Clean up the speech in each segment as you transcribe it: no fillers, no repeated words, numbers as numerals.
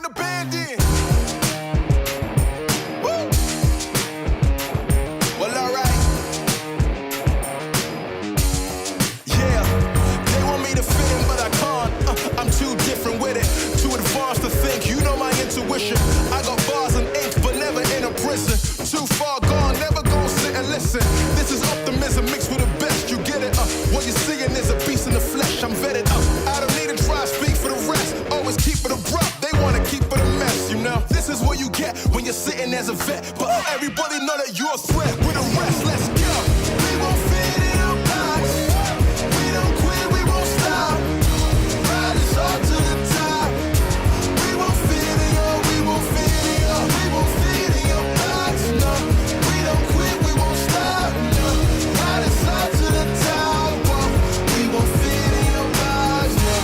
bring the band in. Woo! Well, alright. Yeah, they want me to fit in, but I can't. I'm too different with it. Too advanced to think, you know my intuition. I got bars and ink, but never in a prison. Too far gone, never gonna sit and listen. This is optimism mixed with the best, you get it. What you're seeing is a beast in the flesh, I'm vetted. I don't need to try to speak for the rest. Always keep it abrupt, they wanna keep it a mess, you know. This is what you get when you're sitting as a vet. But everybody know that you're a threat. With the rest, let's go. We won't fit in a box. We don't quit, we won't stop. Ride us all to the top. We won't fit in your, we won't fit in your, we won't fit in your box. No, we don't quit, we won't stop. No, ride us all to the top. Whoa. We won't fit in your box. No.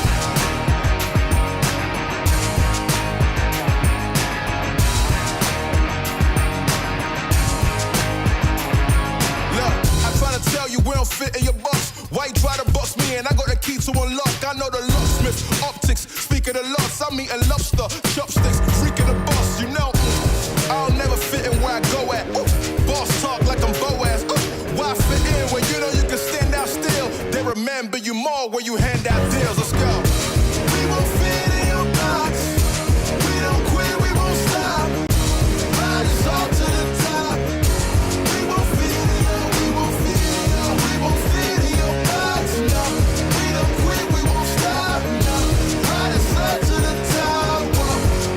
Look, I try to tell you we don't fit in your box. Why you try to box me in? I got the key to unlock. I know the locksmith, optics. Speak of the loss, I'm eating lobster, chopsticks, freaking the boss. You know, I'll never fit in where I go at. Boss talk like I'm Boaz. Why fit in when you know you can stand out still? They remember you more when you hand out deals. Let's go. We won't fit in your box. We don't quit, we won't stop. Ride us all to the top. We won't fit in your, we won't fit in your, we won't fit in your box. No, we don't quit, we won't stop. No, ride us all to the top. Whoa.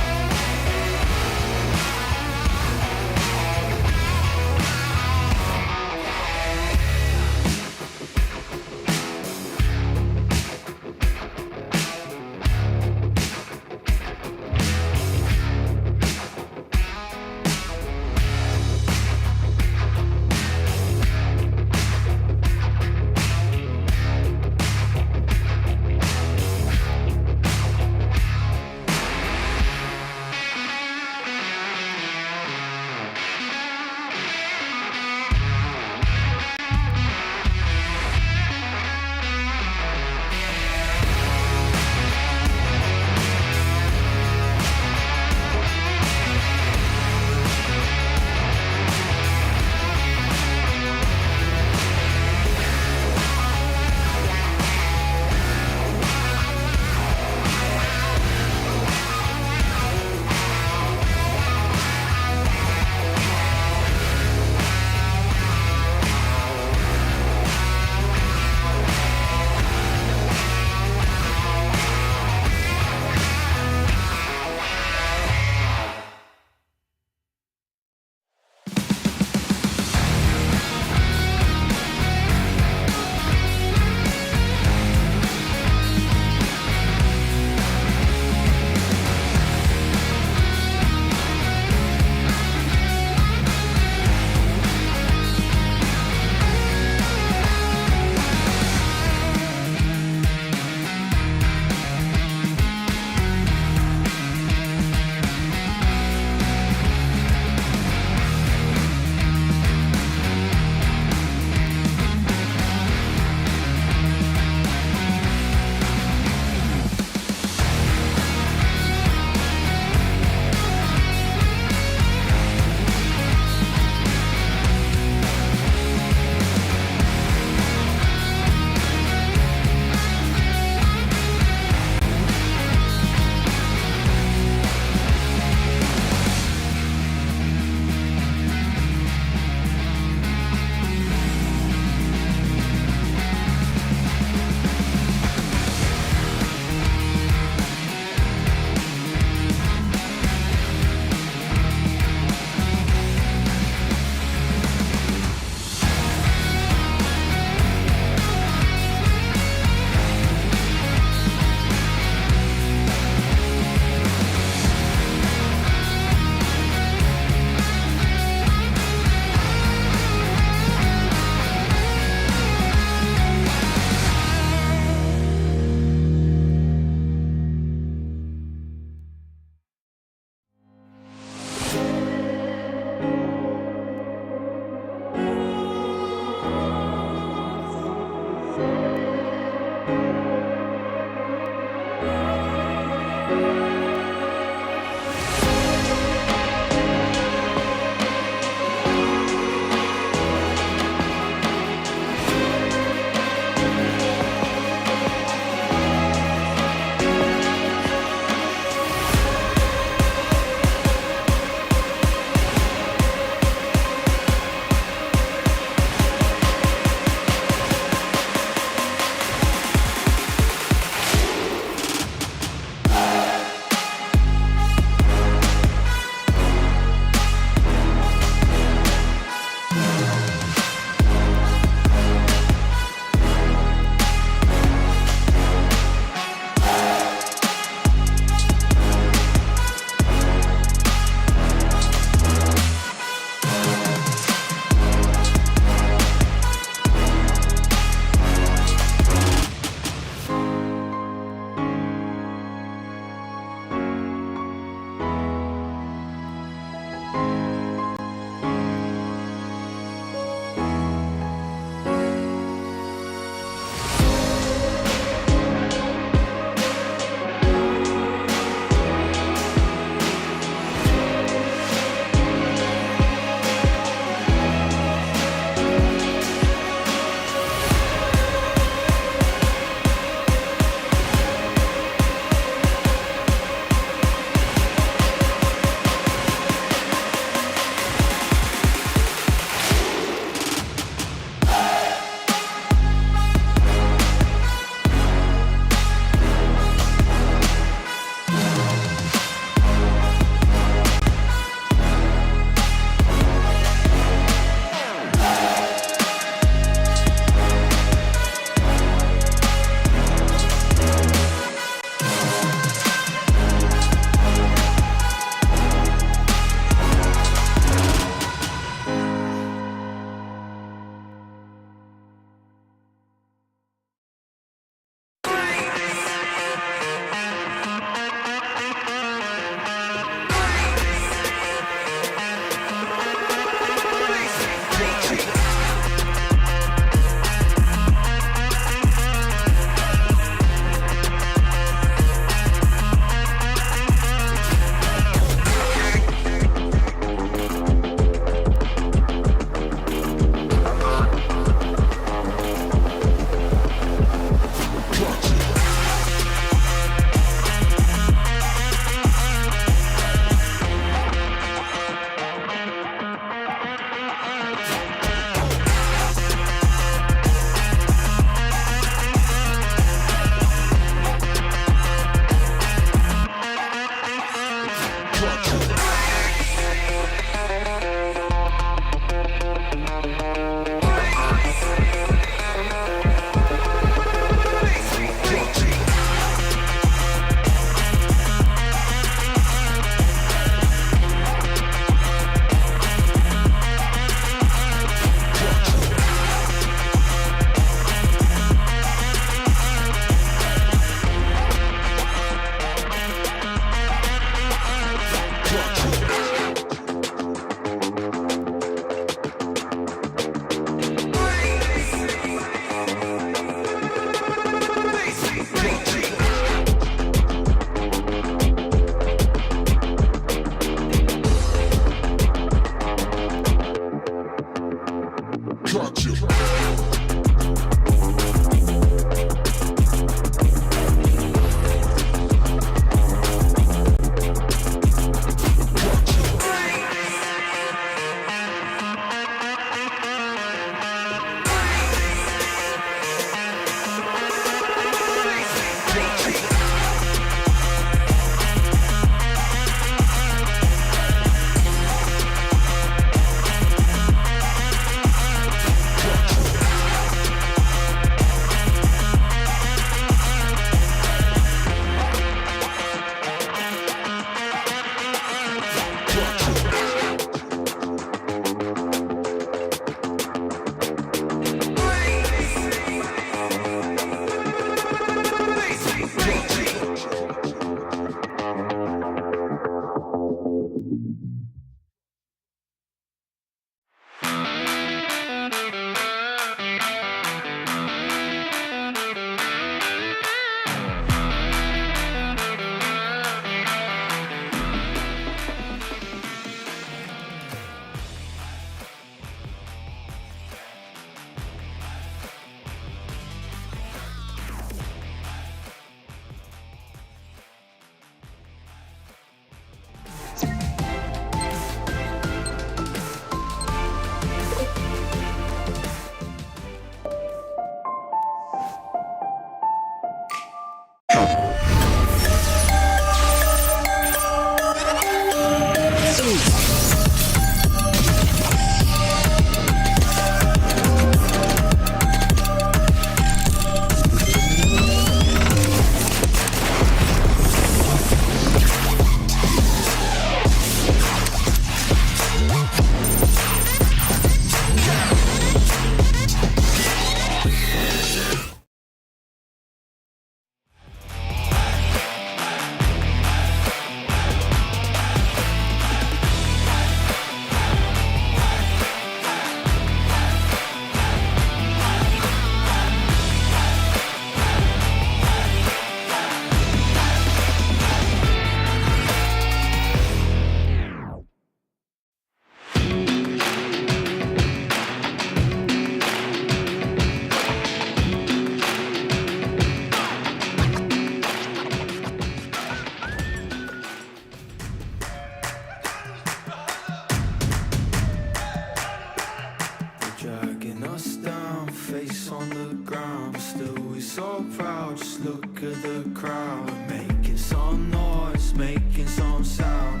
Dragging us down, face on the ground, but still we so proud. Just look at the crowd, making some noise, making some sound.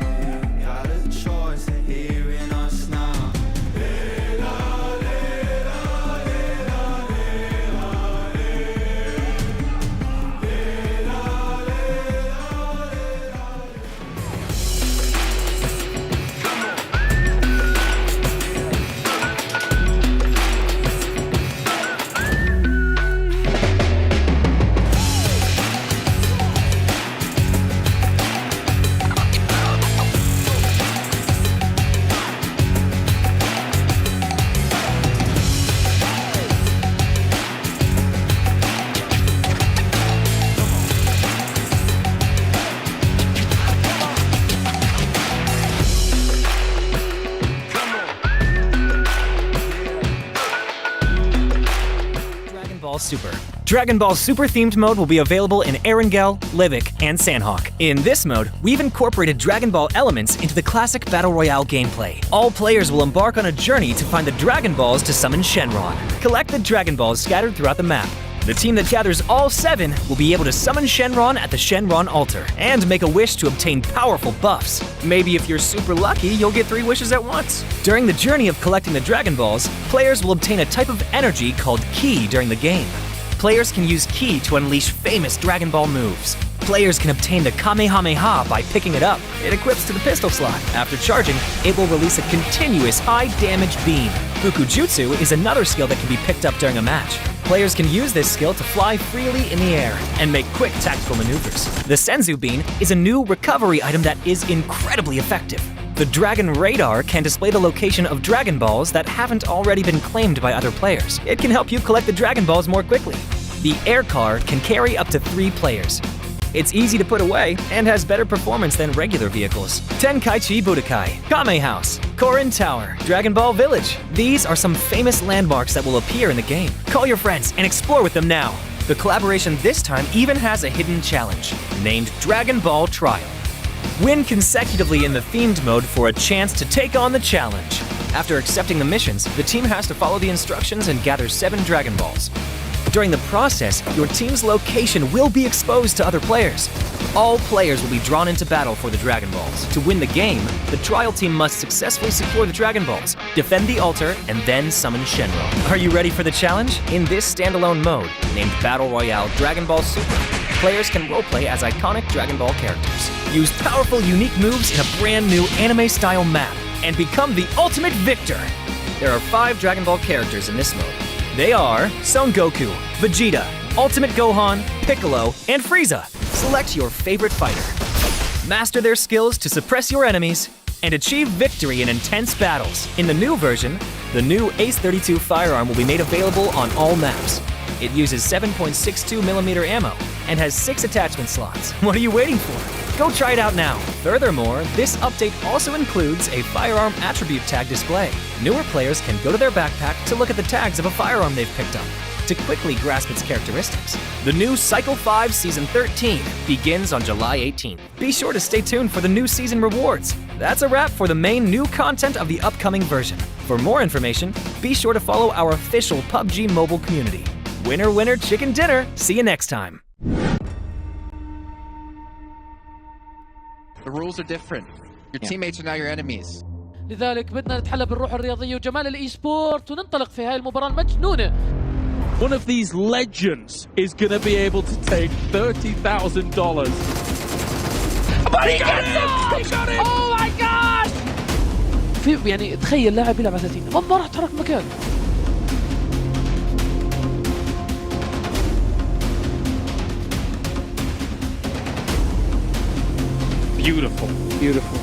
We had a choice, they're hearing us now. Super. Dragon Ball Super themed mode will be available in Erangel, Livic, and Sandhawk. In this mode, we've incorporated Dragon Ball elements into the classic Battle Royale gameplay. All players will embark on a journey to find the Dragon Balls to summon Shenron. Collect the Dragon Balls scattered throughout the map. The team that gathers all 7 will be able to summon Shenron at the Shenron altar and make a wish to obtain powerful buffs. Maybe if you're super lucky, you'll get 3 wishes at once. During the journey of collecting the Dragon Balls, players will obtain a type of energy called Ki during the game. Players can use Ki to unleash famous Dragon Ball moves. Players can obtain the Kamehameha by picking it up. It equips to the pistol slot. After charging, it will release a continuous high-damage beam. Fukujutsu is another skill that can be picked up during a match. Players can use this skill to fly freely in the air and make quick tactical maneuvers. The Senzu Bean is a new recovery item that is incredibly effective. The Dragon Radar can display the location of Dragon Balls that haven't already been claimed by other players. It can help you collect the Dragon Balls more quickly. The Air Car can carry up to 3 players. It's easy to put away and has better performance than regular vehicles. Tenkaichi Budokai, Kame House, Korin Tower, Dragon Ball Village. These are some famous landmarks that will appear in the game. Call your friends and explore with them now. The collaboration this time even has a hidden challenge, named Dragon Ball Trial. Win consecutively in the themed mode for a chance to take on the challenge. After accepting the missions, the team has to follow the instructions and gather 7 Dragon Balls. During the process, your team's location will be exposed to other players. All players will be drawn into battle for the Dragon Balls. To win the game, the trial team must successfully secure the Dragon Balls, defend the altar, and then summon Shenron. Are you ready for the challenge? In this standalone mode, named Battle Royale Dragon Ball Super, players can roleplay as iconic Dragon Ball characters, use powerful, unique moves in a brand new anime-style map, and become the ultimate victor. There are 5 Dragon Ball characters in this mode. They are Son Goku, Vegeta, Ultimate Gohan, Piccolo, and Frieza. Select your favorite fighter. Master their skills to suppress your enemies and achieve victory in intense battles. In the new version, the new Ace 32 firearm will be made available on all maps. It uses 7.62mm ammo and has 6 attachment slots. What are you waiting for? Go try it out now. Furthermore, this update also includes a firearm attribute tag display. Newer players can go to their backpack to look at the tags of a firearm they've picked up to quickly grasp its characteristics. The new Cycle 5 Season 13 begins on July 18th. Be sure to stay tuned for the new season rewards. That's a wrap for the main new content of the upcoming version. For more information, be sure to follow our official PUBG mobile community. Winner, winner, chicken dinner. See you next time. The rules are different. Your teammates are now your enemies. لذلك بدنا نتحلى بالروح الرياضية وجمال الإي سبورت وننطلق في هاي المباراة المجنونة. One of these legends is going to be able to take $30,000. But he got it! He got it! Oh my god! في يعني تخيل لاعب يلعب على 30 ما راح تحرك مكان. Beautiful. Beautiful.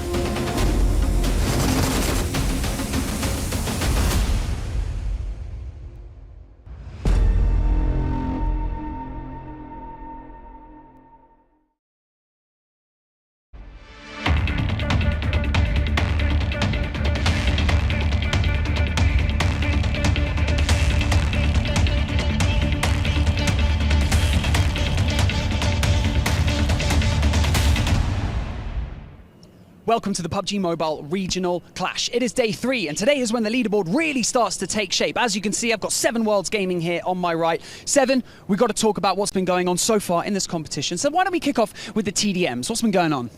Welcome to the PUBG Mobile Regional Clash. It is day 3, and today is when the leaderboard really starts to take shape. As you can see, I've got 7 Worlds Gaming here on my right. 7, we've got to talk about what's been going on so far in this competition. So why don't we kick off with the TDMs? What's been going on?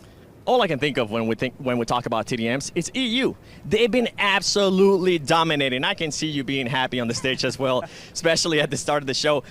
All I can think of when we talk about TDMs is EU. They've been absolutely dominating. I can see you being happy on the stage as well, especially at the start of the show.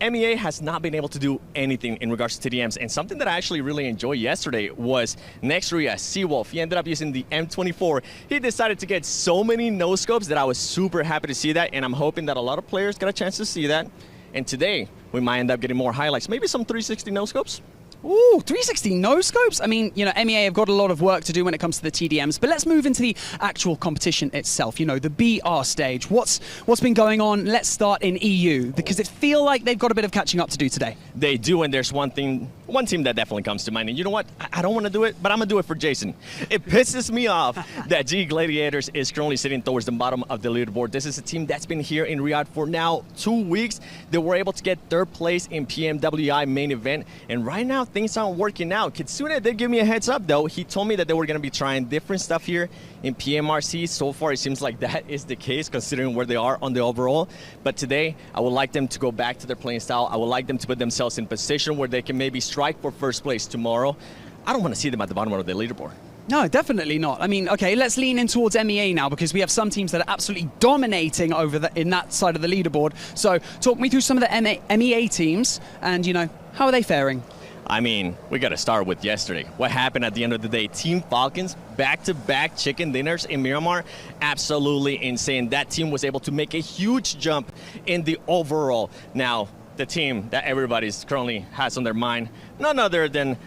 MEA has not been able to do anything in regards to TDMs, and something that I actually really enjoyed yesterday was next RÜYA, Seawolf. He ended up using the M24. He decided to get so many no-scopes that I was super happy to see that, and I'm hoping that a lot of players got a chance to see that. And today, we might end up getting more highlights, maybe some 360 no-scopes. Ooh, 360 no-scopes? I mean, you know, MEA have got a lot of work to do when it comes to the TDMs, but let's move into the actual competition itself, you know, the BR stage. What's been going on? Let's start in EU, because it feels like they've got a bit of catching up to do today. They do, and there's one team that definitely comes to mind, and you know what? I don't want to do it, but I'm going to do it for Jason. It pisses me off that G.GLADIATORS is currently sitting towards the bottom of the leaderboard. This is a team that's been here in Riyadh for now 2 weeks. They were able to get 3rd place in PMWI main event, and right now things aren't working out. Kitsune did give me a heads up though. He told me that they were going to be trying different stuff here in PMRC. So far it seems like that is the case considering where they are on the overall. But today I would like them to go back to their playing style. I would like them to put themselves in position where they can maybe strike for 1st place tomorrow. I don't want to see them at the bottom of the leaderboard. No, definitely not. I mean, okay, let's lean in towards MEA now, because we have some teams that are absolutely dominating over in that side of the leaderboard. So talk me through some of the MEA teams and, you know, how are they faring? I mean, we got to start with yesterday. What happened at the end of the day? Team FALCONS, back-to-back chicken dinners in Miramar. Absolutely insane. That team was able to make a huge jump in the overall. Now, the team that everybody's currently has on their mind, none other than,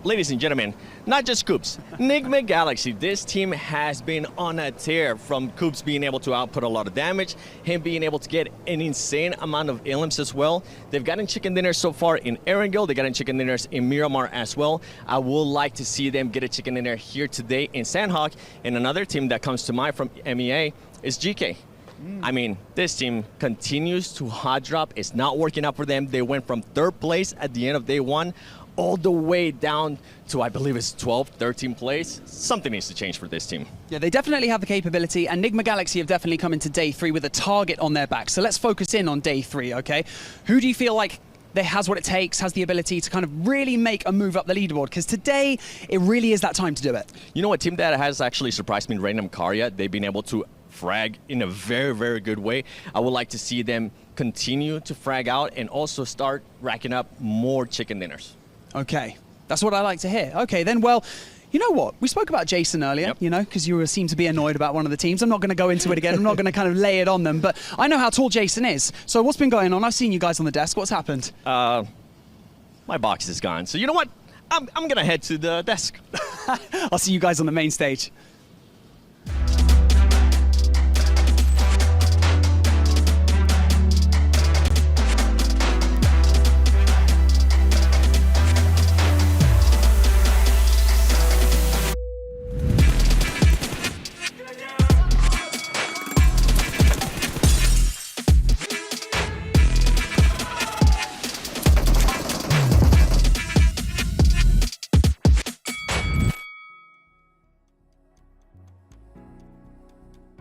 ladies and gentlemen, not just Coops, NIGMA Galaxy. This team has been on a tear, from Coops being able to output a lot of damage, him being able to get an insane amount of elims as well. They've gotten chicken dinners so far in Erangel. They've gotten chicken dinners in Miramar as well. I would like to see them get a chicken dinner here today in Sandhawk. And another team that comes to mind from MEA is GEEKAY. I mean, this team continues to hot drop. It's not working out for them. They went from 3rd place at the end of day 1 all the way down to, I believe it's 12th, 13th place. Something needs to change for this team. Yeah, they definitely have the capability, and NIGMA Galaxy have definitely come into day 3 with a target on their back. So let's focus in on day 3, okay? Who do you feel like has what it takes, has the ability to kind of really make a move up the leaderboard? Because today, it really is that time to do it. You know what team that has actually surprised me? REGNUM CARYA. They've been able to frag in a very, very good way. I would like to see them continue to frag out and also start racking up more chicken dinners. Okay, that's what I like to hear. Okay, then, well, you know what? We spoke about Jason earlier, you know, because you seem to be annoyed about one of the teams. I'm not going to go into it again. I'm not going to kind of lay it on them, but I know how tall Jason is. So what's been going on? I've seen you guys on the desk. What's happened? My box is gone. So you know what? I'm going to head to the desk. I'll see you guys on the main stage.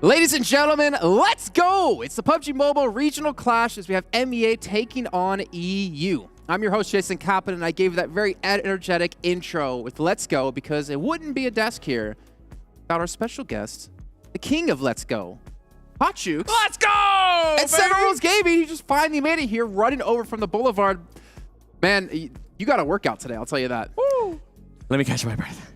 Ladies and gentlemen, let's go! It's the PUBG Mobile Regional Clash as we have MEA taking on EU. I'm your host, Jason Kaplan, and I gave that very energetic intro with Let's Go because it wouldn't be a desk here without our special guest, the king of Let's Go, HotJukes. Let's go! And Seven Rules Gaming, he just finally made it here, running over from the boulevard. Man, you got a workout today, I'll tell you that. Woo! Let me catch my breath.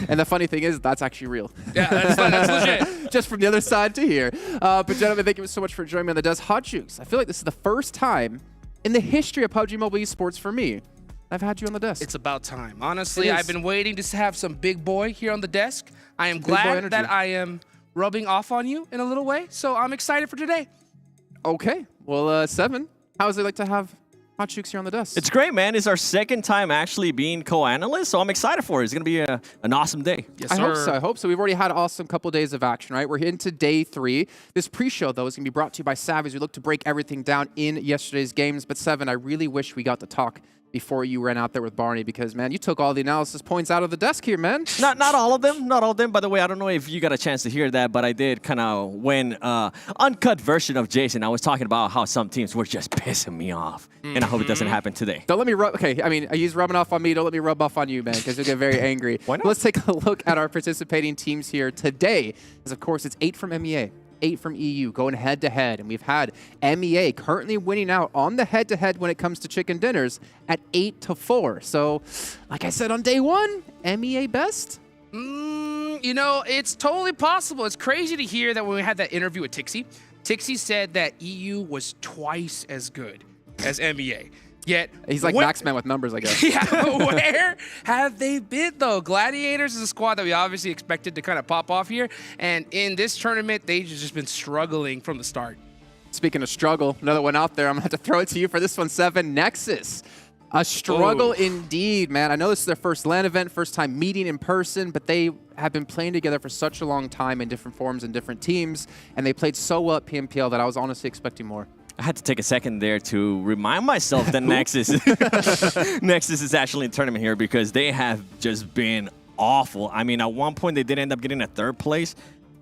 And the funny thing is, that's actually real. Yeah, that's legit. Just from the other side to here. But gentlemen, thank you so much for joining me on the desk. HotJukes, I feel like this is the first time in the history of PUBG Mobile Esports for me I've had you on the desk. It's about time. Honestly, I've been waiting to have some big boy here on the desk. I am glad that I am rubbing off on you in a little way, so I'm excited for today. Okay. Well, Seven, how is it like to have HotJukes here on the desk? It's great, man. It's our second time actually being co-analyst, so I'm excited for it. It's going to be an awesome day. Yes, I sir. hope so. I hope so. We've already had an awesome couple days of action, right? We're into day 3. This pre-show, though, is going to be brought to you by Savage. We look to break everything down in yesterday's games. But, Seven, I really wish we got to talk before you ran out there with Barney because, man, you took all the analysis points out of the desk here, man. Not all of them. Not all of them. By the way, I don't know if you got a chance to hear that, but I did kind of, when uncut version of Jason, I was talking about how some teams were just pissing me off. And I hope it doesn't happen today. Don't let me rub. Okay, I mean, he's rubbing off on me. Don't let me rub off on you, man, because you'll get very angry. Why not? Let's take a look at our participating teams here today. As of course, it's 8 from MEA, 8 from EU, going head-to-head. And we've had MEA currently winning out on the head-to-head when it comes to chicken dinners at 8-4. So, like I said on day 1, MEA best? You know, it's totally possible. It's crazy to hear that when we had that interview with Tixie, Tixie said that EU was twice as good as MEA. Yet He's like Maxman with numbers, I guess. Yeah, where have they been, though? Gladiators is a squad that we obviously expected to kind of pop off here. And in this tournament, they've just been struggling from the start. Speaking of struggle, another one out there. I'm going to have to throw it to you for this one, Seven. NEXUS. A struggle indeed, man. I know this is their first LAN event, first time meeting in person, but they have been playing together for such a long time in different forms and different teams, and they played so well at PMPL that I was honestly expecting more. I had to take a second there to remind myself that NEXUS is actually in tournament here because they have just been awful. I mean, at one point they did end up getting a 3rd place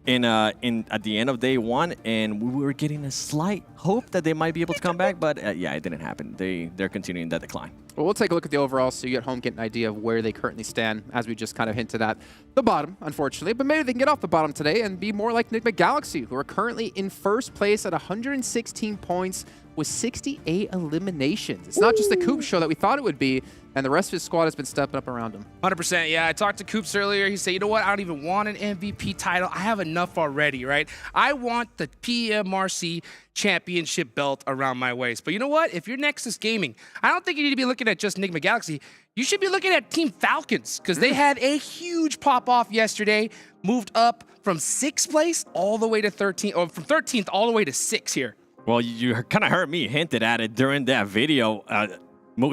at the end of day 1, and we were getting a slight hope that they might be able to come back, but yeah, it didn't happen. They're continuing that decline. Well, we'll take a look at the overall so you at home get an idea of where they currently stand, as we just kind of hinted at the bottom, unfortunately. But maybe they can get off the bottom today and be more like NIGMA Galaxy, who are currently in 1st place at 116 points with 68 eliminations. It's not just the Coop show that we thought it would be, and the rest of his squad has been stepping up around him. 100%, yeah. I talked to Coops earlier. He said, you know what? I don't even want an MVP title. I have enough already, right? I want the PMRC championship belt around my waist. But you know what? If you're Nexus Gaming, I don't think you need to be looking at just NIGMA Galaxy. You should be looking at Team Falcons because they had a huge pop-off yesterday, moved up from 6th place all the way to 13th, or from 13th all the way to 6th here. Well, you kind of heard me hinted at it during that video,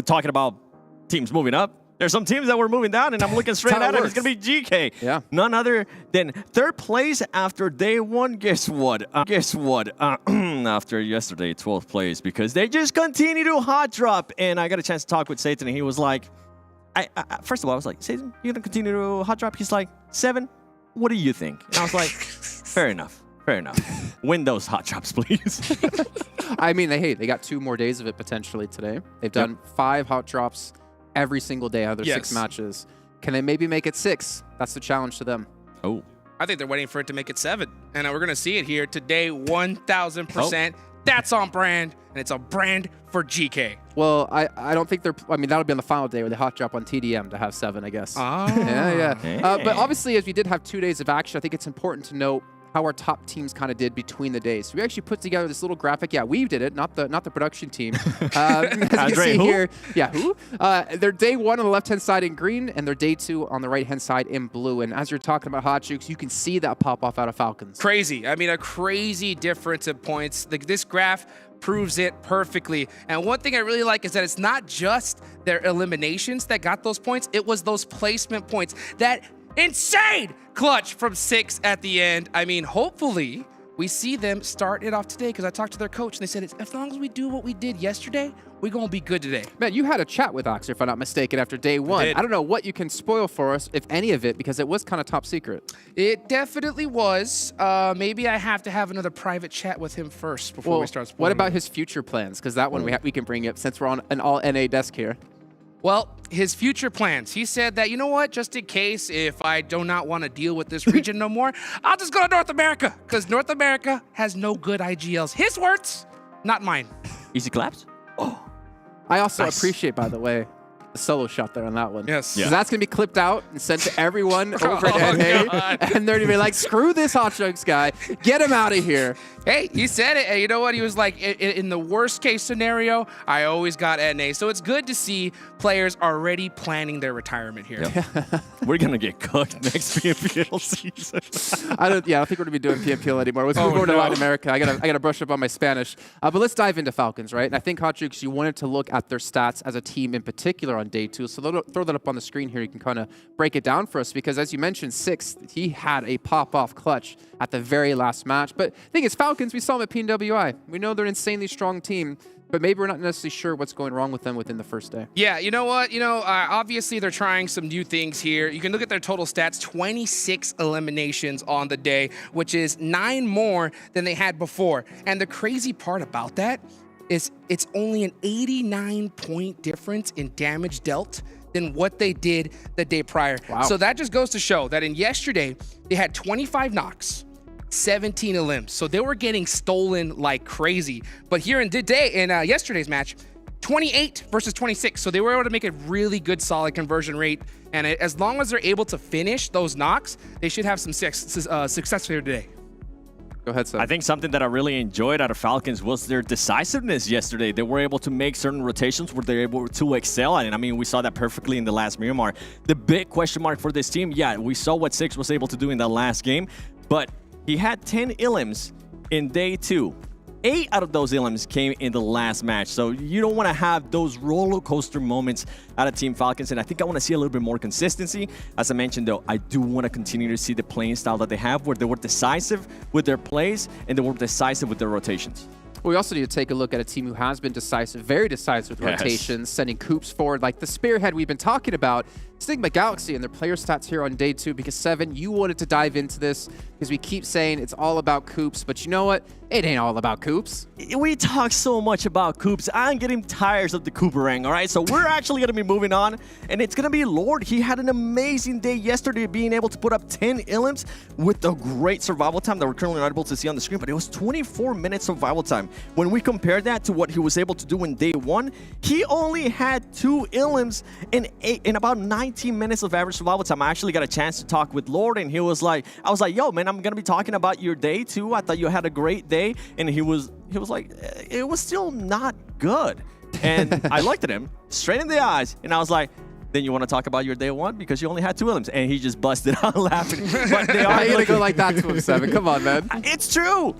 talking about teams moving up. There's some teams that were moving down, and I'm looking straight at it. It's going to be GEEKAY. Yeah. None other than 3rd place after day 1. Guess what? After yesterday, 12th place, because they just continue to hot drop. And I got a chance to talk with Satan, and he was like, first of all, I was like, Satan, you going to continue to hot drop? He's like, 7, what do you think? And I was like, fair enough. Fair enough. Win those hot drops, please. I mean, they got 2 more days of it potentially today. They've done 5 hot drops every single day out of their 6 matches. Can they maybe make it 6? That's the challenge to them. Oh. I think they're waiting for it to make it 7. And we're going to see it here today, 1,000%. That's on brand, and it's a brand for GEEKAY. Well, I don't think I mean, that'll be on the final day where they hot drop on TDM to have 7, I guess. Oh. Yeah. Hey. But obviously, as we did have 2 days of action, I think it's important to note how our top teams kind of did between the days. So we actually put together this little graphic. Yeah, we did it, not the production team. As you can see here, their day 1 on the left-hand side in green, and their day 2 on the right-hand side in blue. And as you're talking about HotJukes, you can see that pop off out of Falcons. Crazy. I mean, a crazy difference in points. This graph proves it perfectly. And one thing I really like is that it's not just their eliminations that got those points. It was those placement points. That insane clutch from 6 at the end. I mean, hopefully we see them start it off today, because I talked to their coach and they said, as long as we do what we did yesterday, we're going to be good today. Man, you had a chat with Oxer, if I'm not mistaken, after day one. did. I don't know what you can spoil for us, if any of it, because it was kind of top secret. It definitely was. Maybe I have to have another private chat with him first before we start spoiling. What about his future plans? Because that one we can bring up since we're on an all-NA desk here. Well, his future plans. He said that, you know what, just in case if I do not want to deal with this region no more, I'll just go to North America, because North America has no good IGLs. His words, not mine. Easy claps. I also appreciate, by the way, the solo shot there on that one. Yes. Because that's going to be clipped out and sent to everyone over at NA. God. And they're going to be like, screw this Hot Chunks guy. Get him out of here. Hey, he said it. And you know what? He was like, in the worst case scenario, I always got NA. So it's good to see players already planning their retirement here. Yep. We're going to get cooked next PMPL season. I don't think we're going to be doing PMPL anymore. Let's move over to Latin America. I gotta brush up on my Spanish. But let's dive into Falcons, right? And I think, Hot Chunks, you wanted to look at their stats as a team in particular on day 2. So throw that up on the screen here. You can kind of break it down for us because, as you mentioned, 6th, he had a pop-off clutch at the very last match. But the thing is, Falcons, we saw them at PNWI. We know they're an insanely strong team, but maybe we're not necessarily sure what's going wrong with them within the first day. Yeah, you know what? Obviously they're trying some new things here. You can look at their total stats, 26 eliminations on the day, which is 9 more than they had before. And the crazy part about that is it's only an 89-point difference in damage dealt than what they did the day prior. Wow. So that just goes to show that in yesterday, they had 25 knocks, 17 elims. So they were getting stolen like crazy. But here in yesterday's match, 28 versus 26. So they were able to make a really good, solid conversion rate. And as long as they're able to finish those knocks, they should have some success here today. Go ahead, Sam. I think something that I really enjoyed out of Falcons was their decisiveness yesterday. They were able to make certain rotations where they're able to excel at it. I mean, we saw that perfectly in the last Miramar. The big question mark for this team, yeah, we saw what Six was able to do in that last game, but he had 10 elims in day 2. 8 out of those elims came in the last match. So you don't want to have those roller coaster moments out of Team Falcons. And I think I want to see a little bit more consistency. As I mentioned, though, I do want to continue to see the playing style that they have where they were decisive with their plays and they were decisive with their rotations. We also need to take a look at a team who has been decisive, very decisive with rotations, sending Coops forward like the spearhead we've been talking about. NIGMA Galaxy and their player stats here on day 2 because 7, you wanted to dive into this because we keep saying it's all about Coops, but you know what? It ain't all about Coops. We talk so much about Coops. I'm getting tired of the Cooperang, all right? So we're actually going to be moving on, and it's going to be Lord. He had an amazing day yesterday, being able to put up 10 elims with a great survival time that we're currently not able to see on the screen, but it was 24 minutes survival time. When we compare that to what he was able to do in day 1, he only had 2 elims in about 19 minutes of average survival time. I actually got a chance to talk with Lord, and he was like, I was like, yo, man, I'm going to be talking about your day too. I thought you had a great day. And he was like, it was still not good. And I looked at him straight in the eyes, and I was like, then you want to talk about your day 1 because you only had 2 elims? And he just busted out laughing. But they are going to go like that to him, 7. Come on, man. It's true.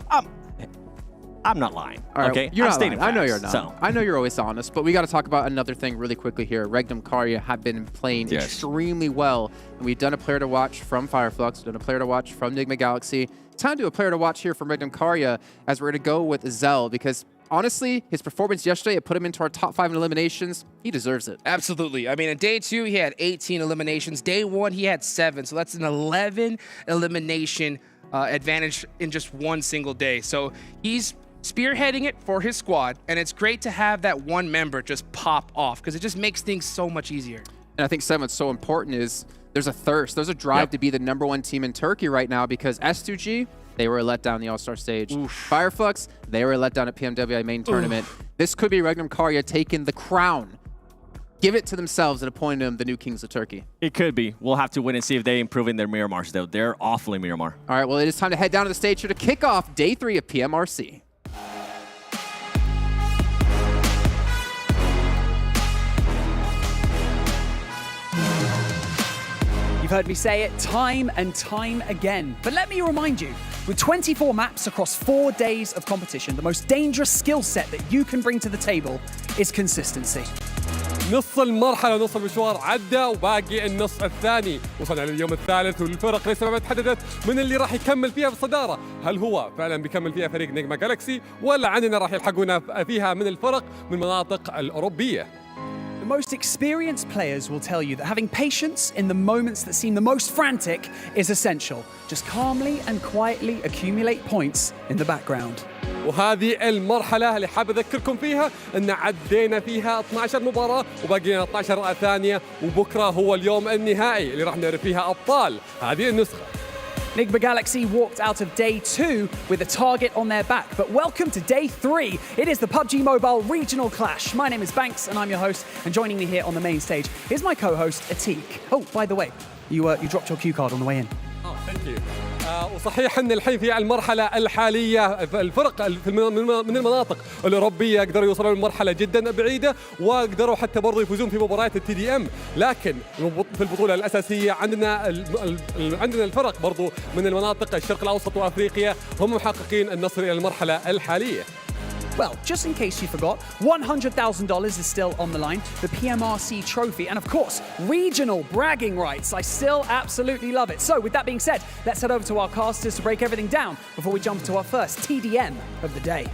I'm not lying. All right, okay, you're I'm not stating lying. I know facts, you're not. So. I know you're always honest, but we got to talk about another thing really quickly here. REGNUM, CARYA have been playing extremely well, and we've done a player to watch from FLUX, done a player to watch from NIGMA Galaxy. Time to do a player to watch here from REGNUM CARYA as we're going to go with Zell because honestly, his performance yesterday, it put him into our top 5 in eliminations. He deserves it. Absolutely. I mean, in day 2, he had 18 eliminations. Day 1, he had 7. So that's an 11 elimination advantage in just one single day. So he's spearheading it for his squad, and it's great to have that one member just pop off because it just makes things so much easier. And I think, Sam, what's so important is there's a thirst. There's a drive to be the #1 team in Turkey right now because S2G, they were a letdown in the All-Star stage. FLUX, they were a letdown at PMWI main tournament. This could be REGNUM CARYA taking the crown. Give it to themselves and appointing them the new kings of Turkey. It could be. We'll have to wait and see if they improve in their Miramars, though. They're awfully Miramar. All right, well, it is time to head down to the stage here to kick off day 3 of PMRC. You've heard me say it time and time again, but let me remind you, with 24 maps across 4 days of competition, the most dangerous skill set that you can bring to the table is consistency. نص المرحلة ونص المشوار عدى وباقي النص الثاني. وصلنا لليوم الثالث والفرق لسه ما تحددت من اللي راح يكمل فيها في الصدارة. هل هو فعلا بيكمل فيها فريق نيجما جالكسي ولا عندنا راح يلحقونا فيها من الفرق من المناطق الأوروبية؟ The most experienced players will tell you that having patience in the moments that seem the most frantic is essential. Just calmly and quietly accumulate points in the background. وهذه المرحلة اللي حاب أذكركم فيها أن عدينا فيها 12 مباراة وباقي لنا 12 ثانية، وبكرة هو اليوم النهائي اللي راح نعرف فيها أبطال هذه النسخة. NIGMA Galaxy walked out of day 2 with a target on their back, but welcome to day 3. It is the PUBG Mobile Regional Clash. My name is Banks and I'm your host, and joining me here on the main stage is my co-host Atik. Oh, by the way, you dropped your cue card on the way in. Oh, thank you. وصحيح ان الحين في المرحله الحاليه الفرق من المناطق الاوروبيه قدروا يوصلوا لمرحله جدا بعيده وقدروا حتى برضه يفوزون في مباريات التي دي ام، لكن في البطوله الاساسيه عندنا الفرق برضه من المناطق الشرق الاوسط وافريقيا هم محققين النصر الى المرحله الحاليه. Well, just in case you forgot, $100,000 is still on the line, the PMRC trophy, and of course, regional bragging rights. I still absolutely love it. So, with that being said, let's head over to our casters to break everything down before we jump to our first TDM of the day.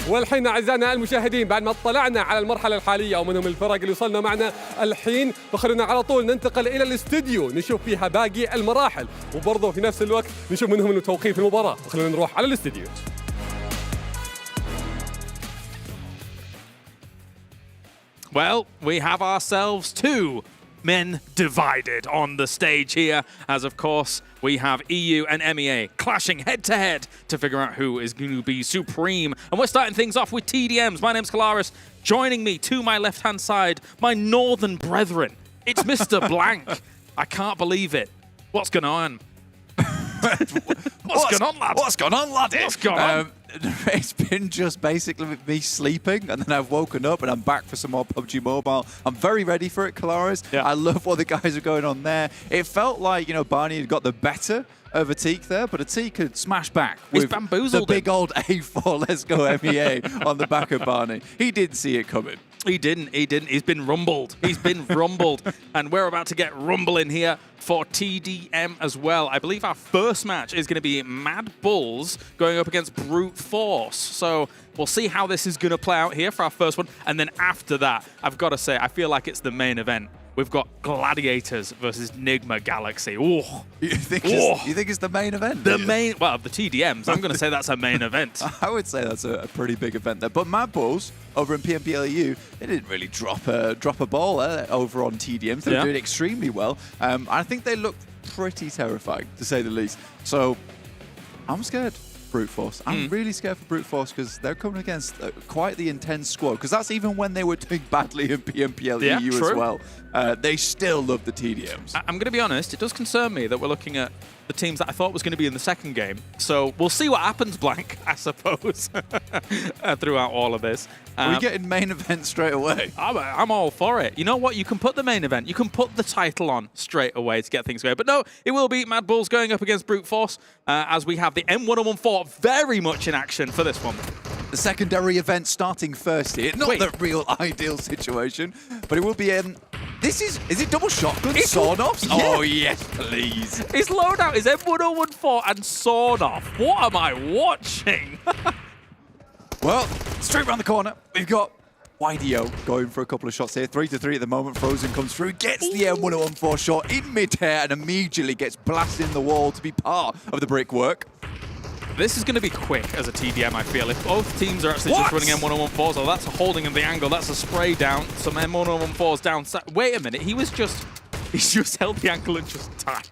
والحين أعزائنا المشاهدين بعد ما اطلعنا على المرحلة الحالية ومنهم الفرق اللي وصلنا معنا الحين، فخلونا على طول ننتقل إلى الاستديو نشوف فيها باقي المراحل وبرضه في نفس الوقت نشوف منهم المتوقعين في المباراة. خلونا نروح على الاستديو. Well, we have ourselves two men divided on the stage here, as of course we have EU and MEA clashing head-to-head to figure out who is going to be supreme. And we're starting things off with TDMs. My name's Kalaris. Joining me to my left-hand side, my northern brethren. It's Mr. Blank. I can't believe it. What's going on? What's going on, lad? What's going on, laddie? What's going on? It's been just basically me sleeping, and then I've woken up and I'm back for some more PUBG Mobile. I'm very ready for it, Kalaris. Yeah. I love what the guys are going on there. It felt like, Barney had got the better of Atik there, but Atik had smashed back with the big old A4 Let's Go MEA on the back of Barney. He didn't see it coming. He didn't. He's been rumbled. He's been rumbled. And we're about to get rumbling here for TDM as well. I believe our first match is going to be MADBULLS going up against Brute Force. So we'll see how this is going to play out here for our first one. And then after that, I've got to say, I feel like it's the main event. We've got Gladiators versus NIGMA Galaxy. Ooh. You think it's the main event? The TDMs. I'm going to say that's a main event. I would say that's a pretty big event there. But MADBULLS over in PMPLU, they didn't really drop a ball over on TDMs. They were doing extremely well. I think they looked pretty terrifying, to say the least. So I'm scared. Brute Force. I'm really scared for Brute Force because they're coming against quite the intense squad, because that's even when they were doing badly in PMPLU as well. They still love the TDMs. I'm going to be honest, it does concern me that we're looking at the teams that I thought was going to be in the second game. So we'll see what happens, Blank, I suppose, throughout all of this. We're getting main event straight away. I'm all for it. You know what? You can put the main event. You can put the title on straight away to get things going. But no, it will be MADBULLS going up against Brute Force as we have the M1014 very much in action for this one. The secondary event starting first here. Not the real ideal situation, but it will be is it double shotgun sawn-offs? Yeah. Oh, yes, please. His loadout is M1014 and sawn-off. What am I watching? Well, straight around the corner, we've got YDO going for a couple of shots here. 3-3 at the moment. Frozen comes through, gets the M1014 shot in mid-air and immediately gets blasted in the wall to be part of the brickwork. This is going to be quick as a TDM, I feel. If both teams are actually just running M1014s, oh, that's holding in the angle. That's a spray down. Some M1014s down. Wait a minute. He just held the angle and just died.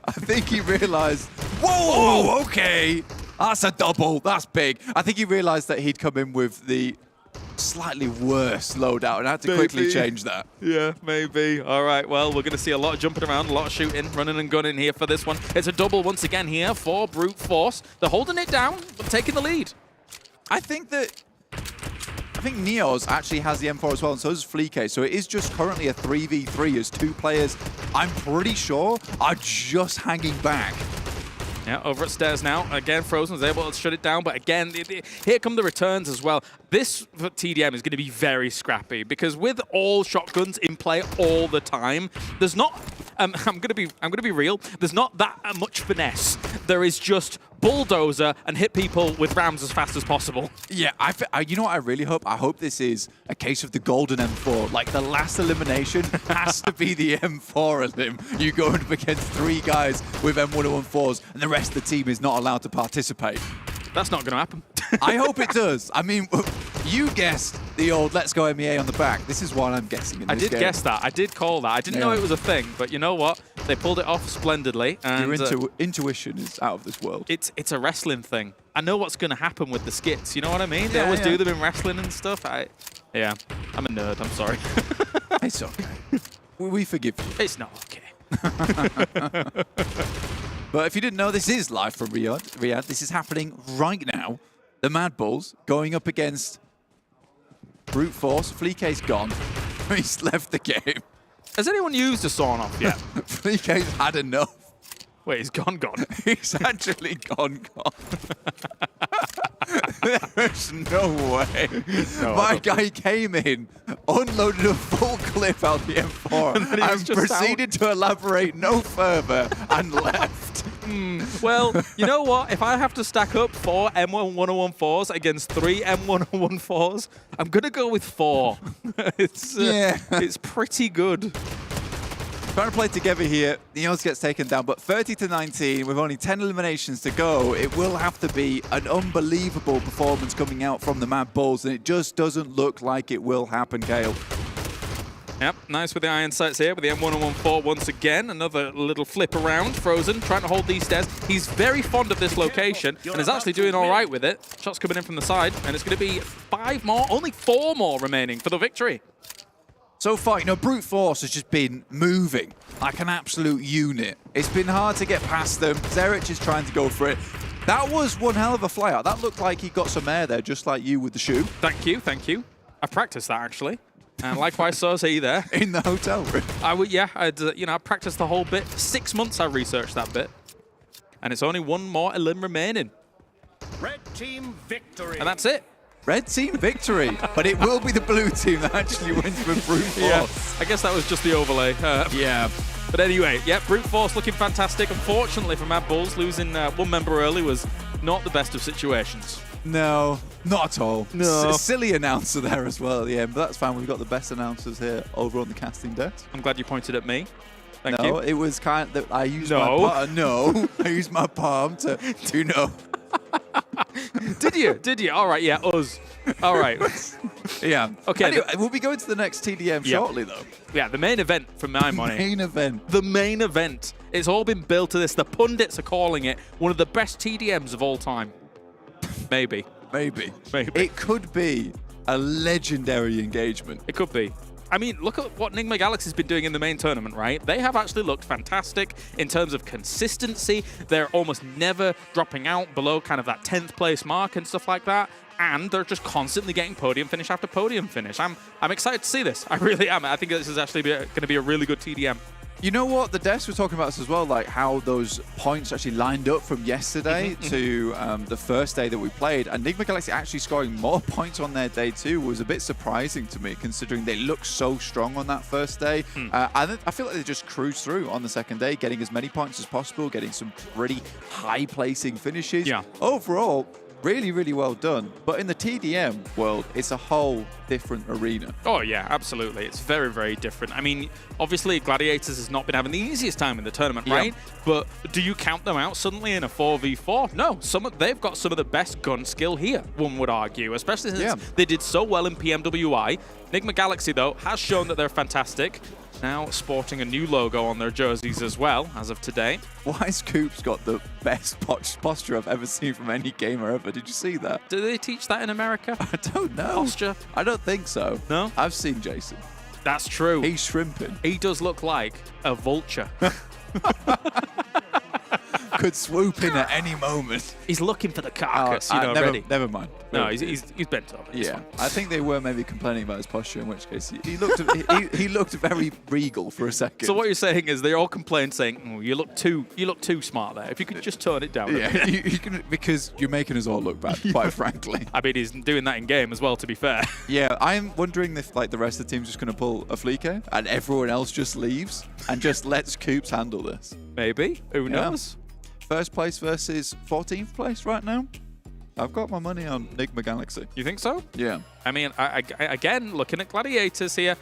I think he realized, whoa, okay. That's a double. That's big. I think he realized that he'd come in with the slightly worse loadout and had to quickly change that. Yeah, maybe. All right, well, we're going to see a lot of jumping around, a lot of shooting, running and gunning here for this one. It's a double once again here for Brute Force. They're holding it down, but taking the lead. I think Neos actually has the M4 as well, and so does GEEKAY. So it is just currently a 3v3 as two players, I'm pretty sure, are just hanging back Yeah, over at stairs now. Again, Frozen was able to shut it down, but again, here come the returns as well. This for TDM is going to be very scrappy because with all shotguns in play all the time, there's not. I'm gonna be real. There's not that much finesse. There is just bulldozer and hit people with rams as fast as possible. Yeah, you know what I really hope? I hope this is a case of the golden M4. Like, the last elimination has to be the M4 of him. You go up against 3 guys with M114s, and the rest of the team is not allowed to participate. That's not going to happen. I hope it does. I mean, you guessed the old Let's Go MEA on the back. This is what I'm guessing in this game. I did guess that. I did call that. I didn't know it was a thing, but you know what? They pulled it off splendidly. And your intuition is out of this world. It's a wrestling thing. I know what's going to happen with the skits. You know what I mean? They always do them in wrestling and stuff. Yeah, I'm a nerd. I'm sorry. It's okay. We forgive you. It's not okay. But if you didn't know, this is live from Riyadh. This is happening right now. The MADBULLS going up against Brute Force. FLUX's gone. He's left the game. Has anyone used a sawn off yet? FLUX's had enough. Wait, he's gone. He's actually gone. There's no way. No, My guy came in, unloaded a full clip out the M4, and proceeded to elaborate no further and left. Well, you know what? If I have to stack up 4 M114s against 3 M114s, I'm going to go with 4. It's pretty good. Trying to play together here, Neos gets taken down, but 30-19 with only 10 eliminations to go, it will have to be an unbelievable performance coming out from the MADBULLS, and it just doesn't look like it will happen, Kale. Yep, nice with the iron sights here with the M114 once again. Another little flip around. Frozen trying to hold these stairs. He's very fond of this location and is actually doing all right with it. Shots coming in from the side, and it's going to be 5 more, only 4 more remaining for the victory. So far, you know, Brute Force has just been moving like an absolute unit. It's been hard to get past them. Zerich is trying to go for it. That was one hell of a flyout. That looked like he got some air there, just like you with the shoe. Thank you, thank you. I practiced that, actually. And likewise, so is he there. In the hotel room. I practiced the whole bit. 6 months I researched that bit. And it's only 1 more elim remaining. Red team victory. And that's it. Red team victory, but it will be the blue team that actually wins with Brute Force. Yeah, I guess that was just the overlay. Yeah. But anyway, Brute Force looking fantastic. Unfortunately for MADBULLS, losing 1 member early was not the best of situations. No, not at all. No. Silly announcer there as well at the end, but that's fine. We've got the best announcers here over on the casting desk. I'm glad you pointed at me. Thank you. No, it was kind of that I used my palm. No, I used my palm to know. Did you? All right, yeah, us. All right. Yeah. Okay. Anyway, we'll be going to the next TDM shortly, though. Yeah, the main event for my money. Main event. The main event. It's all been built to this. The pundits are calling it one of the best TDMs of all time. Maybe. Maybe. Maybe. It could be a legendary engagement. It could be. I mean, look at what NIGMA Galaxy's been doing in the main tournament, right? They have actually looked fantastic in terms of consistency. They're almost never dropping out below kind of that 10th place mark and stuff like that. And they're just constantly getting podium finish after podium finish. I'm excited to see this. I really am. I think this is actually going to be a really good TDM. You know what? The desk was talking about this as well, like how those points actually lined up from yesterday to the first day that we played. And NIGMA Galaxy actually scoring more points on their day too was a bit surprising to me, considering they looked so strong on that first day. I feel like they just cruised through on the second day, getting as many points as possible, getting some pretty high-placing finishes. Yeah. Overall, really, really well done. But in the TDM world, it's a whole different arena. Oh, yeah, absolutely. It's very, very different. I mean, obviously, Gladiators has not been having the easiest time in the tournament, right? But do you count them out suddenly in a 4v4? No. They've got some of the best gun skill here, one would argue, especially since they did so well in PMWI. NIGMA Galaxy, though, has shown that they're fantastic. Now sporting a new logo on their jerseys as well, as of today. Wise Coop's got the best posture I've ever seen from any gamer ever. Did you see that? Do they teach that in America? I don't know. Posture? I don't think so. No? I've seen Jason. That's true. He's shrimping. He does look like a vulture. could swoop in at any moment. He's looking for the carcass, ready. Never mind. No, he's bent over. Yeah, I think they were maybe complaining about his posture, in which case he looked he looked very regal for a second. So what you're saying is they all complain, saying, oh, "You look too smart there. If you could just tone it down." Yeah, you can, because you're making us all look bad, quite frankly. I mean, he's doing that in game as well, to be fair. Yeah, I'm wondering if like the rest of the team's just going to pull a FLUX and everyone else just leaves and just lets Coops handle this. Maybe. Who knows? First place versus 14th place right now. I've got my money on NIGMA Galaxy. You think so? Yeah. I mean, again, looking at Gladiators here.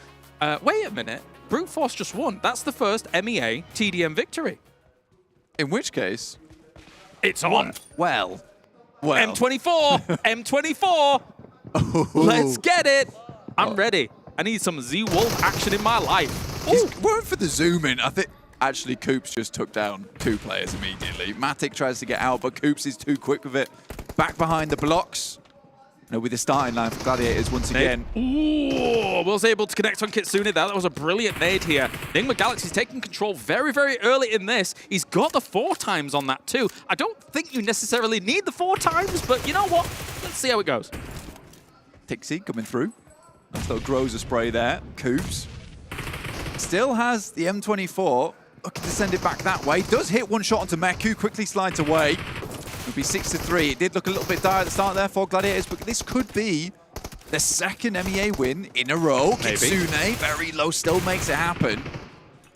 Wait a minute. Brute Force just won. That's the first MEA TDM victory. In which case, it's on. Well. M24. M24. Let's get it. I'm ready. I need some Z-Wolf action in my life. He's going for the zoom in. I think actually Coops just took down 2 players immediately. Matic tries to get out, but Coops is too quick with it. Back behind the blocks. With the starting line for Gladiators once again. Ooh, was able to connect on Kitsune there. That was a brilliant nade here. NIGMA Galaxy's taking control very, very early in this. He's got the 4 times on that too. I don't think you necessarily need the 4 times, but you know what? Let's see how it goes. Tixie coming through. Nice little Groza spray there. Coops still has the M24. Looking to send it back that way. Does hit one shot onto Meku. Quickly slides away. It'll be 6-3. It did look a little bit dire at the start there for Gladiators, but this could be the second MEA win in a row. Kitsune, very low, still makes it happen.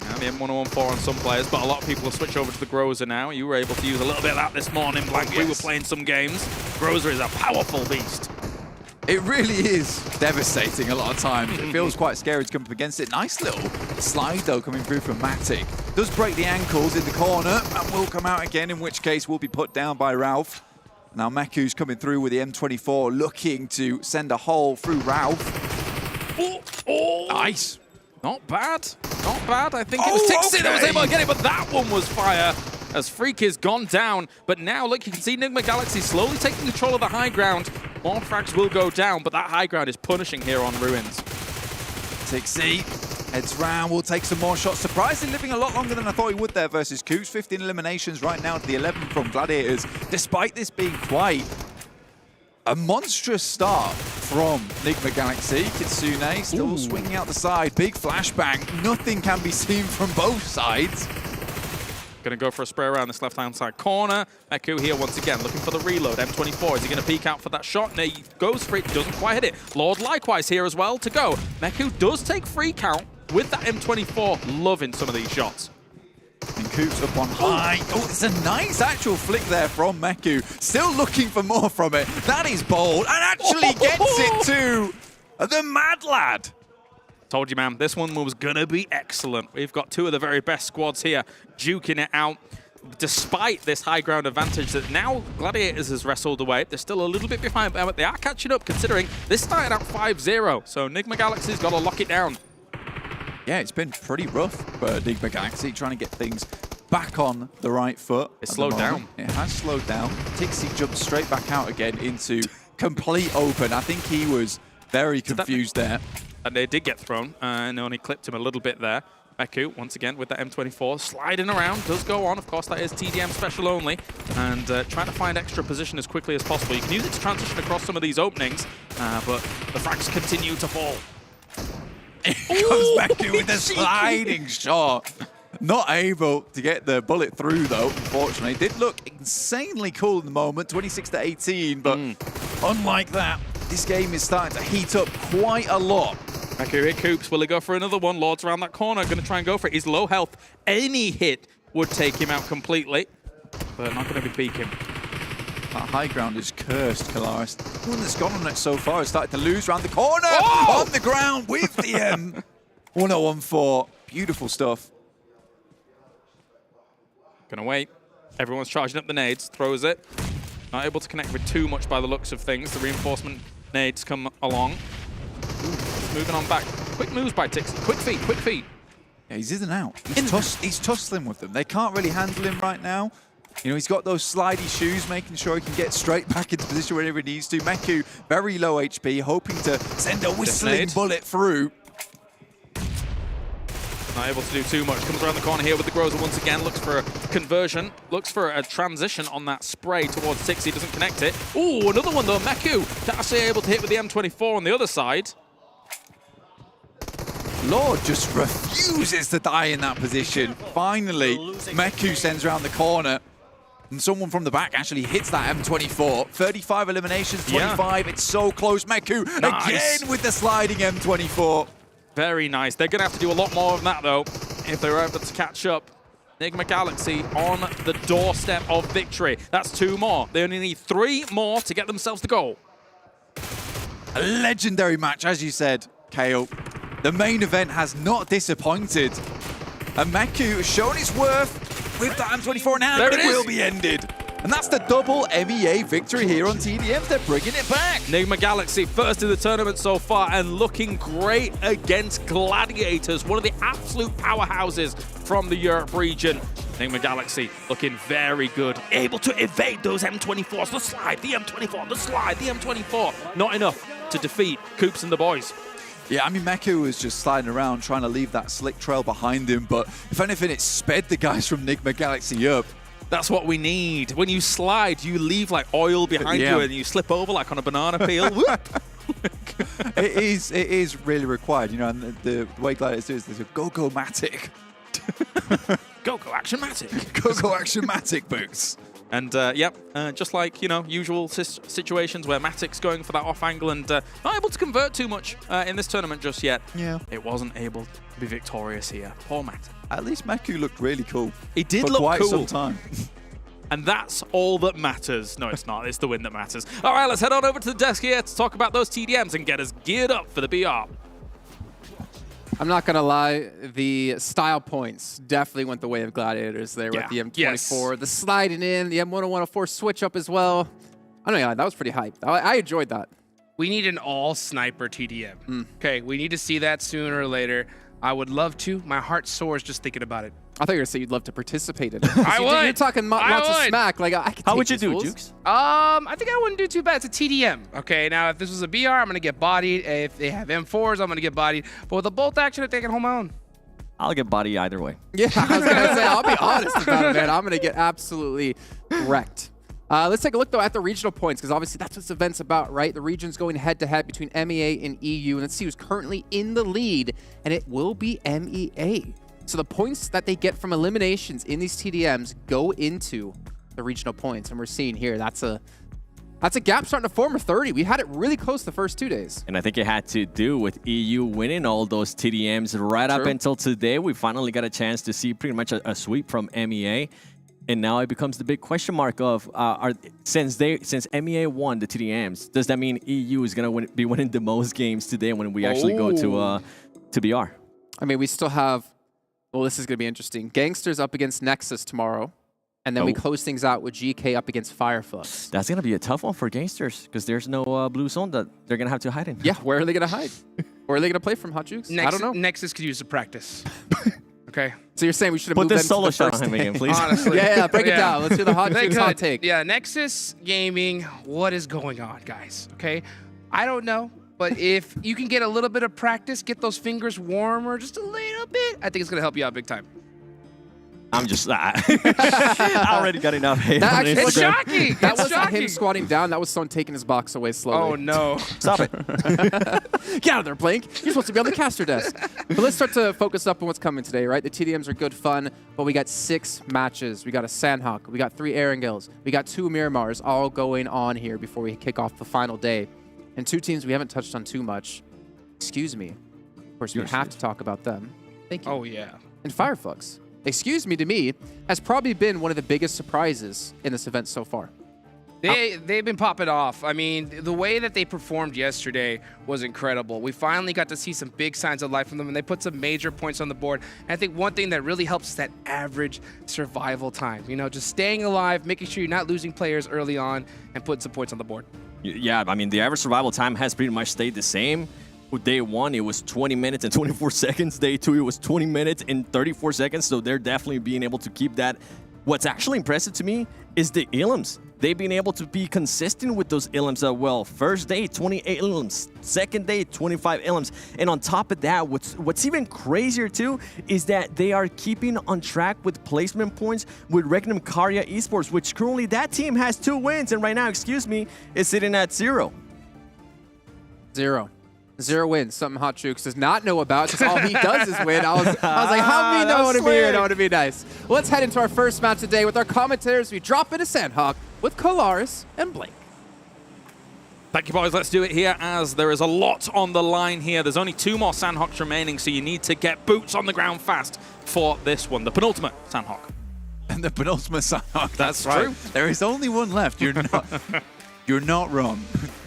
Yeah, the M114 on some players, but a lot of people have switched over to the Groza now. You were able to use a little bit of that this morning, Blank. We were playing some games. Groza is a powerful beast. It really is devastating a lot of times. It feels quite scary to come up against it. Nice little slide, though, coming through from Matic. Does break the ankles in the corner and will come out again, in which case will be put down by Ralph. Now Meku's coming through with the M24, looking to send a hole through Ralph. Oh. Nice. Not bad. Not bad. I think it was Tixie that was able to get it, but that one was fire. As Freak is gone down, but now look, you can see NIGMA Galaxy slowly taking control of the high ground. More frags will go down, but that high ground is punishing here on Ruins. Tixie heads round, will take some more shots. Surprisingly living a lot longer than I thought he would there versus Coops. 15 eliminations right now to the 11 from Gladiators, despite this being quite a monstrous start from NIGMA Galaxy. Kitsune still swinging out the side. Big flashbang. Nothing can be seen from both sides. Going to go for a spray around this left-hand side corner. Meku here once again, looking for the reload. M24, is he going to peek out for that shot? No, he goes for it, doesn't quite hit it. Lord likewise here as well to go. Meku does take free count with that M24, loving some of these shots. And Coops up on high. Oh, it's a nice actual flick there from Meku. Still looking for more from it. That is bold, and actually gets it to the Mad Lad. Told you, man, this one was going to be excellent. We've got 2 of the very best squads here duking it out. Despite this high ground advantage that now Gladiators has wrestled away, they're still a little bit behind, but they are catching up considering this started out 5-0. So NIGMA Galaxy's got to lock it down. Yeah, it's been pretty rough for NIGMA Galaxy trying to get things back on the right foot. It's slowed down. It has slowed down. Tixie jumped straight back out again into complete open. I think he was very confused there. And they did get thrown, and only clipped him a little bit there. Meku, once again, with that M24, sliding around, does go on. Of course, that is TDM special only, and trying to find extra position as quickly as possible. You can use it to transition across some of these openings, but the frags continue to fall. Here comes Meku with a sliding shot. Not able to get the bullet through, though, unfortunately. Did look insanely cool in the moment, 26-18, but unlike that, this game is starting to heat up quite a lot. Meku hit Coops. Will he go for another one? Lord's around that corner, going to try and go for it. He's low health. Any hit would take him out completely, but not going to be peaking. That high ground is cursed, Kalaris. The one that's gone on it so far has started to lose around the corner. On the ground with the M1014. Beautiful stuff. Gonna wait. Everyone's charging up the nades. Throws it. Not able to connect with too much by the looks of things. The reinforcement nades come along. Just moving on back. Quick moves by Tixie. Quick feet, quick feet. Yeah, he's in and out. He's tussling with them. They can't really handle him right now. You know, he's got those slidey shoes, making sure he can get straight back into position whenever he needs to. Meku, very low HP, hoping to send a whistling bullet through. Not able to do too much. Comes around the corner here with the Groza once again. Looks for a conversion. Looks for a transition on that spray towards 60. Doesn't connect it. Ooh, another one though. Meku actually able to hit with the M24 on the other side. Lord just refuses to die in that position. Finally, Meku sends around the corner. And someone from the back actually hits that M24. 35 eliminations, 25. It's so close. Meku again with the sliding M24. Very nice. They're going to have to do a lot more of that, though, if they're able to catch up. NIGMA Galaxy on the doorstep of victory. That's 2 more. They only need 3 more to get themselves the goal. A legendary match, as you said, Kale. The main event has not disappointed. And Meku has shown his worth with that M24 now, but it will be ended. And that's the double MEA victory here on TDMs. They're bringing it back. NIGMA Galaxy first in the tournament so far and looking great against Gladiators, one of the absolute powerhouses from the Europe region. NIGMA Galaxy looking very good, able to evade those M24s, the slide, the M24, the slide, the M24. Not enough to defeat Coops and the boys. Yeah, I mean, Meku was just sliding around trying to leave that slick trail behind him, but if anything, it sped the guys from NIGMA Galaxy up. That's what we need. When you slide, you leave like oil behind you and you slip over like on a banana peel. It is really required, you know, and the way Gladiators do is there's a go-go-matic. Go-go action-matic. Go-go action-matic boots. And just like, you know, usual situations where Matic's going for that off angle and not able to convert too much in this tournament just yet. Yeah. It wasn't able to be victorious here. Poor Matic. At least Meku looked really cool. He did for look quite cool. some time. And that's all that matters. No, it's not. It's the win that matters. All right, let's head on over to the desk here to talk about those TDMs and get us geared up for the BR. I'm not going to lie, the style points definitely went the way of Gladiators there with the M24. The sliding in, the M1104 switch up as well. I don't know, that was pretty hype. I enjoyed that. We need an all-sniper TDM. Okay, we need to see that sooner or later. I would love to. My heart soars just thinking about it. I thought you were going to say you'd love to participate in it. I would. You're talking lots of smack. Like, I could How take would you these do, fools. Jukes? I think I wouldn't do too bad. It's a TDM. Okay, now if this was a BR, I'm going to get bodied. If they have M4s, I'm going to get bodied. But with a bolt action, I think I can hold my own. I'll get bodied either way. Yeah, I was going to say, I'll be honest about it, man. I'm going to get absolutely wrecked. Let's take a look, though, at the regional points, because obviously that's what this event's about, right? The region's going head-to-head between MEA and EU, and let's see who's currently in the lead, and it will be MEA. So the points that they get from eliminations in these TDMs go into the regional points, and we're seeing here that's a gap starting to form of 30. We had it really close the first 2 days. And I think it had to do with EU winning all those TDMs right up until today. We finally got a chance to see pretty much a sweep from MEA. And now it becomes the big question mark of since MEA won the TDMs, does that mean EU is gonna be winning the most games today when we actually go to BR? I mean, we still have. Well, this is gonna be interesting. GANGSTERS up against NEXUS tomorrow, and then we close things out with GEEKAY up against FLUX. That's gonna be a tough one for GANGSTERS because there's no blue zone that they're gonna have to hide in. Yeah, where are they gonna hide? Where are they gonna play from, Hot Jukes? I don't know. Nexus could use a practice. Okay. So you're saying we should have put moved this them to solo the shot first on him day? again, please. Honestly. Yeah, break it down. Let's do the Hot Jukes hot take. Yeah, Nexus Gaming, what is going on, guys? Okay, I don't know, but if you can get a little bit of practice, get those fingers warmer just a little bit, I think it's gonna help you out big time. I'm just I already got enough hate on Instagram. It's shocking. That wasn't him squatting down. That was someone taking his box away slowly. Oh, no. Stop it. Get out of there, Blink. You're supposed to be on the caster desk. But let's start to focus up on what's coming today, right? The TDMs are good fun, but we got 6 matches. We got a Sandhawk. We got 3 Erangels. We got 2 Miramars all going on here before we kick off the final day. And 2 teams we haven't touched on too much. Excuse me. Of course, we have to talk about them. Thank you. Oh, yeah. And FLUX. Excuse me to me, has probably been one of the biggest surprises in this event so far. They've been popping off. I mean, the way that they performed yesterday was incredible. We finally got to see some big signs of life from them, and they put some major points on the board. And I think one thing that really helps is that average survival time. You know, just staying alive, making sure you're not losing players early on, and putting some points on the board. Yeah, I mean, the average survival time has pretty much stayed the same. Day 1, it was 20 minutes and 24 seconds. Day 2, it was 20 minutes and 34 seconds. So they're definitely being able to keep that What's actually impressive to me is the elims. They've been able to be consistent with those elims as well. First day, 28 elims. Second day, 25 elims. And on top of that, what's even crazier too is that they are keeping on track with placement points with REGNUM CARYA Esports, which currently that team has 2 wins, and right now, excuse me, is sitting at 0. 0 wins. Something Hot Jukes does not know about, because all he does is win. I was like, how mean do I want to be here? I don't want to be nice. Let's head into our first match today with our commentators. We drop into Sandhawk with Kolaris and Blake. Thank you, boys. Let's do it here, as there is a lot on the line here. There's only 2 more Sandhawks remaining, so you need to get boots on the ground fast for this one. The penultimate Sandhawk. And the penultimate Sandhawk. That's right. True. There is only one left. You're not wrong.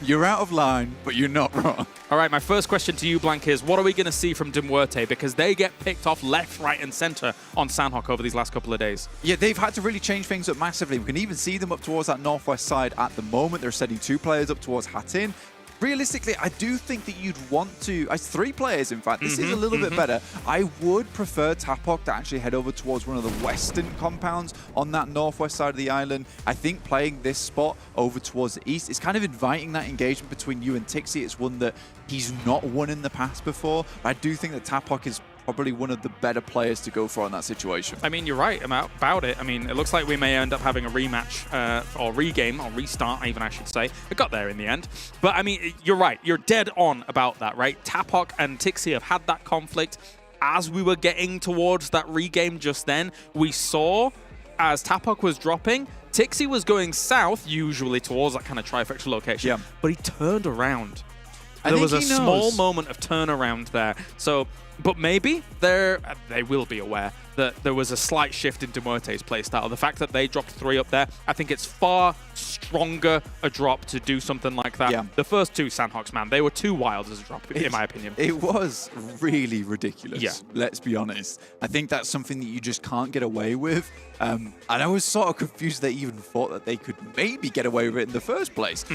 You're out of line, but you're not wrong. All right, my first question to you, Blank, is what are we going to see from MUERTE? Because they get picked off left, right, and center on Sandhawk over these last couple of days. Yeah, they've had to really change things up massively. We can even see them up towards that northwest side at the moment. They're sending 2 players up towards Hatin. Realistically, I do think that you'd want to, as 3 players, in fact, this is a little bit better. I would prefer Tapok to actually head over towards one of the western compounds on that northwest side of the island. I think playing this spot over towards the east is kind of inviting that engagement between you and Tixi. It's one that he's not won in the past before. I do think that Tapok is probably one of the better players to go for in that situation. I mean, you're right about it. I mean, it looks like we may end up having a rematch or regame or restart, even I should say. It got there in the end. But I mean, you're right. You're dead on about that, right? Tapok and Tixi have had that conflict. As we were getting towards that regame just then, we saw as Tapok was dropping, Tixi was going south, usually towards that kind of trifecta location. Yeah. But he turned around. There was a small moment of turnaround there. So, but maybe they will be aware that there was a slight shift into MUERTE's playstyle. The fact that they dropped 3 up there, I think it's far stronger a drop to do something like that. Yeah. The first 2 Sandhawks, man, they were too wild as a drop, in my opinion. It was really ridiculous, yeah. Let's be honest. I think that's something that you just can't get away with. And I was sort of confused they even thought that they could maybe get away with it in the first place.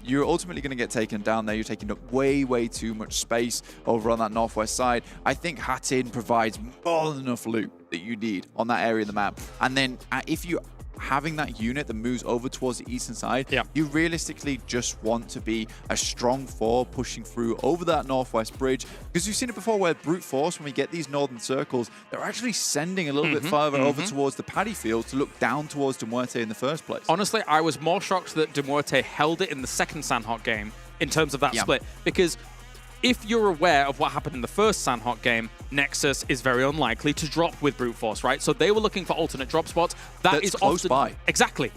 You're ultimately going to get taken down there. You're taking up way, way too much space over on that northwest side. I think Hatin provides more than enough loot that you need on that area of the map. And then if you having that unit that moves over towards the eastern side, you realistically just want to be a strong 4 pushing through over that northwest bridge, because we've seen it before where brute force, when we get these northern circles, they're actually sending a little bit further over towards the paddy field to look down towards MUERTE in the first place. Honestly, I was more shocked that MUERTE held it in the second Sandhawk game in terms of that split, because if you're aware of what happened in the first Sandhawk game, Nexus is very unlikely to drop with brute force, right? So they were looking for alternate drop spots. That's close by. Exactly.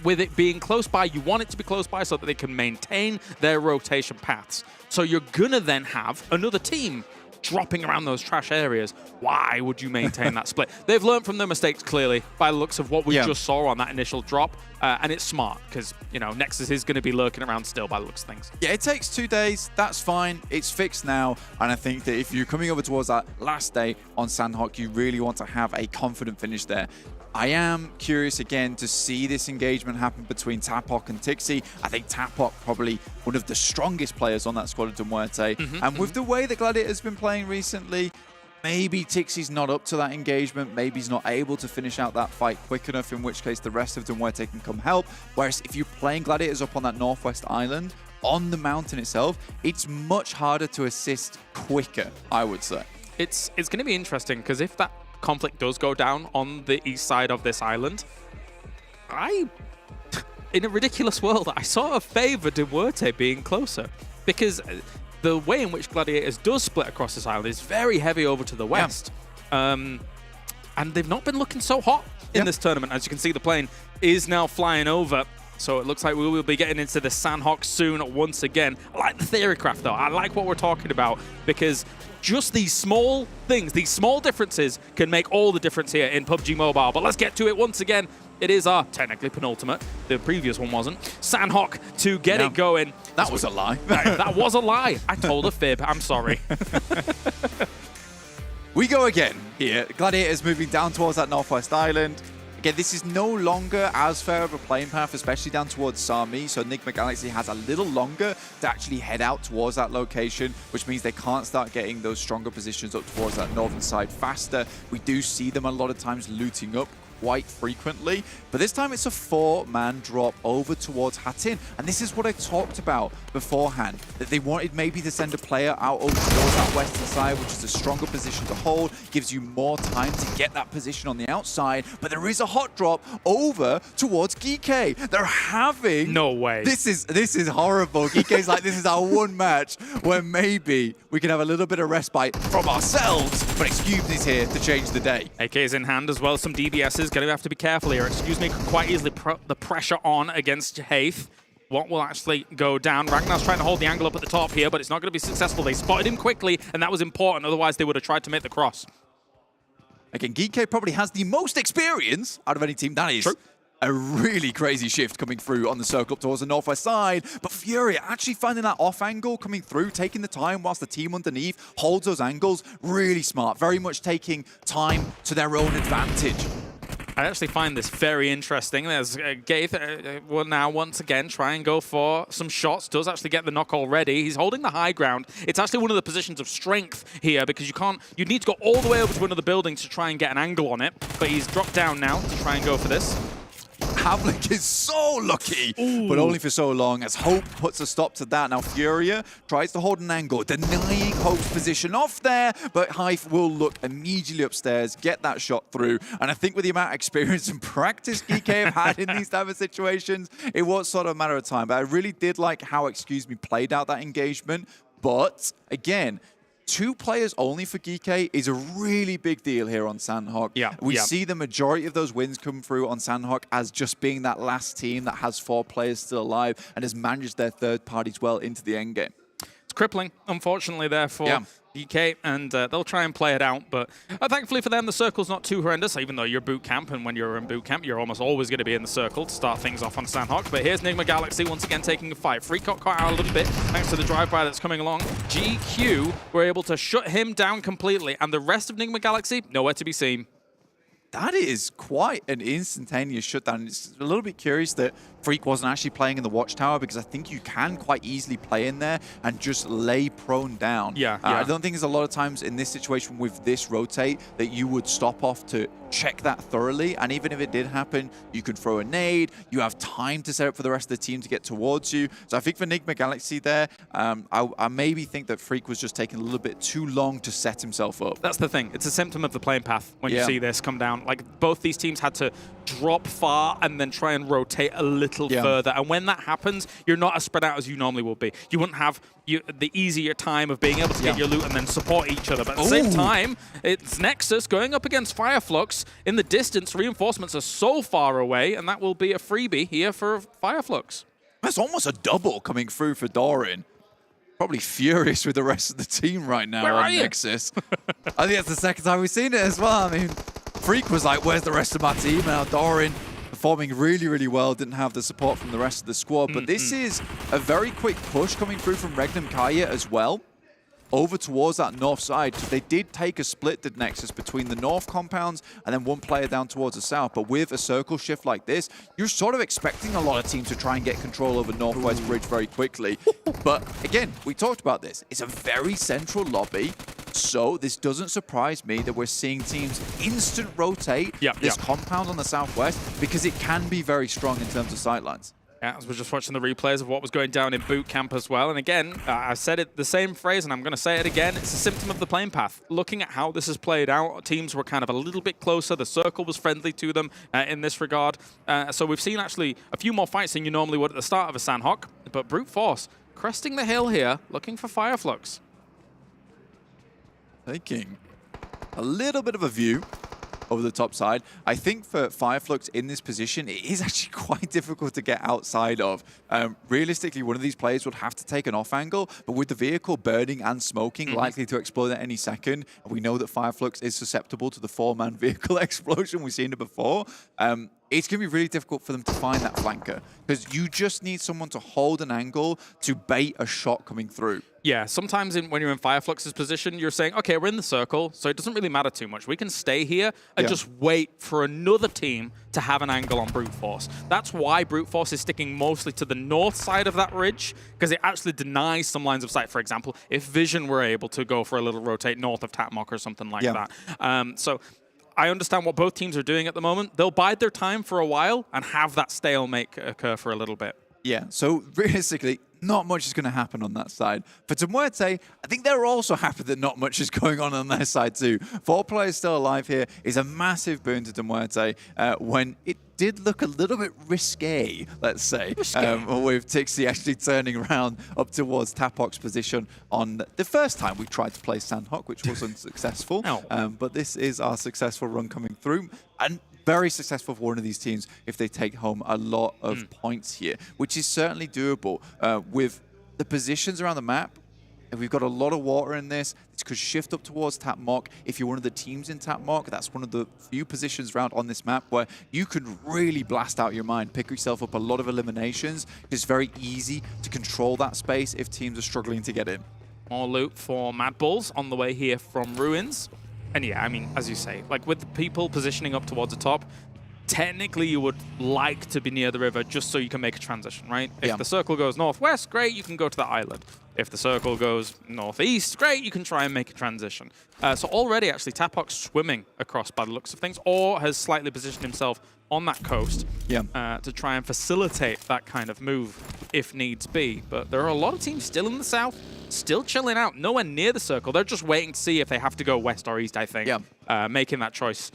With it being close by, you want it to be close by so that they can maintain their rotation paths. So you're gonna then have another team dropping around those trash areas. Why would you maintain that split? They've learned from their mistakes, clearly, by the looks of what we just saw on that initial drop. And it's smart, because, you know, Nexus is going to be lurking around still by the looks of things. Yeah, it takes 2 days. That's fine. It's fixed now. And I think that if you're coming over towards that last day on Sandhawk, you really want to have a confident finish there. I am curious again to see this engagement happen between Tapok and Tixi. I think Tapok probably one of the strongest players on that squad of MUERTE. And with the way that Gladiator's been playing recently, maybe Tixi's not up to that engagement. Maybe he's not able to finish out that fight quick enough, in which case the rest of MUERTE can come help. Whereas if you're playing Gladiators up on that northwest island, on the mountain itself, it's much harder to assist quicker, I would say. It's going to be interesting, because if that conflict does go down on the east side of this island, in a ridiculous world, I sort of favor MUERTE being closer, because the way in which Gladiators does split across this island is very heavy over to the west. And they've not been looking so hot in this tournament. As you can see, the plane is now flying over. So it looks like we will be getting into the Sandhawk soon once again. I like the theory craft, though. I like what we're talking about, because just these small things, these small differences can make all the difference here in PUBG Mobile. But let's get to it once again. It is our technically penultimate. The previous one wasn't. Sandhawk to get it going. That was a lie. That was a lie. I told a fib. I'm sorry. We go again here. Gladiators moving down towards that northwest island. Again, this is no longer as fair of a playing path, especially down towards Sami, so NIGMA Galaxy has a little longer to actually head out towards that location, which means they can't start getting those stronger positions up towards that northern side faster. We do see them a lot of times looting up quite frequently, but this time it's a 4-man drop over towards Hatin, and this is what I talked about beforehand, that they wanted maybe to send a player out over towards that western side, which is a stronger position to hold, gives you more time to get that position on the outside, but there is a hot drop over towards GEEKAY. They're having... No way. This is horrible. GEEKAY's like, this is our one match where maybe we can have a little bit of respite from ourselves, but Excuse is here to change the day. AK's in hand as well, some DBSs. Going to have to be careful here. Excuse me, could quite easily put the pressure on against Haith. What will actually go down? Ragnar's trying to hold the angle up at the top here, but it's not going to be successful. They spotted him quickly, and that was important. Otherwise, they would have tried to make the cross. Again, GEEKAY probably has the most experience out of any team. That is true. A really crazy shift coming through on the circle up towards the northwest side, but Furia actually finding that off angle, coming through, taking the time whilst the team underneath holds those angles. Really smart, very much taking time to their own advantage. I actually find this very interesting. There's Gaith will now once again try and go for some shots. Does actually get the knock already. He's holding the high ground. It's actually one of the positions of strength here because you need to go all the way over to another building to try and get an angle on it. But he's dropped down now to try and go for this. Havlik is so lucky, but only for so long as Hope puts a stop to that. Now Furia tries to hold an angle, denying Hope's position off there, but Hive will look immediately upstairs, get that shot through. And I think with the amount of experience and practice GEEKAY have had in these type of situations, it was sort of a matter of time. But I really did like how Excuse Me played out that engagement. But again, 2 players only for GEEKAY is a really big deal here on Sandhawk. We see the majority of those wins come through on Sandhawk as just being that last team that has 4 players still alive and has managed their third parties well into the endgame. It's crippling, unfortunately, there for GEEKAY, and they'll try and play it out, but thankfully for them, the circle's not too horrendous, even though you're boot camp, and when you're in boot camp, you're almost always going to be in the circle to start things off on Sandhawk. But here's NIGMA Galaxy once again taking a fight. Freak got caught out a little bit thanks to the drive-by that's coming along. GQ were able to shut him down completely, and the rest of NIGMA Galaxy, nowhere to be seen. That is quite an instantaneous shutdown. It's a little bit curious that Freak wasn't actually playing in the Watchtower because I think you can quite easily play in there and just lay prone down. I don't think there's a lot of times in this situation with this rotate that you would stop off to check that thoroughly. And even if it did happen, you could throw a nade. You have time to set up for the rest of the team to get towards you. So I think for NIGMA Galaxy there, I maybe think that Freak was just taking a little bit too long to set himself up. That's the thing. It's a symptom of the playing path when you see this come down. Like, both these teams had to drop far and then try and rotate a little further. And when that happens, you're not as spread out as you normally will be. You wouldn't have the easier time of being able to get your loot and then support each other. But at the same time, it's Nexus going up against FireFlux. In the distance, reinforcements are so far away, and that will be a freebie here for FireFlux. That's almost a double coming through for Doran. Probably furious with the rest of the team right now on Nexus. I think that's the second time we've seen it as well. I mean, Freak was like, where's the rest of my team? Now Doran performing really, really well. Didn't have the support from the rest of the squad. But this is a very quick push coming through from REGNUM CARYA as well, over towards that north side. They did take a split, did Nexus, between the north compounds and then one player down towards the south. But with a circle shift like this, you're sort of expecting a lot of teams to try and get control over Northwest Bridge very quickly. But again, we talked about this. It's a very central lobby. So this doesn't surprise me that we're seeing teams instant rotate this compound on the southwest because it can be very strong in terms of sightlines. Yeah, as we're just watching the replays of what was going down in boot camp as well. And again, I said it the same phrase, and I'm going to say it again. It's a symptom of the playing path. Looking at how this has played out, teams were kind of a little bit closer. The circle was friendly to them in this regard. So we've seen actually a few more fights than you normally would at the start of a Sandhawk. But Brute Force cresting the hill here, looking for FireFlux. Taking a little bit of a view over the top side. I think for FireFlux in this position, it is actually quite difficult to get outside of. Realistically, one of these players would have to take an off angle, but with the vehicle burning and smoking, likely to explode at any second, and we know that FireFlux is susceptible to the 4-man vehicle explosion. We've seen it before. it's going to be really difficult for them to find that flanker because you just need someone to hold an angle to bait a shot coming through. Yeah, sometimes when you're in FLUX's position, you're saying, okay, we're in the circle, so it doesn't really matter too much. We can stay here and just wait for another team to have an angle on Brute Force. That's why Brute Force is sticking mostly to the north side of that ridge, because it actually denies some lines of sight. For example, if Vision were able to go for a little rotate north of Tatmok or something like that. So I understand what both teams are doing at the moment. They'll bide their time for a while and have that stalemate occur for a little bit. Yeah, so realistically, not much is going to happen on that side. For MUERTE, I think they're also happy that not much is going on their side too. 4 players still alive here is a massive boon to MUERTE when it did look a little bit risque, let's say, with Tixi actually turning around up towards Tapok's position on the first time we tried to play Sandhawk, which was unsuccessful. But this is our successful run coming through. And very successful for one of these teams if they take home a lot of points here, which is certainly doable. With the positions around the map, if we've got a lot of water in this, it could shift up towards Tatmok. If you're one of the teams in Tatmok, that's one of the few positions around on this map where you can really blast out your mind, pick yourself up a lot of eliminations. It's very easy to control that space if teams are struggling to get in. More loot for MADBULLS on the way here from Ruins. And yeah, I mean, as you say, like with the people positioning up towards the top, technically you would like to be near the river just so you can make a transition, right? If the circle goes northwest, great, you can go to the island. If the circle goes northeast, great, you can try and make a transition. So already, actually, Tapok's swimming across by the looks of things, or has slightly positioned himself on that coast to try and facilitate that kind of move if needs be. But there are a lot of teams still in the south, still chilling out, nowhere near the circle. They're just waiting to see if they have to go west or east, I think. Making that choice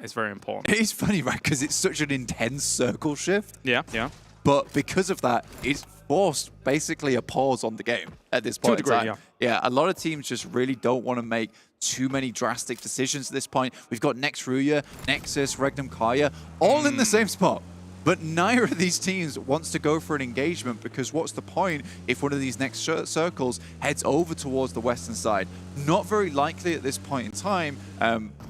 is very important. It's funny, right, because it's such an intense circle shift. Yeah. But because of that, it's forced basically a pause on the game at this point. To a degree, yeah, a lot of teams just really don't want to make too many drastic decisions at this point. We've got RÜYA, NEXUS, REGNUM, CARYA, all in the same spot. But neither of these teams wants to go for an engagement because what's the point if one of these next circles heads over towards the western side? Not very likely at this point in time,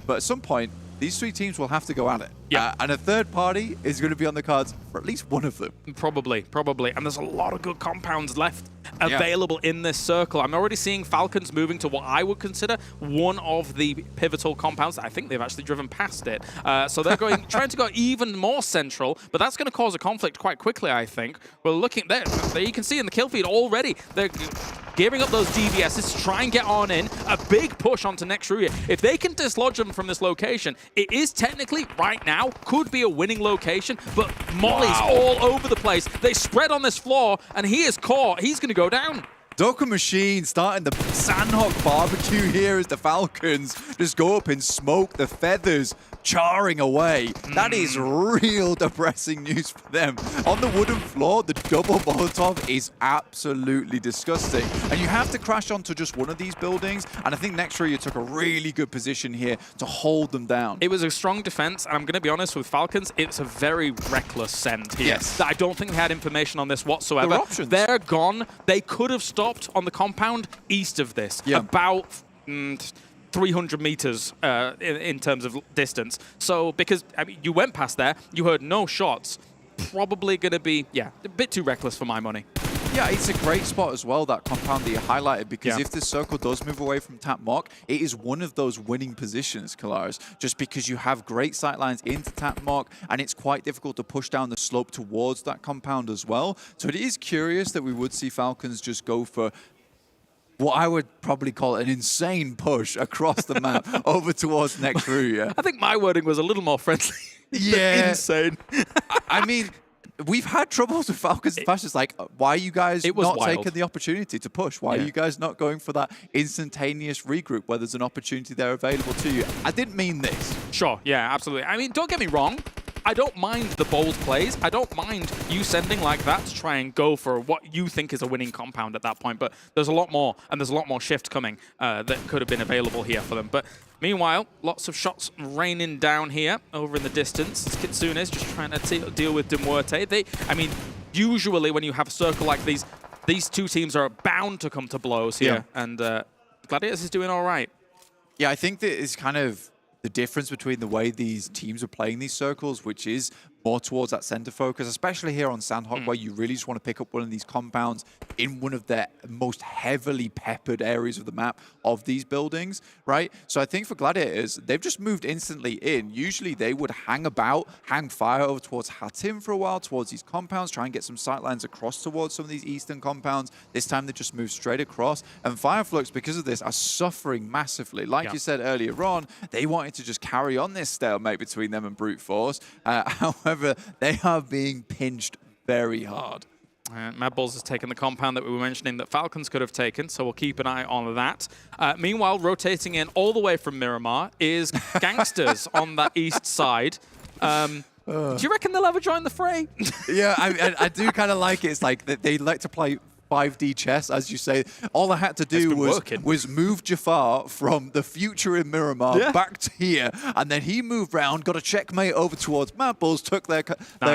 but at some point, these 3 teams will have to go at it. And a third party is going to be on the cards for at least one of them. Probably. And there's a lot of good compounds left available in this circle. I'm already seeing Falcons moving to what I would consider one of the pivotal compounds. I think they've actually driven past it. So they're trying to go even more central, but that's going to cause a conflict quite quickly, I think. We're looking there. You can see in the kill feed already, they're gearing up those DVSs to try and get on in. A big push onto RÜYA. If they can dislodge them from this location, it is technically, right now, could be a winning location, but Molly's all over the place. They spread on this floor, and he is caught. He's going to go down. Doka Machine starting the Sandhawk barbecue here as the Falcons just go up and smoke the feathers charring away. That is real depressing news for them. On the wooden floor, the double Molotov is absolutely disgusting. And you have to crash onto just one of these buildings. And I think RÜYA took a really good position here to hold them down. It was a strong defense. And I'm going to be honest with Falcons, it's a very reckless send here. I don't think they had information on this whatsoever. There are options. They're gone. They could have stopped on the compound east of this. About 300 meters in terms of distance. So, because I mean, you went past there, you heard no shots. Probably going to be, a bit too reckless for my money. Yeah, it's a great spot as well, that compound that you highlighted, because if the circle does move away from Tatmok, it is one of those winning positions, Kalaris, just because you have great sightlines into Tatmok, and it's quite difficult to push down the slope towards that compound as well. So it is curious that we would see Falcons just go for what I would probably call an insane push across the map over towards RÜYA. I think my wording was a little more friendly. Insane. I mean, we've had troubles with Falcons in the past. It's like, why are you guys not taking the opportunity to push? Why are you guys not going for that instantaneous regroup where there's an opportunity there available to you? I didn't mean this. Sure, yeah, absolutely. I mean, don't get me wrong. I don't mind the bold plays. I don't mind you sending like that to try and go for what you think is a winning compound at that point. But there's a lot more, and there's a lot more shift coming that could have been available here for them. But meanwhile, lots of shots raining down here over in the distance. As Kitsune is just trying to deal with MUERTE. I mean, usually when you have a circle like these 2 teams are bound to come to blows here. And Gladiators is doing all right. Yeah, I think that is kind of the difference between the way these teams are playing these circles, which is more towards that center focus, especially here on Sandhawk, where you really just want to pick up one of these compounds in one of the most heavily peppered areas of the map of these buildings, right? So I think for Gladiators, they've just moved instantly in. Usually they would hang fire over towards Hatim for a while, towards these compounds, try and get some sightlines across towards some of these eastern compounds. This time they just moved straight across. And FLUX, because of this, are suffering massively. Like you said earlier on, they wanted to just carry on this stalemate between them and Brute Force. However, they are being pinched very hard. MADBULLS has taken the compound that we were mentioning that FALCONS could have taken, so we'll keep an eye on that. Meanwhile, rotating in all the way from Miramar is GANGSTERS on that east side. Do you reckon they'll ever join the fray? Yeah, I do kind of like it. It's like they like to play 5D chess, as you say. All I had to do was move Jafar from the future in Miramar back to here, and then he moved round, got a checkmate over towards MADBULLS, took their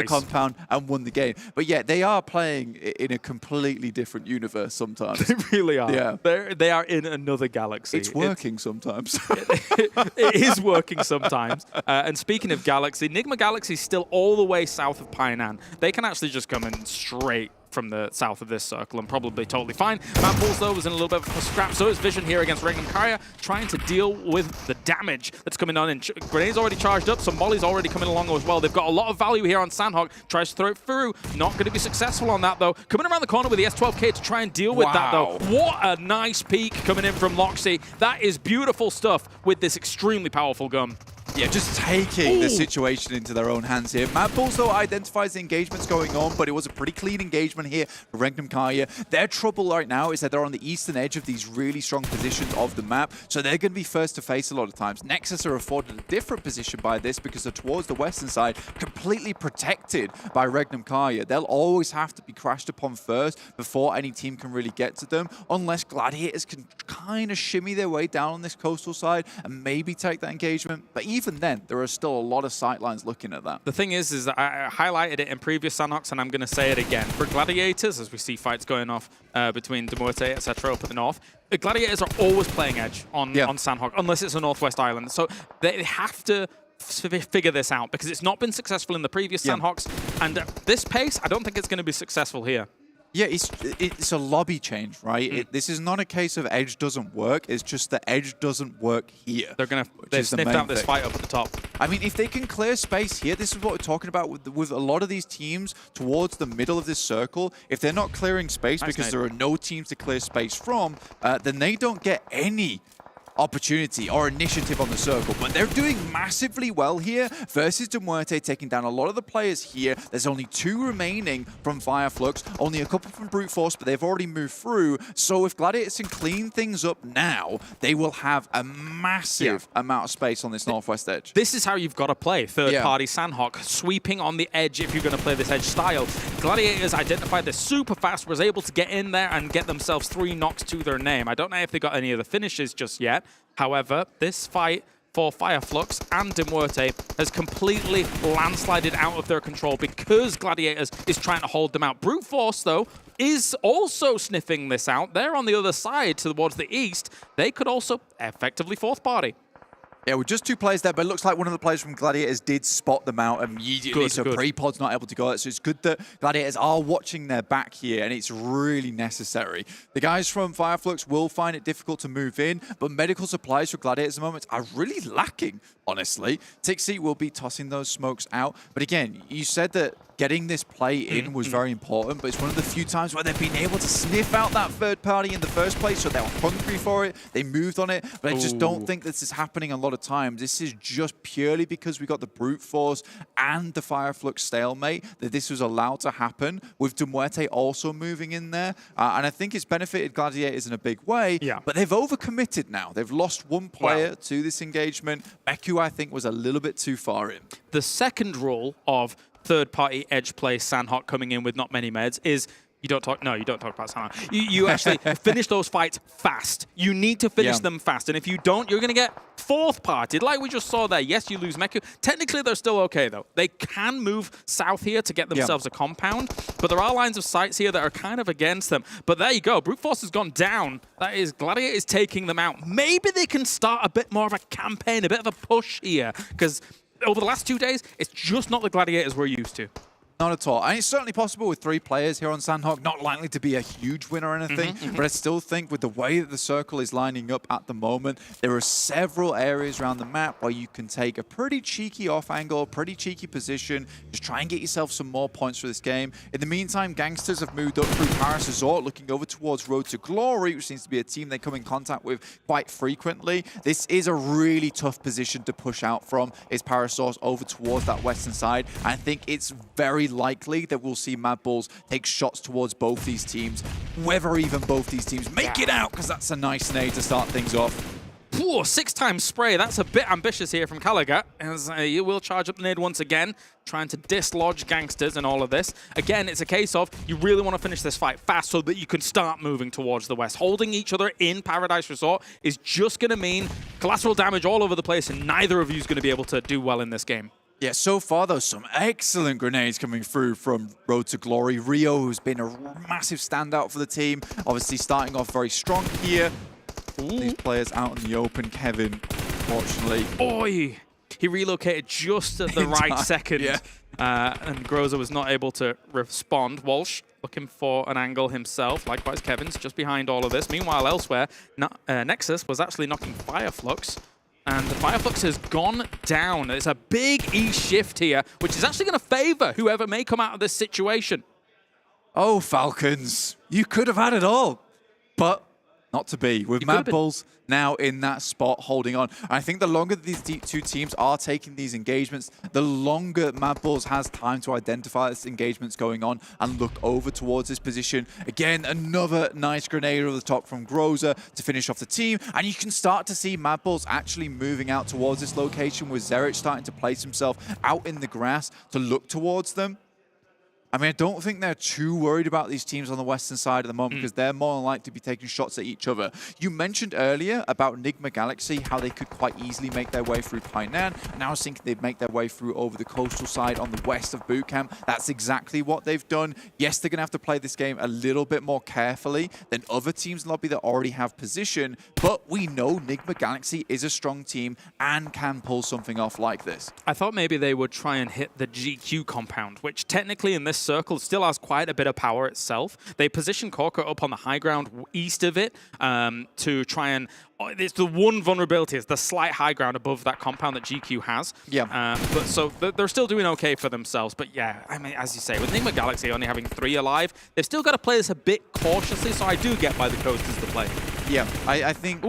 compound, and won the game. But yeah, they are playing in a completely different universe sometimes. They really are. Yeah. They are in another galaxy. It's working sometimes. It is working sometimes. And speaking of galaxy, NIGMA Galaxy is still all the way south of Painan. They can actually just come in straight from the south of this circle and probably totally fine. MADBULLS, though, was in a little bit of a scrap. So is Vision here against REGNUM CARYA, trying to deal with the damage that's coming on. And Grenade's already charged up, so Molly's already coming along as well. They've got a lot of value here on Sandhawk. Tries to throw it through. Not going to be successful on that, though. Coming around the corner with the S12K to try and deal with that, though. What a nice peek coming in from Loxy. That is beautiful stuff with this extremely powerful gun. Yeah, just taking the situation into their own hands here. MADBULLS, though, identifies the engagements going on, but it was a pretty clean engagement here for REGNUM CARYA. Their trouble right now is that they're on the eastern edge of these really strong positions of the map, so they're going to be first to face a lot of times. NEXUS are afforded a different position by this because they're towards the western side, completely protected by REGNUM CARYA. They'll always have to be crashed upon first before any team can really get to them, unless Gladiators can kind of shimmy their way down on this coastal side and maybe take that engagement. But even then, there are still a lot of sightlines looking at that. The thing is that I highlighted it in previous Sandhawks, and I'm going to say it again. For Gladiators, as we see fights going off between MUERTE, etc., up at the north, the Gladiators are always playing edge on Sandhawk, unless it's a Northwest Island. So they have to figure this out, because it's not been successful in the previous Sandhawks, and at this pace, I don't think it's going to be successful here. Yeah, it's a lobby change, right? This is not a case of edge doesn't work. It's just that edge doesn't work here. They've sniffed out this fight up at the top. I mean, if they can clear space here, this is what we're talking about with a lot of these teams towards the middle of this circle. If they're not clearing space because there are no teams to clear space from, then they don't get any opportunity or initiative on the circle, but they're doing massively well here versus MUERTE, taking down a lot of the players here. There's only 2 remaining from FLUX, only a couple from Brute Force, but they've already moved through. So if Gladiators can clean things up now, they will have a massive amount of space on this northwest edge. This is how you've got to play third-party Sandhawk, sweeping on the edge if you're going to play this edge style. Gladiators identified this super fast, was able to get in there and get themselves 3 knocks to their name. I don't know if they got any of the finishes just yet. However, this fight for FLUX and MUERTE has completely landslided out of their control because Gladiators is trying to hold them out. Brute Force, though, is also sniffing this out. They're on the other side towards the east. They could also effectively fourth party. Yeah, with just 2 players there, but it looks like one of the players from Gladiators did spot them out immediately, so Pre-Pod's not able to go out. So it's good that Gladiators are watching their back here, and it's really necessary. The guys from FLUX will find it difficult to move in, but medical supplies for Gladiators at the moment are really lacking, honestly. Tixie will be tossing those smokes out. But again, you said that getting this play in was very important, but it's one of the few times where they've been able to sniff out that third party in the first place, so they were hungry for it, they moved on it, but I just don't think this is happening a lot of times. This is just purely because we got the Brute Force and the FLUX stalemate that this was allowed to happen, with MUERTE also moving in there, and I think it's benefited Gladiators in a big way, but they've overcommitted now. They've lost 1 player to this engagement. Meku, I think, was a little bit too far in. The second rule of third-party edge play Sandhawk coming in with not many meds is you don't talk about Sandhawk. You actually finish those fights fast. You need to finish them fast, and if you don't, you're going to get fourth-partied, like we just saw there. Yes, you lose Meku. Technically, they're still okay, though. They can move south here to get themselves a compound, but there are lines of sights here that are kind of against them. But there you go. Brute Force has gone down. That is, Gladiator is taking them out. Maybe they can start a bit more of a campaign, a bit of a push here, because over the last 2 days, it's just not the Gladiators we're used to. Not at all. And it's certainly possible with 3 players here on Sandhawk, not likely to be a huge win or anything, but I still think with the way that the circle is lining up at the moment, there are several areas around the map where you can take a pretty cheeky off angle, pretty cheeky position, just try and get yourself some more points for this game. In the meantime, Gangsters have moved up through Paris Resort, looking over towards Road to Glory, which seems to be a team they come in contact with quite frequently. This is a really tough position to push out from, is Paris Resort over towards that western side. I think it's very likely that we'll see MADBULLS take shots towards both these teams, whether even both these teams make it out, because that's a nice nade to start things off. Ooh, 6-time spray. That's a bit ambitious here from Caliga, as he will charge up the nade once again, trying to dislodge Gangsters and all of this. Again, it's a case of you really want to finish this fight fast so that you can start moving towards the west. Holding each other in Paradise Resort is just going to mean collateral damage all over the place, and neither of you is going to be able to do well in this game. Yeah, so far, though, some excellent grenades coming through from Road to Glory. RÜYA, who's been a massive standout for the team, obviously starting off very strong here. These players out in the open. Kevin, unfortunately. Oi! He relocated just at the right second, and Groza was not able to respond. Walsh looking for an angle himself. Likewise, Kevin's just behind all of this. Meanwhile, elsewhere, NEXUS was actually knocking FLUX. And the FLUX has gone down. There's a big E shift here, which is actually going to favor whoever may come out of this situation. Oh, Falcons, you could have had it all, but not to be. With MADBULLS now in that spot holding on. I think the longer these two teams are taking these engagements, the longer MADBULLS has time to identify this engagement's going on and look over towards this position. Again, another nice grenade over the top from Groza to finish off the team. And you can start to see MADBULLS actually moving out towards this location with Zerich starting to place himself out in the grass to look towards them. I mean, I don't think they're too worried about these teams on the western side at the moment because they're more than likely to be taking shots at each other. You mentioned earlier about NIGMA Galaxy, how they could quite easily make their way through Painan, and I was thinking they'd make their way through over the coastal side on the west of Bootcamp. That's exactly what they've done. Yes, they're going to have to play this game a little bit more carefully than other teams in Lobby that already have position, but we know NIGMA Galaxy is a strong team and can pull something off like this. I thought maybe they would try and hit the GQ compound, which technically in this circle still has quite a bit of power itself. They position Corker up on the high ground east of it to try and... It's the one vulnerability is the slight high ground above that compound that GQ has. Yeah. But so they're still doing okay for themselves. But yeah, I mean, as you say, with NIGMA Galaxy only having 3 alive, they've still got to play this a bit cautiously. So I do get why the Coasters to play. Yeah, I think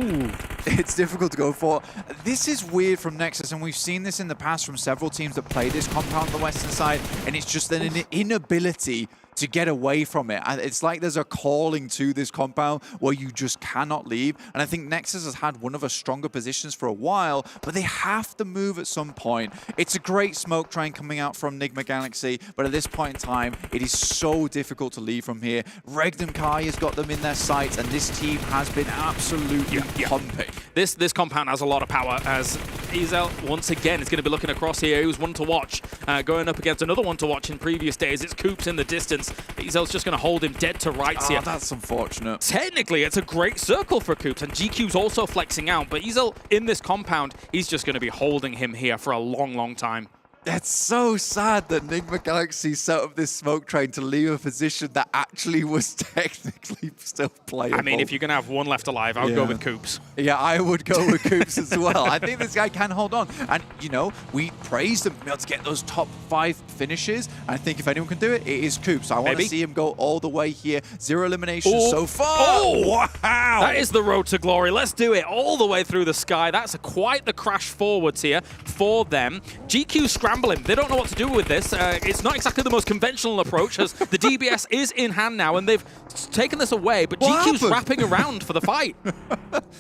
it's difficult to go for. This is weird from NEXUS, and we've seen this in the past from several teams that play this compound on the western side, and it's just an inability to get away from it. And it's like there's a calling to this compound where you just cannot leave. And I think NEXUS has had one of the stronger positions for a while, but they have to move at some point. It's a great smoke train coming out from NIGMA Galaxy, but at this point in time, it is so difficult to leave from here. REGNUM CARYA's got them in their sights, and this team has been absolutely pumping. This compound has a lot of power, as Ezel once again is going to be looking across here. He was one to watch, going up against another one to watch in previous days. It's Coops in the distance. Ezel's just going to hold him dead to rights here. That's unfortunate. Technically, it's a great circle for Coops, and GQ's also flexing out, but Ezel in this compound, he's just going to be holding him here for a long, long time. It's so sad that NIGMA Galaxy set up this smoke train to leave a position that actually was technically still playable. I mean, if you're going to have one left alive, I would go with Coops. Yeah, I would go with Coops as well. I think this guy can hold on. And, you know, we praised him being able to get those top 5 finishes. I think if anyone can do it, it is Coops. I want to see him go all the way here. 0 eliminations so far. Oh, wow. That is the road to glory. Let's do it all the way through the sky. That's quite the crash forwards here for them. GQ scrambling. They don't know what to do with this. It's not exactly the most conventional approach, as the DBS is in hand now, and they've taken this away, but GQ's wrapping around for the fight.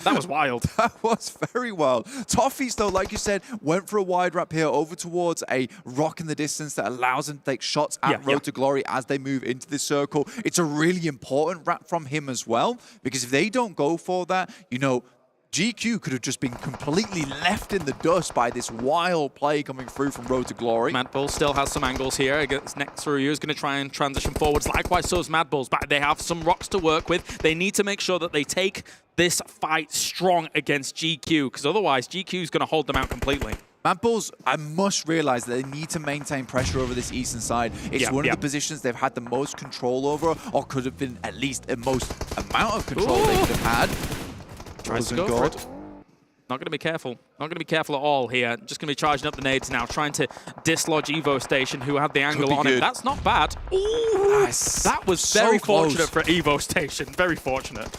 That was wild. That was very wild. Toffees, though, like you said, went for a wide wrap here over towards a rock in the distance that allows them to take shots at Road to Glory as they move into this circle. It's a really important wrap from him as well, because if they don't go for that, you know, GQ could have just been completely left in the dust by this wild play coming through from Road to Glory. MADBULLS still has some angles here against next RÜYA is going to try and transition forwards. Likewise, so is MADBULLS, but they have some rocks to work with. They need to make sure that they take this fight strong against GQ, because otherwise GQ is going to hold them out completely. MADBULLS, I must realize that they need to maintain pressure over this eastern side. It's one of the positions they've had the most control over, or could have been at least the most amount of control they could have had. Tries to go for it. Not going to be careful. Not going to be careful at all here. Just going to be charging up the nades now, trying to dislodge Evo Station, who had the angle on him. That's not bad. Ooh, nice. That was very fortunate for Evo Station. Very fortunate.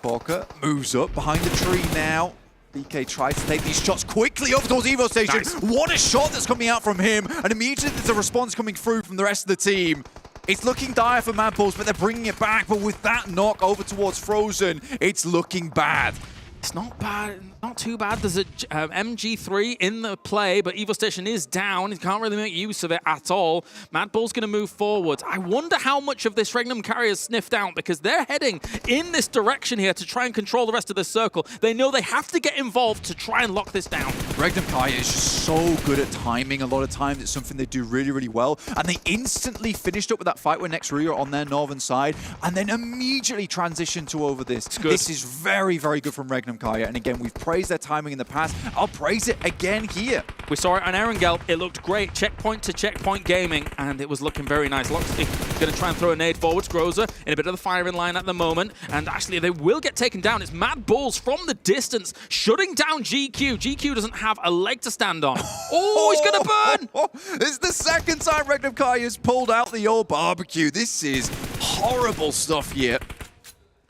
Walker moves up behind the tree now. GEEKAY tries to take these shots quickly up towards Evo Station. Nice. What a shot that's coming out from him. And immediately there's a response coming through from the rest of the team. It's looking dire for MADBULLS, but they're bringing it back. But with that knock over towards Frozen, it's looking bad. It's not bad, not too bad. There's a MG3 in the play, but Evo Station is down. He can't really make use of it at all. MADBULLS going to move forward. I wonder how much of this REGNUM CARYA is sniffed out, because they're heading in this direction here to try and control the rest of the circle. They know they have to get involved to try and lock this down. REGNUM CARYA is just so good at timing. A lot of times it's something they do really, really well. And they instantly finished up with that fight with NEXUS on their northern side, and then immediately transitioned to over this. This is very, very good from REGNUM CARYA. And again, we've praised their timing in the past. I'll praise it again here. We saw it on Erangel. It looked great. Checkpoint to checkpoint gaming, and it was looking very nice. Loxley going to try and throw a nade forwards. Groza in a bit of the firing line at the moment. And actually, they will get taken down. It's MADBULLS from the distance, shutting down GQ. GQ doesn't have a leg to stand on. Oh, he's going to burn! It's the second time REGNUM CARYA has pulled out the old barbecue. This is horrible stuff here.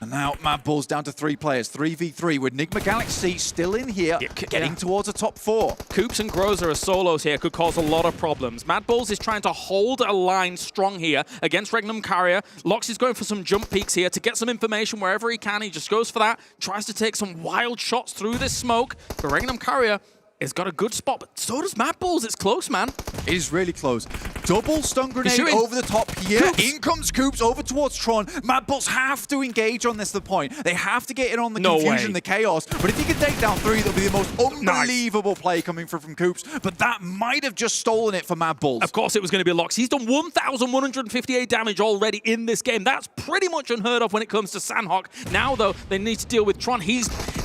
And now MADBULLS down to 3 players, 3v3 with NIGMA Galaxy still in here, getting towards a top 4. Coops and Groza as solos here could cause a lot of problems. MADBULLS is trying to hold a line strong here against REGNUM CARYA. Lox is going for some jump peaks here to get some information wherever he can. He just goes for that, tries to take some wild shots through this smoke. But REGNUM CARYA has got a good spot, but so does MADBULLS. It's close, man. It is really close. Double stun grenade over the top here. Coops. In comes Coops over towards Tron. MADBULLS have to engage on this, the point. They have to get in on the confusion, the chaos. But if he can take down 3, that'll be the most unbelievable play coming from Coops. But that might have just stolen it for MADBULLS. Of course it was going to be Lox. He's done 1,158 damage already in this game. That's pretty much unheard of when it comes to Sandhawk. Now, though, they need to deal with Tron.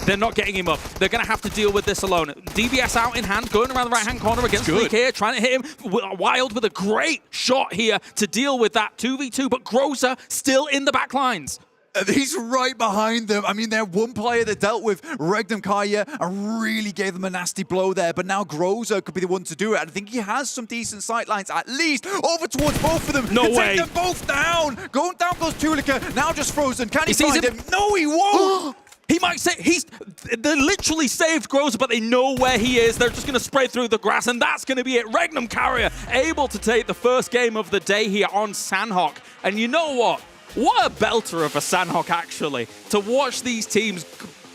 They're not getting him up. They're going to have to deal with this alone. DBS out in hand, going around the right-hand corner against Fleek here, trying to hit him. Wild with a great shot here to deal with that 2v2, but Groza still in the back lines. He's right behind them. I mean, they're one player that dealt with REGNUM CARYA and really gave them a nasty blow there, but now Groza could be the one to do it. I think he has some decent sight lines, at least, over towards both of them. No way. Take them both down. Going down goes Tulika, now just Frozen. Can he find him? No, he won't. He might say, they literally saved Groza, but they know where he is. They're just going to spray through the grass, and that's going to be it. REGNUM CARYA able to take the first game of the day here on Sandhawk. And you know what? What a belter of a Sandhawk, actually, to watch these teams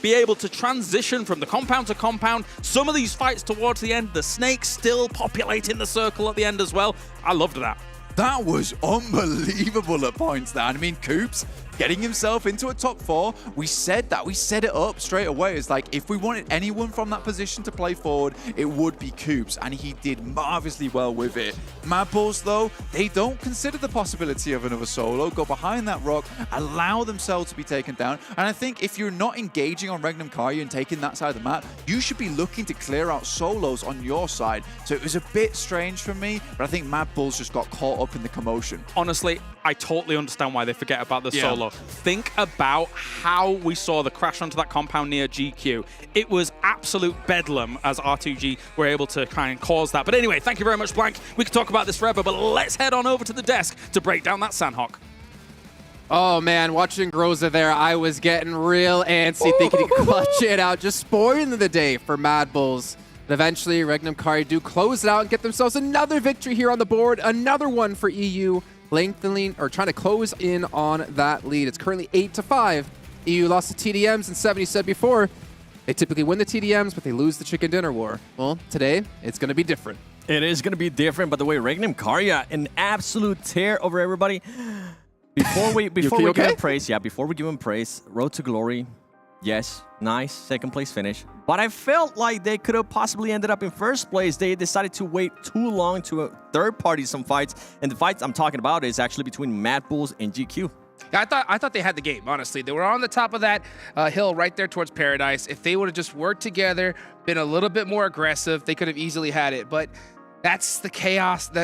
be able to transition from the compound to compound. Some of these fights towards the end, the snakes still populating the circle at the end as well. I loved that. That was unbelievable at points there. I mean, Coops getting himself into a top 4. We said that. We set it up straight away. It's like, if we wanted anyone from that position to play forward, it would be Coops, and he did marvelously well with it. MADBULLS, though, they don't consider the possibility of another solo, go behind that rock, allow themselves to be taken down. And I think if you're not engaging on REGNUM CARYA and taking that side of the map, you should be looking to clear out solos on your side. So it was a bit strange for me, but I think MADBULLS just got caught up in the commotion. Honestly, I totally understand why they forget about the solo. Think about how we saw the crash onto that compound near GQ. It was absolute bedlam as R2G were able to try and cause that. But anyway, thank you very much, Blank. We could talk about this forever, but let's head on over to the desk to break down that Sandhawk. Oh man, watching Groza there, I was getting real antsy thinking he could clutch it out, just spoiling the day for MADBULLS. But eventually, REGNUM CARYA do close it out and get themselves another victory here on the board, another one for EU, lengthening or trying to close in on that lead. It's currently 8-5. EU lost the TDMs, and 70 said before, they typically win the TDMs, but they lose the chicken dinner war. Well, today, it's going to be different. It is going to be different, but the way REGNUM CARYA, an absolute tear over everybody. Before we give him praise, Road to Glory, yes, nice second place finish. But I felt like they could have possibly ended up in first place. They decided to wait too long to third party some fights. And the fights I'm talking about is actually between MADBULLS and GQ. I thought they had the game, honestly. They were on the top of that hill right there towards Paradise. If they would have just worked together, been a little bit more aggressive, they could have easily had it. But that's the chaos of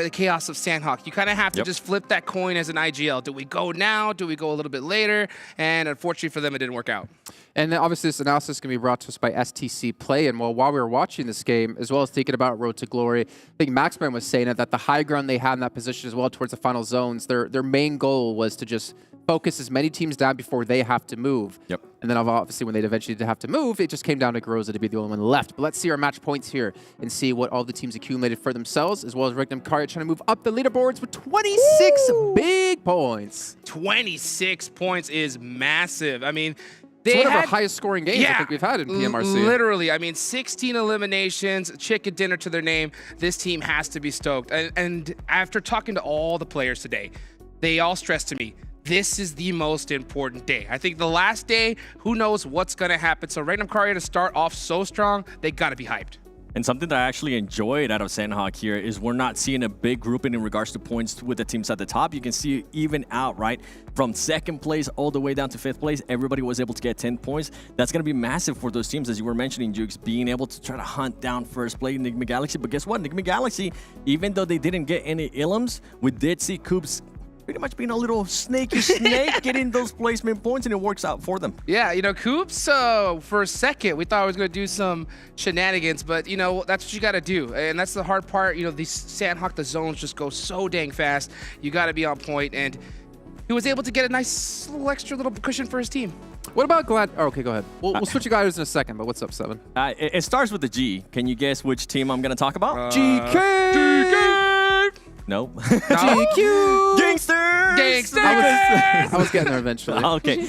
Sandhawk. You kind of have to just flip that coin as an IGL. Do we go now? Do we go a little bit later? And unfortunately for them, it didn't work out. And then obviously this analysis is going to be brought to us by STC Play. And while we were watching this game, as well as thinking about Road to Glory, I think Maxman was saying that the high ground they had in that position as well towards the final zones, their main goal was to just focus as many teams down before they have to move. Yep. And then obviously when they eventually did have to move, it just came down to Groza to be the only one left. But let's see our match points here and see what all the teams accumulated for themselves, as well as REGNUM CARYA trying to move up the leaderboards with 26 big points. 26 points is massive. I mean, it's one of our highest scoring games I think we've had in PMRC. Literally, I mean, 16 eliminations, chicken dinner to their name. This team has to be stoked. And after talking to all the players today, they all stressed to me, this is the most important day. I think the last day, who knows what's going to happen. So REGNUM CARYA to start off so strong, they got to be hyped. And something that I actually enjoyed out of Sandhawk here is we're not seeing a big grouping in regards to points with the teams at the top. You can see even out, right? From second place all the way down to fifth place, everybody was able to get 10 points. That's going to be massive for those teams, as you were mentioning, Jukes, being able to try to hunt down first place NIGMA Galaxy. But guess what? NIGMA Galaxy, even though they didn't get any Ilums, we did see Coops pretty much being a little snaky snake, getting those placement points, and it works out for them. Yeah, you know, Coops, for a second, we thought I was going to do some shenanigans, but, you know, that's what you got to do. And that's the hard part. You know, these Sandhawk, the zones just go so dang fast. You got to be on point, and he was able to get a nice little extra little cushion for his team. What about Glad? Oh, okay, go ahead. We'll switch to Gladiators in a second, but what's up, Seven? It starts with the G. Can you guess which team I'm going to talk about? GK! No. GQ! GANGSTERS! I was getting there eventually. Okay.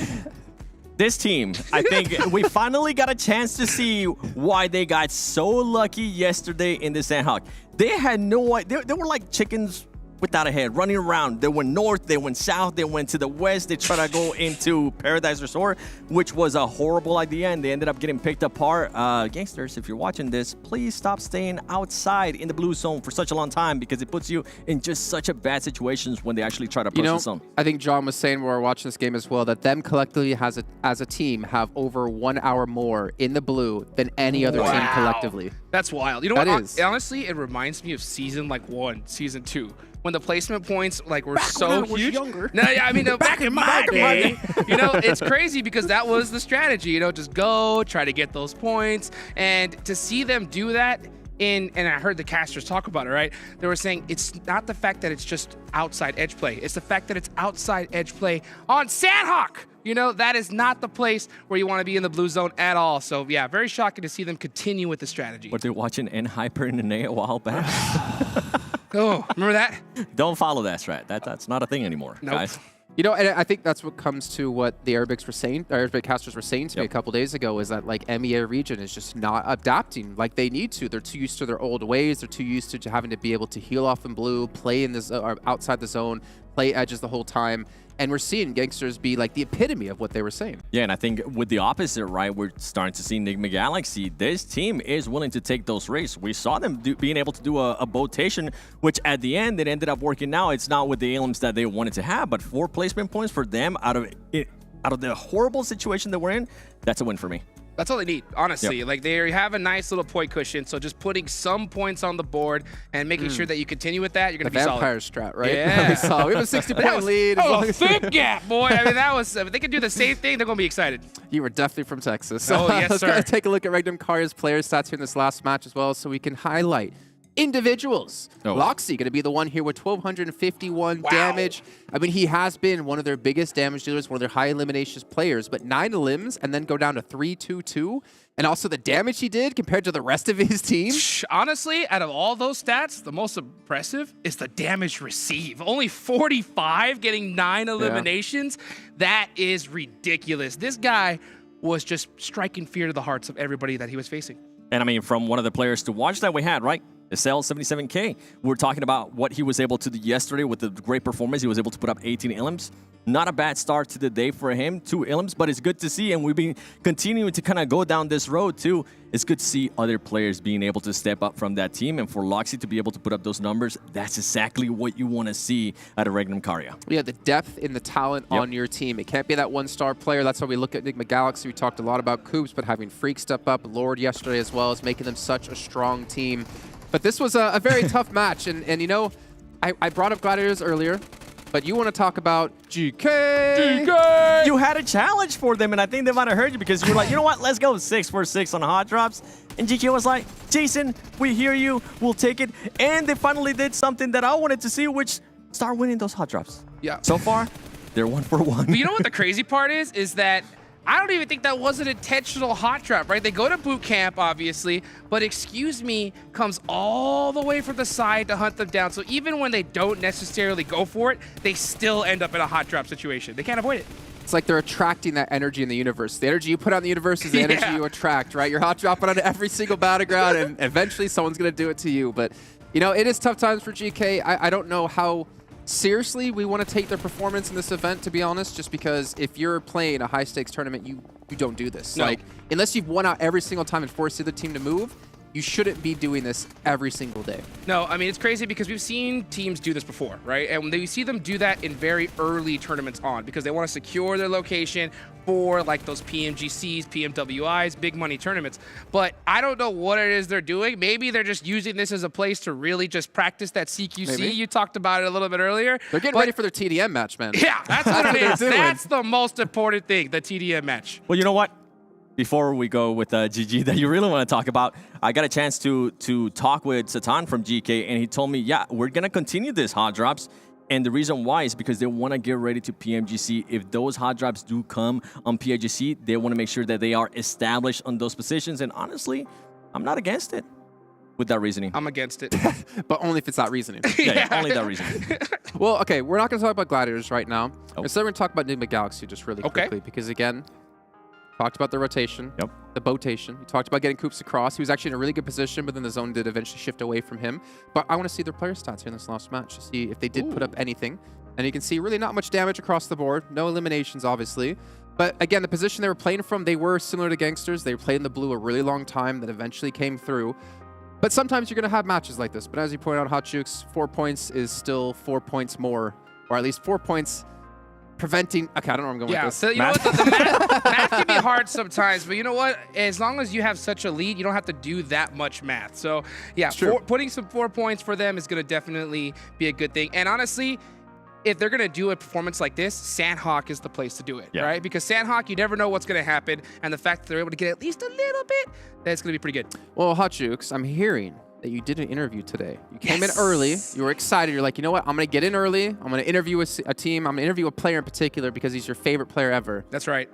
This team, I think we finally got a chance to see why they got so lucky yesterday in the Sandhawk. They had no idea. They were like chickens without a head, running around. They went north, they went south, they went to the west. They tried to go into Paradise Resort, which was a horrible idea, and they ended up getting picked apart. Gangsters, if you're watching this, please stop staying outside in the blue zone for such a long time, because it puts you in just such a bad situations when they actually try to approach the zone. I think John was saying while we were watching this game as well, that them collectively as a team have over 1 hour more in the blue than any other team collectively. That's wild. You know what? Honestly, it reminds me of season 1, season 2. When the placement points were so huge. Younger. No, yeah, I mean, back in my day, you know, it's crazy because that was the strategy. You know, just go, try to get those points, and to see them do that. And I heard the casters talk about it, right? They were saying it's not the fact that it's just outside edge play. It's the fact that it's outside edge play on Sandhawk. You know, that is not the place where you want to be in the blue zone at all. So, yeah, very shocking to see them continue with the strategy. Were they watching N-Hyper and NA a while back? Oh, remember that? Don't follow that strat. That's not a thing anymore, guys. You know, and I think that's what comes to what the Arabics were saying, Arabic casters were saying to me a couple days ago, is that like MEA region is just not adapting like they need to. They're too used to their old ways. They're too used to having to be able to heal off in blue, play in this outside the zone, play edges the whole time. And we're seeing Gangsters be like the epitome of what they were saying. Yeah, and I think with the opposite, right, we're starting to see NIGMA Galaxy. This team is willing to take those risks. We saw them being able to do a botation, which at the end, it ended up working out. It's not with the aliens that they wanted to have, but 4 placement points for them out of the horrible situation that we're in, that's a win for me. That's all they need, honestly. Like, they have a nice little point cushion, so just putting some points on the board and making sure that you continue with that, you're going to be solid. The vampire strat, right? Yeah. We have a 60-point lead. Oh, a thick gap, boy. I mean, that was, if they can do the same thing, they're going to be excited. You were definitely from Texas. Oh, yes, sir. Let's take a look at REGNUM CARYA's player stats here in this last match as well, so we can highlight individuals. Loxy going to be the one here with 1,251 damage. I mean, he has been one of their biggest damage dealers, one of their high eliminations players, but 9 limbs and then go down to 3-2-2. And also the damage he did compared to the rest of his team. Honestly, out of all those stats, the most impressive is the damage received. Only 45 getting 9 eliminations. That is ridiculous. This guy was just striking fear to the hearts of everybody that he was facing. And I mean, from one of the players to watch that we had, right? Estelle 77K. We're talking about what he was able to do yesterday with the great performance. He was able to put up 18 elims. Not a bad start to the day for him, 2 elims, but it's good to see, and we've been continuing to kind of go down this road too. It's good to see other players being able to step up from that team, and for Loxy to be able to put up those numbers, that's exactly what you want to see out of REGNUM CARYA. Yeah, the depth in the talent on your team. It can't be that one-star player. That's why we look at NIGMA Galaxy. We talked a lot about Coops, but having Freak step up, Lord yesterday as well, is making them such a strong team. But this was a very tough match, and you know, I brought up Gladiators earlier, but you want to talk about GEEKAY. You had a challenge for them, and I think they might have heard you because you were like, you know what, let's go 6 for 6 on hot drops. And GEEKAY was like, Jason, we hear you, we'll take it. And they finally did something that I wanted to see, which start winning those hot drops. Yeah. So far, they're 1 for 1. But you know what the crazy part is that I don't even think that was an intentional hot drop, right? They go to boot camp, obviously, but Excuse Me comes all the way from the side to hunt them down. So even when they don't necessarily go for it, they still end up in a hot drop situation. They can't avoid it. It's like they're attracting that energy in the universe. The energy you put out in the universe is the energy you attract, right? You're hot dropping on every single battleground, and eventually someone's going to do it to you. But, you know, it is tough times for GEEKAY. I don't know how seriously we want to take their performance in this event, to be honest, just because if you're playing a high-stakes tournament, you don't do this. No. Like, unless you've won out every single time and forced the other team to move, you shouldn't be doing this every single day. No, I mean, it's crazy because we've seen teams do this before, right? And we see them do that in very early tournaments on because they want to secure their location for like those PMGCs, PMWIs, big money tournaments. But I don't know what it is they're doing. Maybe they're just using this as a place to really just practice that CQC. Maybe. You talked about it a little bit earlier. They're getting ready for their TDM match, man. Yeah, that's what it is. doing. That's the most important thing, the TDM match. Well, you know what? Before we go with GG that you really want to talk about, I got a chance to talk with Satan from GEEKAY, and he told me, yeah, we're going to continue this hot drops. And the reason why is because they want to get ready to PMGC. If those hot drops do come on PMGC, they want to make sure that they are established on those positions. And honestly, I'm not against it with that reasoning. I'm against it. But only if it's that reasoning. Yeah, only that reasoning. Well, okay, we're not going to talk about Gladiators right now. Oh. Instead, we're going to talk about NIGMA Galaxy just really quickly. Because again, talked about the rotation, the botation. We talked about getting Coops across. He was actually in a really good position, but then the zone did eventually shift away from him. But I want to see their player stats here in this last match to see if they did put up anything. And you can see really not much damage across the board. No eliminations, obviously. But again, the position they were playing from, they were similar to GANGSTERS. They played in the blue a really long time that eventually came through. But sometimes you're going to have matches like this. But as you pointed out, HotJukes, 4 points is still 4 points more, or at least 4 points preventing. Okay, I don't know where I'm going with this. So you know what? The math can be hard sometimes, but you know what? As long as you have such a lead, you don't have to do that much math. So yeah, putting some 4 points for them is going to definitely be a good thing. And honestly, if they're going to do a performance like this, Sandhawk is the place to do it, right? Because Sandhawk, you never know what's going to happen. And the fact that they're able to get at least a little bit, that's going to be pretty good. Well, HotJukes, I'm hearing that you did an interview today. You came in early. You were excited. You're like, you know what? I'm going to get in early. I'm going to interview a team. I'm going to interview a player in particular because he's your favorite player ever. That's right.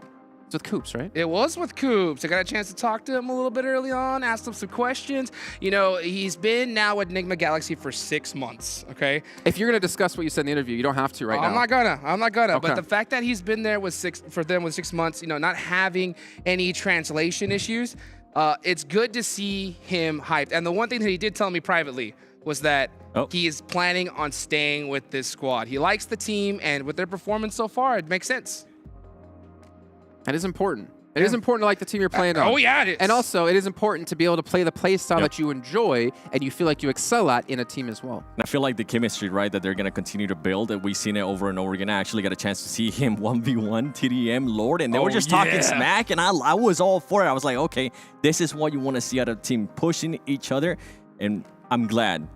It's with Coops, right? It was with Coops. I got a chance to talk to him a little bit early on, asked him some questions. You know, he's been now with NIGMA Galaxy for 6 months, okay? If you're going to discuss what you said in the interview, you don't have to now. I'm not gonna. Okay. But the fact that he's been there with 6 months, you know, not having any translation issues, it's good to see him hyped. And the one thing that he did tell me privately was that he is planning on staying with this squad. He likes the team, and with their performance so far, it makes sense. That is important. It is important to like the team you're playing on. Oh, yeah, it is. And also, it is important to be able to play the play style that you enjoy and you feel like you excel at in a team as well. And I feel like the chemistry, right, that they're going to continue to build, that we've seen it over and over again. I actually got a chance to see him 1v1 TDM Lord, and they were just talking smack, and I was all for it. I was like, okay, this is what you want to see out of a team, pushing each other. And I'm glad,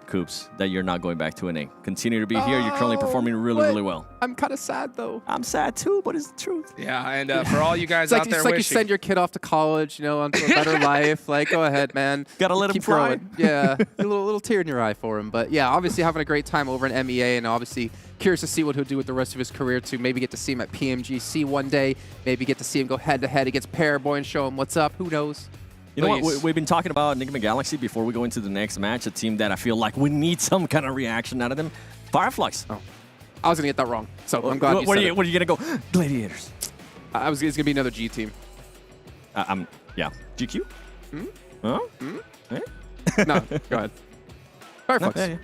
Coops, that you're not going back to NA. Continue to be here. You're currently performing really well. I'm kind of sad, though. I'm sad, too, but it's the truth. Yeah, and for all you guys out there it's like you send your kid off to college, you know, onto a better life. Like, go ahead, man. Gotta let him cry. Yeah, a little tear in your eye for him. But yeah, obviously having a great time over in MEA, and obviously curious to see what he'll do with the rest of his career, to maybe get to see him at PMGC one day, maybe get to see him go head-to-head against Paraboy and show him what's up. Who knows? You know what? We've been talking about NIGMA Galaxy before we go into the next match, a team that I feel like we need some kind of reaction out of them. FLUX. Oh, I was going to get that wrong, so I'm glad you said it. What are you going to go? Gladiators. It's going to be another G team. Yeah. GQ? Hmm? Huh? Hmm? Eh? No, go ahead. Firefox. Okay.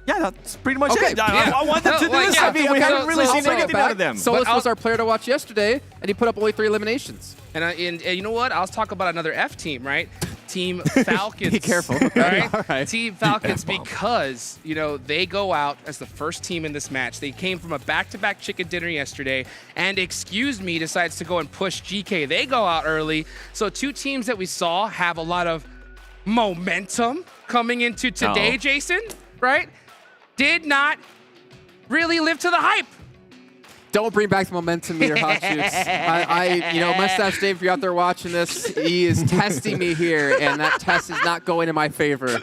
Yeah, that's pretty much Okay, it. yeah. I want them to do this. I mean, we haven't really seen anything out of them. Solus was our player to watch yesterday, and he put up only 3 eliminations. And you know what? I'll talk about another F team, right? Team Falcons. Be careful. Right? All right. Team Falcons, because, you know, they go out as the first team in this match. They came from a back-to-back chicken dinner yesterday, and Excuse Me decides to go and push GK. They go out early. So 2 teams that we saw have a lot of momentum coming into today, Jason, right? Did not really live to the hype. Don't bring back the momentum meter, hot shoots. You know, Mustache Dave, if you're out there watching this, he is testing me here, and that test is not going in my favor.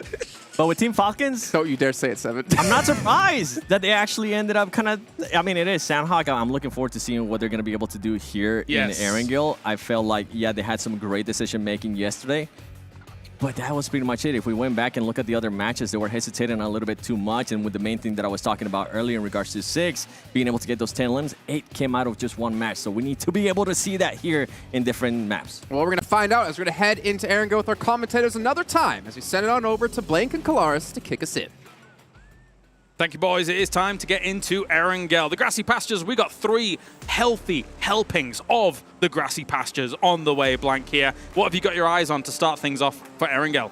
But with Team Falcons, don't you dare say it, 7. I'm not surprised that they actually ended up kind of, I mean, it is Sandhawk. I'm looking forward to seeing what they're going to be able to do here in Erangel. I felt like, yeah, they had some great decision-making yesterday. But that was pretty much it. If we went back and look at the other matches, they were hesitating a little bit too much. And with the main thing that I was talking about earlier in regards to 6, being able to get those 10 limbs, 8 came out of just one match. So we need to be able to see that here in different maps. Well, we're going to find out as we're going to head into Erangel with our commentators another time as we send it on over to Blank and Kalaris to kick us in. Thank you, boys. It is time to get into Erangel. The grassy pastures, we got 3 healthy helpings of the grassy pastures on the way, Blank here. What have you got your eyes on to start things off for Erangel?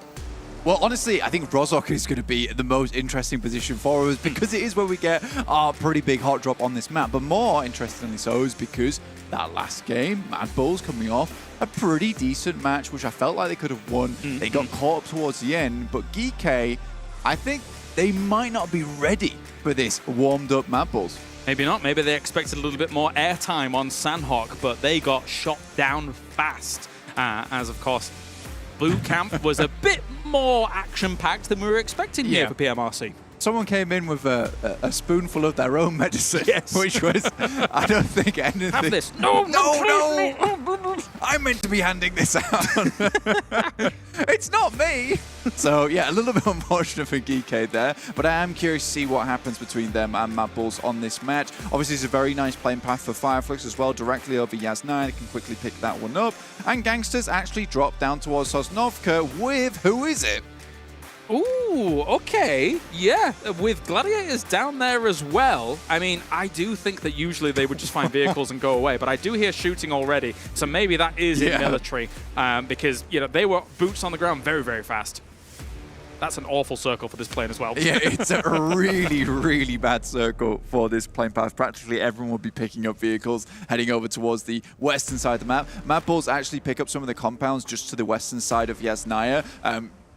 Well, honestly, I think Rozok is going to be the most interesting position for us because it is where we get our pretty big hot drop on this map. But more interestingly so is because that last game, MADBULLS coming off a pretty decent match, which I felt like they could have won. They got caught up towards the end, but GEEKAY, I think they might not be ready for this warmed-up MADBULLS. Maybe not. Maybe they expected a little bit more airtime on Sandhawk, but they got shot down fast. As, of course, Boot Camp was a bit more action-packed than we were expecting here for PMRC. Someone came in with a spoonful of their own medicine, which was, I don't think anything. Have this. No! I meant to be handing this out. It's not me. So, yeah, a little bit unfortunate for GEEKAY there, but I am curious to see what happens between them and MADBULLS on this match. Obviously, it's a very nice playing path for FLUX as well, directly over Yas9. They can quickly pick that one up. And GANGSTERS actually drop down towards Sosnovka with, who is it? Ooh, okay. Yeah, with Gladiators down there as well. I mean, I do think that usually they would just find vehicles and go away, but I do hear shooting already. So maybe that is in military because, you know, they were boots on the ground very, very fast. That's an awful circle for this plane as well. Yeah, it's a really, really bad circle for this plane path. Practically everyone will be picking up vehicles, heading over towards the western side of the map. MADBULLS actually pick up some of the compounds just to the western side of Yasnaya.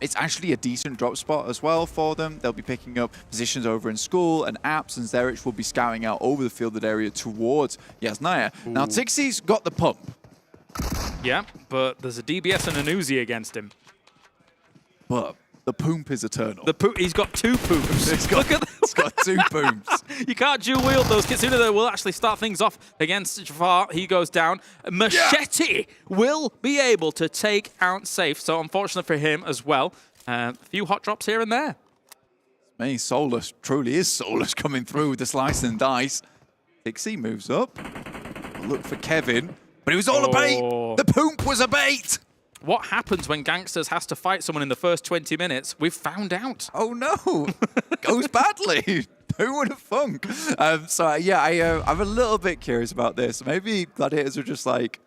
It's actually a decent drop spot as well for them. They'll be picking up positions over in school, and Apps and Zerich will be scouting out over the fielded area towards Yasnaya. Now, Tixie's got the pump. Yeah, but there's a DBS and an Uzi against him. But the poomp is eternal. He's got 2 poops. Look at He's got 2 poops. You can't dual wield those. Kitsuna though will actually start things off against Jafar. He goes down. Machete will be able to take out Safe. So unfortunate for him as well. A few hot drops here and there. Me, Solus truly is Solus coming through with the slice and dice. Tixie moves up. Look for Kevin. But it was all a bait. The poomp was a bait. What happens when GANGSTERS has to fight someone in the first 20 minutes? We've found out. Oh no, goes badly. Who would have thunk? So yeah, I'm a little bit curious about this. Maybe Gladiators are just like,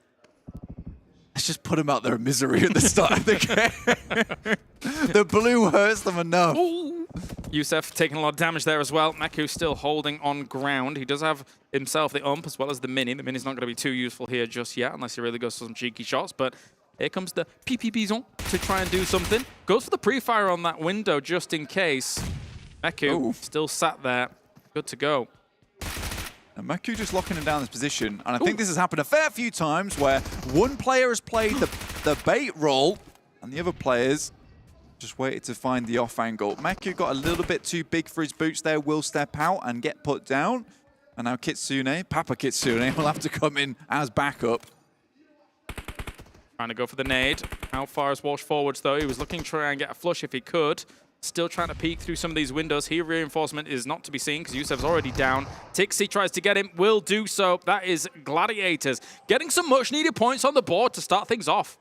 let's just put them out there in misery at the start of the game. The blue hurts them enough. Youssef taking a lot of damage there as well. Meku still holding on ground. He does have himself the ump as well as the mini. The mini's not going to be too useful here just yet unless he really goes for some cheeky shots. But here comes the PP Bison to try and do something. Goes for the pre-fire on that window just in case. Meku still sat there. Good to go. And Meku just locking him down in this position. And I think this has happened a fair few times where one player has played the bait role and the other players just waited to find the off angle. Meku got a little bit too big for his boots there, will step out and get put down. And now Kitsune, Papa Kitsune, will have to come in as backup. Trying to go for the nade. How far is Walsh forwards though? He was looking to try and get a flush if he could. Still trying to peek through some of these windows. Here, reinforcement is not to be seen because Youssef's already down. Tixie tries to get him, will do so. That is Gladiators getting some much needed points on the board to start things off.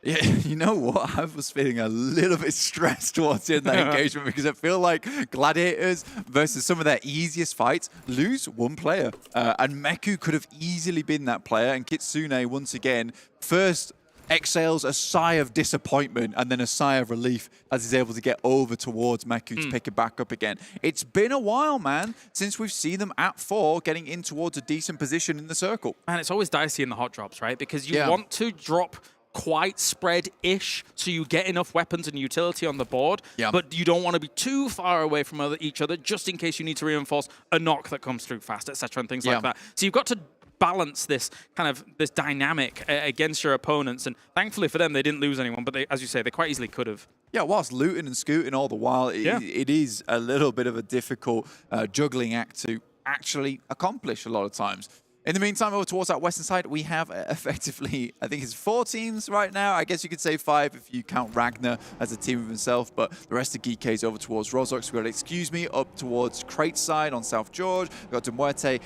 Yeah, you know what? I was feeling a little bit stressed towards the end of that engagement because I feel like Gladiators versus some of their easiest fights lose one player. And Meku could have easily been that player. And Kitsune, once again, first exhales a sigh of disappointment and then a sigh of relief as he's able to get over towards Meku to pick it back up again. It's been a while, man, since we've seen them at 4 getting in towards a decent position in the circle. And it's always dicey in the hot drops, right? Because you want to drop quite spread-ish, so you get enough weapons and utility on the board, but you don't want to be too far away from each other just in case you need to reinforce a knock that comes through fast, etc., and things like that. So you've got to balance this kind of dynamic against your opponents, and thankfully for them, they didn't lose anyone, but they, as you say, they quite easily could have. Yeah, whilst looting and scooting all the while, it is a little bit of a difficult juggling act to actually accomplish a lot of times. In the meantime, over towards that western side, we have effectively, I think it's 4 teams right now. I guess you could say 5 if you count Ragnar as a team of himself, but the rest of GEEKAY is over towards Rozox. We've got Excuse Me up towards Crate side on South George. We've got MUERTE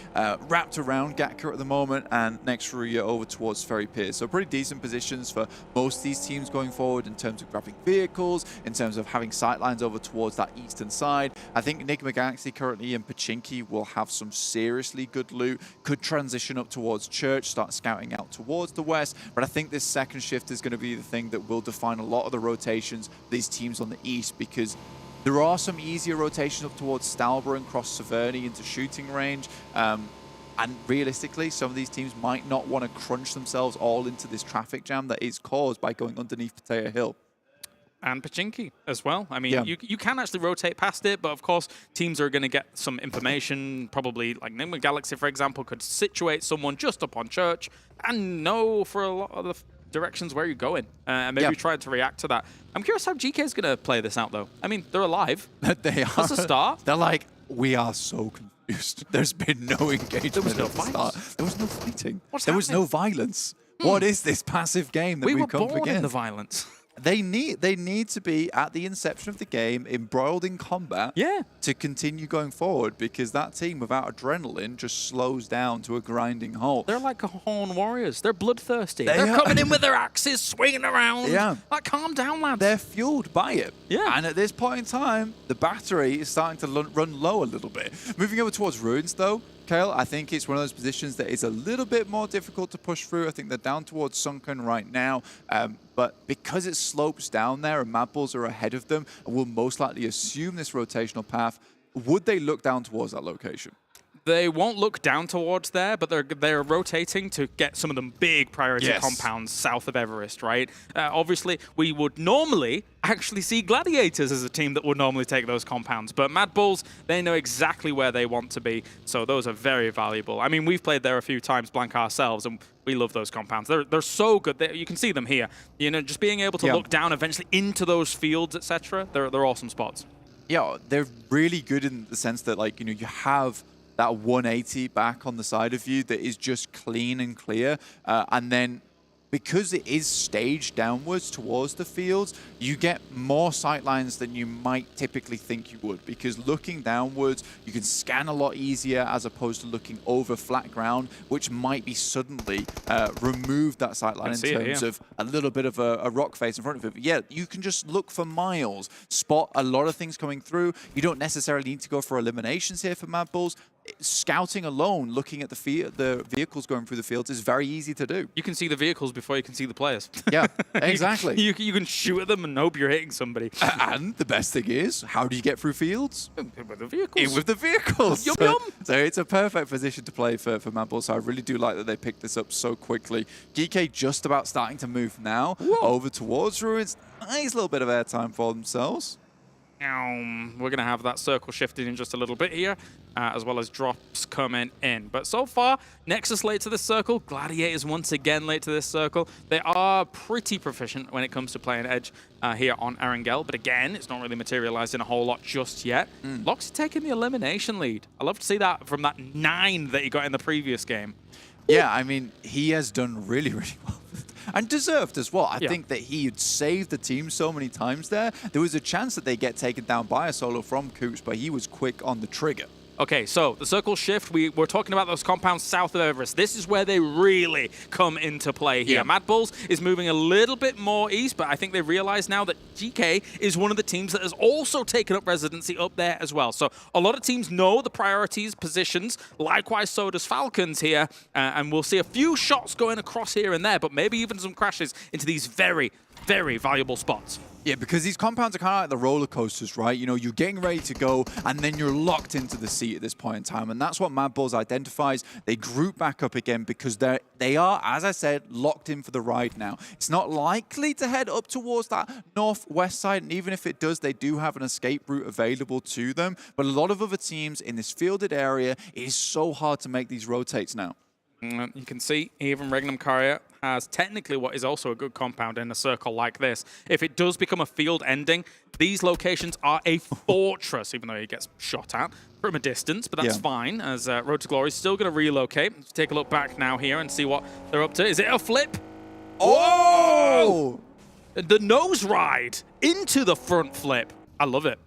wrapped around Gatka at the moment, and next RÜYA over towards Ferry Piers. So pretty decent positions for most of these teams going forward in terms of grabbing vehicles, in terms of having sightlines over towards that eastern side. I think NIGMA Galaxy currently and Pachinki will have some seriously good loot, could transition up towards Church, start scouting out towards the west, but I think this second shift is going to be the thing that will define a lot of the rotations of these teams on the east, because there are some easier rotations up towards Stalber and cross Severny into shooting range, and realistically, some of these teams might not want to crunch themselves all into this traffic jam that is caused by going underneath Pattaya Hill. And Pachinki as well. I mean, you can actually rotate past it, but of course, teams are going to get some information. Probably, like NIGMA Galaxy, for example, could situate someone just up on Church and know for a lot of the directions where you're going, and maybe try to react to that. I'm curious how GK is going to play this out, though. I mean, they're alive. They are. That's a start. They're like, we are so confused. There's been no engagement. There was no fight. There was no fighting. There was no violence. What is this passive game that we've come born against? in the violence. They need to be at the inception of the game embroiled in combat to continue going forward, because that team without adrenaline just slows down to a grinding halt. They're like Horn Warriors. They're bloodthirsty. They're coming in with their axes, swinging around. Like, calm down, lads. They're fueled by it. And at this point in time, the battery is starting to run low a little bit. Moving over towards Ruins, though, Kale, I think it's one of those positions that is a little bit more difficult to push through. I think they're down towards Sunken right now, but because it slopes down there and MADBULLS are ahead of them and will most likely assume this rotational path, would they look down towards that location? They won't look down towards there, but they're rotating to get some of the big priority compounds south of Everest, right? Obviously, we would normally actually see Gladiators as a team that would normally take those compounds, but MADBULLS, they know exactly where they want to be, so those are very valuable. I mean, we've played there a few times, Blank ourselves, and we love those compounds. They're so good. You can see them here. You know, just being able to look down eventually into those fields, etc. They're awesome spots. Yeah, they're really good in the sense that, like, you know, you have that 180 back on the side of you that is just clean and clear. And then because it is staged downwards towards the fields, you get more sightlines than you might typically think you would, because looking downwards, you can scan a lot easier as opposed to looking over flat ground, which might be suddenly remove that sightline in terms of a little bit of a rock face in front of it. But yeah, you can just look for miles, spot a lot of things coming through. You don't necessarily need to go for eliminations here for MADBULLS. Scouting alone, looking at the vehicles going through the fields is very easy to do. You can see the vehicles before you can see the players. Yeah, exactly. You can shoot at them and hope you're hitting somebody. And the best thing is, how do you get through fields? With the vehicles. In with the vehicles. Yum, yum. So it's a perfect position to play for MADBULLS. So I really do like that they picked this up so quickly. GEEKAY just about starting to move now over towards Ruins. Nice little bit of airtime for themselves. We're going to have that circle shifting in just a little bit here, as well as drops coming in. But so far, Nexus late to this circle, Gladiators once again late to this circle. They are pretty proficient when it comes to playing edge here on Erangel, but again, it's not really materialized in a whole lot just yet. Loxy taking the elimination lead. I love to see that from that 9 that he got in the previous game. Yeah, I mean, he has done really, really well. And deserved as well. I think that he had saved the team so many times there. There was a chance that they get taken down by a solo from Coops, but he was quick on the trigger Okay, so the circle shift, we're talking about those compounds south of Everest. This is where they really come into play here. MADBULLS is moving a little bit more east, but I think they realize now that GK is one of the teams that has also taken up residency up there as well. So a lot of teams know the priorities, positions. Likewise, so does FALCONS here. And we'll see a few shots going across here and there, but maybe even some crashes into these very, very valuable spots. Yeah, because these compounds are kind of like the roller coasters, right? You know, you're getting ready to go, and then you're locked into the seat at this point in time. And that's what MADBULLS identifies. They group back up again because they are, as I said, locked in for the ride now. It's not likely to head up towards that northwest side, and even if it does, they do have an escape route available to them. But a lot of other teams in this fielded area, it is so hard to make these rotates now. You can see even REGNUM CARYA has technically what is also a good compound in a circle like this. If it does become a field ending, these locations are a fortress, even though he gets shot at from a distance, but that's fine, as Road to Glory is still going to relocate. Let's take a look back now here and see what they're up to. Is it a flip? Oh! The nose ride into the front flip. I love it.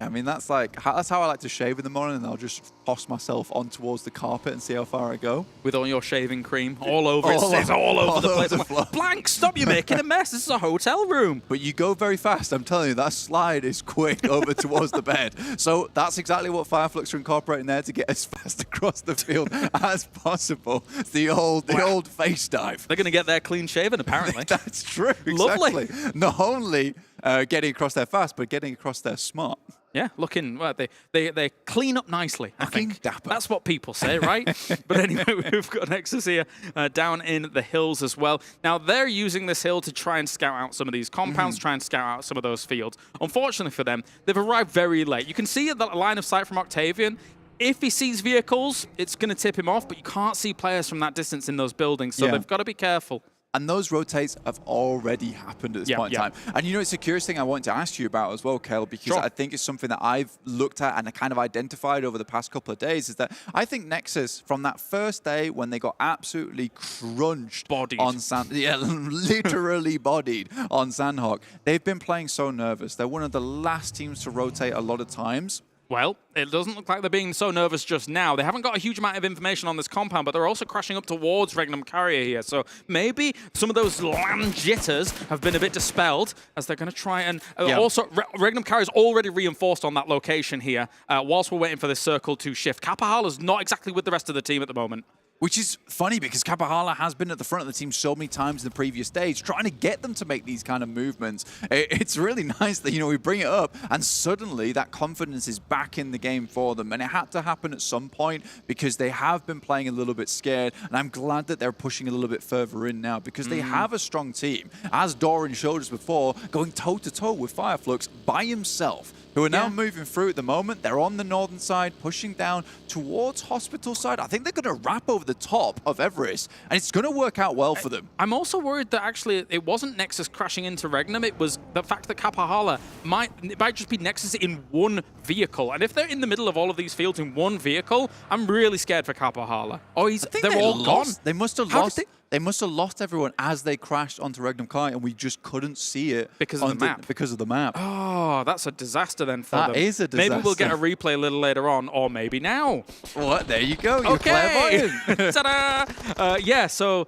I mean, that's how I like to shave in the morning, and I'll just toss myself on towards the carpet and see how far I go. With all your shaving cream all over it. It's all over the place. Like, Blank, stop, you're making a mess. This is a hotel room. But you go very fast. I'm telling you, that slide is quick over towards the bed. So that's exactly what FLUX are incorporating there to get as fast across the field as possible. It's the old face dive. They're going to get there clean shaven, apparently. That's true. Lovely. Exactly. Not only getting across there fast, but getting across there smart. Yeah, looking, well, they clean up nicely, I think. Dapper. That's what people say, right? But anyway, we've got NEXUS here down in the hills as well. Now, they're using this hill to try and scout out some of these compounds, try and scout out some of those fields. Unfortunately for them, they've arrived very late. You can see at the line of sight from Octavian, if he sees vehicles, it's going to tip him off, but you can't see players from that distance in those buildings, so they've got to be careful. And those rotates have already happened at this point in time. And you know, it's a curious thing I wanted to ask you about as well, Kel, because I think it's something that I've looked at and kind of identified over the past couple of days, is that I think NEXUS, from that first day when they got absolutely crunched on literally bodied on Sandhawk, they've been playing so nervous. They're one of the last teams to rotate a lot of times. Well, it doesn't look like they're being so nervous just now. They haven't got a huge amount of information on this compound, but they're also crashing up towards REGNUM CARYA here. So maybe some of those land jitters have been a bit dispelled as they're going to try and... Also, REGNUM CARYA is already reinforced on that location here whilst we're waiting for this circle to shift. Kapahala's not exactly with the rest of the team at the moment. Which is funny because Kapahala has been at the front of the team so many times in the previous stage, trying to get them to make these kind of movements. It's really nice that, you know, we bring it up and suddenly that confidence is back in the game for them. And it had to happen at some point because they have been playing a little bit scared. And I'm glad that they're pushing a little bit further in now because they have a strong team. As Doran showed us before, going toe-to-toe with FLUX by himself, who are now moving through at the moment. They're on the northern side, pushing down towards Hospital side. I think they're going to wrap over the top of Everest, and it's going to work out well for them. I'm also worried that actually it wasn't NEXUS crashing into REGNUM. It was the fact that Kapahala might just be NEXUS in one vehicle. And if they're in the middle of all of these fields in one vehicle, I'm really scared for Kapahala. Oh, they're all gone. They must have lost. They must have lost everyone as they crashed onto REGNUM CARYA, and we just couldn't see it because of the map. Because of the map. Oh, that's a disaster then for them. That is a disaster. Maybe we'll get a replay a little later on, or maybe now. What? There you go. You're okay. clairvoyant. Ta-da! Yeah. So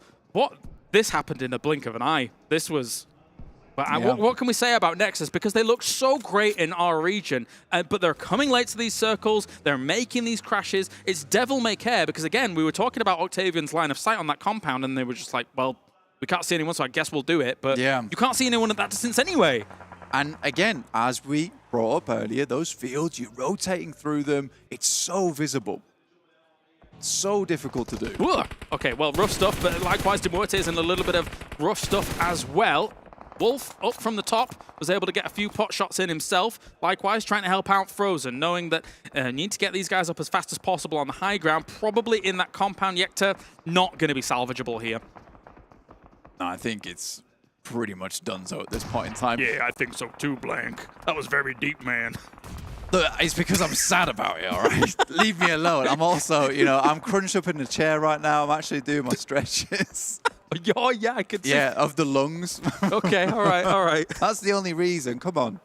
this happened in a blink of an eye. This was. But what can we say about NEXUS? Because they look so great in our region, but they're coming late to these circles. They're making these crashes. It's devil may care because, again, we were talking about Octavian's line of sight on that compound, and they were just like, well, we can't see anyone, so I guess we'll do it. But you can't see anyone at that distance anyway. And again, as we brought up earlier, those fields, you're rotating through them. It's so visible. So difficult to do. Ooh. Okay, well, rough stuff, but likewise, MUERTE is in a little bit of rough stuff as well. Wolf, up from the top, was able to get a few pot shots in himself. Likewise, trying to help out Frozen, knowing that need to get these guys up as fast as possible on the high ground. Probably in that compound. Yekta, not going to be salvageable here. No, I think it's pretty much done so at this point in time. Yeah, I think so too, Blank. That was very deep, man. Look, it's because I'm sad about it, all right? Leave me alone. I'm also, you know, I'm crunched up in the chair right now. I'm actually doing my stretches. Oh, yeah, I could see. Yeah, of the lungs. Okay, all right, all right. That's the only reason. Come on.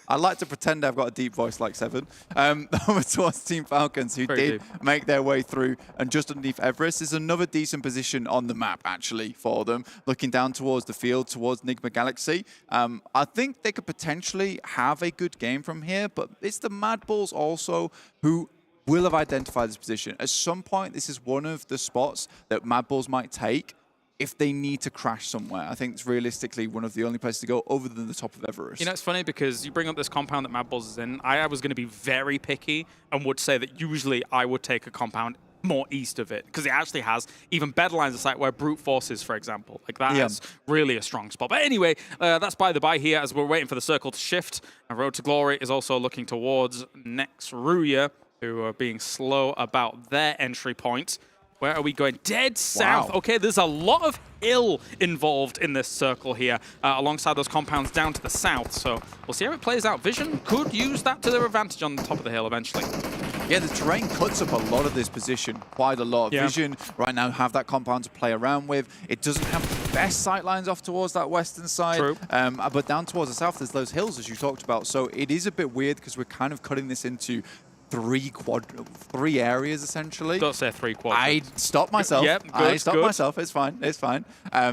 I like to pretend I've got a deep voice like Seven. Over towards Team Falcons, who did make their way through, and just underneath Everest is another decent position on the map, actually, for them. Looking down towards the field, towards NIGMA Galaxy. I think they could potentially have a good game from here, but it's the MADBULLS also who will have identified this position. At some point, this is one of the spots that MADBULLS might take if they need to crash somewhere. I think it's realistically one of the only places to go other than the top of Everest. You know, it's funny because you bring up this compound that MADBULLS is in. I was going to be very picky and would say that usually I would take a compound more east of it because it actually has even better lines of sight where brute force is, for example. Like that is really a strong spot. But anyway, that's by the by here as we're waiting for the circle to shift. And Road to Glory is also looking towards next RÜYA, who are being slow about their entry point. Where are we going? Dead south. Wow. Okay, there's a lot of hill involved in this circle here, alongside those compounds down to the south. So we'll see how it plays out. Vision could use that to their advantage on the top of the hill eventually. Yeah, the terrain cuts up a lot of this position, quite a lot. Vision right now have that compound to play around with. It doesn't have the best sight lines off towards that western side. True. But down towards the south, there's those hills, as you talked about. So it is a bit weird because we're kind of cutting this into three areas essentially. Don't say 3 quadrants. I stopped myself. Yep, good, I stopped myself. It's fine. It's fine.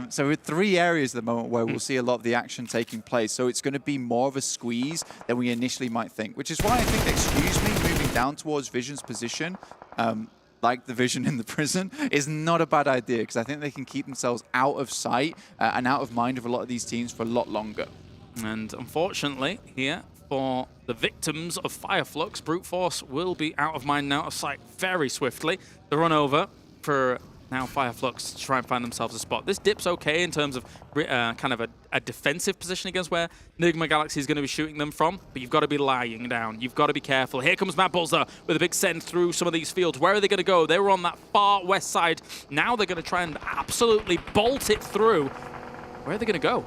So with 3 areas at the moment where we'll see a lot of the action taking place. So it's going to be more of a squeeze than we initially might think, which is why I think, excuse me, moving down towards Vision's position, like the Vision in the prison, is not a bad idea because I think they can keep themselves out of sight and out of mind of a lot of these teams for a lot longer. And unfortunately, here for the victims of FLUX, brute force will be out of mind, out of sight very swiftly. The run over for now FLUX to try and find themselves a spot. This dip's okay in terms of kind of a defensive position against where NIGMA Galaxy is going to be shooting them from, but you've got to be lying down. You've got to be careful. Here comes MADBULLS though, with a big send through some of these fields. Where are they going to go? They were on that far west side. Now they're going to try and absolutely bolt it through. Where are they going to go?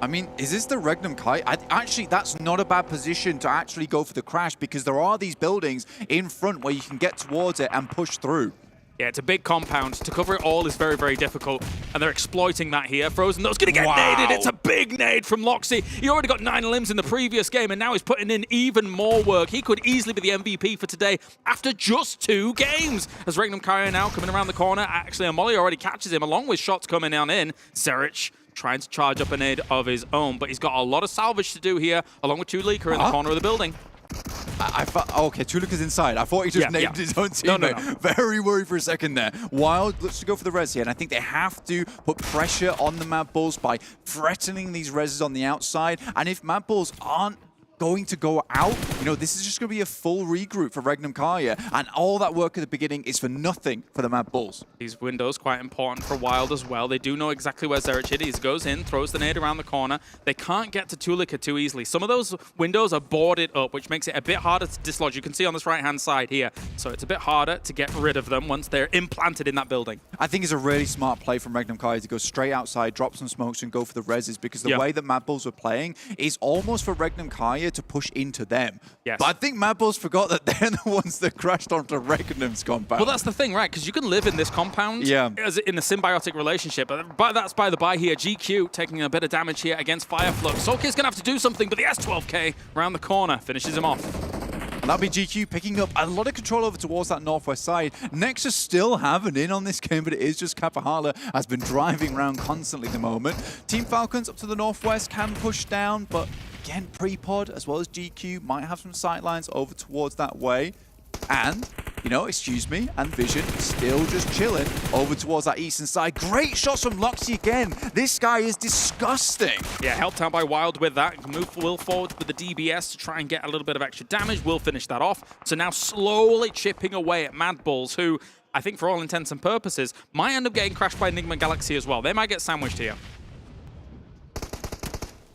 I mean, is this the REGNUM kite? Actually, that's not a bad position to actually go for the crash because there are these buildings in front where you can get towards it and push through. Yeah, it's a big compound. To cover it all is very, very difficult, and they're exploiting that here. Frozen, though, is going to get naded. It's a big nade from Loxy. He already got 9 limbs in the previous game, and now he's putting in even more work. He could easily be the MVP for today after just 2 games. As REGNUM CARYA now coming around the corner. Actually, Amoli already catches him, along with shots coming on in. Zerich trying to charge up a nade of his own, but he's got a lot of salvage to do here, along with Tulika in the corner of the building. I thought, okay, Tulika's inside. I thought he just named his own teammate. No. Very worried for a second there. Wild looks to go for the res here, and I think they have to put pressure on the MADBULLS by threatening these reses on the outside. And if MADBULLS aren't going to go out, you know, this is just going to be a full regroup for REGNUM CARYA, and all that work at the beginning is for nothing for the MADBULLS. These windows quite important for Wild as well. They do know exactly where Zerich is. Goes in, throws the nade around the corner. They can't get to Tulika too easily. Some of those windows are boarded up, which makes it a bit harder to dislodge. You can see on this right-hand side here. So it's a bit harder to get rid of them once they're implanted in that building. I think it's a really smart play from REGNUM CARYA to go straight outside, drop some smokes, and go for the reses, because the way that MADBULLS were playing is almost for REGNUM CARYA to push into them. Yes. But I think MADBULLS forgot that they're the ones that crashed onto REGNUM's compound. Well, that's the thing, right? Because you can live in this compound as in a symbiotic relationship. But that's by the by here. GQ taking a bit of damage here against FLUX. Sulky's going to have to do something, but the S12K around the corner finishes him off. And that'll be GQ picking up a lot of control over towards that northwest side. Nexus still have an in on this game, but it is just Kapahala has been driving around constantly at the moment. Team Falcons up to the northwest can push down, but again, pre-pod as well as GQ might have some sight lines over towards that way. And, you know, excuse me, and Vision still just chilling over towards that eastern side. Great shots from Loxy again. This guy is disgusting. Yeah, helped out by Wild with that. Move Will forward with the DBS to try and get a little bit of extra damage. Will finish that off. So now slowly chipping away at MADBULLS, who I think for all intents and purposes might end up getting crashed by NIGMA Galaxy as well. They might get sandwiched here.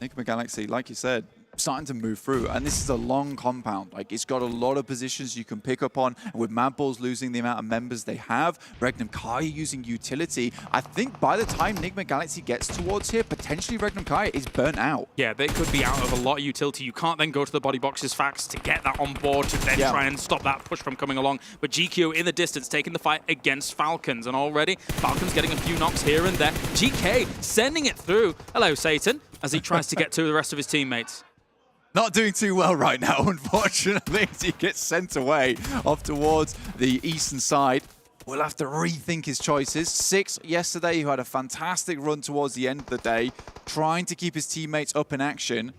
NIGMA Galaxy, like you said, starting to move through, and this is a long compound. Like, it's got a lot of positions you can pick up on, and with MADBULLS losing the amount of members they have, REGNUM CARYA using utility, I think by the time NIGMA Galaxy gets towards here, potentially REGNUM CARYA is burnt out. Yeah, they could be out of a lot of utility. You can't then go to the body boxes fast to get that on board to then try and stop that push from coming along. But GQ in the distance taking the fight against Falcons, and already Falcons getting a few knocks here and there. GK sending it through. Hello, Satan, as he tries to get to the rest of his teammates. Not doing too well right now, unfortunately, as he gets sent away off towards the eastern side. Will have to rethink his choices. 6 yesterday, who had a fantastic run towards the end of the day, trying to keep his teammates up in action.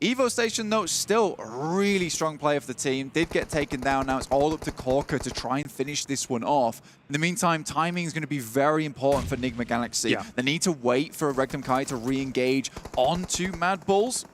Evo Station, though, still a really strong player for the team. Did get taken down. Now it's all up to CARYA to try and finish this one off. In the meantime, timing is going to be very important for NIGMA Galaxy. Yeah. They need to wait for REGNUM CARYA to re-engage onto MADBULLS.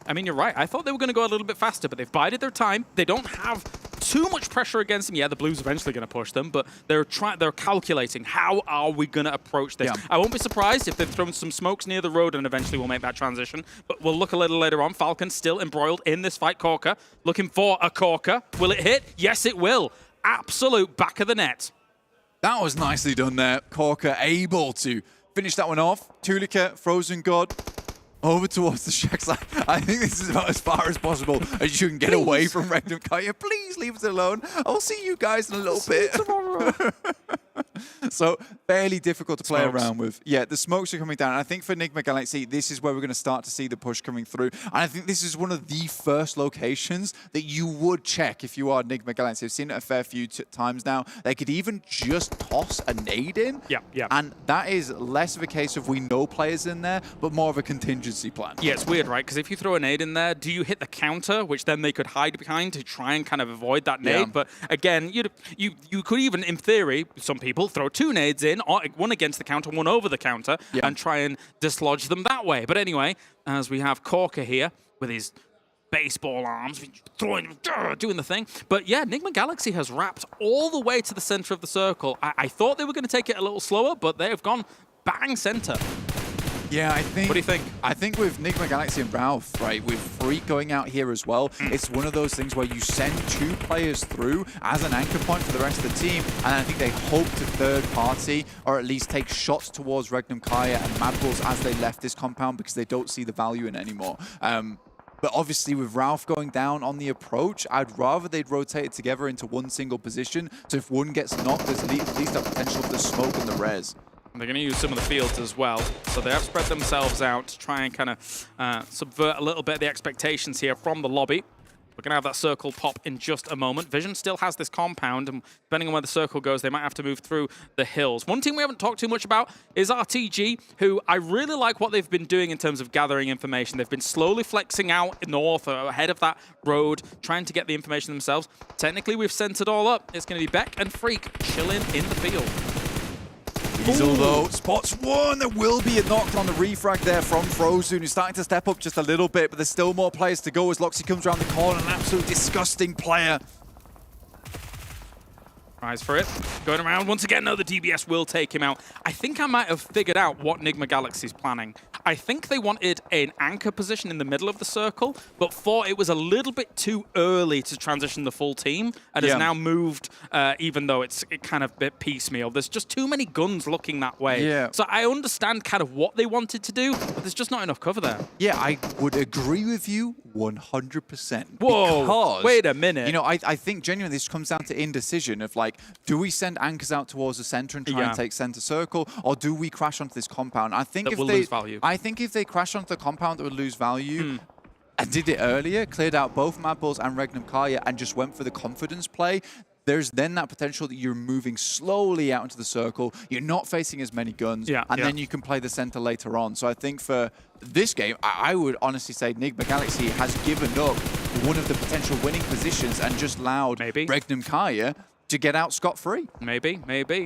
I mean, you're right. I thought they were going to go a little bit faster, but they've bided their time. They don't have too much pressure against them. Yeah, the Blues eventually going to push them, but they're calculating, how are we going to approach this? Yeah. I won't be surprised if they've thrown some smokes near the road and eventually we'll make that transition. But we'll look a little later on. Falcons still embroiled in this fight. CARYA looking for a CARYA. Will it hit? Yes, it will. Absolute back of the net. That was nicely done there. CARYA able to finish that one off. Tulika, Frozen God, over towards the shack side. I think this is about as far as possible as you can get away from REGNUM CARYA. Please leave us alone. I'll see you guys in a little bit. Tomorrow. So fairly difficult to play around with. Yeah, the smokes are coming down. And I think for NIGMA Galaxy, this is where we're going to start to see the push coming through. And I think this is one of the first locations that you would check if you are NIGMA Galaxy. I've seen it a fair few times now. They could even just toss a nade in. Yeah, yeah. And that is less of a case of we know players in there, but more of a contingency plan. Yeah, it's weird, right? Because if you throw a nade in there, do you hit the counter, which then they could hide behind to try and kind of avoid that nade? Yeah. But again, you could even, in theory, some people throw 2 nades in, one against the counter, one over the counter, and try and dislodge them that way. But anyway, as we have CARYA here with his baseball arms, throwing, doing the thing. But yeah, NIGMA Galaxy has wrapped all the way to the center of the circle. I thought they were going to take it a little slower, but they have gone bang center. Yeah, I think... What do you think? I think with NIGMA Galaxy and Ralph, right, with Freak going out here as well, it's one of those things where you send 2 players through as an anchor point for the rest of the team, and I think they hope to third party, or at least take shots towards REGNUM CARYA and MADBULLS as they left this compound because they don't see the value in it anymore. But obviously with Ralph going down on the approach, I'd rather they'd rotate it together into one single position, so if one gets knocked, there's at least a potential for the smoke and the res. They're going to use some of the fields as well. So they have spread themselves out to try and kind of subvert a little bit of the expectations here from the lobby. We're going to have that circle pop in just a moment. Vision still has this compound, and depending on where the circle goes, they might have to move through the hills. One team we haven't talked too much about is RTG, who I really like what they've been doing in terms of gathering information. They've been slowly flexing out north or ahead of that road, trying to get the information themselves. Technically, we've sent it all up. It's going to be Beck and Freak chilling in the field. Weasel, though, spots one. There will be a knock on the refrag there from Frozen, who's starting to step up just a little bit, but there's still more players to go as Loxy comes around the corner. An absolute disgusting player. Rise for it. Going around once again. No, the DBS will take him out. I think I might have figured out what NIGMA Galaxy's planning. I think they wanted an anchor position in the middle of the circle, but thought it was a little bit too early to transition the full team, and has now moved, even though it's kind of a bit piecemeal. There's just too many guns looking that way. Yeah. So I understand kind of what they wanted to do, but there's just not enough cover there. Yeah, I would agree with you 100%. Whoa, because, wait a minute. You know, I think genuinely this comes down to indecision of like, do we send anchors out towards the center and try and take center circle, or do we crash onto this compound? I think that if will they lose value. I think if they crash onto the compound, it would lose value. And did it earlier, cleared out both MADBULLS and REGNUM CARYA, and just went for the confidence play. There's then that potential that you're moving slowly out into the circle. You're not facing as many guns, and then you can play the center later on. So I think for this game, I would honestly say NIGMA Galaxy has given up one of the potential winning positions and just allowed REGNUM CARYA to get out scot-free. Maybe.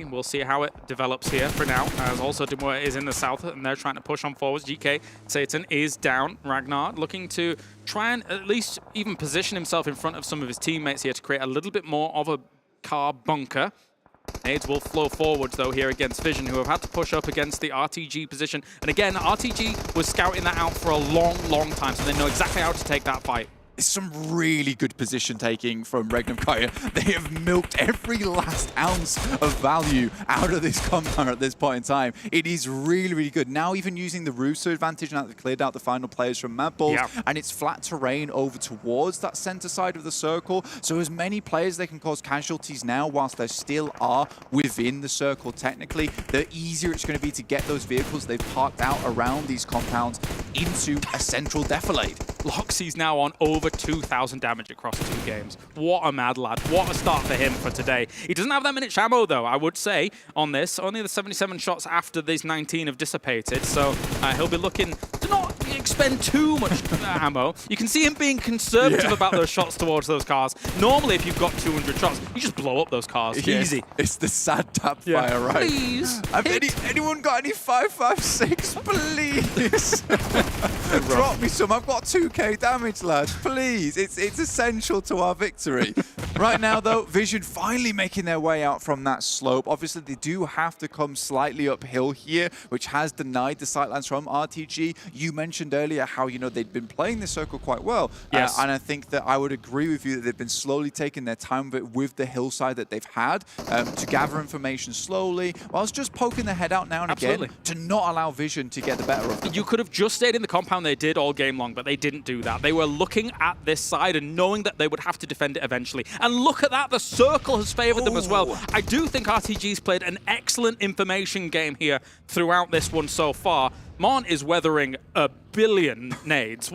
We'll see how it develops here for now, as also MUERTE is in the south, and they're trying to push on forwards. GK Satan is down. Ragnar looking to try and at least even position himself in front of some of his teammates here to create a little bit more of a car bunker. Nades will flow forwards, though, here against Vision, who have had to push up against the RTG position. And again, RTG was scouting that out for a long time, so they know exactly how to take that fight. It's some really good position taking from REGNUM CARYA. They have milked every last ounce of value out of this compound at this point in time. It is really good. Now even using the Russo advantage, now they've cleared out the final players from MADBULLS, and it's flat terrain over towards that center side of the circle. So as many players they can cause casualties now whilst they still are within the circle technically, the easier it's going to be to get those vehicles they've parked out around these compounds into a central defilade. Loxy's now on over 2,000 damage across 2 games. What a mad lad. What a start for him for today. He doesn't have that much ammo, though, I would say, on this. Only the 77 shots after these 19 have dissipated, so he'll be looking to not expend too much ammo. You can see him being conservative about those shots towards those cars. Normally, if you've got 200 shots, you just blow up those cars. Easy. It's the sad tap fire, right? Please. Anyone got any 5.56? Please. Drop me some. I've got 2k damage, lads. Please. It's essential to our victory. Right now, though, Vision finally making their way out from that slope. Obviously, they do have to come slightly uphill here, which has denied the sightlines from RTG. You mentioned earlier how, you know, they'd been playing this circle quite well. Yes. And I think that I would agree with you that they've been slowly taking their time with the hillside that they've had to gather information slowly, whilst just poking their head out now and again to not allow Vision to get the better of them. You could have just stayed in the compound they did all game long, but they didn't do that. They were looking at this side and knowing that they would have to defend it eventually. And look at that, the circle has favored them as well. I do think RTG's played an excellent information game here throughout this one so far. Mon is weathering a billion nades.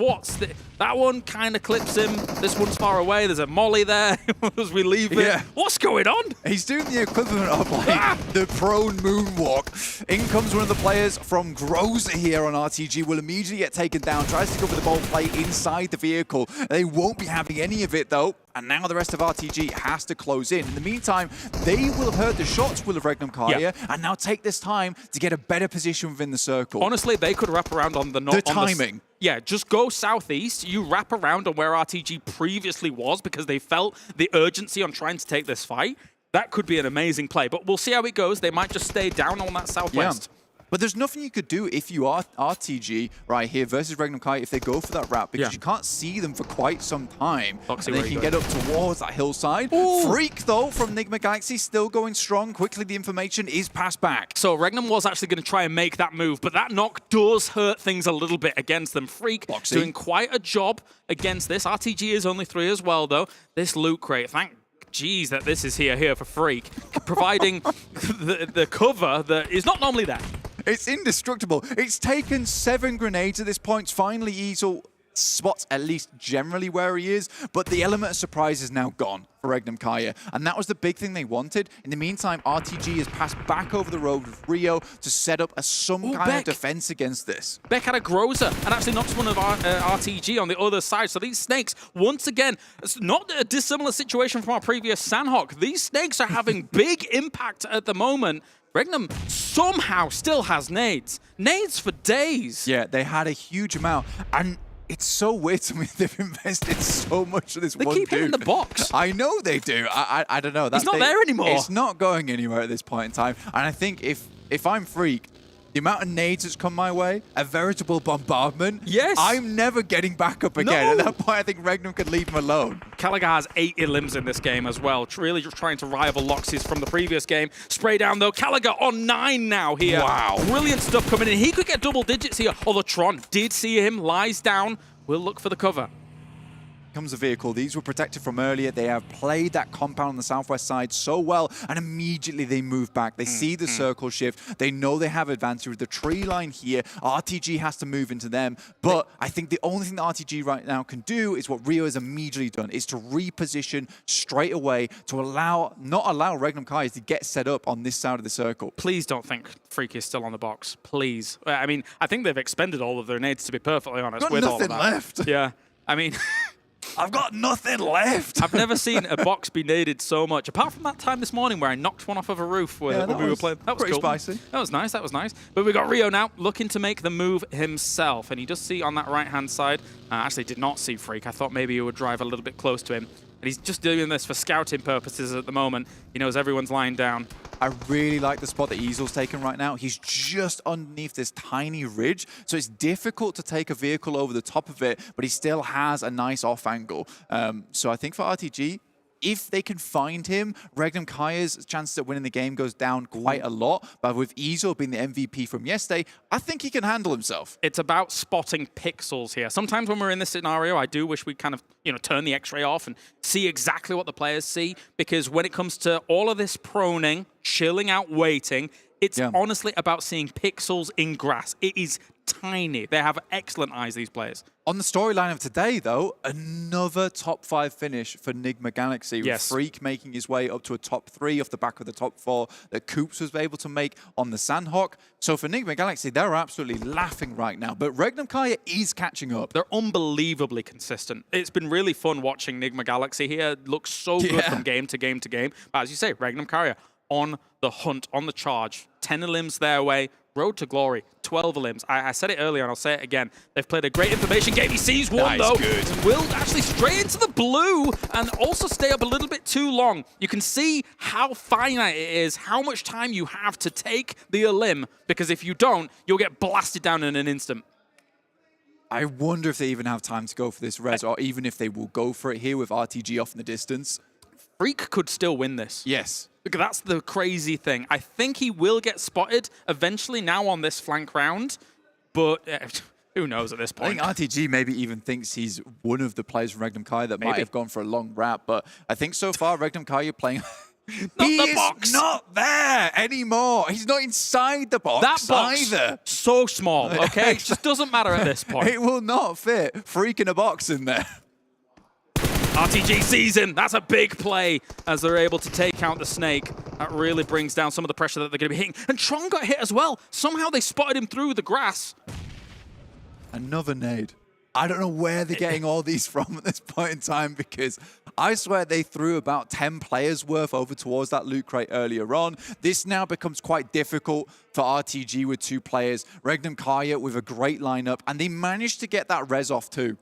That one kind of clips him. This one's far away. There's a molly there as we leave it. What's going on? He's doing the equivalent of like the prone moonwalk. In comes one of the players from Groza here on RTG. Will immediately get taken down. Tries to go for the ball play inside the vehicle. They won't be having any of it though. And now the rest of RTG has to close in. In the meantime, they will have heard the shots, will have REGNUM CARYA, and now take this time to get a better position within the circle. Honestly, they could wrap around on the timing. Yeah, just go southeast. You wrap around on where RTG previously was because they felt the urgency on trying to take this fight. That could be an amazing play, but we'll see how it goes. They might just stay down on that southwest. Yeah. But there's nothing you could do if you are RTG right here versus REGNUM CARYA if they go for that wrap, because you can't see them for quite some time. And they can get up towards that hillside. Freak, though, from NIGMA Galaxy, still going strong. Quickly, the information is passed back. So REGNUM was actually going to try and make that move, but that knock does hurt things a little bit against them. Freak doing quite a job against this. RTG is only 3 as well, though. This loot crate, thank geez that this is here for Freak, providing the cover that is not normally there. It's indestructible. It's taken 7 grenades at this point. Finally, Easel spots at least generally where he is, but the element of surprise is now gone for REGNUM CARYA, and that was the big thing they wanted. In the meantime, RTG has passed back over the road with RÜYA to set up some kind of defense against this. Beck had a Groza and actually knocks one of RTG on the other side. So these snakes, once again, it's not a dissimilar situation from our previous Sandhawk. These snakes are having big impact at the moment. REGNUM somehow still has nades. Nades for days. Yeah, they had a huge amount. And it's so weird to me they've invested so much of this one dude. They keep hitting the box. I know they do. I don't know. He's not there anymore. It's not going anywhere at this point in time. And I think if I'm Freak, the amount of nades that's come my way, a veritable bombardment. Yes. I'm never getting back up again. At that point, I think REGNUM could leave him alone. CALYA has 8 elims in this game as well. Really just trying to rival Loxy's from the previous game. Spray down, though. CALYA on 9 now here. Wow. Brilliant stuff coming in. He could get double digits here. Although Tron did see him, lies down. We'll look for the cover. Comes a vehicle. These were protected from earlier. They have played that compound on the southwest side so well, and immediately they move back. They see the circle shift. They know they have advantage with the tree line here. RTG has to move into them, but I think the only thing that RTG right now can do is what RÜYA has immediately done, is to reposition straight away to not allow REGNUM CARYA to get set up on this side of the circle. Please don't think Freak is still on the box. Please. I mean, I think they've expended all of their nades, to be perfectly honest. Got nothing left. Yeah. I mean... I've got nothing left. I've never seen a box be naded so much, apart from that time this morning where I knocked one off of a roof when we were playing. That was pretty cool. Spicy. That was nice. That was nice. But we got RÜYA now looking to make the move himself, and he does see on that right-hand side. Actually, did not see Freak. I thought maybe he would drive a little bit close to him. And he's just doing this for scouting purposes at the moment. He knows everyone's lying down. I really like the spot that Easel's taken right now. He's just underneath this tiny ridge, so it's difficult to take a vehicle over the top of it, but he still has a nice off angle. So I think for RTG, if they can find him, REGNUM CARYA's chances of winning the game goes down quite a lot. But with Easel being the MVP from yesterday, I think he can handle himself. It's about spotting pixels here. Sometimes when we're in this scenario, I do wish we kind of, turn the X-ray off and see exactly what the players see. Because when it comes to all of this proning, chilling out, waiting, it's honestly about seeing pixels in grass. It is tiny. They have excellent eyes, these players. On the storyline of today, though, another top 5 finish for NIGMA Galaxy. Yes. With Freak making his way up to a top 3 off the back of the top 4 that Coops was able to make on the Sandhawk. So for NIGMA Galaxy, they're absolutely laughing right now. But REGNUM CARYA is catching up. They're unbelievably consistent. It's been really fun watching NIGMA Galaxy here. Looks so good from game to game to game. But as you say, REGNUM CARYA on the hunt, on the charge. 10 elims their way. Road to glory, 12 elims. I said it earlier and I'll say it again. They've played a great information game. He sees one though. Good. Will actually stray into the blue and also stay up a little bit too long. You can see how finite it is, how much time you have to take the elim, because if you don't, you'll get blasted down in an instant. I wonder if they even have time to go for this res, or even if they will go for it here with RTG off in the distance. Freak could still win this. Yes. Look, that's the crazy thing. I think he will get spotted eventually now on this flank round, but who knows at this point. I think RTG maybe even thinks he's one of the players from REGNUM CARYA that might have gone for a long wrap, but I think so far REGNUM CARYA playing... Not the box. He's not there anymore. He's not inside the box, that box either. So small, okay? It just doesn't matter at this point. It will not fit. Freaking a box in there. RTG sees him. That's a big play as they're able to take out the snake. That really brings down some of the pressure that they're going to be hitting. And Tron got hit as well. Somehow they spotted him through the grass. Another nade. I don't know where they're getting all these from at this point in time, because I swear they threw about 10 players worth over towards that loot crate earlier on. This now becomes quite difficult for RTG with 2 players. REGNUM CARYA with a great lineup, and they managed to get that res off too.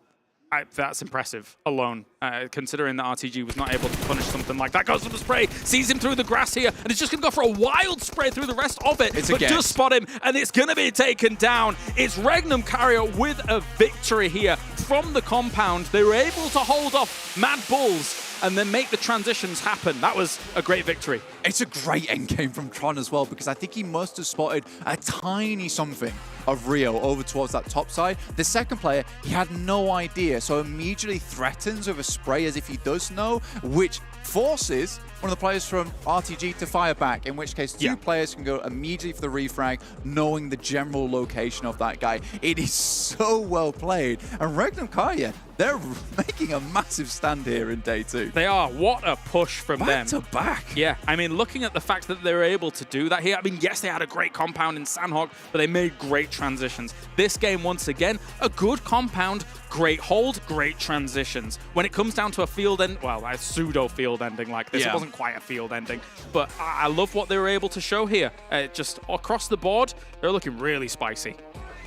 That's impressive alone, considering that RTG was not able to punish something like that. Goes for the spray, sees him through the grass here, and it's just going to go for a wild spray through the rest of it. But does spot him, and it's going to be taken down. It's REGNUM CARYA with a victory here from the compound. They were able to hold off MADBULLS and then make the transitions happen. That was a great victory. It's a great endgame from Tron as well, because I think he must have spotted a tiny something of RÜYA over towards that top side. The second player, he had no idea, so immediately threatens with a spray as if he does know, which forces one of the players from RTG to fire back, in which case 2 players can go immediately for the refrag, knowing the general location of that guy. It is so well played. And REGNUM CARYA, they're making a massive stand here in day 2. They are. What a push from them. Back to back. Yeah, I mean, looking at the fact that they were able to do that here, I mean, yes, they had a great compound in Sandhawk, but they made great transitions. This game, once again, a good compound, great hold, great transitions. When it comes down to a field end, well, a pseudo field ending like this, it wasn't quite a field ending, but I love what they were able to show here. Just across the board, they're looking really spicy.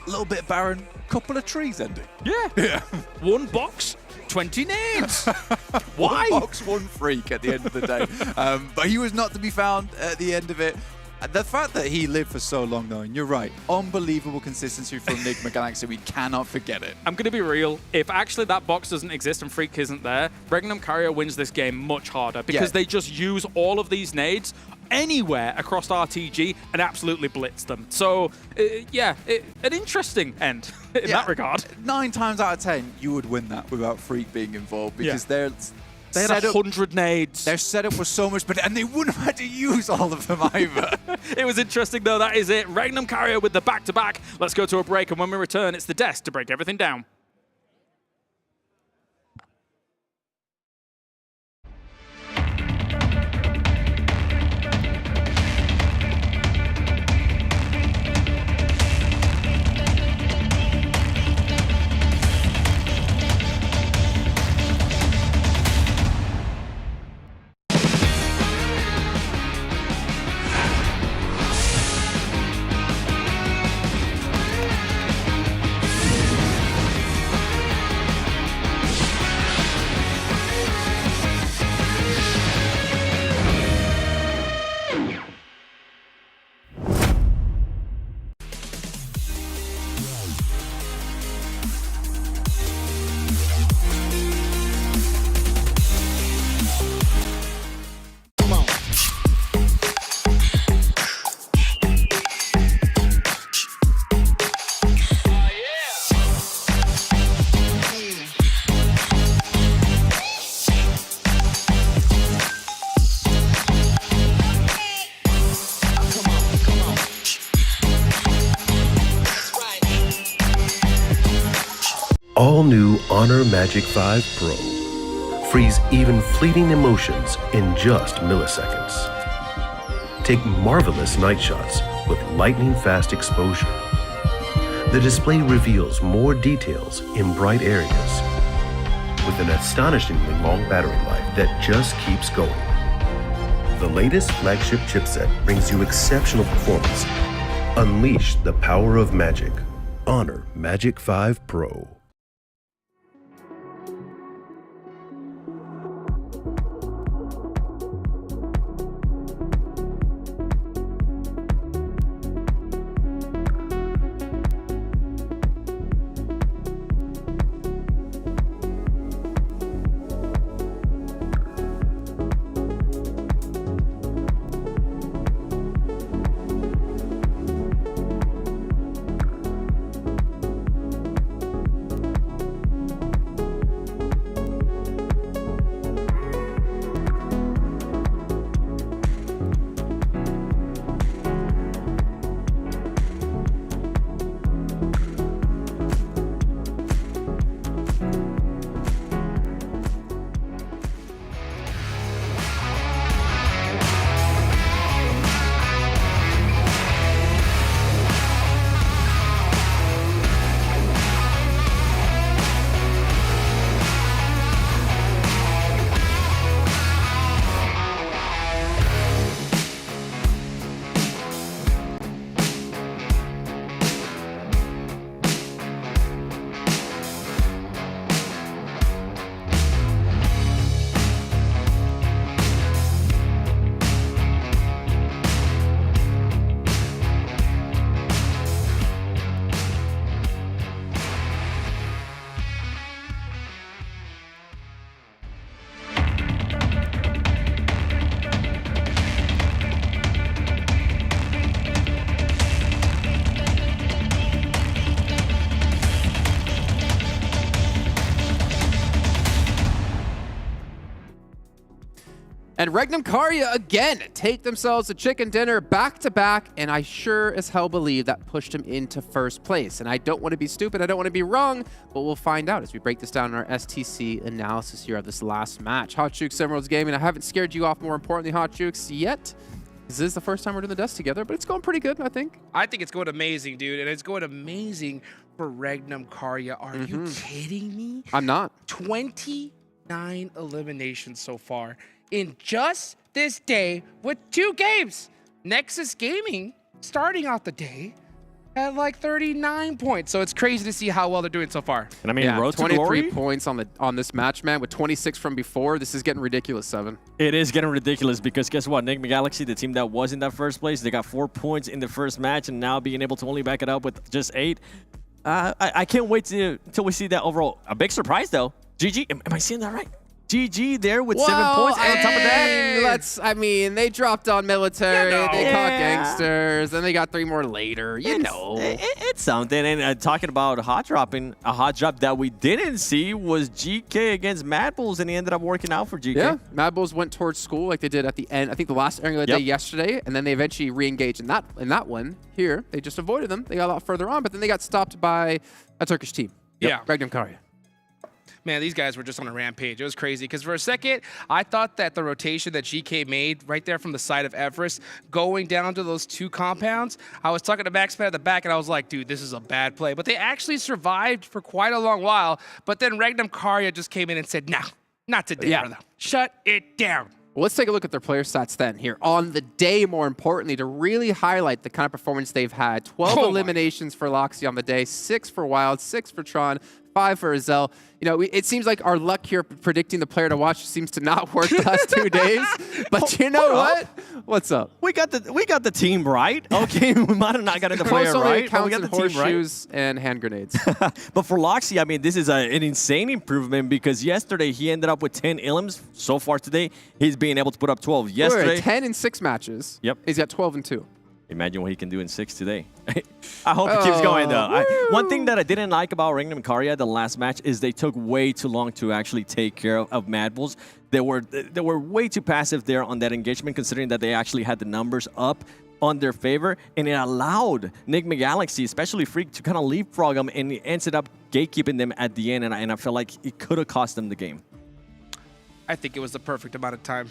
A little bit barren, couple of trees ending. Yeah. 1 box, 20 nades. Why? 1 box, 1 freak at the end of the day. But he was not to be found at the end of it. The fact that he lived for so long, though, and you're right, unbelievable consistency from NIGMA Galaxy. We cannot forget it. I'm going to be real. If actually that box doesn't exist and Freak isn't there, REGNUM CARYA wins this game much harder, because they just use all of these nades anywhere across RTG and absolutely blitz them. So, an interesting end in that regard. 9 times out of 10, you would win that without Freak being involved, because they had 100 nades. Their setup was so much better, and they wouldn't have had to use all of them either. It was interesting, though. That is it. REGNUM CARYA with the back-to-back. Let's go to a break, and when we return, it's the desk to break everything down. All new Honor Magic 5 Pro. Freeze even fleeting emotions in just milliseconds. Take marvelous night shots with lightning-fast exposure. The display reveals more details in bright areas with an astonishingly long battery life that just keeps going. The latest flagship chipset brings you exceptional performance. Unleash the power of magic. Honor Magic 5 Pro. And REGNUM CARYA again take themselves a chicken dinner back-to-back, and I sure as hell believe that pushed them into first place. And I don't want to be stupid, I don't want to be wrong, but we'll find out as we break this down in our STC analysis here of this last match. Hot Jukes, Emeralds Gaming, I haven't scared you off, more importantly, Hot Jukes, yet. This is the first time we're doing the desk together, but it's going pretty good, I think. I think it's going amazing, dude, and it's going amazing for REGNUM CARYA. Are you kidding me? I'm not. 29 eliminations so far in just this day with 2 games. Nexus Gaming starting out the day at like 39 points. So it's crazy to see how well they're doing so far. And I mean, yeah, road to 23 glory? points on this match, man, with 26 from before. This is getting ridiculous, 7. It is getting ridiculous because guess what? NIGMA Galaxy, the team that was in that first place, they got 4 points in the first match, and now being able to only back it up with just 8. I can't wait until we see that overall. A big surprise, though. GG, am I seeing that right? GG there with 7 points. And on top of that, I mean, they dropped on military, they caught gangsters, then they got 3 more later. It's something. And talking about hot dropping, a hot drop that we didn't see was GK against MADBULLS, and he ended up working out for GK. Yeah, MADBULLS went towards school like they did at the end. I think the last airing of the day yesterday, and then they eventually re-engaged in that one. Here, they just avoided them. They got a lot further on, but then they got stopped by a Turkish team. Yeah. REGNUM CARYA. Man, these guys were just on a rampage. It was crazy because for a second, I thought that the rotation that GK made right there from the side of Everest, going down to those 2 compounds, I was talking to Maxman at the back, and I was like, dude, this is a bad play. But they actually survived for quite a long while. But then REGNUM CARYA just came in and said, no, not today, brother. Shut it down. Well, let's take a look at their player stats then here on the day, more importantly, to really highlight the kind of performance they've had. 12 eliminations for Loxy on the day, 6 for Wild, 6 for Tron, 5 for Azel. You know, it seems like our luck here predicting the player to watch seems to not work the last 2 days. But you know what? What's up? We got the team right. Okay, we might have not gotten the player right, but we got the team right. Horseshoes and hand grenades. But for Loxy, I mean, this is an insane improvement because yesterday he ended up with 10 elims. So far today, he's being able to put up 12. Yesterday, 10 in 6 matches. Yep. He's got 12 and 2. Imagine what he can do in 6 today. I hope it keeps going, though. One thing that I didn't like about REGNUM CARYA the last match is they took way too long to actually take care of MADBULLS. They were way too passive there on that engagement, considering that they actually had the numbers up on their favor, and it allowed NIGMA Galaxy, especially Freak, to kind of leapfrog them, and it ended up gatekeeping them at the end, and I felt like it could have cost them the game. I think it was the perfect amount of time.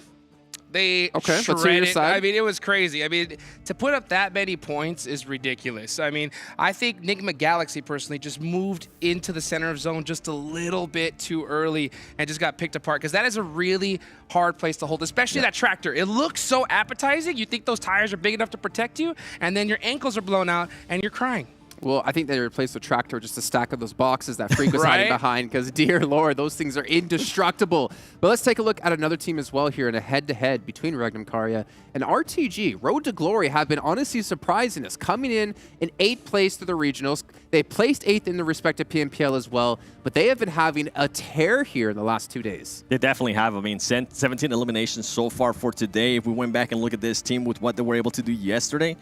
They Okay, let's hear your shredded. side. I mean, it was crazy. I mean, to put up that many points is ridiculous. I mean, I think NIGMA Galaxy personally just moved into the center of zone just a little bit too early and just got picked apart, because that is a really hard place to hold, especially that tractor. It looks so appetizing. You think those tires are big enough to protect you, and then your ankles are blown out and you're crying. Well, I think they replaced the tractor with just a stack of those boxes that Freak was hiding behind, because, dear Lord, those things are indestructible. But let's take a look at another team as well here in a head-to-head between REGNUM, CARYA, and RTG. Road to Glory have been honestly surprising us, coming in 8th place to the regionals. They placed 8th in the respective PMPL as well, but they have been having a tear here in the last 2 days. They definitely have. I mean, 17 eliminations so far for today. If we went back and look at this team with what they were able to do yesterday,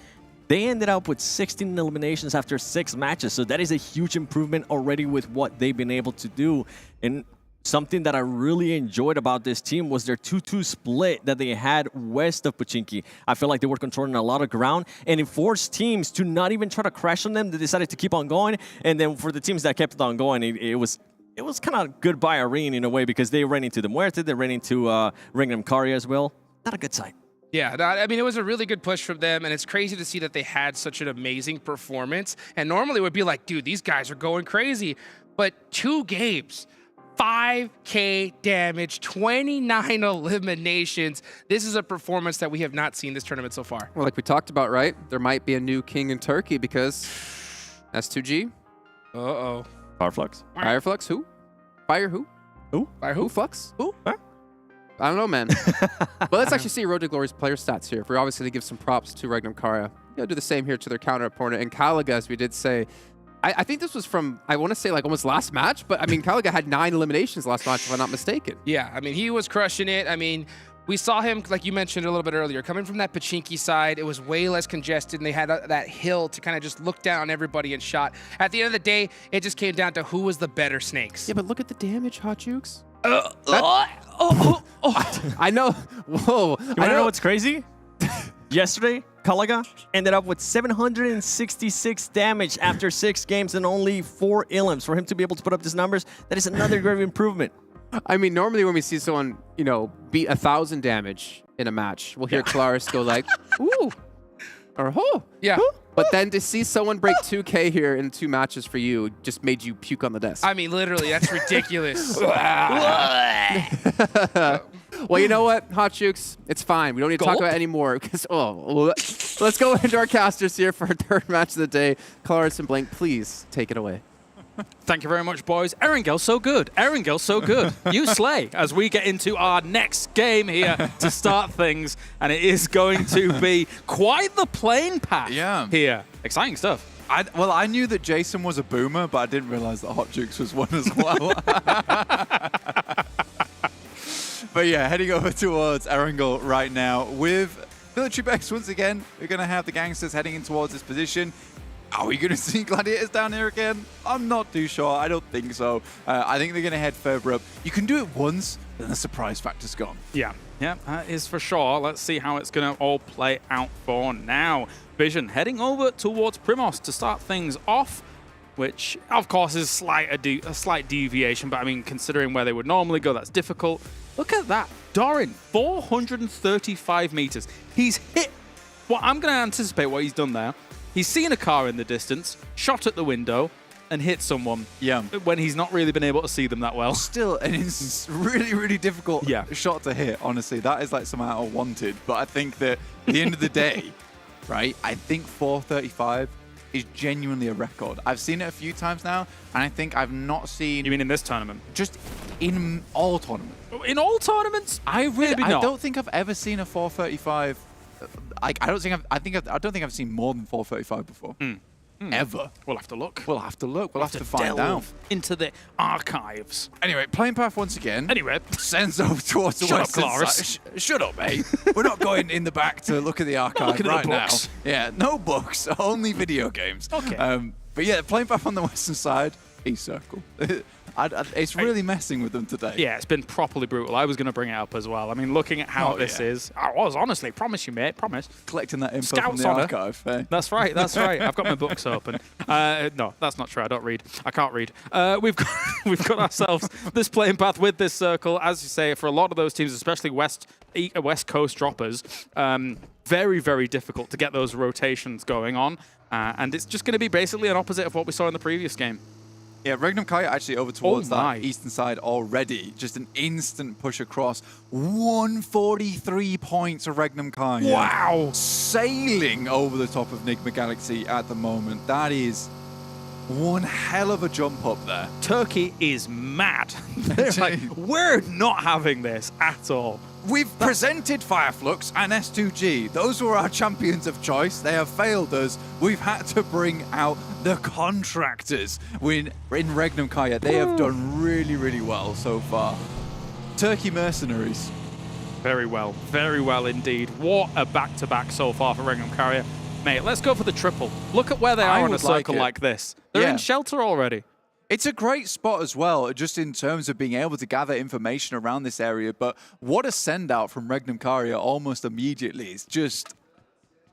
they ended up with 16 eliminations after 6 matches. So that is a huge improvement already with what they've been able to do. And something that I really enjoyed about this team was their 2-2 split that they had west of Pochinki. I feel like they were controlling a lot of ground, and it forced teams to not even try to crash on them. They decided to keep on going. And then for the teams that kept on going, it was kind of goodbye Irene in a way, because they ran into the MUERTE, they ran into REGNUM CARYA as well. Not a good sign. Yeah, I mean, it was a really good push from them, and it's crazy to see that they had such an amazing performance. And normally it would be like, dude, these guys are going crazy. But 2 games, 5K damage, 29 eliminations. This is a performance that we have not seen this tournament so far. Well, like we talked about, right? There might be a new king in Turkey, because S2G. Uh-oh. FLUX. FLUX, who? Fire who? Who? Fire who? Flux? Who? Huh? I don't know, man. But let's actually see Road to Glory's player stats here. If we're obviously to give some props to REGNUM CARYA, you do the same here to their counter opponent. And Caliga, as we did say, I think this was from, I want to say like almost last match, but I mean, Caliga had 9 eliminations last match, if I'm not mistaken. Yeah, I mean, he was crushing it. I mean, we saw him, like you mentioned a little bit earlier, coming from that Pochinki side. It was way less congested, and they had that hill to kind of just look down on everybody and shot. At the end of the day, it just came down to who was the better snakes. Yeah, but look at the damage, Hot Jukes. I know. Whoa. You want to know what's crazy? Yesterday, Caliga ended up with 766 damage after 6 games and only 4 elims. For him to be able to put up these numbers, that is another great improvement. I mean, normally when we see someone, you know, beat 1,000 damage in a match, we'll hear Claris go like, ooh, or oh. Yeah. But then to see someone break 2K here in 2 matches for you just made you puke on the desk. I mean, literally, that's ridiculous. Well, you know what, Hot Jukes? It's fine. We don't need to talk about it anymore. Because let's go into our casters here for our 3rd match of the day. Claris and Blank, please take it away. Thank you very much, boys. Erangel, so good. Erangel, so good. You slay as we get into our next game here to start things. And it is going to be quite the plane path here. Exciting stuff. Well, I knew that Jason was a boomer, but I didn't realize that Hot Jukes was one as well. But yeah, heading over towards Erangel right now with military base once again. We're going to have the gangsters heading in towards this position. Are we going to see Gladiators down here again? I'm not too sure. I don't think so. I think they're going to head further up. You can do it once, then the surprise factor's gone. Yeah, that is for sure. Let's see how it's going to all play out for now. Vision heading over towards Primos to start things off, which, of course, is a slight deviation. But, I mean, considering where they would normally go, that's difficult. Look at that. Dorin, 435 meters. He's hit. Well, I'm going to anticipate what he's done there. He's seen a car in the distance, shot at the window, and hit someone. Yeah. When he's not really been able to see them that well. Still, and it's really, really difficult shot to hit, honestly. That is like somehow wanted. But I think that at the end of the day, right, I think 435 is genuinely a record. I've seen it a few times now, and I think I've not seen... You mean in this tournament? Just in all tournaments. In all tournaments? I don't think I've ever seen a 435... I don't think I've seen more than 435 before. Ever. We'll have to look. We'll have to look. We'll have to find out. Into the archives. Anyway, plane path once again. Anyway, sends over towards the western side. Shut up, mate. We're not going in the back to look at the archive right now. Yeah, no books, only video games. Okay. But yeah, plane path on the western side, east circle. It's really messing with them today. Yeah, it's been properly brutal. I was going to bring it up as well. I mean, looking at how this is, I was honestly, promise you, mate, promise. Collecting that info Scouts from the archive. That's right, that's right. I've got my books open. No, that's not true. I don't read. I can't read. We've got ourselves this playing path with this circle, as you say, for a lot of those teams, especially West Coast droppers. Very, very difficult to get those rotations going on. And it's just going to be basically an opposite of what we saw in the previous game. Yeah, REGNUM CARYA actually over towards that eastern side already. Just an instant push across. 143 points of REGNUM CARYA. Wow! Sailing over the top of NIGMA Galaxy at the moment. That is one hell of a jump up there. Turkey is mad. They're like, we're not having this at all. We've presented FLUX and S2G. Those were our champions of choice. They have failed us. We've had to bring out the contractors. In REGNUM CARYA, they have done really, really well so far. Turkey mercenaries. Very well indeed. What a back-to-back so far for REGNUM CARYA. Mate, let's go for the triple. Look at where they are on a circle like this. They're in shelter already. It's a great spot as well, just in terms of being able to gather information around this area. But what a send out from REGNUM CARYA almost immediately. It's just,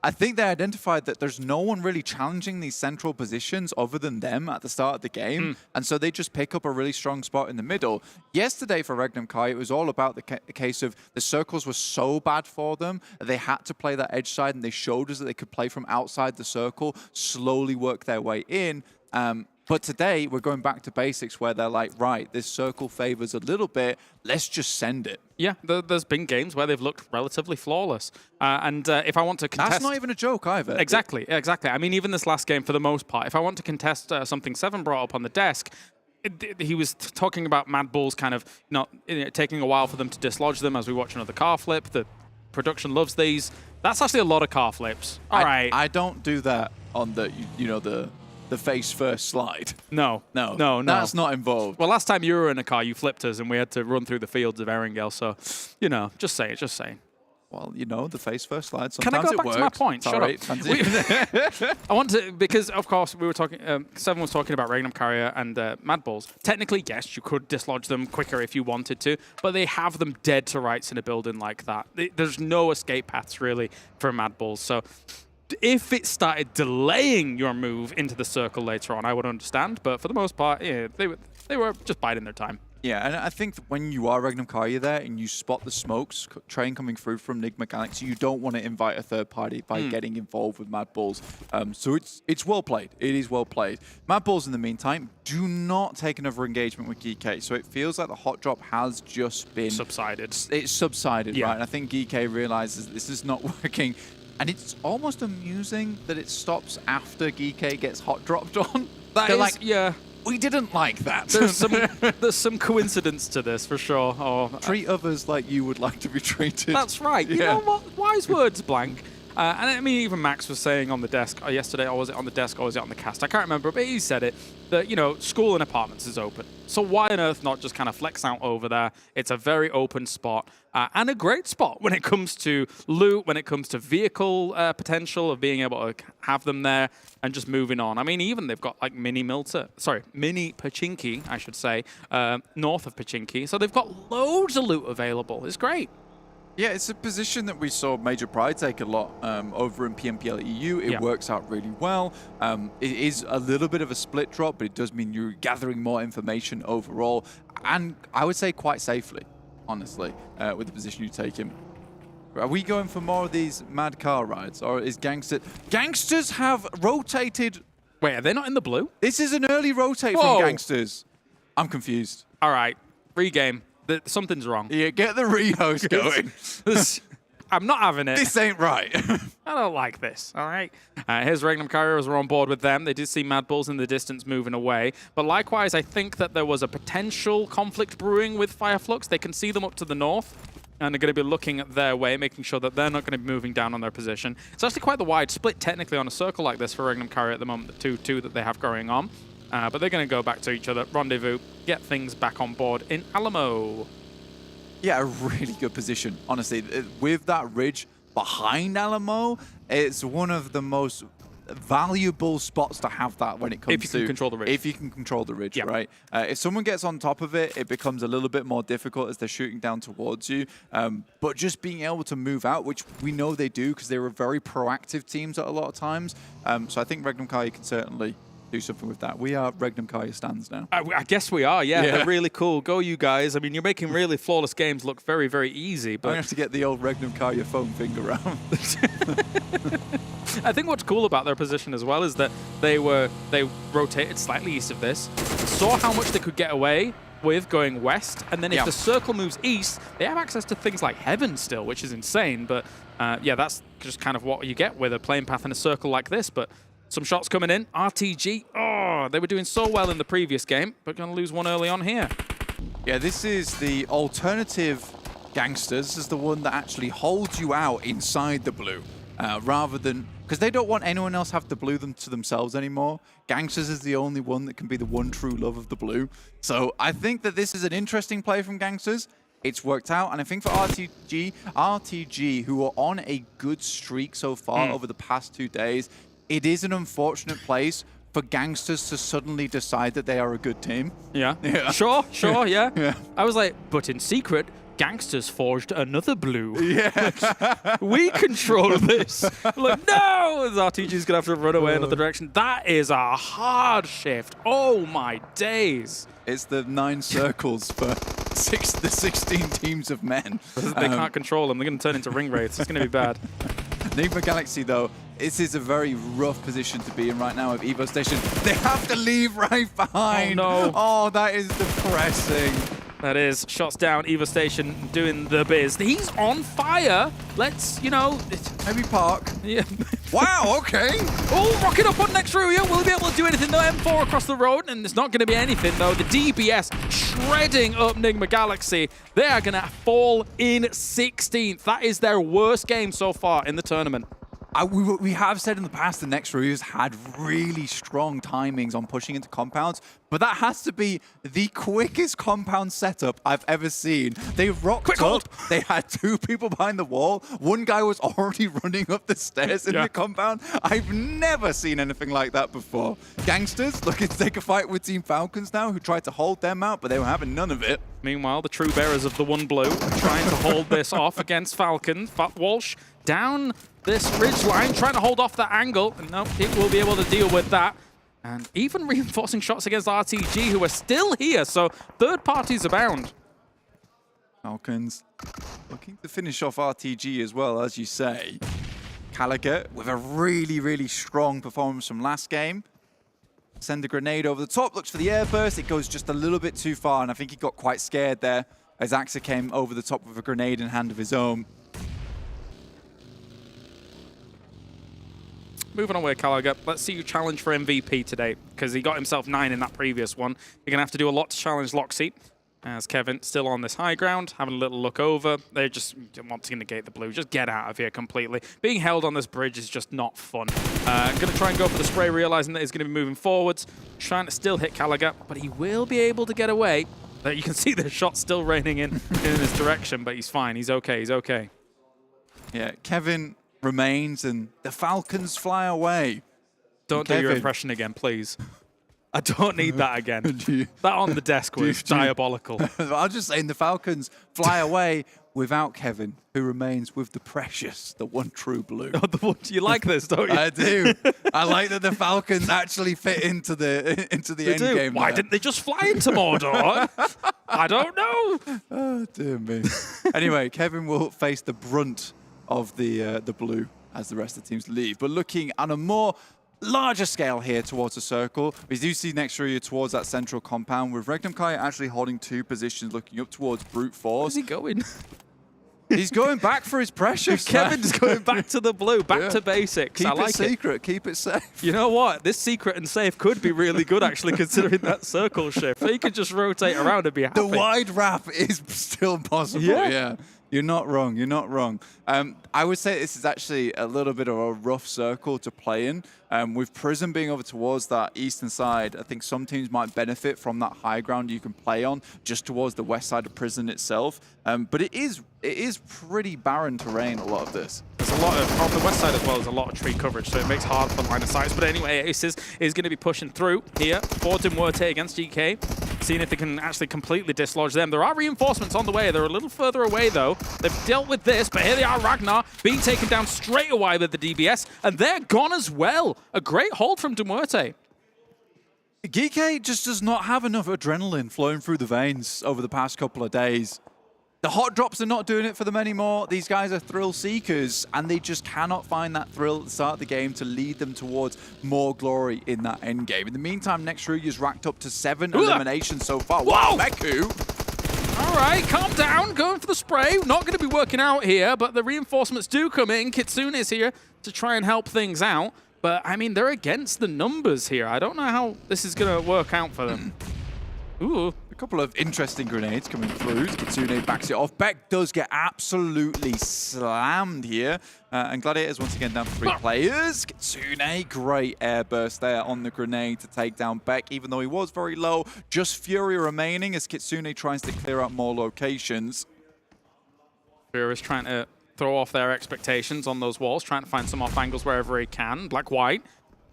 I think they identified that there's no one really challenging these central positions other than them at the start of the game. And so they just pick up a really strong spot in the middle. Yesterday for REGNUM CARYA, it was all about the case of the circles were so bad for them that they had to play that edge side, and they showed us that they could play from outside the circle, slowly work their way in. But today, we're going back to basics where they're like, right, this circle favors a little bit, let's just send it. Yeah, there's been games where they've looked relatively flawless. And if I want to contest... That's not even a joke either. Exactly. I mean, even this last game, for the most part, if I want to contest something Seven brought up on the desk, he was talking about MADBULLS kind of taking a while for them to dislodge them as we watch another car flip. The production loves these. That's actually a lot of car flips. All right. I don't do that on the, the face first slide. No. That's not involved. Well, last time you were in a car, you flipped us and we had to run through the fields of Erangel. So, just saying. Well, the face first slide. Can I go back to my point? Shut up. I want to, because of course we were talking, Seven was talking about REGNUM CARYA and MADBULLS. Technically, yes, you could dislodge them quicker if you wanted to, but they have them dead to rights in a building like that. There's no escape paths really for MADBULLS. So if it started delaying your move into the circle later on, I would understand. But for the most part, yeah, they were just biding their time. Yeah, and I think when you are REGNUM CARYA there and you spot the smokes train coming through from NIGMA Galaxy, you don't want to invite a third party by getting involved with MADBULLS. So it's well played. It is well played. MADBULLS, in the meantime, do not take another engagement with GEEKAY. So it feels like the hot drop has just been... subsided. It's subsided, right? And I think GEEKAY realizes this is not working. And it's almost amusing that it stops after GEEKAY gets hot dropped on. They're like, yeah. We didn't like that. There's some coincidence to this for sure. Treat others like you would like to be treated. That's right. You know what? Wise words, Blank. And I mean, even Max was saying on the desk yesterday, or was it on the desk, or was it on the cast? I can't remember, but he said it, that, school and apartments is open. So why on earth not just kind of flex out over there? It's a very open spot and a great spot when it comes to loot, when it comes to vehicle potential of being able to have them there and just moving on. I mean, even they've got like mini Pachinki, I should say, north of Pachinki. So they've got loads of loot available. It's great. Yeah, it's a position that we saw Major Pride take a lot over in PMPL EU. It works out really well. It is a little bit of a split drop, but it does mean you're gathering more information overall. And I would say quite safely, honestly, with the position you take him. Are we going for more of these mad car rides? Or is GANGSTERS have rotated... Wait, are they not in the blue? This is an early rotate from GANGSTERS. I'm confused. All right, regame. Something's wrong. Yeah, get the re-host going. I'm not having it. This ain't right. I don't like this, all right? Here's REGNUM CARYA as we're on board with them. They did see MADBULLS in the distance moving away. But likewise, I think that there was a potential conflict brewing with FLUX. They can see them up to the north, and they're going to be looking at their way, making sure that they're not going to be moving down on their position. It's actually quite the wide split, technically, on a circle like this for REGNUM CARYA at the moment, the 2-2 that they have going on. But they're going to go back to each other, rendezvous, get things back on board in Alamo. Yeah, a really good position, honestly. With that ridge behind Alamo, it's one of the most valuable spots to have that when it comes to... If you can control the ridge. If you can control the ridge, right? If someone gets on top of it, it becomes a little bit more difficult as they're shooting down towards you. But just being able to move out, which we know they do because they were very proactive teams at a lot of times. So I think REGNUM CARYA can certainly do something with that. We are REGNUM CARYA stands now. I guess we are, yeah. They're really cool. Go, you guys. I mean, you're making really flawless games look very, very easy. But I'm going to have to get the old REGNUM CARYA foam finger out. I think what's cool about their position as well is that they rotated slightly east of this, saw how much they could get away with going west, and then if the circle moves east, they have access to things like heaven still, which is insane. But yeah, that's just kind of what you get with a playing path in a circle like this. But some shots coming in. RTG, oh, they were doing so well in the previous game, but going to lose one early on here. Yeah, this is the alternative GANGSTERS. This is the one that actually holds you out inside the blue, rather than... Because they don't want anyone else have to blue them to themselves anymore. GANGSTERS is the only one that can be the one true love of the blue. So I think that this is an interesting play from GANGSTERS. It's worked out, and I think for RTG, who are on a good streak so far over the past 2 days, it is an unfortunate place for GANGSTERS to suddenly decide that they are a good team. Yeah. Sure, yeah. I was like, but in secret, GANGSTERS forged another blue. Yeah. We control this. Like, no! RTG's going to have to run away another direction. That is a hard shift. Oh, my days. It's the 9 circles for the 16 teams of men. They can't control them. They're going to turn into ring wraiths. It's going to be bad. NIGMA Galaxy, though, this is a very rough position to be in right now with Evo Station. They have to leave right behind. Oh, no. Oh, that is depressing. That is. Shots down. Evo Station doing the biz. He's on fire. Let's, you know... Heavy Park. Yeah. Wow, okay. Oh, rocket up on next RÜYA. Will he be able to do anything? No, M4 across the road, and it's not going to be anything, though. The DBS shredding up NIGMA Galaxy. They are going to fall in 16th. That is their worst game so far in the tournament. We have said in the past the next RÜYA's had really strong timings on pushing into compounds, but that has to be the quickest compound setup I've ever seen. They rocked up, they had 2 people behind the wall, one guy was already running up the stairs in the compound. I've never seen anything like that before. GANGSTERS looking to take a fight with Team Falcons now, who tried to hold them out, but they were having none of it. Meanwhile, the true bearers of the one blue are trying to hold this off against Falcon. Walsh down this ridge line, trying to hold off that angle. And no, he will be able to deal with that. And even reinforcing shots against RTG, who are still here. So third parties abound. Falcons looking to finish off RTG as well, as you say. CARYA with a really, really strong performance from last game. Send a grenade over the top, looks for the airburst. It goes just a little bit too far, and I think he got quite scared there as Axa came over the top with a grenade in hand of his own. Moving on with CARYA, let's see you challenge for MVP today, because he got himself 9 in that previous one. You're going to have to do a lot to challenge Loxy, as Kevin still on this high ground, having a little look over. They just want to negate the blue. Just get out of here completely. Being held on this bridge is just not fun. Going to try and go for the spray, realizing that he's going to be moving forwards, trying to still hit CARYA, but he will be able to get away. You can see the shot still raining in his direction, but he's fine. He's okay. He's okay. Yeah, Kevin remains, and the Falcons fly away. Don't do your impression again, please. I don't need that again. That on the desk was diabolical. I'm just saying the Falcons fly away without Kevin, who remains with the precious, the one true blue. You like this, don't you? I do. I like that the Falcons actually fit into the end game. Why didn't they just fly into Mordor? I don't know. Oh, dear me. Anyway, Kevin will face the brunt of the blue as the rest of the teams leave. But looking on a more larger scale here towards the circle, we do see next RÜYA towards that central compound, with REGNUM CARYA actually holding 2 positions, looking up towards brute force. Where's he going? He's going back for his precious. Kevin's going back to the blue, back to basics. Keep I like it secret, keep it safe. You know what? This secret and safe could be really good, actually, considering that circle shift. He could just rotate around and be happy. The wide wrap is still possible, yeah. You're not wrong. You're not wrong. I would say this is actually a little bit of a rough circle to play in. With Prism being over towards that eastern side, I think some teams might benefit from that high ground you can play on just towards the west side of Prism itself. But it is pretty barren terrain, a lot of this. There's a lot of, on the west side as well, there's a lot of tree coverage, so it makes hard for line of sight. But anyway, Aces is going to be pushing through here for MUERTE against GK, seeing if they can actually completely dislodge them. There are reinforcements on the way. They're a little further away, though. They've dealt with this, but here they are, Ragnar, being taken down straight away with the DBS, and they're gone as well. A great hold from MUERTE. GEEKAY just does not have enough adrenaline flowing through the veins over the past couple of days. The hot drops are not doing it for them anymore. These guys are thrill seekers, and they just cannot find that thrill at the start of the game to lead them towards more glory in that end game. In the meantime, RÜYA's racked up to 7 eliminations so far. Wow, Meku! All right, calm down. Going for the spray. Not going to be working out here, but the reinforcements do come in. Kitsune is here to try and help things out. But, I mean, they're against the numbers here. I don't know how this is going to work out for them. Ooh. A couple of interesting grenades coming through. Kitsune backs it off. Beck does get absolutely slammed here. And Gladiators once again down to 3 players. Kitsune, great air burst there on the grenade to take down Beck, even though he was very low. Just Fury remaining as Kitsune tries to clear out more locations. Fury is trying to throw off their expectations on those walls, trying to find some off angles wherever he can. Black-white.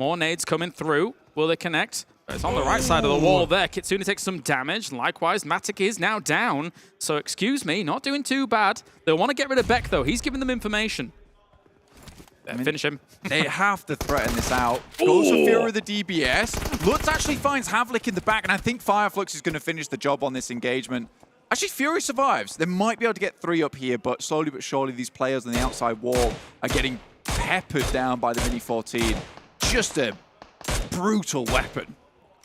More nades coming through. Will they connect? It's on the right side of the wall there. Kitsune takes some damage. Likewise, Matic is now down. So, excuse me, not doing too bad. They want to get rid of Beck, though. He's giving them information. Finish him. They have to threaten this out. Goes for Fury with the DBS. Lutz actually finds Havlik in the back, and I think FLUX is going to finish the job on this engagement. Actually, Fury survives. They might be able to get 3 up here, but slowly but surely, these players on the outside wall are getting peppered down by the Mini 14. Just a brutal weapon.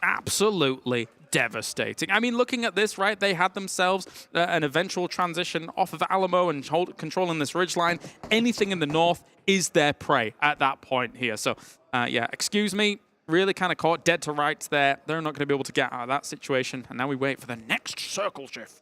Absolutely devastating. I mean, looking at this, right, they had themselves an eventual transition off of Alamo and controlling this ridgeline. Anything in the north is their prey at that point here. So, yeah, excuse me, really kind of caught dead to rights there. They're not going to be able to get out of that situation. And now we wait for the next circle shift.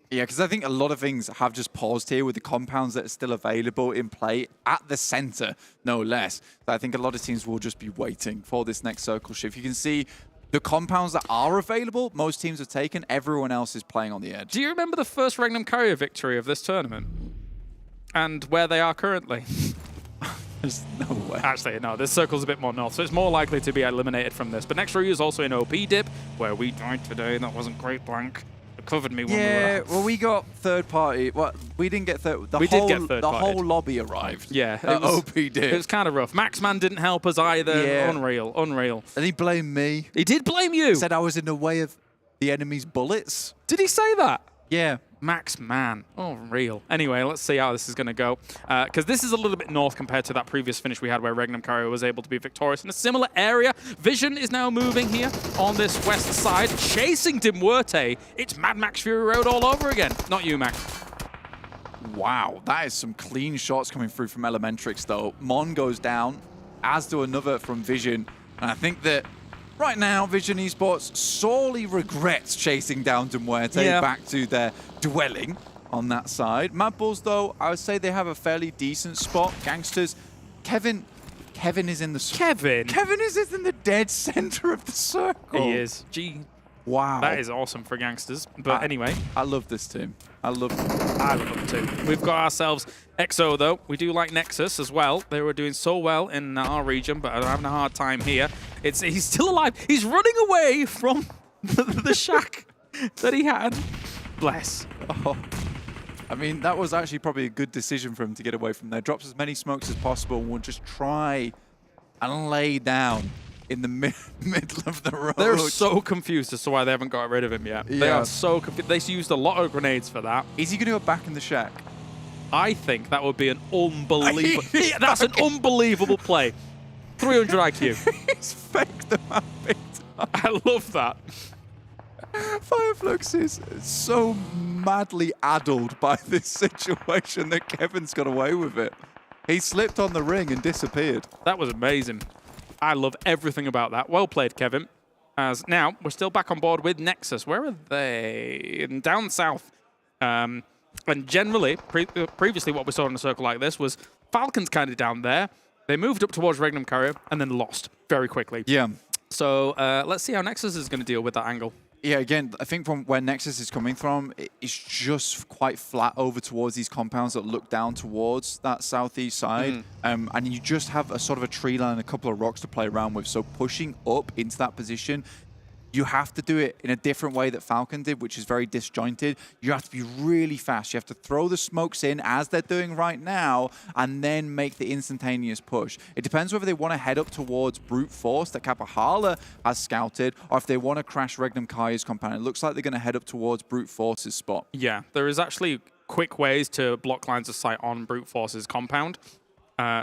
Yeah, because I think a lot of things have just paused here with the compounds that are still available in play at the center, no less. So I think a lot of teams will just be waiting for this next circle shift. You can see the compounds that are available, most teams have taken. Everyone else is playing on the edge. Do you remember the first REGNUM CARYA victory of this tournament? And where they are currently? There's no way. Actually, no, this circle's a bit more north, so it's more likely to be eliminated from this. But next RÜYA is also in OP dip, where we died today. That wasn't great, blank. Covered me when we were well, we got third party. Well, we didn't get third. We did get third The party. whole lobby arrived. Yeah, OP did. It was kind of rough. Maxman didn't help us either. Yeah. Unreal, unreal. And he blamed me. He did blame you. Said I was in the way of the enemy's bullets. Did he say that? Yeah. Maxman. Unreal. Anyway, let's see how this is going to go. Because this is a little bit north compared to that previous finish we had where REGNUM CARYA was able to be victorious in a similar area. Vision is now moving here on this west side, chasing MUERTE. It's Mad Max Fury Road all over again. Not you, Max. Wow, that is some clean shots coming through from Elementrix, though. Mon goes down, as do another from Vision. And I think that right now, Vision Esports sorely regrets chasing down MUERTE back to their dwelling on that side. MADBULLS, though, I would say they have a fairly decent spot. GANGSTERS, Kevin is in the... Kevin is in the dead center of the circle. He is. Wow. That is awesome for GANGSTERS. But anyway. I love this team. I love them too. We've got ourselves EXO, though. We do like NEXUS as well. They were doing so well in our region, but I'm having a hard time here. He's still alive. He's running away from the shack that he had. Bless. Oh. I mean, that was actually probably a good decision for him to get away from there. Drops as many smokes as possible and will just try and lay down in the middle of the road. They're so confused as to why they haven't got rid of him yet. Yeah. They are so confused. They used a lot of grenades for that. Is he going to go back in the shack? I think that would be an unbelievable... that's an unbelievable play. 300 IQ. He's faked them out big time. I love that. FLUX is so madly addled by this situation that Kevin's got away with it. He slipped on the ring and disappeared. That was amazing. I love everything about that. Well played, Kevin. As now, we're still back on board with NEXUS. Where are they? Down south. And generally, previously what we saw in a circle like this was Falcons kind of down there. They moved up towards REGNUM CARYA and then lost very quickly. Yeah. So let's see how NEXUS is going to deal with that angle. Yeah, again, I think from where NEXUS is coming from, it's just quite flat over towards these compounds that look down towards that southeast side. And you just have a sort of a tree line and a couple of rocks to play around with. So pushing up into that position, you have to do it in a different way that Falcon did, which is very disjointed. You have to be really fast. You have to throw the smokes in, as they're doing right now, and then make the instantaneous push. It depends whether they want to head up towards Brute Force that Kapahala has scouted, or if they want to crash REGNUM CARYA's compound. It looks like they're going to head up towards Brute Force's spot. Yeah, there is actually quick ways to block lines of sight on Brute Force's compound.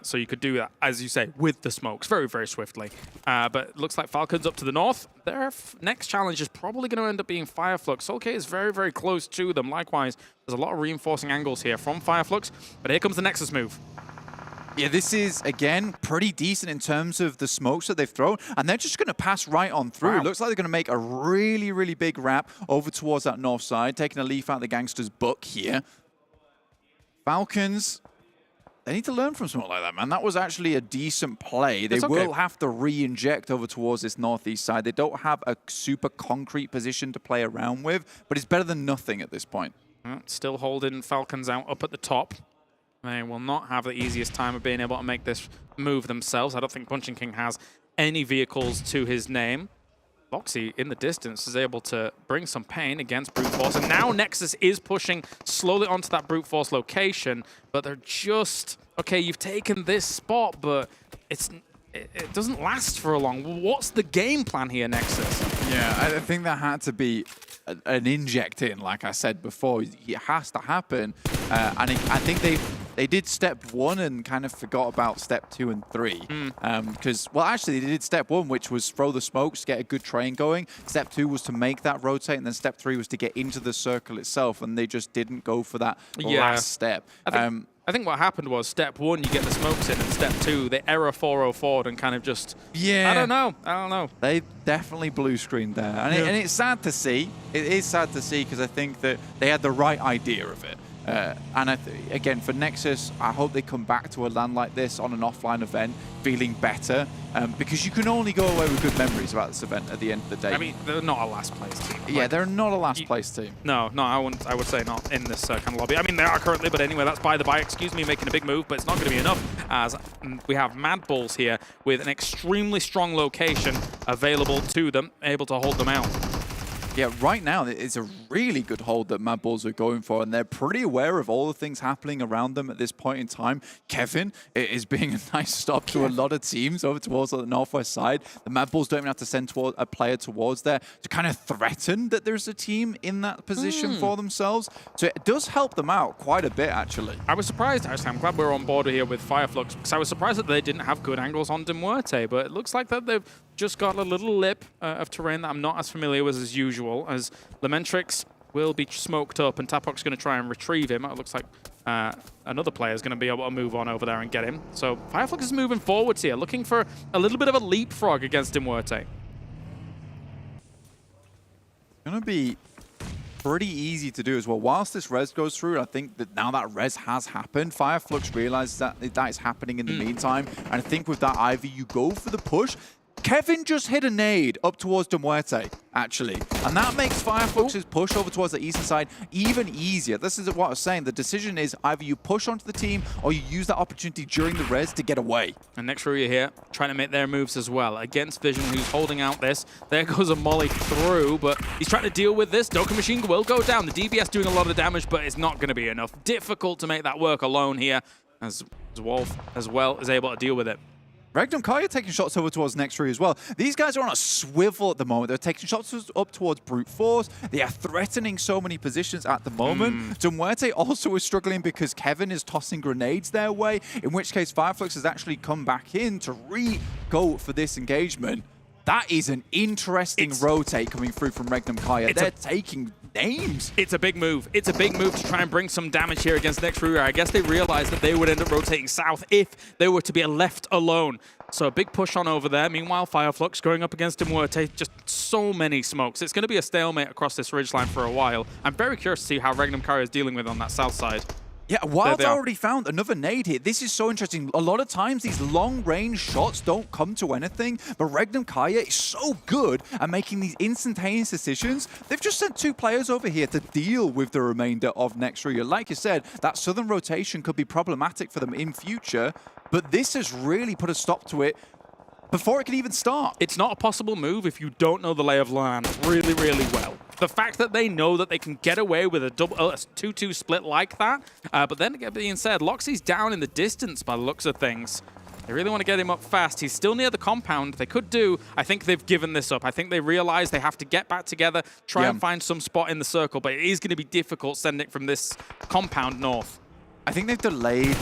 So you could do that, as you say, with the smokes very, very swiftly. But it looks like Falcons up to the north. Their next challenge is probably going to end up being FLUX. SoulK is very, very close to them. Likewise, there's a lot of reinforcing angles here from FLUX. But here comes the NEXUS move. Yeah, this is, again, pretty decent in terms of the smokes that they've thrown. And they're just going to pass right on through. Wow. It looks like they're going to make a really, really big wrap over towards that north side, taking a leaf out of the Gangsters' book here. Falcons, they need to learn from something like that, man. That was actually a decent play. They will have to re-inject over towards this northeast side. They don't have a super concrete position to play around with, but it's better than nothing at this point. Still holding Falcons out up at the top. They will not have the easiest time of being able to make this move themselves. I don't think Punching King has any vehicles to his name. Foxy in the distance is able to bring some pain against Brute Force. And now NEXUS is pushing slowly onto that Brute Force location, but they're just, okay, you've taken this spot, but it doesn't last for a long. What's the game plan here, NEXUS? Yeah, I think there had to be an inject in, like I said before. It has to happen. And I think they did step 1 and kind of forgot about step 2 and 3. Because, well, actually, they did step 1, which was throw the smokes, get a good train going. Step 2 was to make that rotate, and then step 3 was to get into the circle itself, and they just didn't go for that last step. I think what happened was step 1, you get the smokes in, and step 2, they error 404 and kind of just, I don't know. They definitely blue screened there. And, and it's sad to see. It is sad to see because I think that they had the right idea of it. And again, for NEXUS, I hope they come back to a LAN like this on an offline event feeling better, because you can only go away with good memories about this event at the end of the day. I mean, they're not a last place team. Yeah, they're not a last place team. No, I would say not in this kind of lobby. I mean, they are currently, but anyway, that's by the by. Excuse me, making a big move, but it's not going to be enough, as we have MADBULLS here with an extremely strong location available to them, able to hold them out. Yeah, right now, it's a really good hold that MADBULLS are going for, and they're pretty aware of all the things happening around them at this point in time. Kevin is being a nice stop to a lot of teams over towards the northwest side. The MADBULLS don't even have to send a player towards there to kind of threaten that there's a team in that position for themselves. So it does help them out quite a bit, actually. I was surprised, actually. I'm glad we're on board here with FLUX, because I was surprised that they didn't have good angles on MUERTE, but it looks like that they've just got a little lip of terrain that I'm not as familiar with as usual, as Lamentrix will be smoked up and Tapok's going to try and retrieve him. It looks like another player is going to be able to move on over there and get him. So FLUX is moving forwards here, looking for a little bit of a leapfrog against MUERTE. Going to be pretty easy to do as well. Whilst this res goes through, I think that now that res has happened, FLUX realizes that is happening in the meantime. And I think with that Ivy, you go for the push. Kevin just hit a nade up towards MUERTE, actually. And that makes FLUX's push over towards the eastern side even easier. This is what I was saying. The decision is either you push onto the team or you use that opportunity during the res to get away. And next RÜYA here, trying to make their moves as well. Against Vision, who's holding out this. There goes a molly through, but he's trying to deal with this. Dokkan Machine will go down. The DBS doing a lot of damage, but it's not going to be enough. Difficult to make that work alone here, as Wolf as well is able to deal with it. REGNUM CARYA taking shots over towards next RÜYA as well. These guys are on a swivel at the moment. They're taking shots up towards Brute Force. They are threatening so many positions at the moment. MUERTE also is struggling because Kevin is tossing grenades their way, in which case FLUX has actually come back in to re-go for this engagement. That is an interesting rotate coming through from REGNUM CARYA. They're taking names. It's a big move. It's a big move to try and bring some damage here against NEXUS. I guess they realized that they would end up rotating south if they were to be left alone. So a big push on over there. Meanwhile, FLUX going up against MUERTE. Just so many smokes. It's going to be a stalemate across this ridgeline for a while. I'm very curious to see how REGNUM CARYA is dealing with on that south side. Yeah, Wild's already found another nade here. This is so interesting. A lot of times, these long-range shots don't come to anything, but REGNUM CARYA is so good at making these instantaneous decisions. They've just sent 2 players over here to deal with the remainder of NEXUS. Like you said, that southern rotation could be problematic for them in future, but this has really put a stop to it before it can even start. It's not a possible move if you don't know the lay of land really, really well. The fact that they know that they can get away with a 2-2 split like that, but then again, being said, Loxy's down in the distance by the looks of things. They really want to get him up fast. He's still near the compound. They could do. I think they've given this up. I think they realize they have to get back together, try and find some spot in the circle, but it is going to be difficult sending from this compound north. I think they've delayed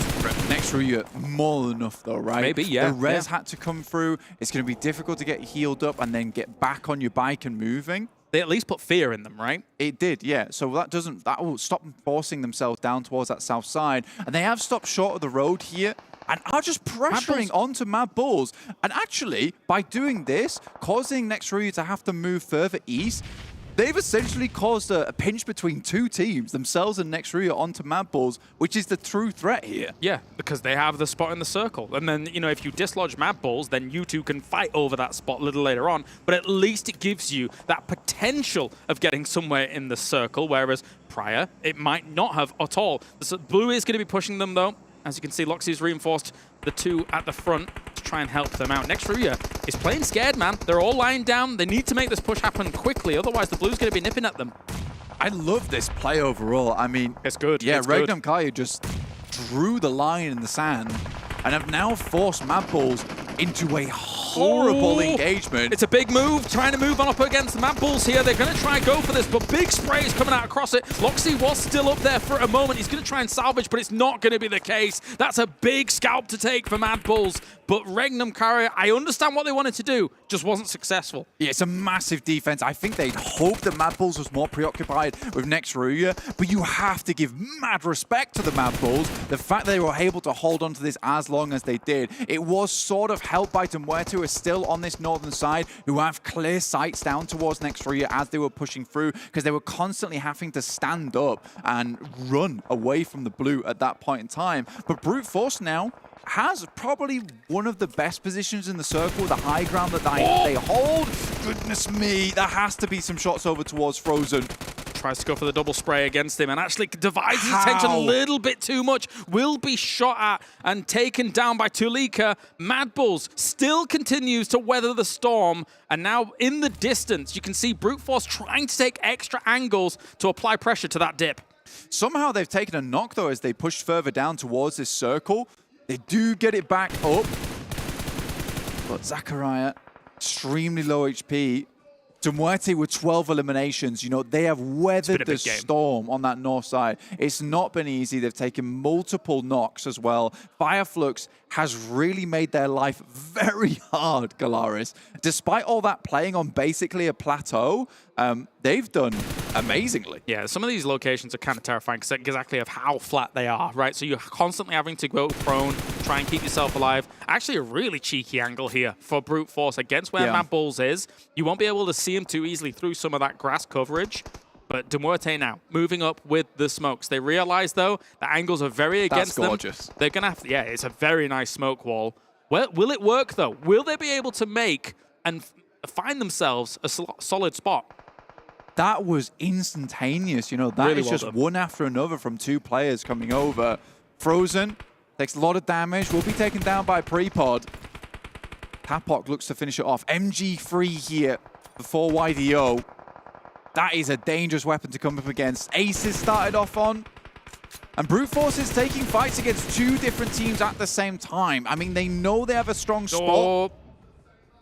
NEXUS more than enough, though, right? Maybe, yeah. The res had to come through. It's going to be difficult to get healed up and then get back on your bike and moving. They at least put fear in them, right? It did, yeah. So that will stop them forcing themselves down towards that south side. And they have stopped short of the road here and are just pressuring onto MADBULLS. And actually, by doing this, causing NEXUS to have to move further east, they've essentially caused a pinch between 2 teams, themselves and NEXUS, onto MADBULLS, which is the true threat here. Yeah, because they have the spot in the circle. And then, you know, if you dislodge MADBULLS, then you 2 can fight over that spot a little later on. But at least it gives you that potential of getting somewhere in the circle, whereas prior, it might not have at all. The blue is going to be pushing them, though. As you can see, Loxy's reinforced the 2 at the front to try and help them out. NEXUS is playing scared, man. They're all lying down. They need to make this push happen quickly, otherwise the blue's going to be nipping at them. I love this play overall. I mean, it's good. Yeah, it's REGNUM CARYA just drew the line in the sand and have now forced MADBULLS into a horrible engagement. It's a big move, trying to move on up against the MADBULLS here. They're going to try and go for this, but big spray is coming out across it. Loxy was still up there for a moment. He's going to try and salvage, but it's not going to be the case. That's a big scalp to take for MADBULLS. But REGNUM CARYA, I understand what they wanted to do, just wasn't successful. Yeah, it's a massive defense. I think they'd hoped that MADBULLS was more preoccupied with NEXUS, but you have to give mad respect to the MADBULLS. The fact they were able to hold on to this as long as they did, it was sort of helped by MUERTE, who are still on this northern side, who have clear sights down towards NEXUS as they were pushing through, because they were constantly having to stand up and run away from the blue at that point in time. But Brute Force now has probably one of the best positions in the circle, the high ground that they hold. Goodness me, there has to be some shots over towards Frozen. Tries to go for the double spray against him and actually divides his attention a little bit too much. Will be shot at and taken down by Tulika. MADBULLS still continues to weather the storm, and now in the distance, you can see Brute Force trying to take extra angles to apply pressure to that dip. Somehow they've taken a knock, though, as they push further down towards this circle. They do get it back up, but Zaccaria, extremely low HP. MUERTE with 12 eliminations, you know, they have weathered the storm on that north side. It's not been easy. They've taken multiple knocks as well. FLUX has really made their life very hard, Galaris. Despite all that playing on basically a plateau, they've done amazingly. Yeah, some of these locations are kind of terrifying because exactly of how flat they are, right? So you're constantly having to go prone, try and keep yourself alive. Actually, a really cheeky angle here for Brute Force against where MADBULLS is. You won't be able to see him too easily through some of that grass coverage. But MUERTE now moving up with the smokes. They realize, though, the angles are very against them. That's gorgeous. They're going to have to, yeah, it's a very nice smoke wall. Well, will it work, though? Will they be able to make and find themselves a solid spot? That was instantaneous, you know, that really is just one after another from 2 players coming over. Frozen takes a lot of damage, will be taken down by Prepod. Tapok looks to finish it off. MG3 here before YDO. That is a dangerous weapon to come up against. Aces started off on. And Brute Force is taking fights against 2 different teams at the same time. I mean, they know they have a strong spot.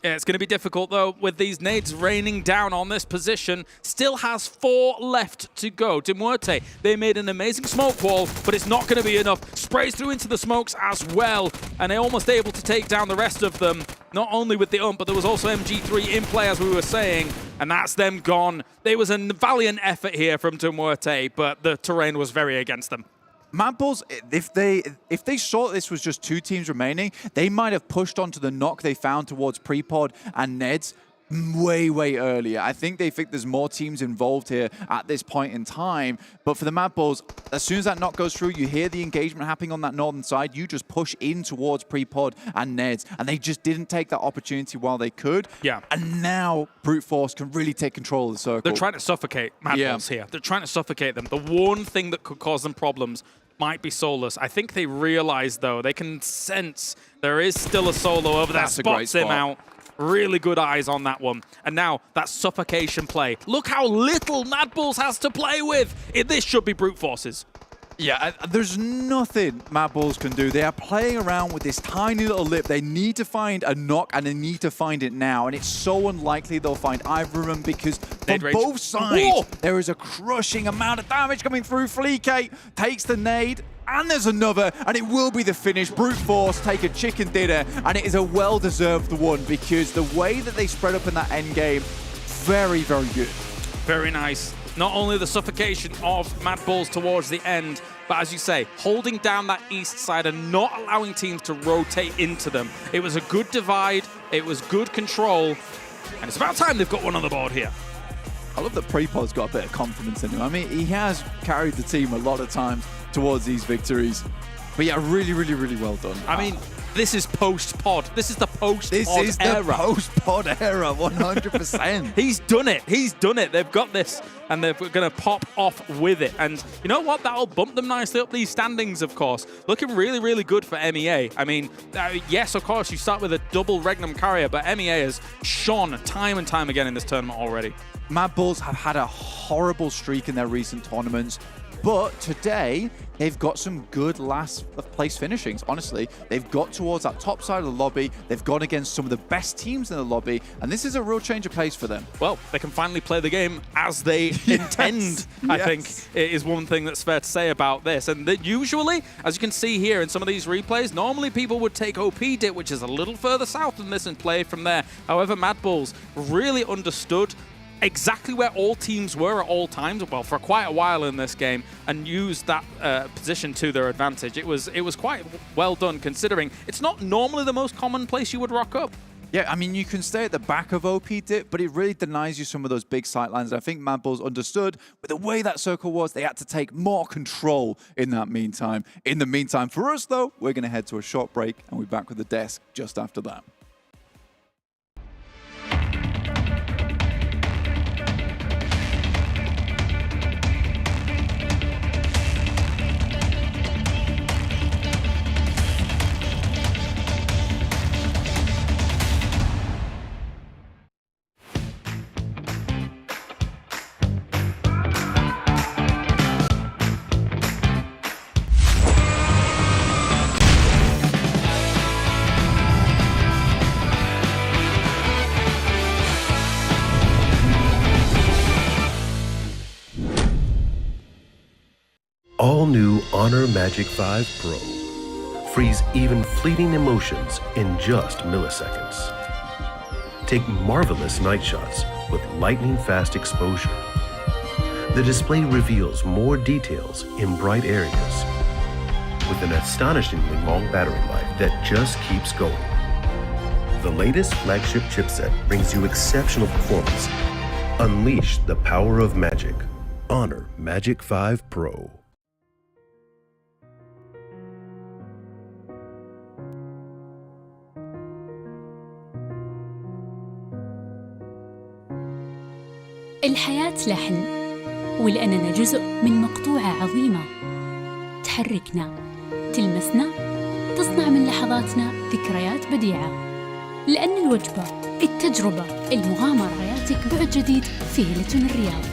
Yeah, it's going to be difficult, though, with these nades raining down on this position. Still has 4 left to go. MUERTE, they made an amazing smoke wall, but it's not going to be enough. Sprays through into the smokes as well, and they're almost able to take down the rest of them. Not only with the but there was also MG3 in play, as we were saying, and that's them gone. There was a valiant effort here from MUERTE, but the terrain was very against them. MADBULLS, if they saw this was just 2 teams remaining, they might have pushed onto the knock they found towards Prepod and Neds way earlier. I think they think there's more teams involved here at this point in time. But for the MADBULLS, as soon as that knock goes through, you hear the engagement happening on that northern side, you just push in towards Prepod and Neds. And they just didn't take that opportunity while they could. Yeah. And now Brute Force can really take control of the circle. They're trying to suffocate MADBULLS here. They're trying to suffocate them. The one thing that could cause them problems might be Solus. I think they realize, though, they can sense there is still a solo over there. Spots him out. Really good eyes on that one. And now that suffocation play. Look how little MADBULLS has to play with. This should be Brute Forces. Yeah, there's nothing MADBULLS can do. They are playing around with this tiny little lip. They need to find a knock, and they need to find it now. And it's so unlikely they'll find either of them because from both sides, there is a crushing amount of damage coming through. GEEKAY takes the nade, and there's another, and it will be the finish. Brute Force take a chicken dinner, and it is a well-deserved one because the way that they spread up in that end game, very good. Very nice. Not only the suffocation of MADBULLS towards the end, but as you say, holding down that east side and not allowing teams to rotate into them. It was a good divide, it was good control, and it's about time they've got one on the board here. I love that Prepod's got a bit of confidence in him. I mean, he has carried the team a lot of times towards these victories. But yeah, really well done. I mean, this is post-pod. This is the post-pod era. This is the post-pod era, 100%. He's done it. He's done it. They've got this, and they're going to pop off with it. And you know what? That'll bump them nicely up these standings, of course. Looking really good for MEA. I mean, yes, of course, you start with a double REGNUM CARYA, but MEA has shone time and time again in this tournament already. MADBULLS have had a horrible streak in their recent tournaments, but today they've got some good last place finishings, honestly. They've got towards that top side of the lobby, they've gone against some of the best teams in the lobby, and this is a real change of pace for them. Well, they can finally play the game as they intend, I think, is one thing that's fair to say about this. And usually, as you can see here in some of these replays, normally people would take OP dip, which is a little further south than this, and play from there. However, MADBULLS really understood exactly where all teams were at all times, well, for quite a while in this game, and used that position to their advantage. It was quite well done, considering it's not normally the most common place you would rock up. Yeah, I mean, you can stay at the back of OP dip, but it really denies you some of those big sightlines. And I think MADBULLS understood, with the way that circle was, they had to take more control in that meantime. In the meantime, for us, though, we're going to head to a short break, and we'll be back with the desk just after that. All new Honor Magic 5 Pro. Freeze even fleeting emotions in just milliseconds. Take marvelous night shots with lightning-fast exposure. The display reveals more details in bright areas with an astonishingly long battery life that just keeps going. The latest flagship chipset brings you exceptional performance. Unleash the power of magic. Honor Magic 5 Pro. الحياة لحن، ولأننا جزء من مقطوعة عظيمة تحركنا، تلمسنا، تصنع من لحظاتنا ذكريات بديعة. لأن الوجبة، التجربة، المغامرة يعطيك بعد جديد في هيلتون الرياض.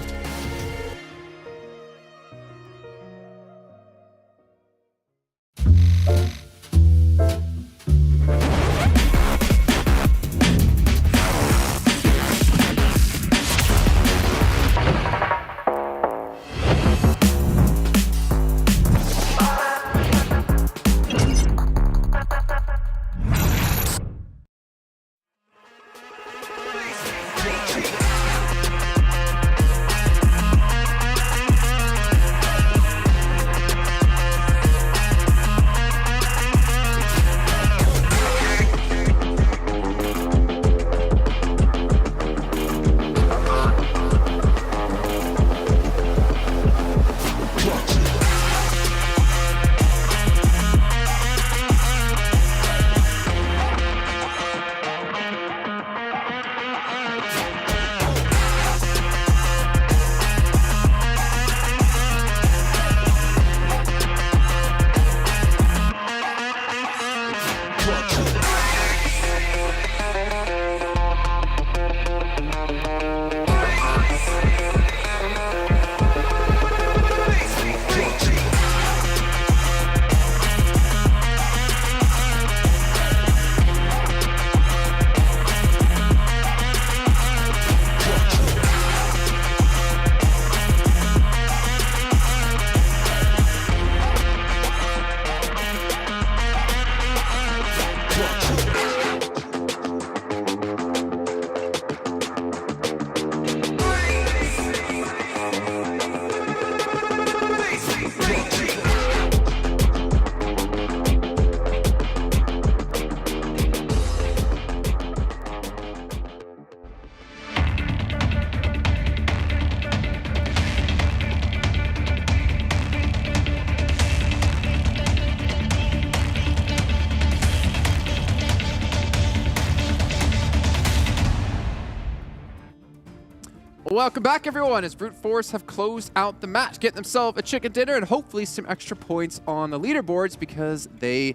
welcome back, everyone, as Brute Force have closed out the match, getting themselves a chicken dinner and hopefully some extra points on the leaderboards because they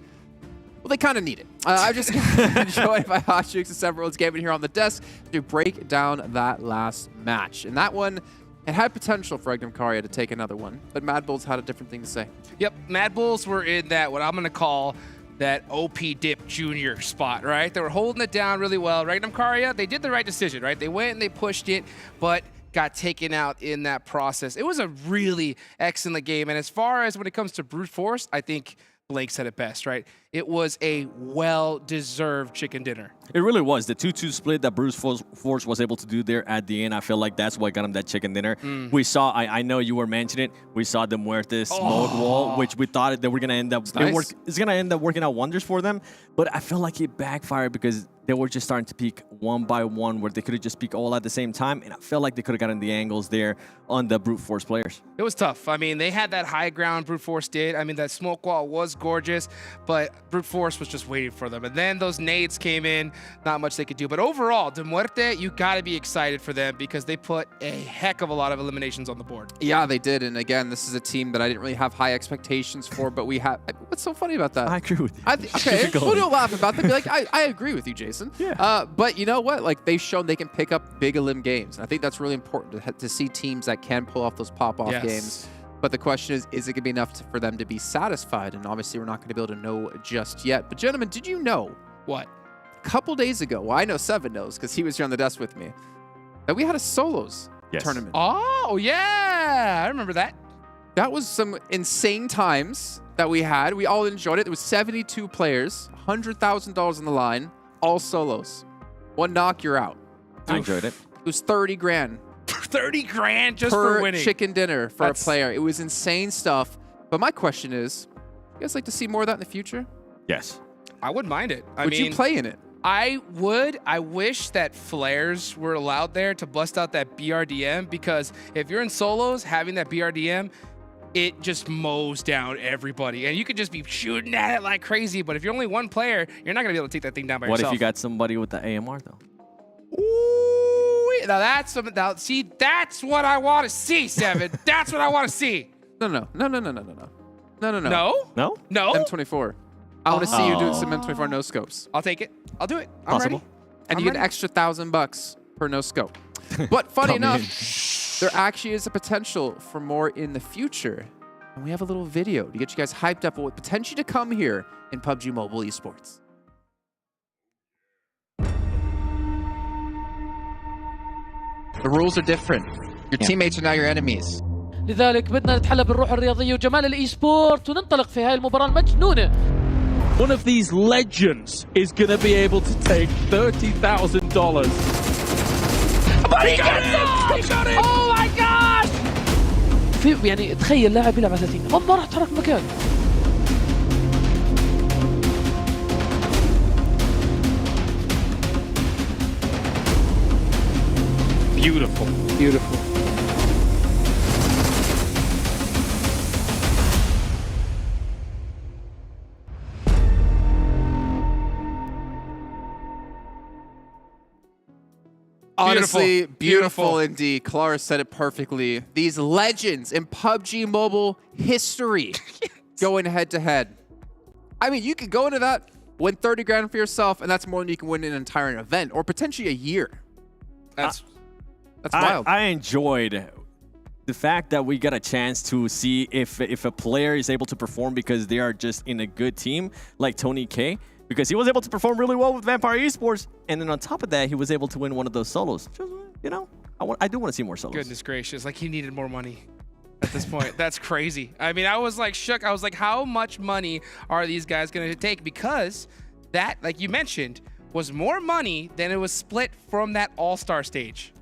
kind of need it. I'm just joined by Hotchukes and Several's Gaming here on the desk to break down that last match. And that one, it had potential for REGNUM CARYA to take another one, but MADBULLS had a different thing to say. Yep, MADBULLS were in that, what I'm going to call that OP Dip Junior spot, right? They were holding it down really well. REGNUM CARYA, they did the right decision, right? They went and they pushed it, but got taken out in that process. It was a really excellent game. And as far as when it comes to Brute Force, I think Blake said it best, right? It was a well-deserved chicken dinner. It really was. The 2-2 split that Brute Force was able to do there at the end, I feel like that's what got him that chicken dinner. We saw, I know you were mentioning it, we saw the MUERTE smoke wall, which we thought they were going to end up, it's going to end up working out wonders for them. But I feel like it backfired because they were just starting to peek one by one where they could have just peeked all at the same time. And I felt like they could have gotten the angles there on the Brute Force players. It was tough. I mean, they had that high ground, Brute Force did. I mean, that smoke wall was gorgeous, but Brute Force was just waiting for them. And then those nades came in, not much they could do. But overall, the MUERTE, you got to be excited for them because they put a heck of a lot of eliminations on the board. Yeah, they did. And again, this is a team that I didn't really have high expectations for, but we have. What's so funny about that? I agree with you. Okay, we'll don't laugh about that. Be like, I agree with you, Jason. Yeah. But you know what? Like, they've shown they can pick up big elim games. And I think that's really important to see teams that can pull off those pop-off games. But the question is it going to be enough for them to be satisfied? And obviously, we're not going to be able to know just yet. But gentlemen, did you know? What? A couple days ago, well, I know Seven knows because he was here on the desk with me, that we had a solos tournament. Oh, yeah. I remember that. That was some insane times that we had. We all enjoyed it. It was 72 players, $100,000 on the line, all solos. One knock, you're out. I enjoyed it. It was 30 grand. 30 grand just per for winning. Chicken dinner for a player. It was insane stuff. But my question is, you guys like to see more of that in the future? Yes. I wouldn't mind it. Would you play in it? I would. I wish that flares were allowed there to bust out that BRDM, because if you're in solos, having that BRDM, it just mows down everybody. And you could just be shooting at it like crazy, but if you're only one player, you're not going to be able to take that thing down by yourself. What if you got somebody with the AMR, though? Ooh, now that's something. Now, see, that's what I want to see, Seven. That's what I want to see. No. No? M24. I want to see you do some M24 no scopes. I'll take it. I'll do it. I'm ready. And you get an extra $1,000 per no scope. But funny enough, there actually is a potential for more in the future. And we have a little video to get you guys hyped up on what potentially to come here in PUBG Mobile Esports. The rules are different. Your teammates are now your enemies. لذلك بدنا نتحلى بالروح الرياضية وجمال الإي سبورت وننطلق في هاي المباراة المجنونة. One of these legends is going to be able to take $30,000. But he got it! Oh my gosh! في يعني تخيل لاعب يلعب على 30 ما راح تحرك مكان. Beautiful. Beautiful. Honestly, beautiful indeed. Clara said it perfectly. These legends in PUBG Mobile history going head to head. I mean, you could go into that, win 30 grand for yourself, and that's more than you can win in an entire event or potentially a year. That's wild. I enjoyed the fact that we got a chance to see if a player is able to perform because they are just in a good team, like Tony K, because he was able to perform really well with Vampire Esports, and then on top of that, he was able to win one of those solos. Just, you know, I do want to see more solos. Goodness gracious, like he needed more money at this point. That's crazy. I mean, I was like shook. I was like, how much money are these guys going to take? Because that, like you mentioned, was more money than it was split from that all-star stage.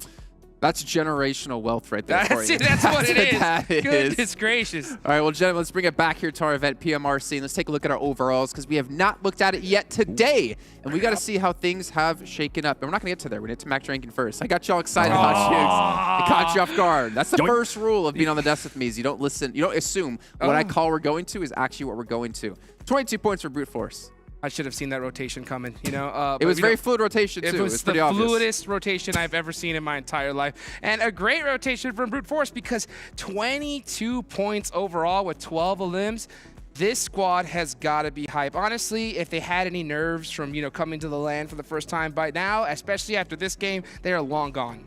That's generational wealth right there for you. That's what it is. That is. Goodness gracious. All right, well, gentlemen, let's bring it back here to our event, PMRC, and let's take a look at our overalls because we have not looked at it yet today. And we got to see how things have shaken up. And we're not going to get to there. We're going to get to max ranking first. I got you all excited, Hotchukes. It caught you off guard. That's the first rule of being on the desk with me is you don't listen. You don't assume what I call we're going to is actually what we're going to. 22 points for Brute Force. I should have seen that rotation coming, you know. It was very fluid rotation, too. It was the fluidest rotation I've ever seen in my entire life. And a great rotation from Brute Force because 22 points overall with 12 elims. This squad has got to be hype. Honestly, if they had any nerves from, you know, coming to the LAN for the first time by now, especially after this game, they are long gone.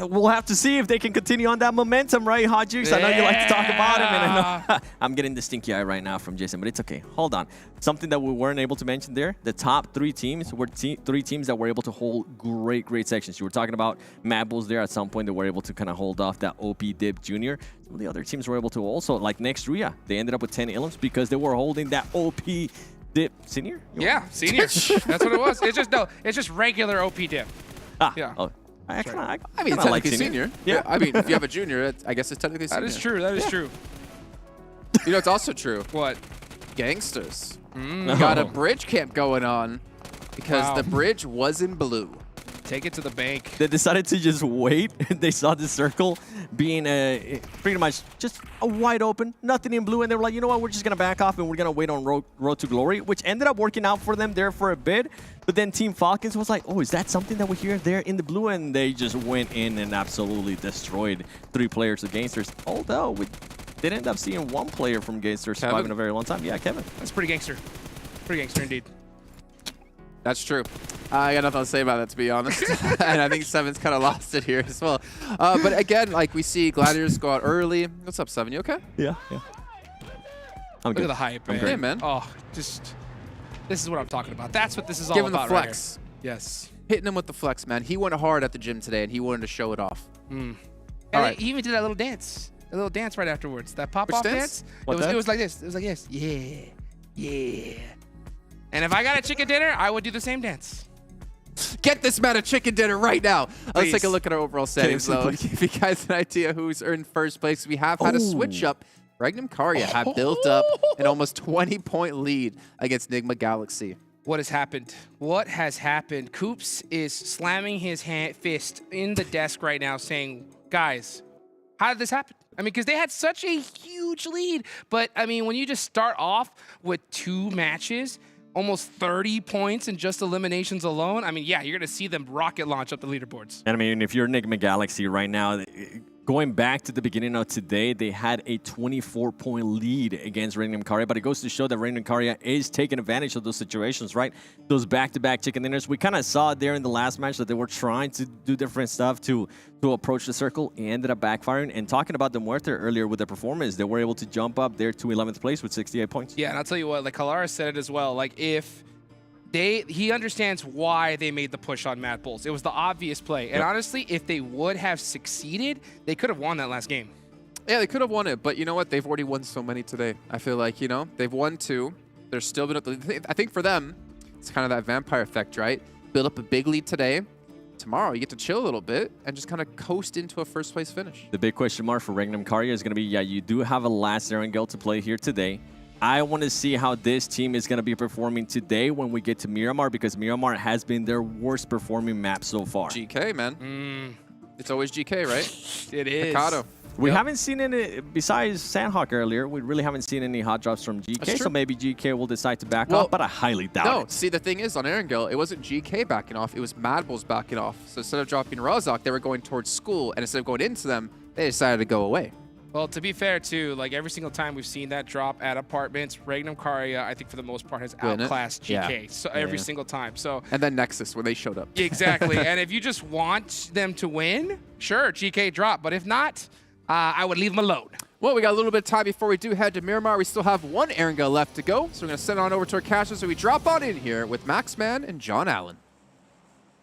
We'll have to see if they can continue on that momentum, right, Hot Jukes? I know you like to talk about him, and I know I'm getting the stinky eye right now from Jason, but it's okay. Hold on. Something that we weren't able to mention there, the top 3 teams were 3 teams that were able to hold great sections. You were talking about MADBULLS there at some point. They were able to kind of hold off that OP Dip Junior. Some of the other teams were able to also, like next RÜYA, they ended up with 10 elims because they were holding that OP Dip Senior? Yeah, Senior. That's what it was. It's just regular OP Dip. Ah, yeah. Oh. I mean, it's technically senior. Yeah. I mean, if you have a junior, I guess it's technically senior. That is true. That is true. You know, it's also true. What? GANGSTERS. Got a bridge camp going on because the bridge was in blue. Take it to the bank. They decided to just wait. They saw the circle being pretty much just a wide open, nothing in blue, and they were like, you know what, we're just going to back off and we're going to wait on Road to Glory, which ended up working out for them there for a bit. But then Team Falcons was like, oh, is that something that we hear there in the blue? And they just went in and absolutely destroyed 3 players of GANGSTERS. Although we did end up seeing 1 player from GANGSTERS survive in a very long time. Yeah, Kevin. That's pretty gangster. Pretty gangster indeed. That's true. I got nothing to say about that, to be honest. And I think Seven's kind of lost it here as well. But again, like we see Gladiators go out early. What's up, Seven? You okay? Yeah. I'm Look good. at the hype, man. Yeah, man. Oh, just this is what I'm talking about. That's what this is all Give him about. the flex. Right here. Yes. Hitting him with the flex, man. He went hard at the gym today, and he wanted to show it off. And right. he even did that little dance. A little dance right afterwards. That pop-off dance. It was like this. It was like this. Yeah. And if I got a chicken dinner, I would do the same dance. Get this man a chicken dinner right now. Please. Let's take a look at our overall settings, though. Give you guys an idea who's in first place. We have had a switch up. REGNUM CARYA have built up an almost 20-point lead against NIGMA Galaxy. What has happened? What has happened? Coops is slamming his fist in the desk right now saying, guys, how did this happen? I mean, because they had such a huge lead. But, I mean, when you just start off with 2 matches, almost 30 points in just eliminations alone, I mean, yeah, you're going to see them rocket launch up the leaderboards. And I mean, if you're NIGMA Galaxy right now, going back to the beginning of today, they had a 24-point lead against REGNUM CARYA, but it goes to show that REGNUM CARYA is taking advantage of those situations, right? Those back-to-back chicken dinners. We kind of saw it there in the last match that they were trying to do different stuff to approach the circle and ended up backfiring. And talking about the MUERTE earlier with their performance, they were able to jump up there to 11th place with 68 points. Yeah, and I'll tell you what, like Kalara said it as well, like if he understands why they made the push on MADBULLS. It was the obvious play. And honestly, if they would have succeeded, they could have won that last game. Yeah, they could have won it, but you know what? They've already won so many today. I feel like, you know, they've won 2. They're still been up. I think for them, it's kind of that vampire effect, right? Build up a big lead today. Tomorrow, you get to chill a little bit and just kind of coast into a first-place finish. The big question mark for REGNUM CARYA is going to be, yeah, you do have a last Erangel to play here today. I want to see how this team is going to be performing today when we get to Miramar, because Miramar has been their worst performing map so far. GK, man. It's always GK, right? It is. Mikado. We haven't seen any, besides Sandhawk earlier, we really haven't seen any hot drops from GK, so maybe GK will decide to back off, but I highly doubt it. No, see, the thing is, on Erangel, it wasn't GK backing off, it was MADBULLS backing off. So instead of dropping Razak, they were going towards school, and instead of going into them, they decided to go away. Well, to be fair, too, like every single time we've seen that drop at apartments, REGNUM CARYA, I think for the most part, has outclassed GK so every single time. So and then NEXUS, when they showed up. Exactly. And if you just want them to win, sure, GK drop. But if not, I would leave them alone. Well, we got a little bit of time before we do head to Miramar. We still have 1 Erangel left to go, so we're going to send on over to our casters. So we drop on in here with Maxman and John Allen.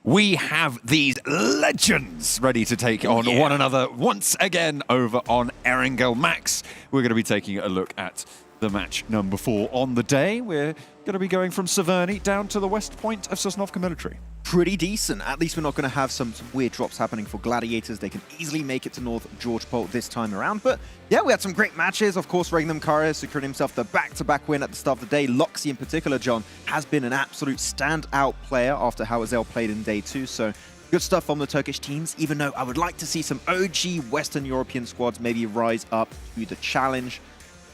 We have these legends ready to take on one another once again over on Erangel. Max, we're going to be taking a look at the match number 4 on the day. We're going to be going from Severny down to the west point of Sosnovka Military. Pretty decent. At least we're not going to have some weird drops happening for Gladiators. They can easily make it to North George Pole this time around. But yeah, we had some great matches. Of course, REGNUM CARYA secured himself the back-to-back win at the start of the day. Loxy in particular, John, has been an absolute standout player after how Azel played in day 2. So good stuff from the Turkish teams, even though I would like to see some OG Western European squads maybe rise up to the challenge.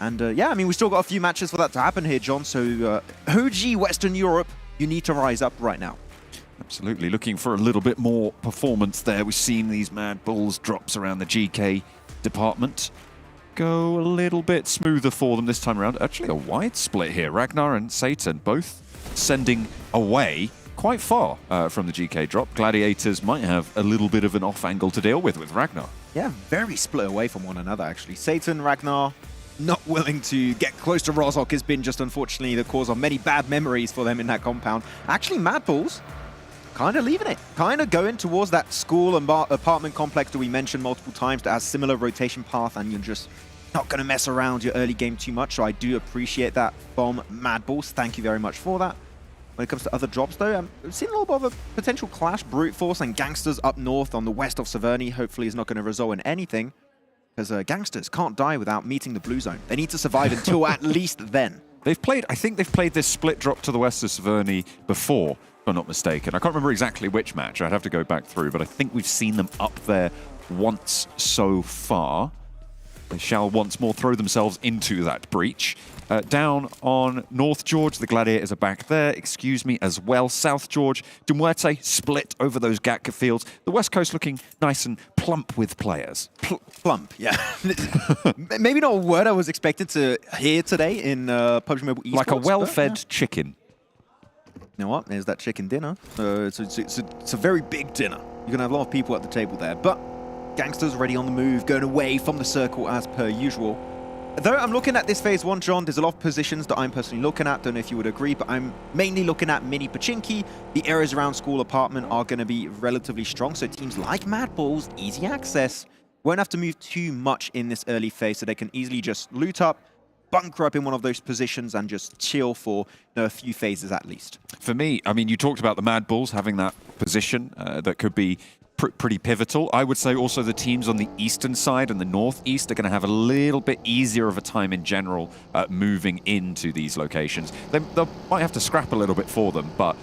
And yeah, I mean, we still got a few matches for that to happen here, John. So OG Western Europe, you need to rise up right now. Absolutely. Looking for a little bit more performance there. We've seen these MADBULLS drops around the GK department go a little bit smoother for them this time around. Actually, a wide split here. Ragnar and Satan both sending away quite far from the GK drop. Gladiators might have a little bit of an off angle to deal with Ragnar. Yeah, very split away from one another, actually. Satan, Ragnar, not willing to get close to Rozhok has been just unfortunately the cause of many bad memories for them in that compound. Actually, MADBULLS kind of leaving it, kind of going towards that school and apartment complex that we mentioned multiple times that has similar rotation path, and you're just not going to mess around your early game too much. So I do appreciate that from MADBULLS. Thank you very much for that. When it comes to other drops, though, we've seen a little bit of a potential clash. Brute Force and GANGSTERS up north on the west of Severny hopefully is not going to result in anything, because GANGSTERS can't die without meeting the blue zone. They need to survive until at least then. I think they've played this split drop to the west of Severny before, if I'm not mistaken. I can't remember exactly which match. I'd have to go back through, but I think we've seen them up there once so far. They shall once more throw themselves into that breach. Down on North George, the Gladiators are back there, excuse me, as well. South George, MUERTE split over those Gatka fields. The West Coast looking nice and plump with players. Plump, yeah. Maybe not a word I was expected to hear today in PUBG Mobile Esports. Like a well-fed chicken. You know what? There's that chicken dinner. It's a very big dinner. You're going to have a lot of people at the table there. But GANGSTERS already on the move, going away from the circle as per usual. Though I'm looking at this phase 1, John, there's a lot of positions that I'm personally looking at. Don't know if you would agree, but I'm mainly looking at mini Pachinki. The areas around school apartment are going to be relatively strong. So teams like MADBULLS, easy access, won't have to move too much in this early phase. So they can easily just loot up, bunker up in one of those positions and just chill for a few phases at least. For me, I mean, you talked about the MADBULLS having that position that could be pretty pivotal. I would say also the teams on the eastern side and the northeast are going to have a little bit easier of a time in general moving into these locations. They might have to scrap a little bit for them, but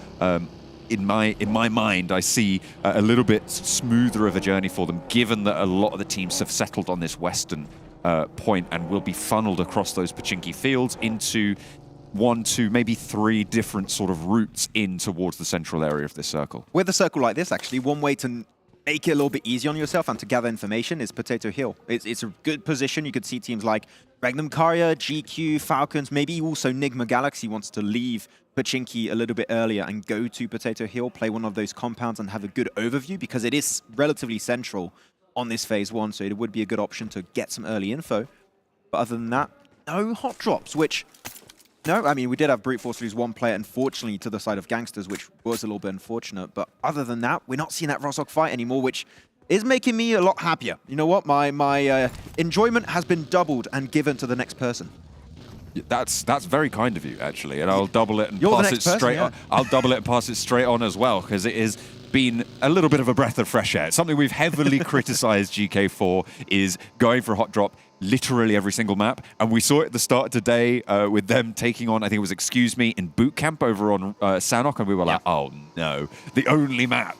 in my mind, I see a little bit smoother of a journey for them, given that a lot of the teams have settled on this western point and will be funneled across those Pachinki fields into 1, 2, maybe 3 different sort of routes in towards the central area of this circle. With a circle like this, actually, one way to make it a little bit easier on yourself and to gather information is Potato Hill. It's a good position. You could see teams like REGNUM, CARYA, GQ, FALCONS, maybe also NIGMA Galaxy wants to leave Pachinki a little bit earlier and go to Potato Hill, play one of those compounds and have a good overview, because it is relatively central on this phase 1, so it would be a good option to get some early info. But other than that, no hot drops, which... No, I mean, we did have Brute Force lose 1 player, unfortunately, to the side of GANGSTERS, which was a little bit unfortunate. But other than that, we're not seeing that Rozhok fight anymore, which is making me a lot happier. You know what? My enjoyment has been doubled and given to the next person. That's very kind of you, actually, and I'll double it and pass it straight on. I'll double it and pass it straight on as well, because it has been a little bit of a breath of fresh air. Something we've heavily criticized GK for is going for a hot drop literally every single map, and we saw it at the start of today with them taking on, I think it was Excuse Me, in boot camp over on Sanhok, and we were like, oh no, the only map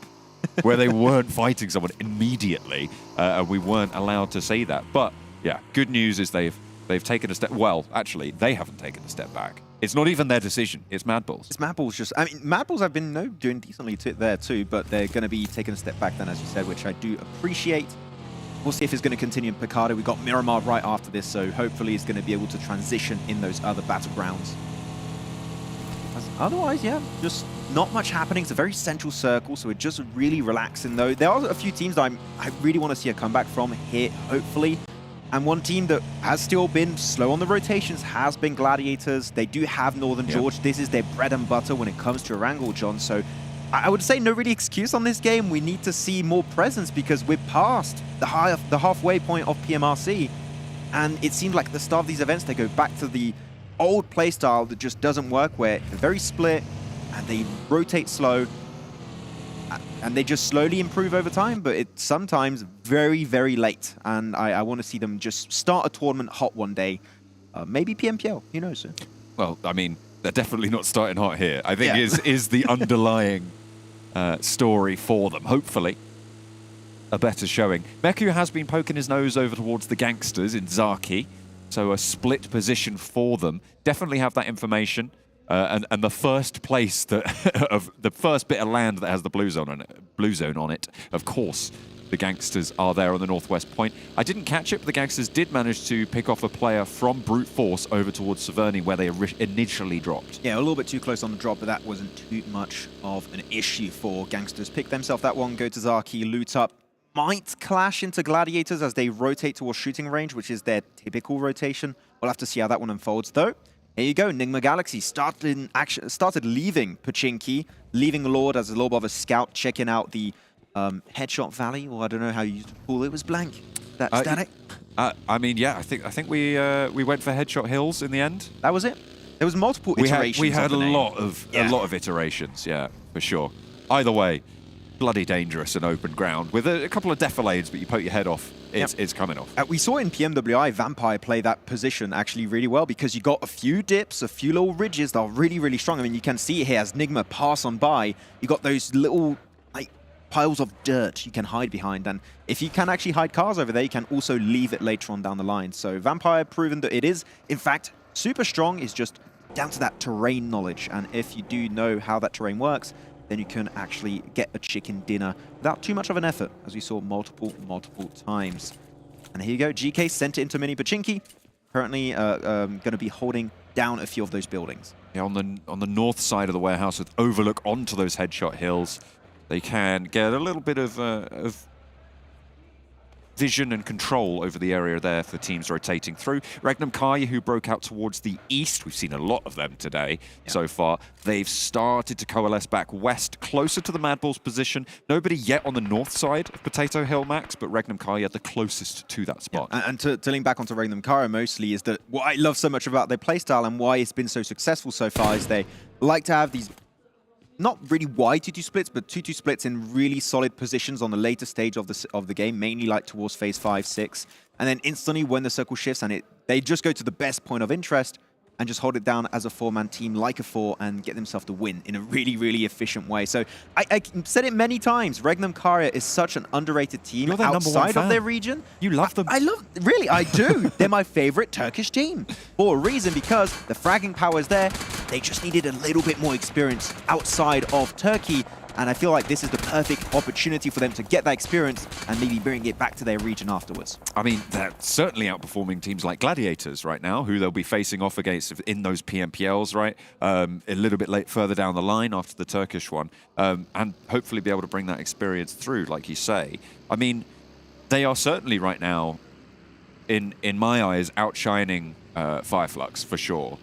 where they weren't fighting someone immediately, and we weren't allowed to say that. But yeah, good news is they've taken a step. Well, actually, they haven't taken a step back. It's not even their decision. It's MADBULLS. It's MADBULLS. Just, I mean, MADBULLS have been doing decently there too, but they're going to be taking a step back then, as you said, which I do appreciate. We'll see if it's going to continue in Picardo. We've got Miramar right after this, so hopefully it's going to be able to transition in those other battlegrounds. Otherwise, yeah, just not much happening. It's a very central circle, so we're just really relaxing, though. There are a few teams that I really want to see a comeback from here, hopefully. And one team that has still been slow on the rotations has been Gladiators. They do have Northern George. This is their bread and butter when it comes to Erangel, John. So I would say no really excuse on this game. We need to see more presence, because we're past the halfway point of PMRC. And it seems like at the start of these events, they go back to the old playstyle that just doesn't work, where they're very split and they rotate slow. And they just slowly improve over time, but it's sometimes very, very late. And I want to see them just start a tournament hot one day. Maybe PMPL, who knows? Well, I mean, they're definitely not starting hot here. I think is the underlying story for them. Hopefully, a better showing. Meku has been poking his nose over towards the GANGSTERS in Zaki. So a split position for them. Definitely have that information. And the first place that of the first bit of land that has the blue zone on it, of course, the Gangsters are there on the northwest point. I didn't catch it, but the Gangsters did manage to pick off a player from Brute Force over towards Severny, where they initially dropped. Yeah, a little bit too close on the drop, but that wasn't too much of an issue for Gangsters. Pick themselves that one, go to Zaki, loot up. Might clash into Gladiators as they rotate towards shooting range, which is their typical rotation. We'll have to see how that one unfolds, though. Here you go, NIGMA Galaxy started leaving Pachinki, leaving Lord as a little bit of a scout, checking out the Headshot Valley, or I don't know how you used to call it. It was blank. That static? I mean, yeah, I think we went for Headshot Hills in the end. That was it. There was multiple iterations. We had a lot of iterations, yeah, for sure. Either way, bloody dangerous and open ground with a couple of defilades, but you poke your head off, it's coming off. We saw in PMWI Vampire play that position actually really well, because you got a few dips, a few little ridges that are really, really strong. I mean, you can see here as NIGMA pass on by, you got those little like piles of dirt you can hide behind, and if you can actually hide cars over there, you can also leave it later on down the line. So Vampire proven that it is, in fact, super strong. Is just down to that terrain knowledge, and if you do know how that terrain works, then you can actually get a chicken dinner without too much of an effort, as we saw multiple times. And here you go, GK sent it into Mini Pachinki, currently going to be holding down a few of those buildings. Yeah, on the north side of the warehouse with overlook onto those Headshot Hills, they can get a little bit of vision and control over the area there for teams rotating through. REGNUM CARYA, who broke out towards the east, we've seen a lot of them today so far. They've started to coalesce back west, closer to the MADBULLS position. Nobody yet on the north side of Potato Hill, Max, but REGNUM CARYA the closest to that spot. Yeah. And to link back onto REGNUM CARYA mostly is that what I love so much about their playstyle and why it's been so successful so far is they like to have these not really wide 2-2 splits, but 2-2 splits in really solid positions on the later stage of the game, mainly like towards phase 5, 6. And then instantly when the circle shifts and they just go to the best point of interest and just hold it down as a 4-man team like a 4 and get themselves to win in a really, really efficient way. So I said it many times, REGNUM CARYA is such an underrated team outside of their region. You love them. Really, I do. They're my favorite Turkish team. For a reason, because the fragging power is there. They just needed a little bit more experience outside of Turkey. And I feel like this is the perfect opportunity for them to get that experience and maybe bring it back to their region afterwards. I mean, they're certainly outperforming teams like Gladiators right now, who they'll be facing off against in those PMPLs, right? A little bit further down the line after the Turkish one, and hopefully be able to bring that experience through, like you say. I mean, they are certainly right now, in my eyes, outshining FLUX for sure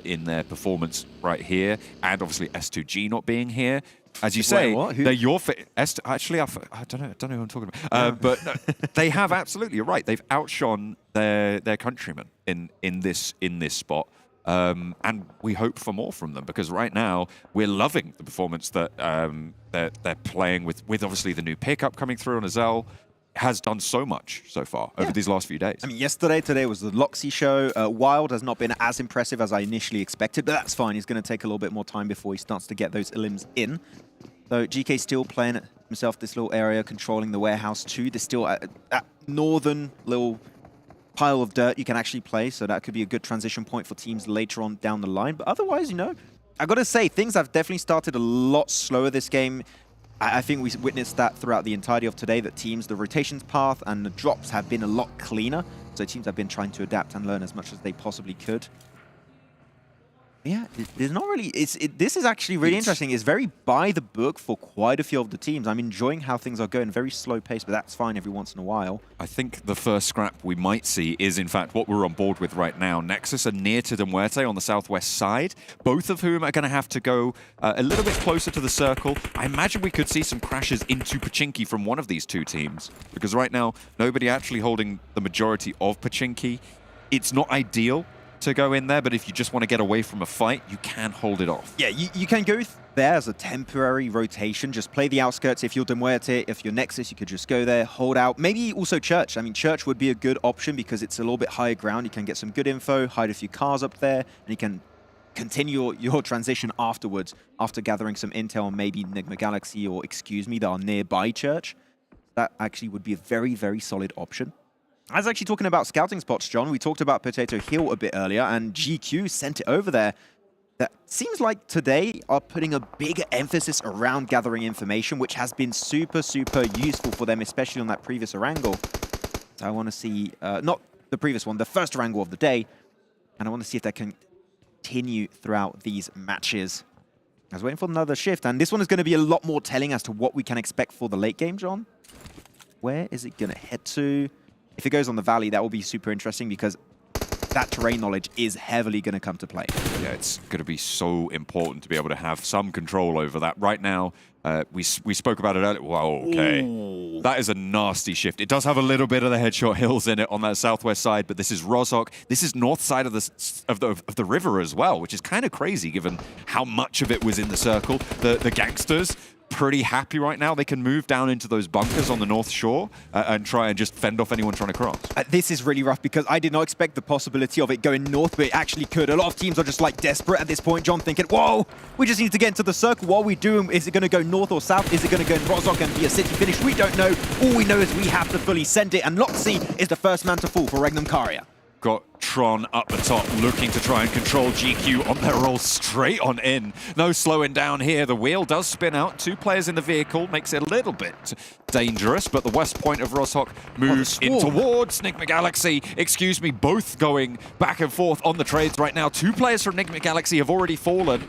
in their performance right here, and obviously S2G not being here. As you say, they're your actually, I don't know who I'm talking about. But no, they have absolutely, you're right. They've outshone their countrymen in this spot, and we hope for more from them, because right now we're loving the performance that they're playing with obviously the new pickup coming through on Azel. Has done so much so far over these last few days. I mean, today was the Loxy show. Wild has not been as impressive as I initially expected, but that's fine. He's going to take a little bit more time before he starts to get those elims in. So GK still playing himself this little area, controlling the warehouse too. There's still that northern little pile of dirt you can actually play, so that could be a good transition point for teams later on down the line. But otherwise, you know, I got to say, things have definitely started a lot slower this game. I think we witnessed that throughout the entirety of today, that teams, the rotations path and the drops have been a lot cleaner. So teams have been trying to adapt and learn as much as they possibly could. Yeah, there's not really... This is actually really interesting. It's very by the book for quite a few of the teams. I'm enjoying how things are going. Very slow pace, but that's fine every once in a while. I think the first scrap we might see is, in fact, what we're on board with right now. NEXUS are near to the MUERTE on the southwest side, both of whom are going to have to go a little bit closer to the circle. I imagine we could see some crashes into Pachinki from one of these two teams, because right now, nobody actually holding the majority of Pachinki. It's not ideal to go in there, but if you just want to get away from a fight, you can hold it off. Yeah, you can go there as a temporary rotation. Just play the outskirts. If you're the MUERTE, if you're NEXUS, you could just go there, hold out. Maybe also Church. I mean, Church would be a good option because it's a little bit higher ground. You can get some good info, hide a few cars up there, and you can continue your transition afterwards, after gathering some intel on maybe NIGMA Galaxy or Excuse Me that are nearby Church. That actually would be a very, very solid option. I was actually talking about scouting spots, John. We talked about Potato Hill a bit earlier, and GQ sent it over there. That seems like today are putting a bigger emphasis around gathering information, which has been super, super useful for them, especially on that previous Erangel. So I want to see, not the previous one, the first Erangel of the day, and I want to see if that can continue throughout these matches. I was waiting for another shift, and this one is going to be a lot more telling as to what we can expect for the late game, John. Where is it going to head to? If it goes on the valley, that will be super interesting because that terrain knowledge is heavily going to come to play. Yeah, it's going to be so important to be able to have some control over that. Right now, we spoke about it earlier. Wow, okay. Ooh. That is a nasty shift. It does have a little bit of the headshot hills in it on that southwest side, but this is Rozhok. This is north side of the river as well, which is kind of crazy given how much of it was in the circle. The GANGSTERS, pretty happy right now. They can move down into those bunkers on the north shore and try and just fend off anyone trying to cross. This is really rough because I did not expect the possibility of it going north, but it actually could. A lot of teams are just like desperate at this point, John, thinking, whoa, we just need to get into the circle. What are we doing? Is it going to go north or south? Is it going to go in Rozhok and be a city finish? We don't know. All we know is we have to fully send it, and Loxy is the first man to fall for REGNUM CARYA. Got Tron up the top, looking to try and control GQ on their roll straight on in. No slowing down here. The wheel does spin out. 2 players in the vehicle makes it a little bit dangerous, but the west point of Rozhok moves in towards NIGMA Galaxy. Excuse me, both going back and forth on the trades right now. 2 players from NIGMA Galaxy have already fallen,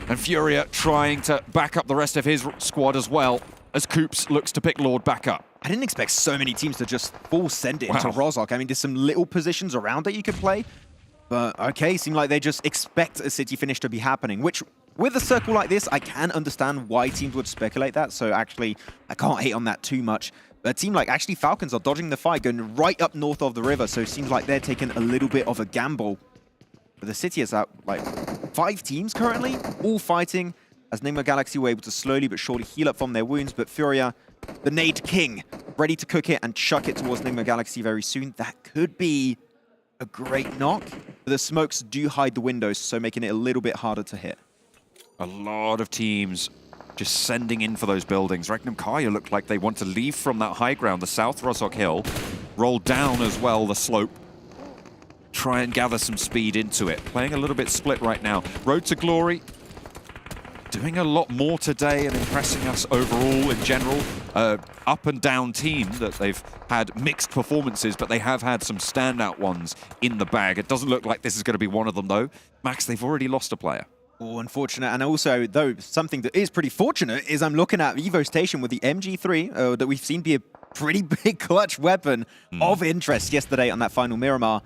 and FURIA trying to back up the rest of his squad as well, as Coops looks to pick Lord back up. I didn't expect so many teams to just full send it into Rozhok. I mean, there's some little positions around that you could play, but okay, seemed like they just expect a city finish to be happening, which with a circle like this, I can understand why teams would speculate that, so actually, I can't hate on that too much. But a team like actually Falcons are dodging the fight, going right up north of the river, so it seems like they're taking a little bit of a gamble. But the city is out, like, 5 teams currently, all fighting, as NIGMA Galaxy were able to slowly but surely heal up from their wounds, but FURIA, the nade king, ready to cook it and chuck it towards NIGMA Galaxy very soon. That could be a great knock. But the smokes do hide the windows, so making it a little bit harder to hit. A lot of teams just sending in for those buildings. REGNUM CARYA looked like they want to leave from that high ground, the South Rozhok Hill, roll down as well the slope, try and gather some speed into it. Playing a little bit split right now. Road to Glory, doing a lot more today and impressing us overall in general. Up and down team that they've had mixed performances, but they have had some standout ones in the bag. It doesn't look like this is going to be one of them, though. Max, they've already lost a player. Oh, unfortunate. And also, though, something that is pretty fortunate is I'm looking at Evo Station with the MG3 that we've seen be a pretty big clutch weapon of interest yesterday on that final Miramar.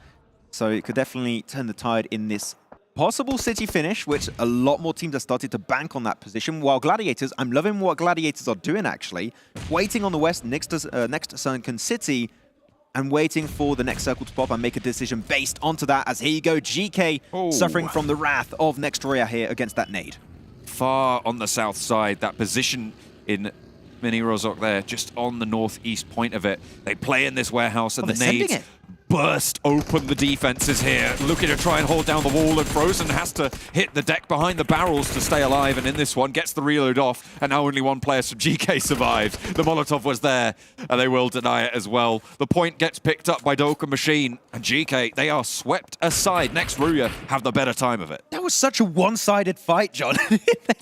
So it could definitely turn the tide in this possible city finish, which a lot more teams have started to bank on that position. While Gladiators, I'm loving what Gladiators are doing, actually. Waiting on the west next to Sunken City and waiting for the next circle to pop and make a decision based onto that. As here you go, GK suffering from the wrath of next RÜYA here against that nade. Far on the south side, that position in Mini Rozhok there, just on the northeast point of it. They play in this warehouse and the nades burst open the defenses here, looking to try and hold down the wall, and Frozen has to hit the deck behind the barrels to stay alive, and in this one gets the reload off, and now only 1 player from GK survives. The Molotov was there, and they will deny it as well. The point gets picked up by Doka Machine, and GK, they are swept aside. Next RÜYA have the better time of it. That was such a one-sided fight, John.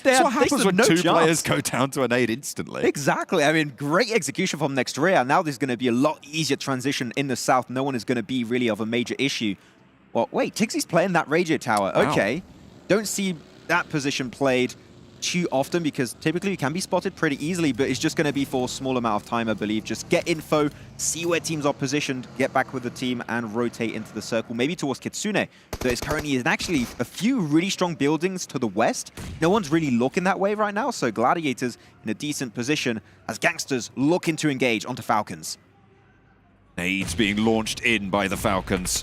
That's what happens when 2 players go down to a nade instantly. Exactly. I mean, great execution from next RÜYA. Now there's going to be a lot easier transition in the south. No one is going to be really of a major issue. Well, wait, Tixie's playing that radio tower. Wow. Okay. Don't see that position played too often because typically it can be spotted pretty easily, but it's just going to be for a small amount of time, I believe. Just get info, see where teams are positioned, get back with the team, and rotate into the circle, maybe towards Kitsune. There is currently actually a few really strong buildings to the west. No one's really looking that way right now, so Gladiators in a decent position as GANGSTERS looking to engage onto Falcons. Nades being launched in by the Falcons.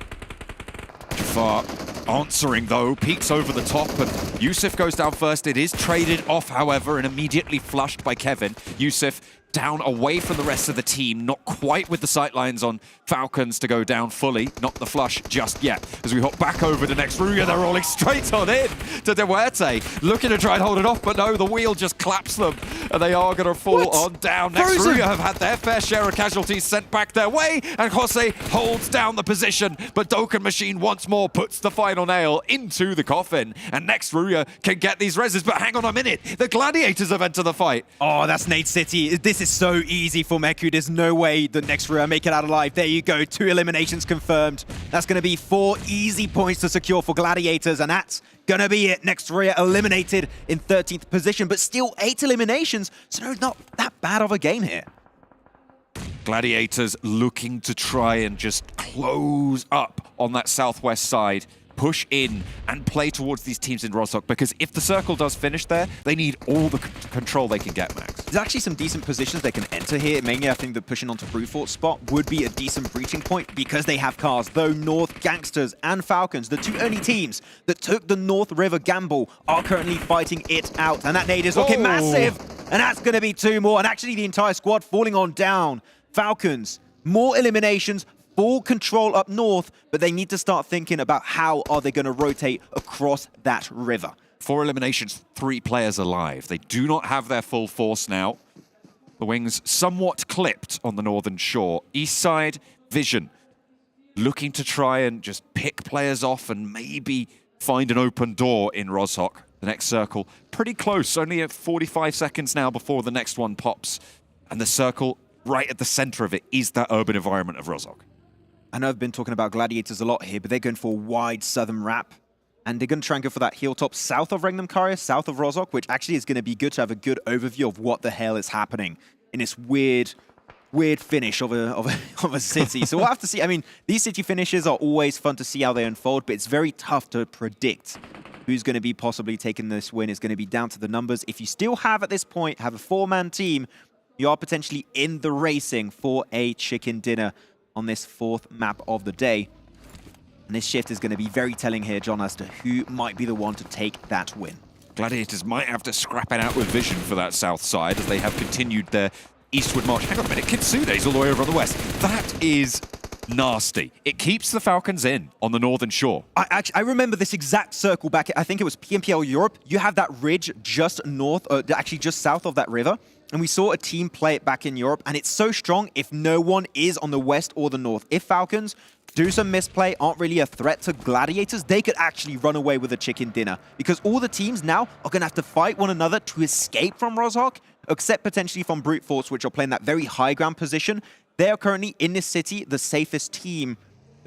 Jafar answering though, peeks over the top, and Yusuf goes down first. It is traded off, however, and immediately flushed by Kevin. Yusuf down away from the rest of the team, not quite with the sightlines on Falcons to go down fully, not the flush just yet. As we hop back over to next RÜYA, they're rolling straight on in to MUERTE, looking to try and hold it off, but no, the wheel just claps them, and they are going to fall on down. Next RÜYA have had their fair share of casualties sent back their way, and Jose holds down the position, but Dokkan Machine once more puts the final nail into the coffin, and next RÜYA can get these reses, but hang on a minute, the Gladiators have entered the fight. Oh, that's Nate City. This is so easy for Meku. There's no way the next RÜYA make it out alive. There you go, 2 eliminations confirmed. That's going to be 4 easy points to secure for Gladiators, and that's going to be it. Next RÜYA eliminated in 13th position, but still 8 eliminations, so no, not that bad of a game here. Gladiators looking to try and just close up on that southwest side, push in and play towards these teams in Rostock, because if the circle does finish there, they need all the control they can get, Max. There's actually some decent positions they can enter here. Mainly, I think the pushing onto Brute Force spot would be a decent breaching point because they have cars. Though North, GANGSTERS, and FALCONS, the 2 only teams that took the North River gamble, are currently fighting it out. And that nade is looking massive. And that's going to be 2 more. And actually, the entire squad falling on down. FALCONS, more eliminations, full control up north, but they need to start thinking about how are they going to rotate across that river. 4 eliminations, 3 players alive. They do not have their full force now. The wings somewhat clipped on the northern shore. East side, Vision looking to try and just pick players off and maybe find an open door in Rostock. The next circle, pretty close, only at 45 seconds now before the next one pops. And the circle right at the center of it is that urban environment of Rostock. I know I've been talking about Gladiators a lot here, but they're going for a wide southern wrap. And they're going to try and go for that hilltop south of REGNUM, CARYA, south of Rostock, which actually is going to be good to have a good overview of what the hell is happening in this weird finish of a city. So we'll have to see. I mean, these city finishes are always fun to see how they unfold, but it's very tough to predict who's going to be possibly taking this win. It's going to be down to the numbers. If you still have, at this point, have a 4-man team, you are potentially in the racing for a chicken dinner on this 4th map of the day. And this shift is going to be very telling here, John, as to who might be the one to take that win. Gladiators might have to scrap it out with Vision for that south side as they have continued their eastward march. Hang on a minute, Kitsune's all the way over on the west. That is nasty. It keeps the Falcons in on the northern shore. I remember this exact circle back, I think it was PMPL Europe. You have that ridge just north, actually just south of that river. And we saw a team play it back in Europe, and it's so strong if no one is on the west or the north. If Falcons do some misplay, aren't really a threat to Gladiators, they could actually run away with a chicken dinner, because all the teams now are going to have to fight one another to escape from Rostock, except potentially from Brute Force, which are playing that very high ground position. They are currently in this city the safest team.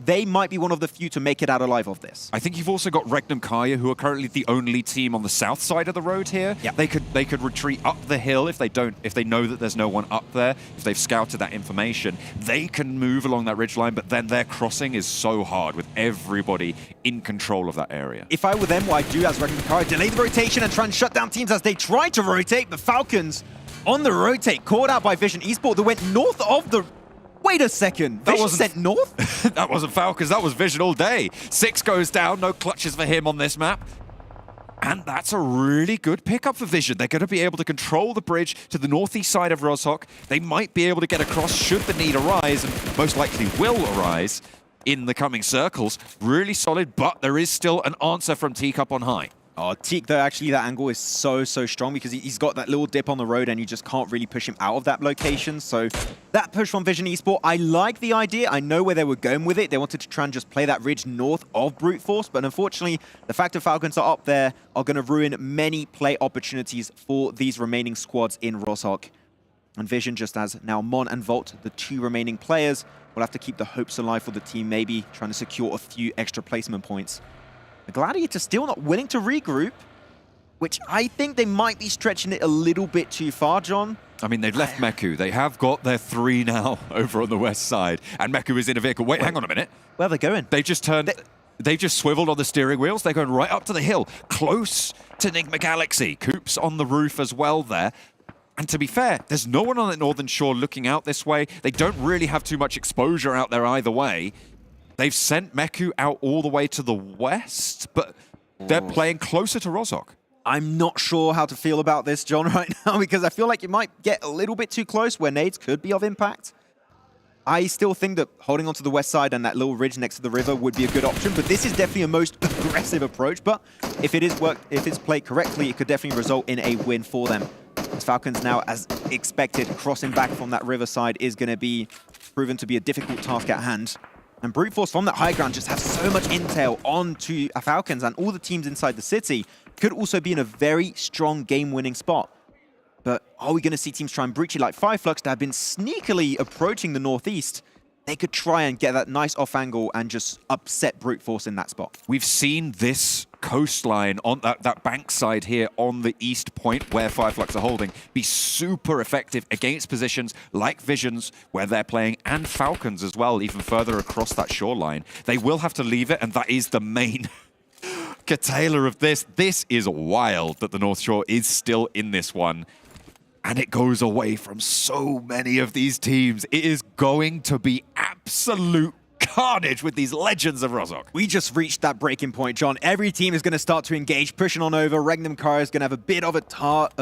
They might be one of the few to make it out alive of this. I think you've also got REGNUM CARYA, who are currently the only team on the south side of the road here. Yeah. They could retreat up the hill if they know that there's no one up there, if they've scouted that information. They can move along that ridgeline, but then their crossing is so hard with everybody in control of that area. If I were them, what I'd do as REGNUM CARYA, delay the rotation and try and shut down teams as they try to rotate. The Falcons on the rotate, caught out by Vision Esports, that went north of the... Wait a second, that wasn't sent north? That wasn't Falcons, that was Vision all day. 6 goes down, no clutches for him on this map. And that's a really good pickup for Vision. They're going to be able to control the bridge to the northeast side of Rostock. They might be able to get across should the need arise, and most likely will arise in the coming circles. Really solid, but there is still an answer from Teacup on high. Oh, Teak, though, actually, that angle is so strong because he's got that little dip on the road and you just can't really push him out of that location. So that push from Vision Esports, I like the idea. I know where they were going with it. They wanted to try and just play that ridge north of Brute Force. But unfortunately, the fact that Falcons are up there are going to ruin many play opportunities for these remaining squads in Rostock. And Vision, just as now Mon and Volt, the 2 remaining players, will have to keep the hopes alive for the team, maybe trying to secure a few extra placement points. The Gladiators still not willing to regroup, which I think they might be stretching it a little bit too far, John. I mean, they've left Meku. They have got their 3 now over on the west side. And Meku is in a vehicle. Wait, hang on a minute. Where are they going? They've just turned... They've just swiveled on the steering wheels. They're going right up to the hill, close to NIGMA Galaxy. Coop's on the roof as well there. And to be fair, there's no one on the northern shore looking out this way. They don't really have too much exposure out there either way. They've sent Meku out all the way to the west, but they're playing closer to Rostock. I'm not sure how to feel about this, John, right now, because I feel like it might get a little bit too close where nades could be of impact. I still think that holding onto the west side and that little ridge next to the river would be a good option, but this is definitely a most aggressive approach. But if it's played correctly, it could definitely result in a win for them. As Falcons now, as expected, crossing back from that river side is going to be proven to be a difficult task at hand. And Brute Force from that high ground just have so much intel onto Falcons, and all the teams inside the city could also be in a very strong game-winning spot. But are we going to see teams try and breach it like FLUX that have been sneakily approaching the northeast? They could try and get that nice off angle and just upset Brute Force in that spot. We've seen this coastline on that bank side here on the east point where FLUX are holding be super effective against positions like Visions where they're playing, and Falcons as well, even further across that shoreline. They will have to leave it, and that is the main curtailer of this. This is wild that the North Shore is still in this one. And it goes away from so many of these teams. It is going to be absolute carnage with these legends of ROZOK. We just reached that breaking point, John. Every team is going to start to engage, pushing on over. REGNUM CARYA is going to have a bit of a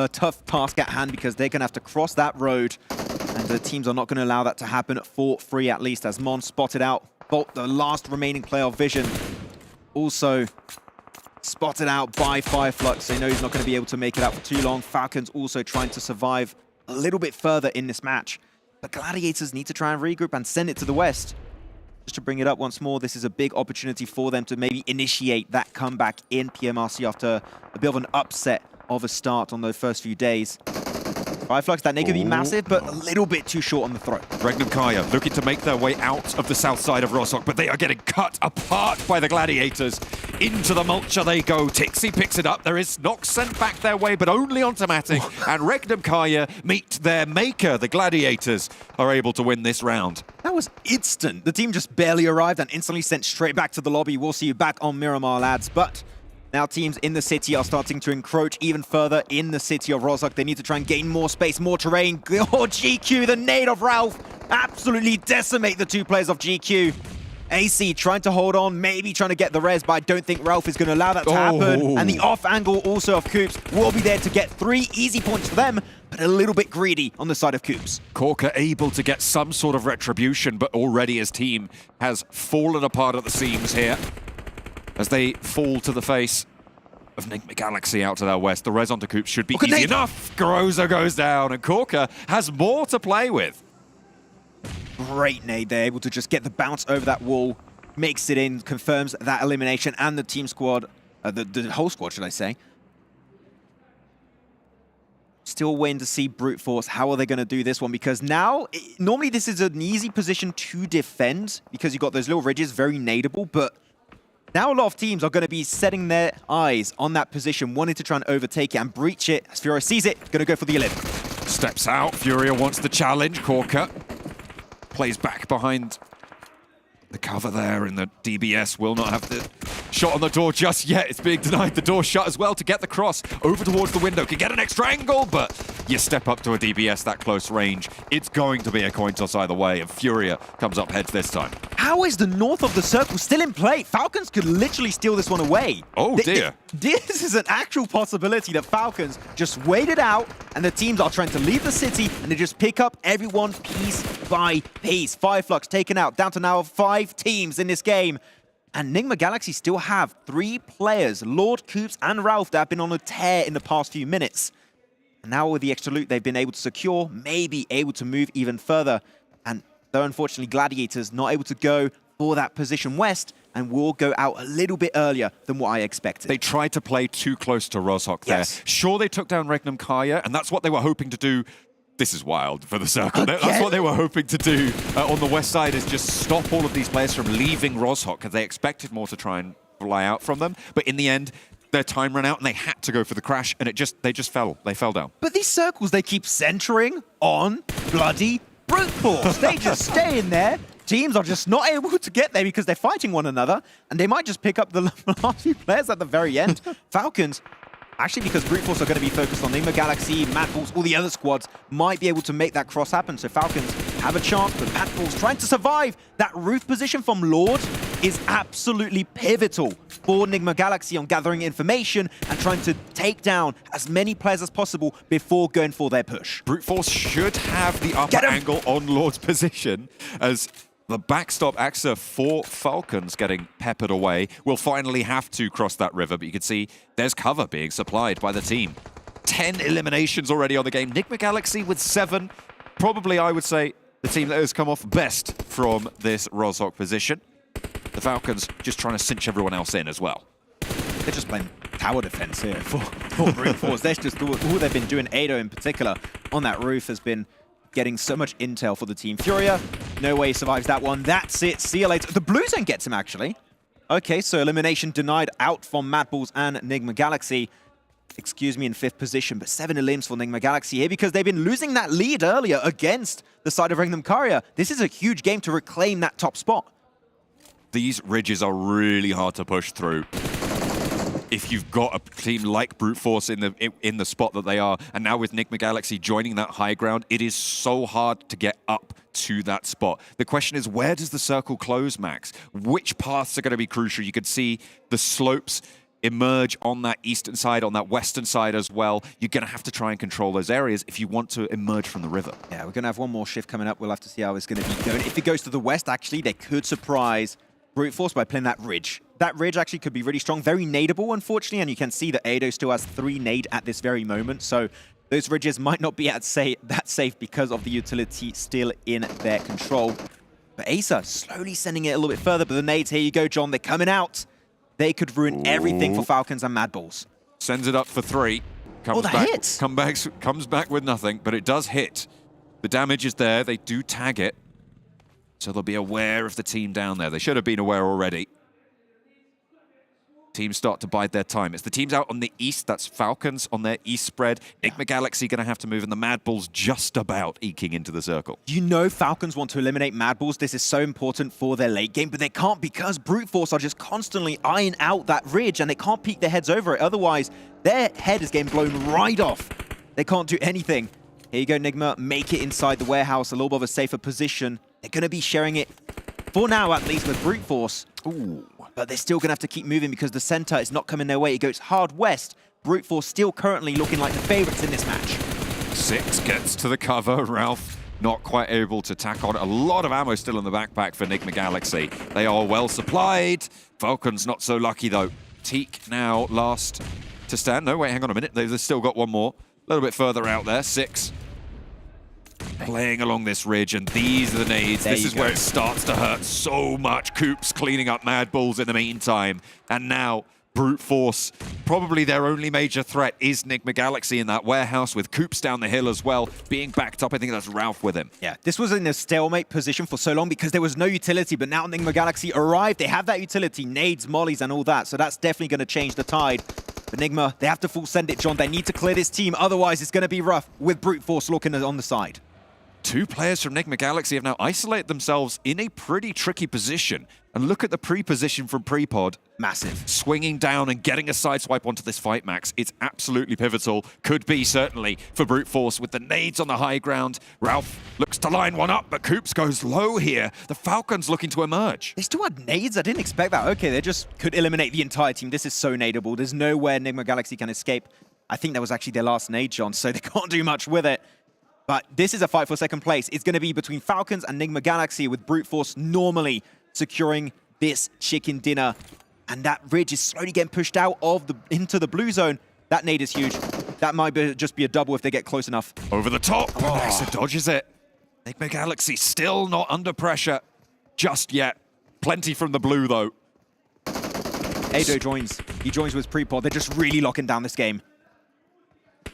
tough task at hand because they're going to have to cross that road. And the teams are not going to allow that to happen for free, at least, as Mon spotted out Bolt, the last remaining player of Vision. Also spotted out by FLUX. They know he's not going to be able to make it out for too long. Falcons also trying to survive a little bit further in this match. But Gladiators need to try and regroup and send it to the west. Just to bring it up once more, this is a big opportunity for them to maybe initiate that comeback in PMRC after a bit of an upset of a start on those first few days. FLUX, that nade could be massive, but a little bit too short on the throw. REGNUM CARYA looking to make their way out of the south side of ROZOK, but they are getting cut apart by the Gladiators. Into the mulcher they go. Tixi picks it up. There is Nox sent back their way, but only on Tomatic. And REGNUM CARYA meet their maker. The Gladiators are able to win this round. That was instant. The team just barely arrived and instantly sent straight back to the lobby. We'll see you back on Miramar, lads. But now teams in the city are starting to encroach even further in the city of ROZOK. They need to try and gain more space, more terrain. Oh, GQ, the nade of Ralph, absolutely decimate the two players of GQ. AC trying to hold on, maybe trying to get the res, but I don't think Ralph is going to allow that to happen. And the off angle also of Coops will be there to get 3 easy points for them, but a little bit greedy on the side of Coops. Corker able to get some sort of retribution, but already his team has fallen apart at the seams here as they fall to the face of NIGMA Galaxy out to their west. The res onto Coops should be easy enough. Garoza goes down, and Corker has more to play with. Great nade. They're able to just get the bounce over that wall, makes it in, confirms that elimination, and the team squad, the whole squad, should I say. Still waiting to see Brute Force. How are they going to do this one? Because now, normally this is an easy position to defend because you've got those little ridges, very nadeable, but now a lot of teams are going to be setting their eyes on that position, wanting to try and overtake it and breach it. As Furia sees it, going to go for the 11. Steps out. Furia wants the challenge. Corker plays back behind the cover there, and the DBS will not have the shot on the door just yet. It's being denied. The door shut as well to get the cross over towards the window. Can get an extra angle, but you step up to a DBS that close range. It's going to be a coin toss either way, and Furia comes up heads this time. How is the north of the circle still in play? Falcons could literally steal this one away. Oh, dear. This is an actual possibility that Falcons just waited out, and the teams are trying to leave the city, and they just pick up everyone piece by piece. FLUX taken out, down to now 5 teams in this game. And NIGMA Galaxy still have 3 players, Lord, Coops, and Ralph, that have been on a tear in the past few minutes. And now with the extra loot they've been able to secure, maybe able to move even further. And though unfortunately Gladiators not able to go for that position west, and will go out a little bit earlier than what I expected. They tried to play too close to ROZOK there. Yes. Sure, they took down REGNUM CARYA, and that's what they were hoping to do. This is wild for the circle. Okay. That's what they were hoping to do on the west side, is just stop all of these players from leaving ROZOK, because they expected more to try and fly out from them. But in the end, their time ran out, and they had to go for the crash, and they just fell. They fell down. But these circles, they keep centering on bloody Brute Force. They just stay in there. Teams are just not able to get there because they're fighting one another, and they might just pick up the last few players at the very end. Falcons, actually, because Brute Force are going to be focused on NIGMA Galaxy, MADBULLS, all the other squads might be able to make that cross happen. So Falcons have a chance, but MADBULLS trying to survive that roof position from Lord is absolutely pivotal for NIGMA Galaxy on gathering information and trying to take down as many players as possible before going for their push. Brute Force should have the upper angle on Lord's position as the backstop AXA for Falcons getting peppered away. Will finally have to cross that river, but you can see there's cover being supplied by the team. 10 eliminations already on the game. NIGMA Galaxy with 7. Probably, I would say, the team that has come off best from this Rozhok position. The Falcons just trying to cinch everyone else in as well. They're just playing tower defense here for Brute Force. That's just all they've been doing. Ado in particular on that roof has been getting so much intel for the team. FURIA, no way he survives that one. That's it. See you later. The blue zone gets him, actually. Okay, so elimination denied out from MADBULLS and NIGMA Galaxy. Excuse me, in 5th position, but 7 elims for NIGMA Galaxy here because they've been losing that lead earlier against the side of REGNUM CARYA. This is a huge game to reclaim that top spot. These ridges are really hard to push through. If you've got a team like Brute Force in the spot that they are, and now with NIGMA Galaxy joining that high ground, it is so hard to get up to that spot. The question is, where does the circle close, Max? Which paths are going to be crucial? You can see the slopes emerge on that eastern side, on that western side as well. You're going to have to try and control those areas if you want to emerge from the river. Yeah, we're going to have one more shift coming up. We'll have to see how it's going to be going. If it goes to the west, actually, they could surprise Brute Force by playing that ridge. That ridge actually could be really strong, very nadeable, unfortunately, and you can see that Ado still has 3 nade at this very moment, so those ridges might not be that safe because of the utility still in their control. But Acer slowly sending it a little bit further, but the nades, here you go, John, they're coming out. They could ruin everything for Falcons and MADBULLS. Sends it up for 3. Comes back with nothing, but it does hit. The damage is there. They do tag it. So they'll be aware of the team down there. They should have been aware already. Teams start to bide their time. It's the teams out on the east. That's Falcons on their east spread. NIGMA Galaxy going to have to move, and the MADBULLS just about eking into the circle. You know Falcons want to eliminate MADBULLS. This is so important for their late game, but they can't because Brute Force are just constantly eyeing out that ridge, and they can't peek their heads over it. Otherwise, their head is getting blown right off. They can't do anything. Here you go, NIGMA. Make it inside the warehouse, a little bit of a safer position. They're going to be sharing it, for now at least, with Brute Force. Ooh. But they're still going to have to keep moving because the center is not coming their way. It goes hard west. Brute Force still currently looking like the favorites in this match. 6 gets to the cover. Ralph not quite able to tack on. A lot of ammo still in the backpack for NIGMA Galaxy. They are well supplied. Falcons not so lucky though. Teak now last to stand. No, wait, hang on a minute. They've still got one more. A little bit further out there. 6. Playing along this ridge, and these are the nades. This is where it starts to hurt so much. Coops cleaning up MADBULLS in the meantime. And now Brute Force, probably their only major threat is NIGMA Galaxy in that warehouse with Coops down the hill as well, being backed up. I think that's Ralph with him. Yeah, this was in a stalemate position for so long because there was no utility, but now NIGMA Galaxy arrived. They have that utility, nades, mollies, and all that, so that's definitely going to change the tide. But NIGMA, they have to full send it, John. They need to clear this team, otherwise it's going to be rough with Brute Force looking on the side. 2 players from NIGMA Galaxy have now isolated themselves in a pretty tricky position. And look at the pre-position from Prepod. Massive. Swinging down and getting a side swipe onto this fight, Max. It's absolutely pivotal. Could be, certainly, for Brute Force with the nades on the high ground. Ralph looks to line one up, but Coops goes low here. The Falcons looking to emerge. They still had nades? I didn't expect that. Okay, they just could eliminate the entire team. This is so nadeable. There's nowhere NIGMA Galaxy can escape. I think that was actually their last nade, John, so they can't do much with it. But this is a fight for second place. It's going to be between Falcons and NIGMA Galaxy, with Brute Force normally securing this chicken dinner. And that ridge is slowly getting pushed out of into the blue zone. That nade is huge. That might just be a double if they get close enough. Over the top. Oh. Nexa dodges it. NIGMA Galaxy still not under pressure just yet. Plenty from the blue, though. Ado joins. He joins with Prepod. They're just really locking down this game.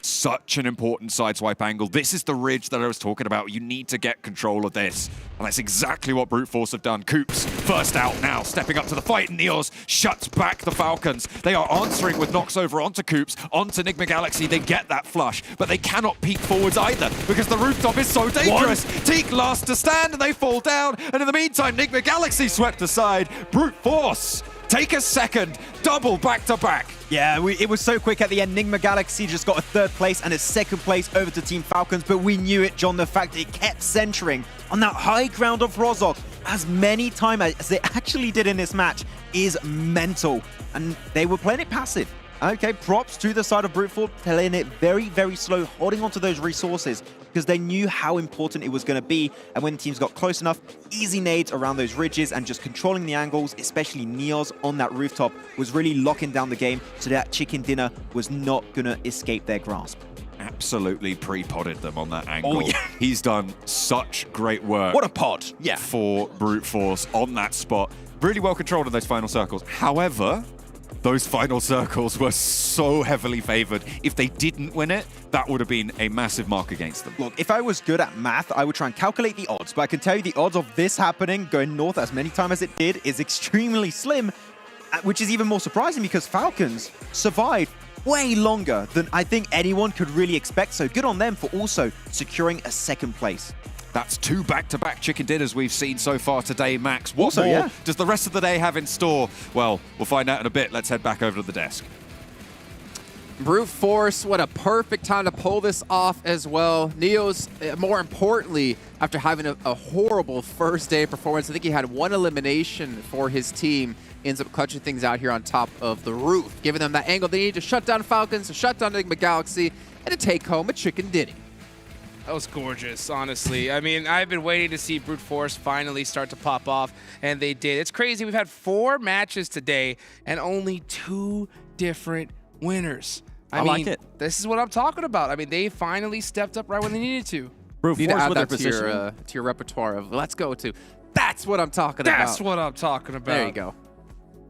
Such an important sideswipe angle. This is the ridge that I was talking about. You need to get control of this. And that's exactly what Brute Force have done. Coops, first out now, stepping up to the fight. Neos shuts back the Falcons. They are answering with knocks over onto Coops, onto NIGMA Galaxy. They get that flush, but they cannot peek forwards either because the rooftop is so dangerous. Teak last to stand and they fall down. And in the meantime, NIGMA Galaxy swept aside. Brute Force take a second, double back-to-back. Yeah, it was so quick at the end. NIGMA Galaxy just got a 3rd place and a 2nd place over to Team Falcons, but we knew it, John, the fact it kept centering on that high ground of Rozhok. as many times as they actually did in this match is mental. And they were playing it passive. Okay, props to the side of Brute Force, playing it very, very slow, holding onto those resources because they knew how important it was going to be. And when teams got close enough, easy nades around those ridges and just controlling the angles, especially Neos on that rooftop, was really locking down the game so that chicken dinner was not going to escape their grasp. Absolutely pre-podded them on that angle. Oh, yeah. He's done such great work. What a pod. Yeah. For Brute Force on that spot. Really well controlled in those final circles. However, those final circles were so heavily favored. If they didn't win it, that would have been a massive mark against them. Look, if I was good at math, I would try and calculate the odds. But I can tell you the odds of this happening, going north as many times as it did, is extremely slim, which is even more surprising because Falcons survived way longer than I think anyone could really expect. So good on them for also securing a second place. That's 2 back-to-back chicken dinners we've seen so far today, Max. What Also, more yeah. does the rest of the day have in store? Well, we'll find out in a bit. Let's head back over to the desk. Brute Force, what a perfect time to pull this off as well. Neos, more importantly, after having a horrible first day performance, I think he had 1 elimination for his team, ends up clutching things out here on top of the roof, giving them that angle they need to shut down Falcons, to shut down NIGMA Galaxy, and to take home a chicken dinner. That was gorgeous, honestly. I mean, I've been waiting to see Brute Force finally start to pop off, and they did. It's crazy. We've had 4 matches today and only 2 different winners. I mean, like it. This is what I'm talking about. I mean, they finally stepped up right when they needed to. Brute Need to Force add with their that to position. to your repertoire of let's go to. That's what I'm talking about. That's what I'm talking about. There you go.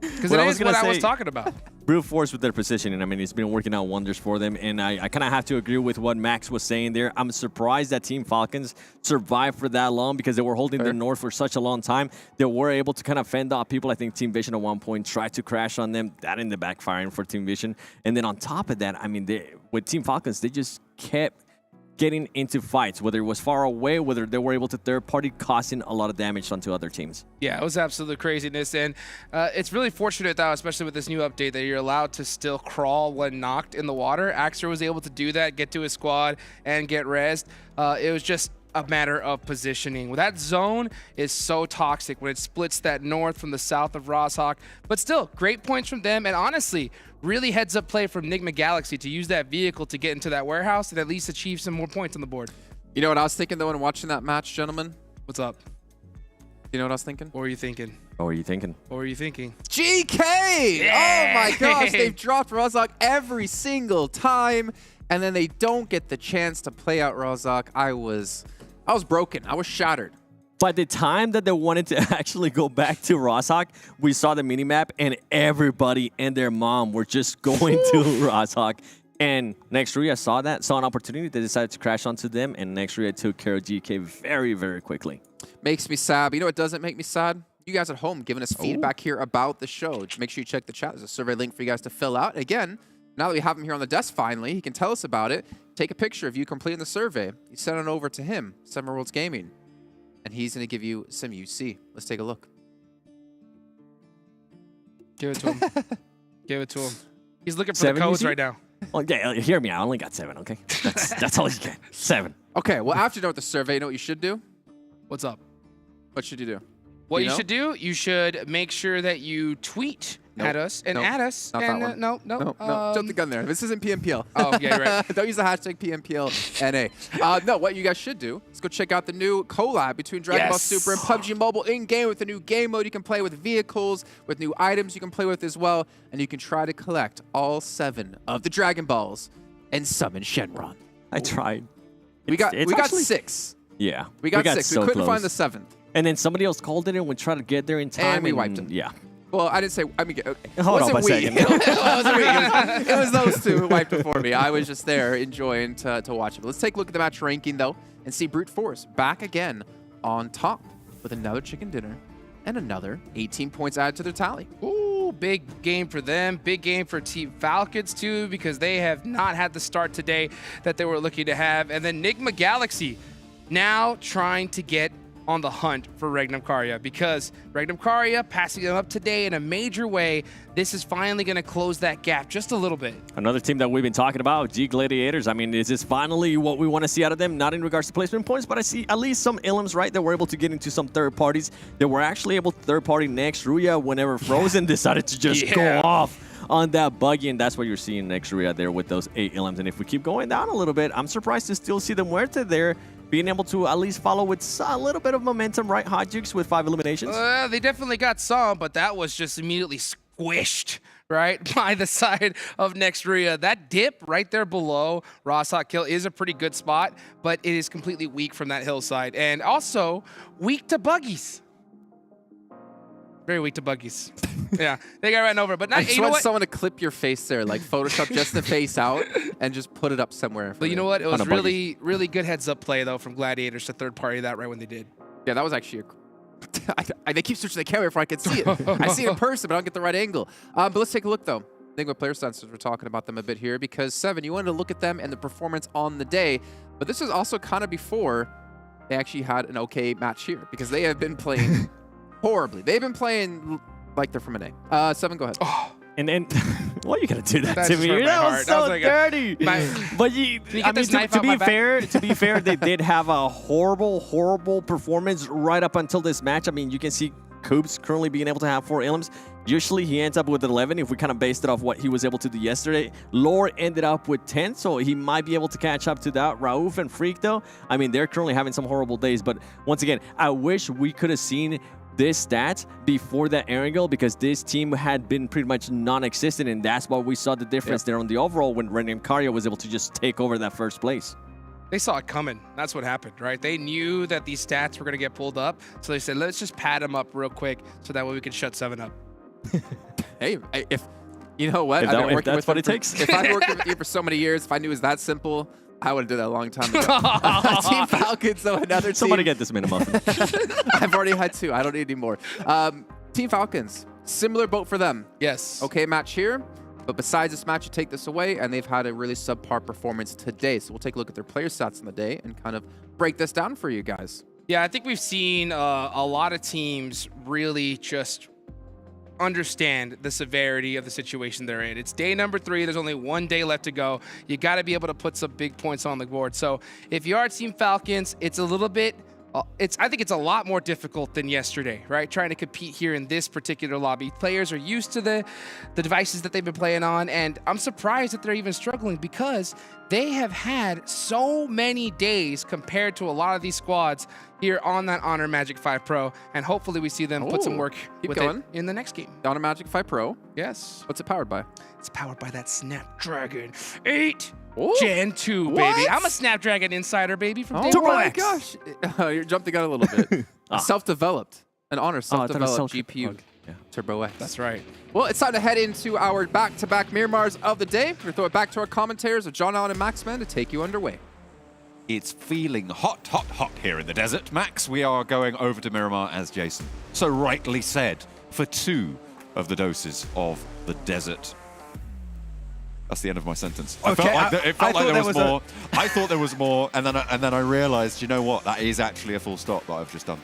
Because What it I was is gonna what I was say- talking about. Brute Force with their positioning. I mean, it's been working out wonders for them. And I kind of have to agree with what Max was saying there. I'm surprised that Team Falcons survived for that long because they were holding the North for such a long time. They were able to kind of fend off people. I think Team Vision at one point tried to crash on them. That ended up backfiring for Team Vision. And then on top of that, I mean, with Team Falcons, they just kept getting into fights, whether it was far away, whether they were able to third-party, causing a lot of damage onto other teams. Yeah, it was absolute craziness, and it's really fortunate, though, especially with this new update, that you're allowed to still crawl when knocked in the water. Axer was able to do that, get to his squad, and get rezzed. It was just a matter of positioning. Well, that zone is so toxic when it splits that north from the south of Roshawk, but still, great points from them, and honestly, really heads-up play from NIGMA Galaxy to use that vehicle to get into that warehouse and at least achieve some more points on the board. You know what I was thinking, though, when watching that match, gentlemen? What's up? You know what I was thinking? What were you thinking? What were you thinking? What were you thinking? GK! Yeah! Oh my gosh, they've dropped Rozhok every single time, and then they don't get the chance to play out Rozhok. I was broken. I was shattered. By the time that they wanted to actually go back to Roshawk, we saw the minimap and everybody and their mom were just going to Roshawk. And RÜYA saw an opportunity. They decided to crash onto them, and RÜYA took care of GK very, very quickly. Makes me sad. But you know what doesn't make me sad? You guys at home giving us feedback here about the show. Just make sure you check the chat. There's a survey link for you guys to fill out. Again, now that we have him here on the desk finally, he can tell us about it. Take a picture of you completing the survey. You send it over to him, Summer Worlds Gaming. And he's going to give you some UC. Let's take a look. Give it to him. Give it to him. He's looking for the codes right now. Well, yeah, hear me out. I only got 7, okay? That's all you get. 7. Okay, well, after you're done with the survey, you know what you should do? What's up? What should you do? What you know? should do, you should make sure that you tweet at us and add us. Not and, that one. No. Jump the gun there. This isn't PMPL. Oh, yeah, you're right. Don't use the hashtag PMPLNA. No, what you guys should do is go check out the new collab between Dragon Ball Super and PUBG Mobile in-game with the new game mode. You can play with vehicles, with new items you can play with as well, and you can try to collect all 7 of the Dragon Balls and summon Shenron. I tried. We got actually 6. Yeah. We got 6. So we couldn't close. find the 7th. And then somebody else called it and we tried to get there in time. And we wiped them. Yeah. Well, I didn't say. I mean, Hold on a second. It wasn't we. It was those 2 who wiped it for me. I was just there enjoying to watch it. But let's take a look at the match ranking, though, and see Brute Force back again on top with another chicken dinner and another 18 points added to their tally. Ooh, big game for them. Big game for Team Falcons, too, because they have not had the start today that they were looking to have. And then NIGMA Galaxy now trying to get on the hunt for REGNUM CARYA, because REGNUM CARYA passing them up today in a major way, this is finally going to close that gap just a little bit. Another team that we've been talking about, G.GLADIATORS. I mean, is this finally what we want to see out of them? Not in regards to placement points, but I see at least some ilms, right, that were able to get into some third parties. They were actually able to third party next RÜYA whenever Frozen decided to just go off on that buggy, and that's what you're seeing next RÜYA there with those 8 ilms. And if we keep going down a little bit, I'm surprised to still see the MUERTE there being able to at least follow with a little bit of momentum, right, Hot Jukes, with 5 eliminations? They definitely got some, but that was just immediately squished, right, by the side of next RÜYA. That dip right there below Ross Hot Kill is a pretty good spot, but it is completely weak from that hillside. And also weak to buggies. Very weak to buggies. Yeah, they got ran over. But not, I just want someone to clip your face there, like Photoshop just the face out and just put it up somewhere. But you know what? It was really, really good heads-up play, though, from Gladiators to third-party that right when they did. Yeah, that was actually they keep switching the camera before I can see it. I see it in person, but I don't get the right angle. But let's take a look, though. NIGMA player sensors, we're talking about them a bit here, because, Seven, you wanted to look at them and the performance on the day. But this is also kind of before they actually had an okay match here, because they have been playing horribly. They've been playing like they're from an A. Seven, go ahead. Oh. And why are you gonna do that to me? That was so dirty. But I mean, to be fair, they did have a horrible performance right up until this match. I mean, you can see Coops currently being able to have 4 ilms. Usually he ends up with 11 if we kind of based it off what he was able to do yesterday. Lore ended up with 10, so he might be able to catch up to that. Rauf and Freak, though, I mean, they're currently having some horrible days. But once again, I wish we could have seen this stats before that Erangel, because this team had been pretty much non-existent, and that's why we saw the difference there on the overall when REGNUM CARYA was able to just take over that first place. They saw it coming. That's what happened, right? They knew that these stats were going to get pulled up, so they said, let's just pad them up real quick so that way we can shut 7 up. Hey, if you know what? If that's what it takes. If I've worked with you for so many years, if I knew it was that simple, I would have done that a long time ago. Team Falcons, though, another team. Somebody get this man a muffin. I've already had 2. I don't need any more. Team Falcons, similar boat for them. Yes. Okay, match here. But besides this match, you take this away, and they've had a really subpar performance today. So we'll take a look at their player stats on the day and kind of break this down for you guys. Yeah, I think we've seen a lot of teams really just understand the severity of the situation they're in. It's day number 3. There's only 1 day left to go. You got to be able to put some big points on the board. So if you are Team Falcons, it's a little bit, I think it's a lot more difficult than yesterday, right? Trying to compete here in this particular lobby. Players are used to the devices that they've been playing on, and I'm surprised that they're even struggling, because they have had so many days compared to a lot of these squads here on that Honor Magic 5 Pro, and hopefully we see them put some work with it in the next game. The Honor Magic 5 Pro? Yes. What's it powered by? It's powered by that Snapdragon 8 Gen 2, baby. I'm a Snapdragon insider, baby, from day one. Oh my gosh. You're jumping out a little bit. Self-developed. An Honor self-developed GPU. Turbo X. That's right. Well, it's time to head into our back-to-back Miramars of the day. We're going to throw it back to our commentators of John Allen and Maxman to take you underway. It's feeling hot here in the desert. Max, we are going over to Miramar, as Jason so rightly said, for 2 of the doses of the desert. That's the end of my sentence. Okay, it felt like there was more. I thought there was more, and then I realized, you know what? That is actually a full stop that I've just done.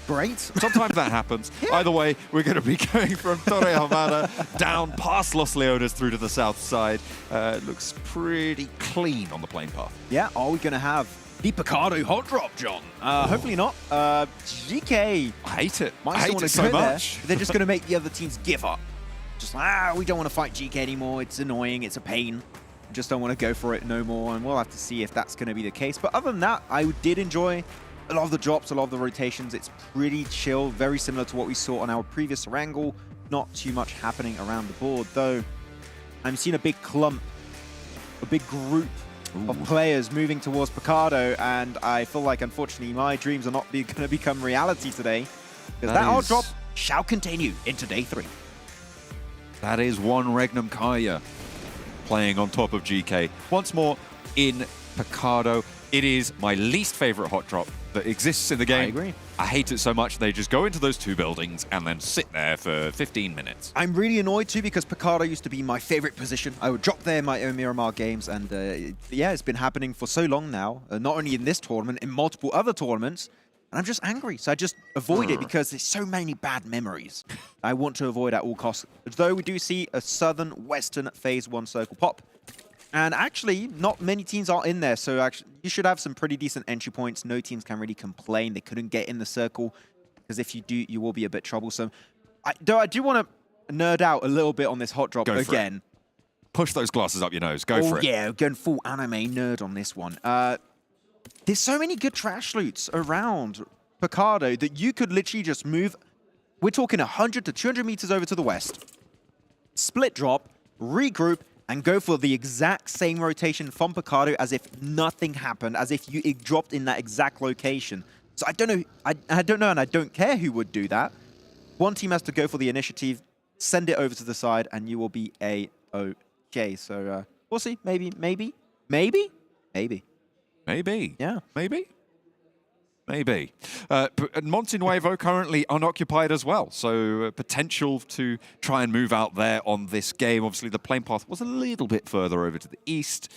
Great. Sometimes that happens. Either way, we're going to be going from Torre Havana down past Los Leones through to the south side. It looks pretty clean on the plane path. Yeah, are we going to have the Picardo hot drop, John? Hopefully not. GK. I hate it. I hate it so much. They're just going to make the other teams give up. Just we don't want to fight GK anymore. It's annoying. It's a pain. Just don't want to go for it no more. And we'll have to see if that's going to be the case. But other than that, I did enjoy a lot of the drops, a lot of the rotations. It's pretty chill, very similar to what we saw on our previous wrangle. Not too much happening around the board, though. I'm seeing a big clump, a big group of players moving towards Picardo, and I feel like, unfortunately, my dreams are not going to become reality today, because that hard drop shall continue into day 3. That is one REGNUM CARYA playing on top of GK. Once more in Picardo. It is my least favorite hot drop that exists in the game. I agree. I hate it so much. They just go into those 2 buildings and then sit there for 15 minutes. I'm really annoyed too, because Picardo used to be my favorite position. I would drop there in my own Miramar games, and yeah, it's been happening for so long now. Not only in this tournament, in multiple other tournaments. And I'm just angry, so I just avoid it because there's so many bad memories I want to avoid at all costs. Though we do see a southern-western phase 1 circle pop. And actually, not many teams are in there, so actually you should have some pretty decent entry points. No teams can really complain they couldn't get in the circle, because if you do, you will be a bit troublesome. Though I do want to nerd out a little bit on this hot drop again. Push those glasses up your nose. Go for it. Oh, yeah, going full anime nerd on this one. There's so many good trash loots around Picardo that you could literally just move. We're talking 100 to 200 meters over to the west. Split drop, regroup, and go for the exact same rotation from Picardo as if nothing happened, as if you dropped in that exact location. So I don't know, I don't know, and I don't care who would do that. One team has to go for the initiative, send it over to the side, and you will be A-OK. So we'll see. Maybe. Yeah. Maybe. Monte Nuevo currently unoccupied as well, so potential to try and move out there on this game. Obviously, the plane path was a little bit further over to the east.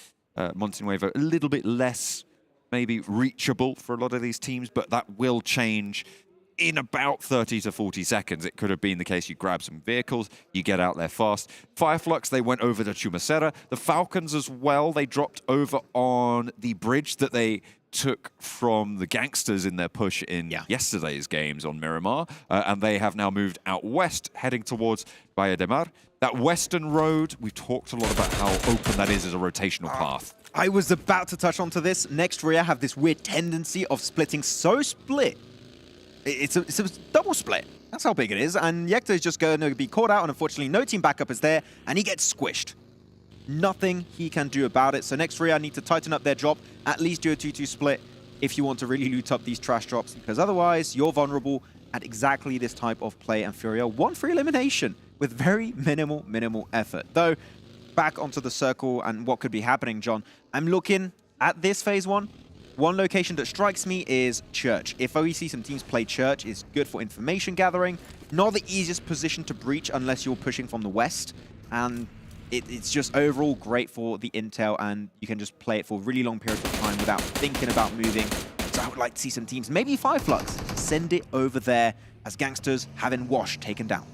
Monte Nuevo a little bit less maybe reachable for a lot of these teams, but that will change in about 30 to 40 seconds. It could have been the case you grab some vehicles, you get out there fast. FLUX, they went over to Chumacera. The Falcons as well, they dropped over on the bridge that they took from the GANGSTERS in their push in yesterday's games on Miramar, and they have now moved out west, heading towards Valle de Mar. That western road, we've talked a lot about how open that is as a rotational path. I was about to touch onto this. Next, RÜYA have this weird tendency of splitting so split. It's a double split. That's how big it is. And GEKTA is just going to be caught out, and unfortunately, no team backup is there, and he gets squished. Nothing he can do about it. So next, RÜYA need to tighten up their drop, at least do a 2-2 split if you want to really loot up these trash drops, because otherwise, you're vulnerable at exactly this type of play. And Furia won free elimination with very minimal effort. Though, back onto the circle and what could be happening, John, I'm looking at this phase 1. One location that strikes me is Church. If we see some teams play Church, it's good for information gathering. Not the easiest position to breach unless you're pushing from the west. And it's just overall great for the intel, and you can just play it for really long periods of time without thinking about moving. So I would like to see some teams, maybe FLUX, send it over there as GANGSTERS having Wash taken down.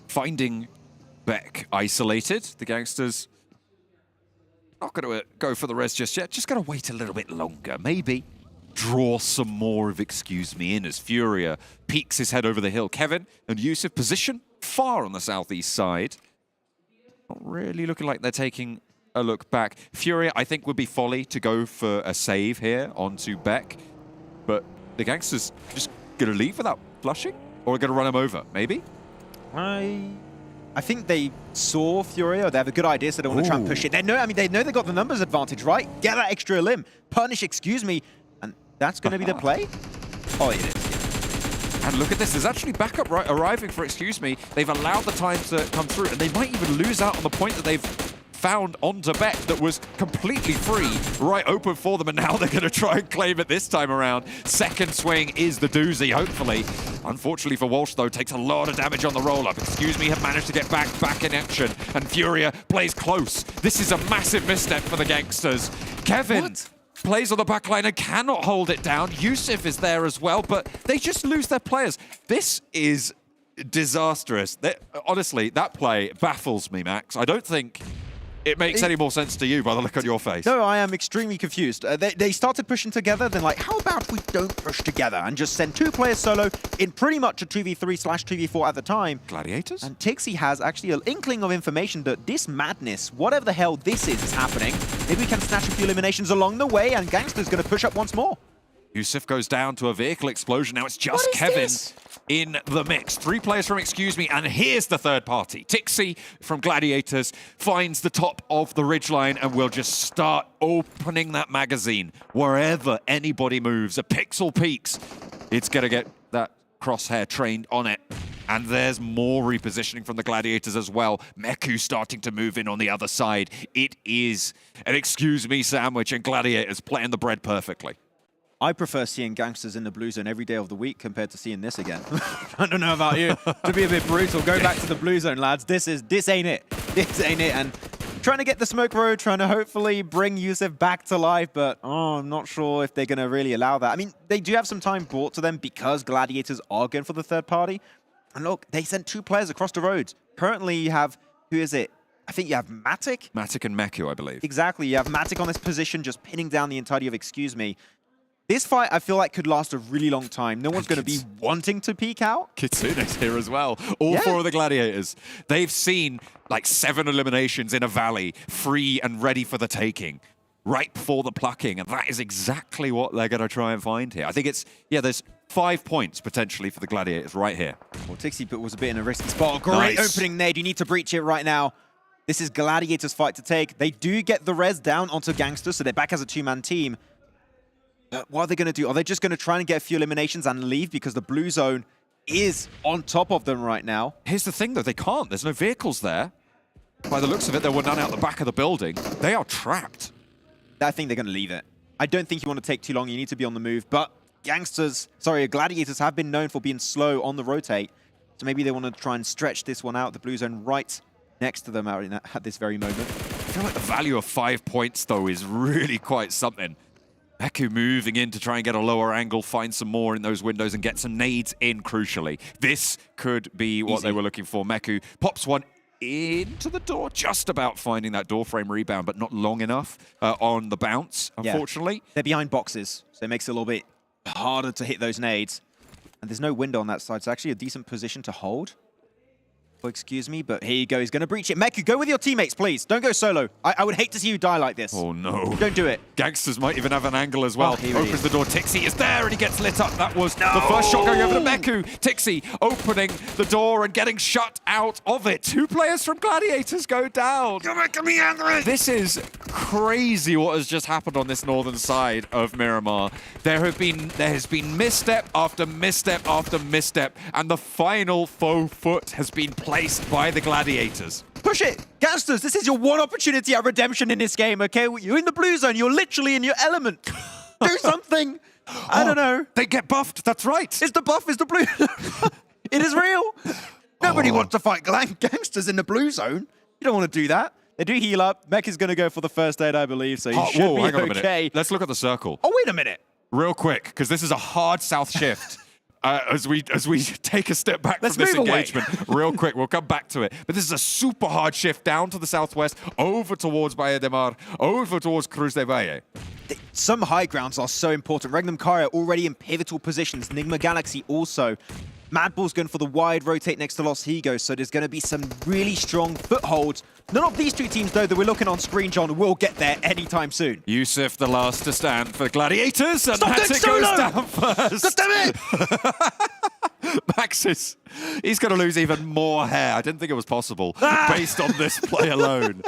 Finding Beck isolated, the GANGSTERS not going to go for the res just yet, just going to wait a little bit longer. Maybe draw some more of Excuse Me in as Furia peeks his head over the hill. Kevin and Yusuf position far on the southeast side. Not really looking like they're taking a look back. Furia, I think, would be folly to go for a save here onto Beck. But the GANGSTERS just going to leave without flushing? Or going to run him over, maybe? I think they saw Furia. They have a good idea, so they want to try and push it. They know, they know they got the numbers advantage, right? Get that extra limb. Punish Excuse Me. And that's going to be the play? Oh, it is. And look at this, there's actually backup arriving for Excuse Me. They've allowed the time to come through, and they might even lose out on the point that they've found onto Beck that was completely free, right open for them, and now they're going to try and claim it this time around. Second swing is the doozy, hopefully. Unfortunately for Walsh, though, takes a lot of damage on the roll-up. Excuse Me have managed to get back in action, and Furia plays close. This is a massive misstep for the GANGSTERS. Kevin plays on the back line and cannot hold it down. Yusuf is there as well, but they just lose their players. This is disastrous. Honestly, that play baffles me, Max. I don't think it makes any more sense to you by the look on your face. No, I am extremely confused. They started pushing together, then like, how about we don't push together and just send 2 players solo in pretty much a 2v3/2v4 at the time. Gladiators? And Tixi has actually an inkling of information that this madness, whatever the hell this is happening, maybe we can snatch a few eliminations along the way, and GANGSTERS going to push up once more. Yusuf goes down to a vehicle explosion. Now it's just Kevin in the mix. 3 players from Excuse Me, and here's the third party. Tixi from Gladiators finds the top of the ridgeline and will just start opening that magazine wherever anybody moves. A pixel peaks. It's going to get that crosshair trained on it. And there's more repositioning from the Gladiators as well. Meku starting to move in on the other side. It is an Excuse Me sandwich, and Gladiators playing the bread perfectly. I prefer seeing GANGSTERS in the blue zone every day of the week compared to seeing this again. I don't know about you. To be a bit brutal, go back to the blue zone, lads. This ain't it. This ain't it. And trying to get the smoke road, trying to hopefully bring Yusuf back to life, but I'm not sure if they're going to really allow that. I mean, they do have some time brought to them because Gladiators are going for the third party. And look, they sent 2 players across the road. Currently, you have, who is it? I think you have Matic. Matic and Meku, I believe. Exactly. You have Matic on this position, just pinning down the entirety of Excuse Me. This fight, I feel like, could last a really long time. No one's going to be wanting to peek out. Kitsune's here as well. All 4 of the Gladiators. They've seen like 7 eliminations in a valley, free and ready for the taking, right before the plucking. And that is exactly what they're going to try and find here. I think it's, yeah, there's 5 points potentially for the Gladiators right here. Well, Tixie was a bit in a risky spot. Great opening nade. You need to breach it right now. This is Gladiators' fight to take. They do get the res down onto Gangsters, so they're back as a 2-man team. What are they going to do? Are they just going to try and get a few eliminations and leave because the blue zone is on top of them right now? Here's the thing, though. They can't. There's no vehicles there. By the looks of it, there were none out the back of the building. They are trapped. I think they're going to leave it. I don't think you want to take too long. You need to be on the move. But Gladiators have been known for being slow on the rotate. So maybe they want to try and stretch this one out. The blue zone right next to them at this very moment. I feel like the value of 5 points, though, is really quite something. Meku moving in to try and get a lower angle, find some more in those windows and get some nades in, crucially. This could be what they were looking for. Meku pops one into the door, just about finding that door frame rebound, but not long enough on the bounce, unfortunately. Yeah. They're behind boxes, so it makes it a little bit harder to hit those nades. And there's no window on that side, so actually a decent position to hold. Oh, excuse me, but here you go. He's going to breach it. Meku, go with your teammates, please. Don't go solo. I would hate to see you die like this. Oh, no. Don't do it. Gangsters might even have an angle as well. Oh, opens the door. Tixie is there, and he gets lit up. That was the first shot going over to Meku. Tixie opening the door and getting shut out of it. 2 players from Gladiators go down. You're making me angry. This is crazy what has just happened on this northern side of Miramar. There has been misstep after misstep after misstep, and the final faux foot has been placed by the Gladiators. Push it! Gangsters, this is your one opportunity at redemption in this game, okay? You're in the blue zone. You're literally in your element. Do something. I don't know. They get buffed. That's right. It's the buff. It's the blue. It is real. Nobody wants to fight Gangsters in the blue zone. You don't want to do that. They do heal up. Mech is going to go for the first aid, I believe, so he should be hang on a okay. minute. Let's look at the circle. Oh, wait a minute. Real quick, because this is a hard south shift. As we take a step back from this engagement, real quick, we'll come back to it. But this is a super hard shift down to the southwest, over towards Valle de Mar, over towards Cruz de Valle. Some high grounds are so important. REGNUM CARYA already in pivotal positions. NIGMA Galaxy also. MADBULLS going for the wide rotate next to Los Higos, so there's going to be some really strong footholds. None of these 2 teams, though, that we're looking on screen, John, will get there anytime soon. Yusuf, the last to stand for Gladiators, and Matic goes down first. God damn it! Maxis, he's going to lose even more hair. I didn't think it was possible based on this play alone.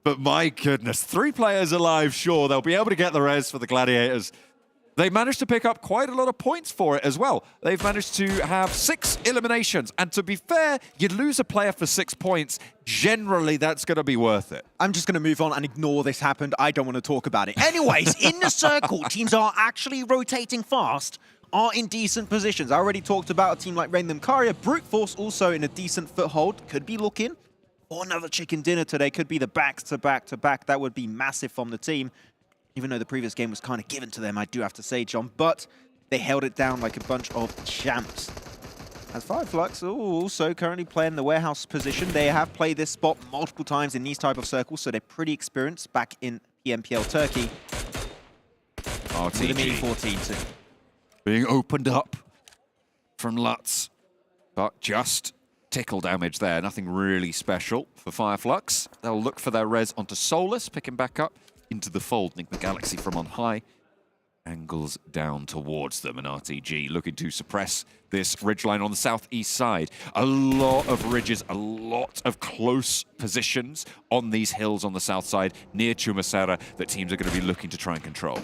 But my goodness, 3 players alive, sure, they'll be able to get the res for the Gladiators. They managed to pick up quite a lot of points for it as well. They've managed to have 6 eliminations. And to be fair, you lose a player for 6 points. Generally, that's going to be worth it. I'm just going to move on and ignore this happened. I don't want to talk about it. Anyways, in the circle, teams are actually rotating fast, are in decent positions. I already talked about a team like REGNUM CARYA. Brute Force also in a decent foothold. Could be looking for another chicken dinner today. Could be the back-to-back-to-back. That would be massive from the team. Even though the previous game was kind of given to them, I do have to say, John, but they held it down like a bunch of champs. As far as FLUX, also currently playing the warehouse position. They have played this spot multiple times in these type of circles, so they're pretty experienced back in PMPL Turkey. RTG. With a mini 14 too. Being opened up from Lutz, but just tickle damage there. Nothing really special for FLUX. They'll look for their res onto Solus, picking back up into the fold. NIGMA Galaxy from on high. Angles down towards them, and RTG looking to suppress this ridgeline on the southeast side. A lot of ridges, a lot of close positions on these hills on the south side near Chumasera that teams are going to be looking to try and control.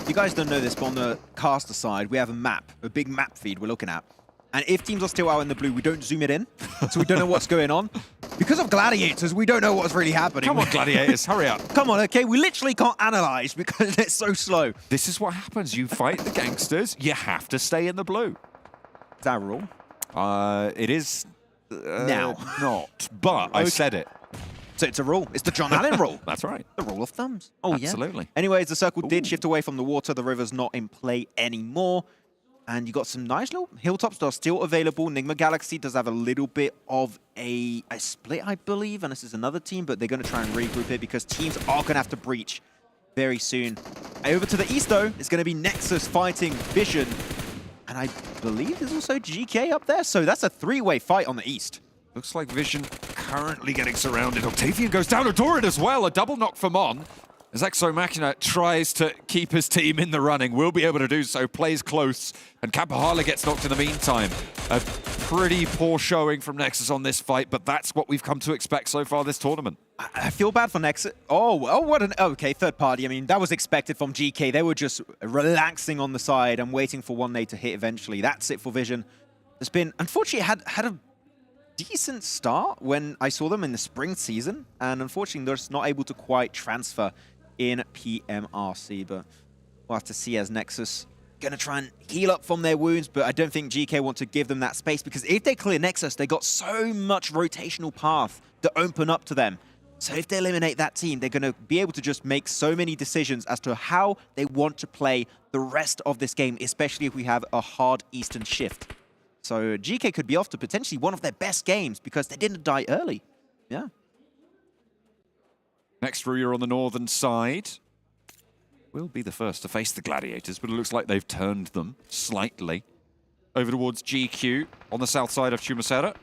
You guys don't know this, but on the caster side, we have a map, a big map feed we're looking at. And if teams are still out in the blue, we don't zoom it in, so we don't know what's going on. Because of Gladiators, we don't know what's really happening. Come on, Gladiators, hurry up. Come on, okay? We literally can't analyze because it's so slow. This is what happens. You fight the gangsters, you have to stay in the blue. Is that a rule? It is now. Not, but I said it. So it's a rule. It's the John Allen rule. That's right. The rule of thumbs. Oh, Absolutely. Yeah. Anyways, the circle did shift away from the water. The river's not in play anymore. And you got some nice little hilltops that are still available. NIGMA Galaxy does have a little bit of a split, I believe. And this is another team, but they're going to try and regroup it because teams are going to have to breach very soon. Over to the east, though, it's going to be Nexus fighting Vision. And I believe there's also GK up there. So that's a three-way fight on the east. Looks like Vision currently getting surrounded. Octavian goes down. Adoran as well. A double knock for Mon. As Exo Machina tries to keep his team in the running, will be able to do so, plays close, and Kapahala gets knocked in the meantime. A pretty poor showing from Nexus on this fight, but that's what we've come to expect so far this tournament. I feel bad for Nexus. Oh, what an... Okay, third party. I mean, that was expected from GK. They were just relaxing on the side and waiting for one nade to hit eventually. That's it for Vision. It's been... Unfortunately, had a decent start when I saw them in the spring season, and unfortunately, they're just not able to quite transfer in PMRC, but we'll have to see as Nexus gonna try and heal up from their wounds, but I don't think GK want to give them that space because if they clear Nexus, they got so much rotational path to open up to them. So if they eliminate that team, they're gonna be able to just make so many decisions as to how they want to play the rest of this game, especially if we have a hard Eastern shift. So GK could be off to potentially one of their best games because they didn't die early. Yeah. Next RÜYA on the northern side will be the first to face the Gladiators, but it looks like they've turned them slightly over towards GQ on the south side of Chumasera.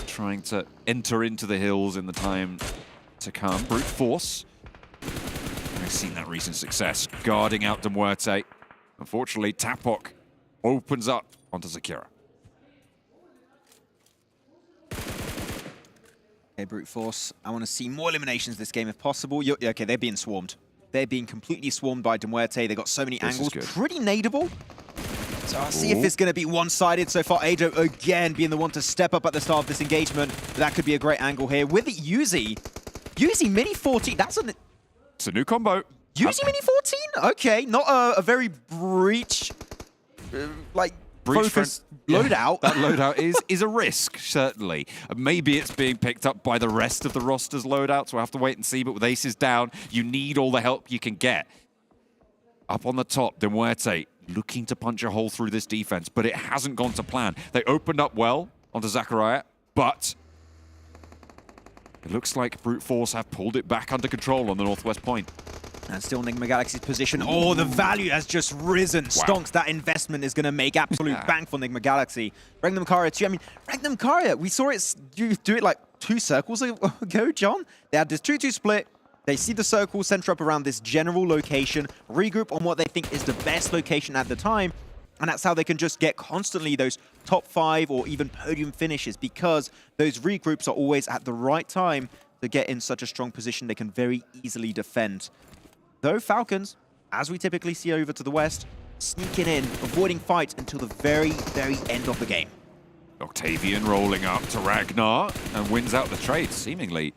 Trying to enter into the hills in the time to come. Brute Force. I've seen that recent success. Guarding out MUERTE. Unfortunately, Tapok opens up onto Zakira. Okay, Brute Force. I want to see more eliminations this game if possible. Okay, they're being swarmed. They're being completely swarmed by MUERTE. They got so many angles. Pretty nadeable. So I'll see if it's going to be one-sided. So far, Ado again being the one to step up at the start of this engagement. That could be a great angle here. With the Yuzi. Yuzi Mini 14. It's a new combo. Yuzi Mini 14? Okay, not a very breach... focused loadout. That loadout is a risk, certainly. Maybe it's being picked up by the rest of the roster's loadouts. We'll have to wait and see, but with aces down, you need all the help you can get. Up on the top, MUERTE looking to punch a hole through this defense, but it hasn't gone to plan. They opened up well onto Zachariah, but it looks like Brute Force have pulled it back under control on the northwest point. And still NIGMA Galaxy's position. Oh, the value has just risen. Wow. Stonks, that investment is going to make absolute bang for NIGMA Galaxy. REGNUM CARYA too. I mean, REGNUM CARYA, we saw it do it like 2 circles ago, John. They had this 2-2 split. They see the circle center up around this general location, regroup on what they think is the best location at the time, and that's how they can just get constantly those top 5 or even podium finishes because those regroups are always at the right time to get in such a strong position they can very easily defend. Though Falcons, as we typically see over to the west, sneaking in, avoiding fight until the very, very end of the game. Octavian rolling up to Ragnar and wins out the trade, seemingly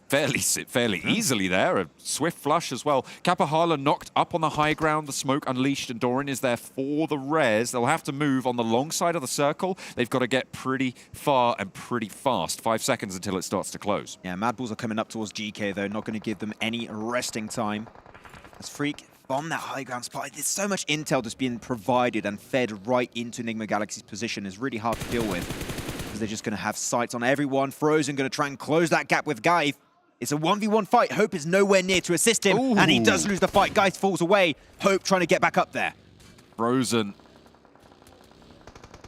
fairly easily there. A swift flush as well. Kapahala knocked up on the high ground. The smoke unleashed, and Doran is there for the res. They'll have to move on the long side of the circle. They've got to get pretty far and pretty fast. 5 seconds until it starts to close. Yeah, MADBULLS are coming up towards GK, though. Not going to give them any resting time. As Freak from that high ground spot, there's so much intel that's being provided and fed right into NIGMA Galaxy's position. Is really hard to deal with because they're just going to have sights on everyone. Frozen going to try and close that gap with Guy. It's a 1v1 fight. Hope is nowhere near to assist him, and he does lose the fight. Guy falls away. Hope trying to get back up there. Frozen.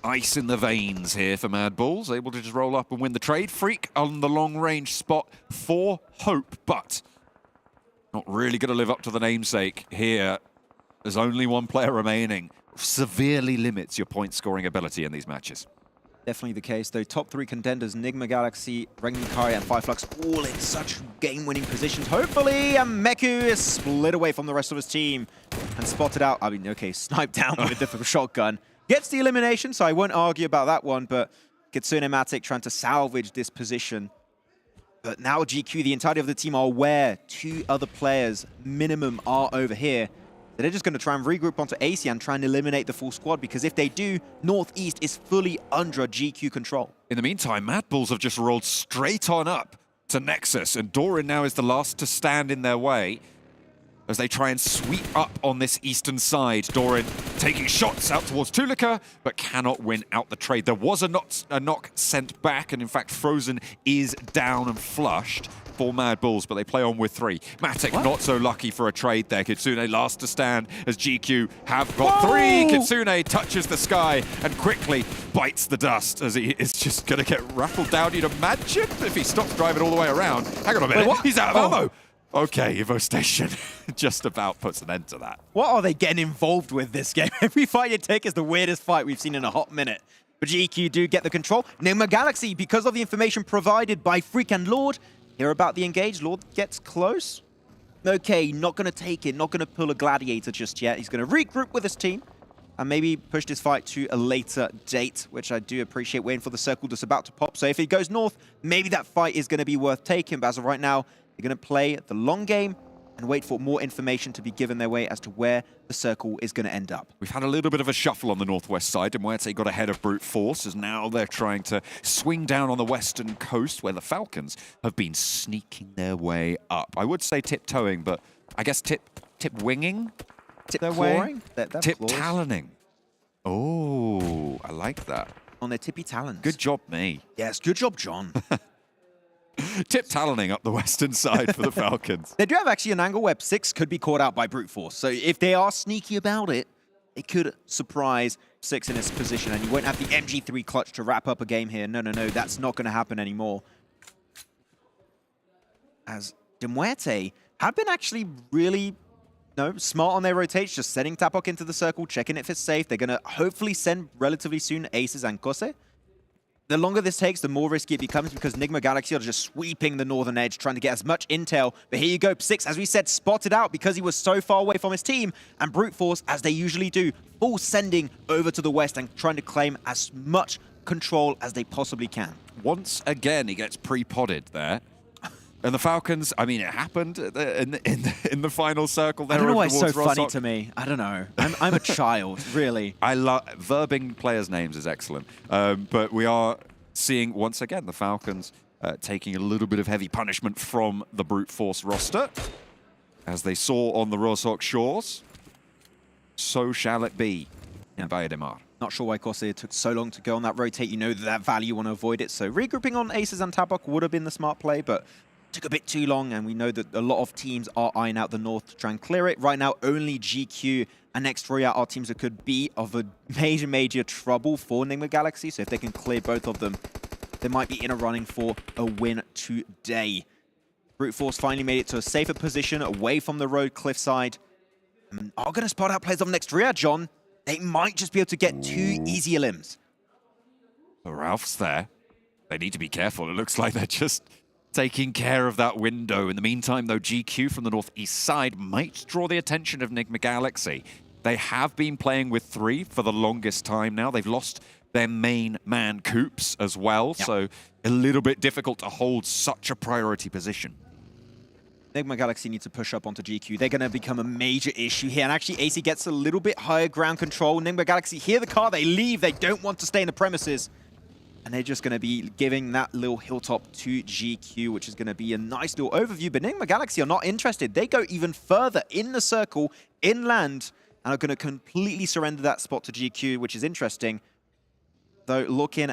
Ice in the veins here for MADBULLS. Able to just roll up and win the trade. Freak on the long-range spot for Hope, but not really going to live up to the namesake here. There's only one player remaining. Severely limits your point-scoring ability in these matches. Definitely the case, though. Top 3 contenders, NIGMA Galaxy, REGNUM CARYA, and FLUX, all in such game-winning positions. Hopefully, Meku is split away from the rest of his team and spotted out. I mean, okay, sniped down with a different shotgun. Gets the elimination, so I won't argue about that one, but Kitsune Matic trying to salvage this position. But now GQ, the entirety of the team are aware 2 other players minimum are over here. They're just going to try and regroup onto AC and try and eliminate the full squad, because if they do, Northeast is fully under GQ control. In the meantime, MADBULLS have just rolled straight on up to NEXUS, and Doran now is the last to stand in their way as they try and sweep up on this eastern side. Doran taking shots out towards Tulika, but cannot win out the trade. There was a knock sent back, and in fact, Frozen is down and flushed for MADBULLS, but they play on with 3. Matic not so lucky for a trade there. Kitsune last to stand as GQ have got 3. Kitsune touches the sky and quickly bites the dust as he is just going to get rattled down. You'd imagine if he stops driving all the way around. Hang on a minute, he's out of ammo. Okay, Evo Station just about puts an end to that. What are they getting involved with this game? Every fight you take is the weirdest fight we've seen in a hot minute. But GQ do get the control. NIGMA Galaxy, because of the information provided by Freak and Lord, hear about the engage. Lord gets close. Okay, not going to take it, not going to pull a Gladiator just yet. He's going to regroup with his team and maybe push this fight to a later date, which I do appreciate, waiting for the circle that's about to pop. So if he goes north, maybe that fight is going to be worth taking. But as of right now, they're going to play the long game and wait for more information to be given their way as to where the circle is going to end up. We've had a little bit of a shuffle on the northwest side, and MUERTE got ahead of Brute Force, as now they're trying to swing down on the western coast, where the Falcons have been sneaking their way up. I would say tiptoeing, but I guess tip winging their way? Tip taloning. Oh, I like that. On their tippy talons. Good job, me. Yes, good job, John. Tip taloning up the western side for the Falcons. They do have actually an angle where 6 could be caught out by Brute Force. So if they are sneaky about it, it could surprise 6 in its position, and you won't have the MG3 clutch to wrap up a game here. No, that's not going to happen anymore. As MUERTE have been actually really smart on their rotates, just sending Tapok into the circle, checking if it's safe. They're going to hopefully send relatively soon Aces and Kose. The longer this takes, the more risky it becomes, because NIGMA Galaxy are just sweeping the northern edge, trying to get as much intel. But here you go, 6, as we said, spotted out because he was so far away from his team. And Brute Force, as they usually do, all sending over to the west and trying to claim as much control as they possibly can. Once again, he gets pre-podded there. And the Falcons, I mean, it happened in the final circle there. I don't know why it's so funny to me. I don't know. I'm a child, really. I love verbing players' names is excellent. But we are seeing, once again, the Falcons taking a little bit of heavy punishment from the Brute Force roster. As they saw on the Rosok shores, so shall it be in Bayademar. Not sure why Kose took so long to go on that rotate. You know that value, you want to avoid it. So regrouping on Aces and Tapok would have been the smart play, but took a bit too long, and we know that a lot of teams are eyeing out the north to try and clear it. Right now, only GQ and next RÜYA are teams that could be of a major trouble for NIGMA Galaxy. So if they can clear both of them, they might be in a running for a win today. Brute Force finally made it to a safer position away from the road cliffside. Are going to spot out players of next RÜYA, John. They might just be able to get 2 easier limbs. Ralph's there. They need to be careful. It looks like they're just taking care of that window. In the meantime, though, GQ from the northeast side might draw the attention of NIGMA Galaxy. They have been playing with 3 for the longest time now. They've lost their main man, Coops, as well, so a little bit difficult to hold such a priority position. NIGMA Galaxy need to push up onto GQ. They're going to become a major issue here. And actually, AC gets a little bit higher ground control. NIGMA Galaxy hear the car, they leave. They don't want to stay in the premises. And they're just going to be giving that little hilltop to GQ, which is going to be a nice little overview. But NIGMA Galaxy are not interested. They go even further in the circle, inland, and are going to completely surrender that spot to GQ, which is interesting. Though looking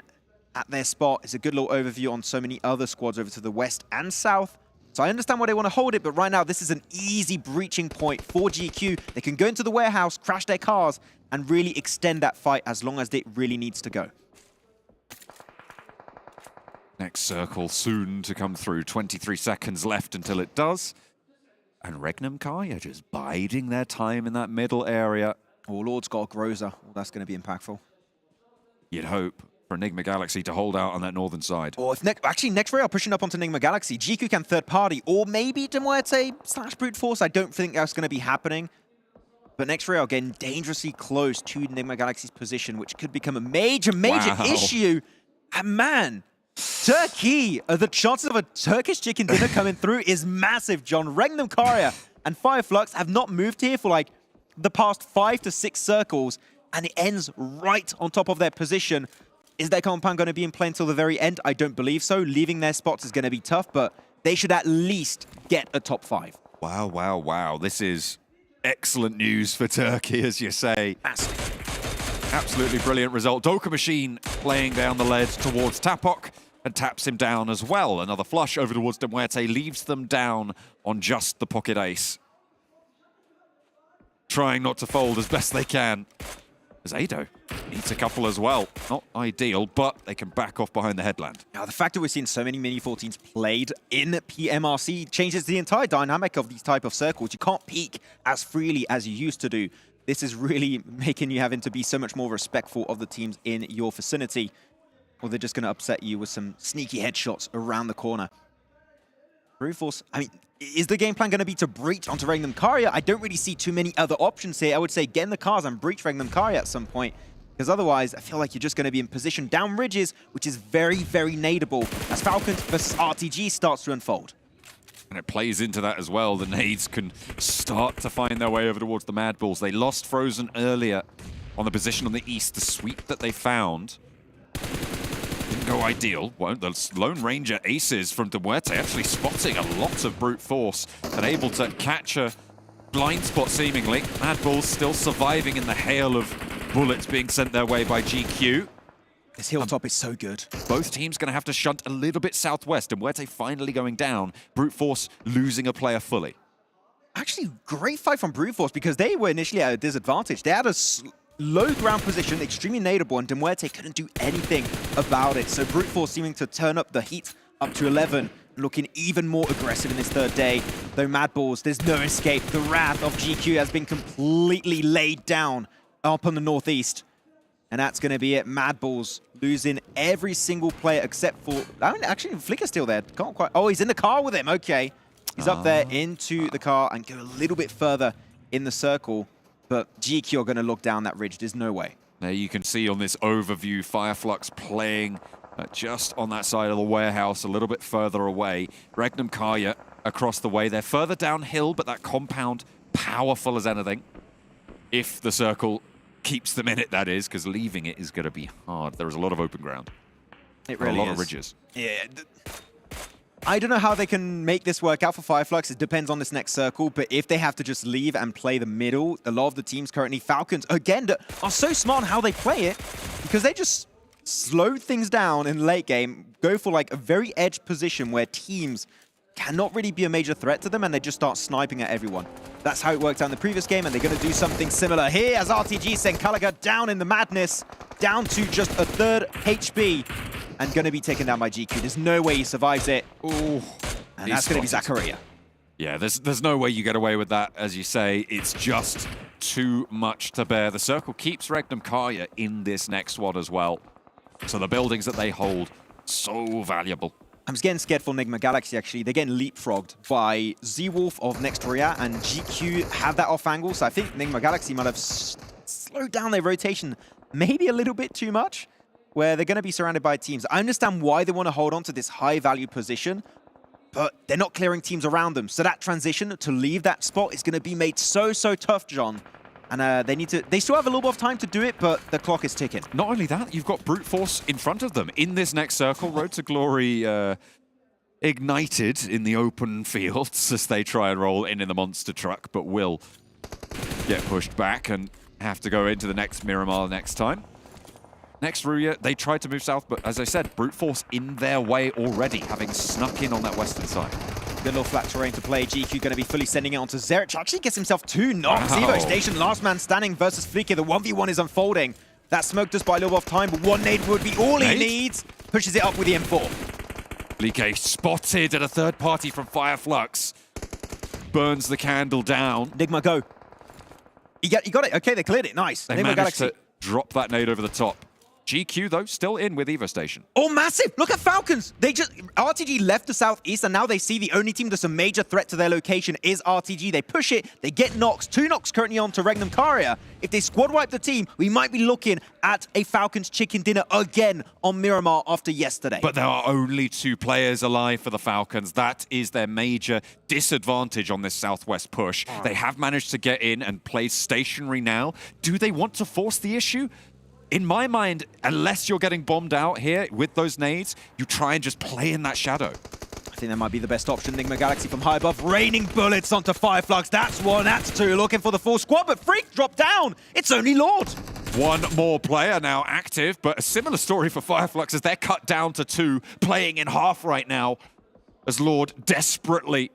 at their spot is a good little overview on so many other squads over to the west and south. So I understand why they want to hold it, but right now this is an easy breaching point for GQ. They can go into the warehouse, crash their cars, and really extend that fight as long as it really needs to go. Next circle soon to come through. 23 seconds left until it does. And REGNUM CARYA just biding their time in that middle area. Oh, Lord's got a Groza. Oh, that's going to be impactful. You'd hope for NIGMA Galaxy to hold out on that northern side. Or if actually next RÜYA are pushing up onto NIGMA Galaxy, GQ can third party, or maybe MUERTE / Brute Force. I don't think that's going to be happening. But next RÜYA are getting dangerously close to NIGMA Galaxy's position, which could become a major issue. And man, Turkey, the chances of a Turkish chicken dinner coming through is massive, John. REGNUM CARYA and FLUX have not moved here for like the past 5 to 6 circles, and it ends right on top of their position. Is their compound going to be in play until the very end? I don't believe so. Leaving their spots is going to be tough, but they should at least get a top 5. Wow, wow, wow. This is excellent news for Turkey, as you say. Absolutely brilliant result. Doka Machine playing down the lead towards Tapok and taps him down as well. Another flush over towards MUERTE leaves them down on just the pocket ace. Trying not to fold as best they can. As Ado needs a couple as well. Not ideal, but they can back off behind the headland. Now, the fact that we're seeing so many Mini 14s played in PMRC changes the entire dynamic of these type of circles. You can't peek as freely as you used to do. This is really making you having to be so much more respectful of the teams in your vicinity, or they're just going to upset you with some sneaky headshots around the corner. Brute Force, I mean, is the game plan going to be to breach onto REGNUM CARYA? I don't really see too many other options here. I would say get in the cars and breach REGNUM CARYA at some point, because otherwise I feel like you're just going to be in position down ridges, which is very, very nadeable as FALCONS versus RTG starts to unfold. And it plays into that as well. The nades can start to find their way over towards the MADBULLS. They lost Frozen earlier on the position on the east. The sweep that they found didn't go ideal. Well, the Lone Ranger aces from MUERTE actually spotting a lot of brute force and able to catch a blind spot seemingly. MADBULLS still surviving in the hail of bullets being sent their way by GQ. This hilltop is so good. Both teams going to have to shunt a little bit southwest, and MUERTE finally going down. Brute Force losing a player fully. Actually, great fight from Brute Force because they were initially at a disadvantage. They had a low ground position, extremely nadeable, and MUERTE couldn't do anything about it. So Brute Force seeming to turn up the heat up to 11, looking even more aggressive in this third day. Though MADBULLS, there's no escape. The wrath of GQ has been completely laid down up on the northeast. And that's going to be it. MADBULLS losing every single player except for... I mean, actually, Flicker's still there. Can't quite... Oh, he's in the car with him. Okay. He's up there into the car and go a little bit further in the circle. But GQ are going to look down that ridge. There's no way. There you can see on this overview, FLUX playing just on that side of the warehouse, a little bit further away. REGNUM CARYA across the way. They're further downhill, but that compound powerful as anything. If the circle keeps them in it, that is, because leaving it is going to be hard. There is a lot of open ground. It really is. A lot of ridges. Yeah. I don't know how they can make this work out for FLUX. It depends on this next circle, but if they have to just leave and play the middle, a lot of the teams currently, FALCONS, again, are so smart on how they play it, because they just slow things down in late game, go for like a very edge position where teams cannot really be a major threat to them, and they just start sniping at everyone. That's how it worked out in the previous game, and they're going to do something similar here as RTG send Kalaga down in the madness, down to just a third HP, and going to be taken down by GQ. There's no way he survives it. Ooh, and that's going to be Zakaria. Yeah, there's no way you get away with that, as you say. It's just too much to bear. The circle keeps REGNUM CARYA in this next one as well. So the buildings that they hold, so valuable. I'm getting scared for NIGMA Galaxy, actually. They're getting leapfrogged by Z-Wolf of next RÜYA, and GQ have that off angle, so I think NIGMA Galaxy might have slowed down their rotation maybe a little bit too much, where they're going to be surrounded by teams. I understand why they want to hold on to this high-value position, but they're not clearing teams around them. So that transition to leave that spot is going to be made so tough, John. And they still have a little bit of time to do it, but the clock is ticking. Not only that, you've got Brute Force in front of them in this next circle. Road to Glory ignited in the open fields as they try and roll in the monster truck, but will get pushed back and have to go into the next Miramar next time. Next RÜYA, they tried to move south, but as I said, Brute Force in their way already, having snuck in on that western side. Good little flat terrain to play. GQ going to be fully sending it onto Zerich. Actually gets himself 2 knocks. Wow. Evo Station, last man standing versus Flicker. The 1v1 is unfolding. That smoke does buy a little bit of time, but one nade would be all he needs. Pushes it up with the M4. GEEKAY spotted at a third party from FLUX. Burns the candle down. NIGMA, go. You got it. Okay, they cleared it. Nice. They NIGMA managed Galaxy to drop that nade over the top. GQ, though, still in with Evo Station. Oh, massive! Look at FALCONS! RTG left the southeast, and now they see the only team that's a major threat to their location is RTG. They push it, they get knocks. 2 knocks currently on to REGNUM CARYA. If they squad wipe the team, we might be looking at a FALCONS chicken dinner again on Miramar after yesterday. But there are only 2 players alive for the FALCONS. That is their major disadvantage on this southwest push. They have managed to get in and play stationary now. Do they want to force the issue? in my mind, unless you're getting bombed out here with those nades, you try and just play in that shadow. I think that might be the best option. NIGMA Galaxy from high above, raining bullets onto FLUX. That's one, that's two, looking for the full squad, but Freak dropped down. It's only Lord. One more player now active, but a similar story for FLUX as they're cut down to 2, playing in half right now, as Lord desperately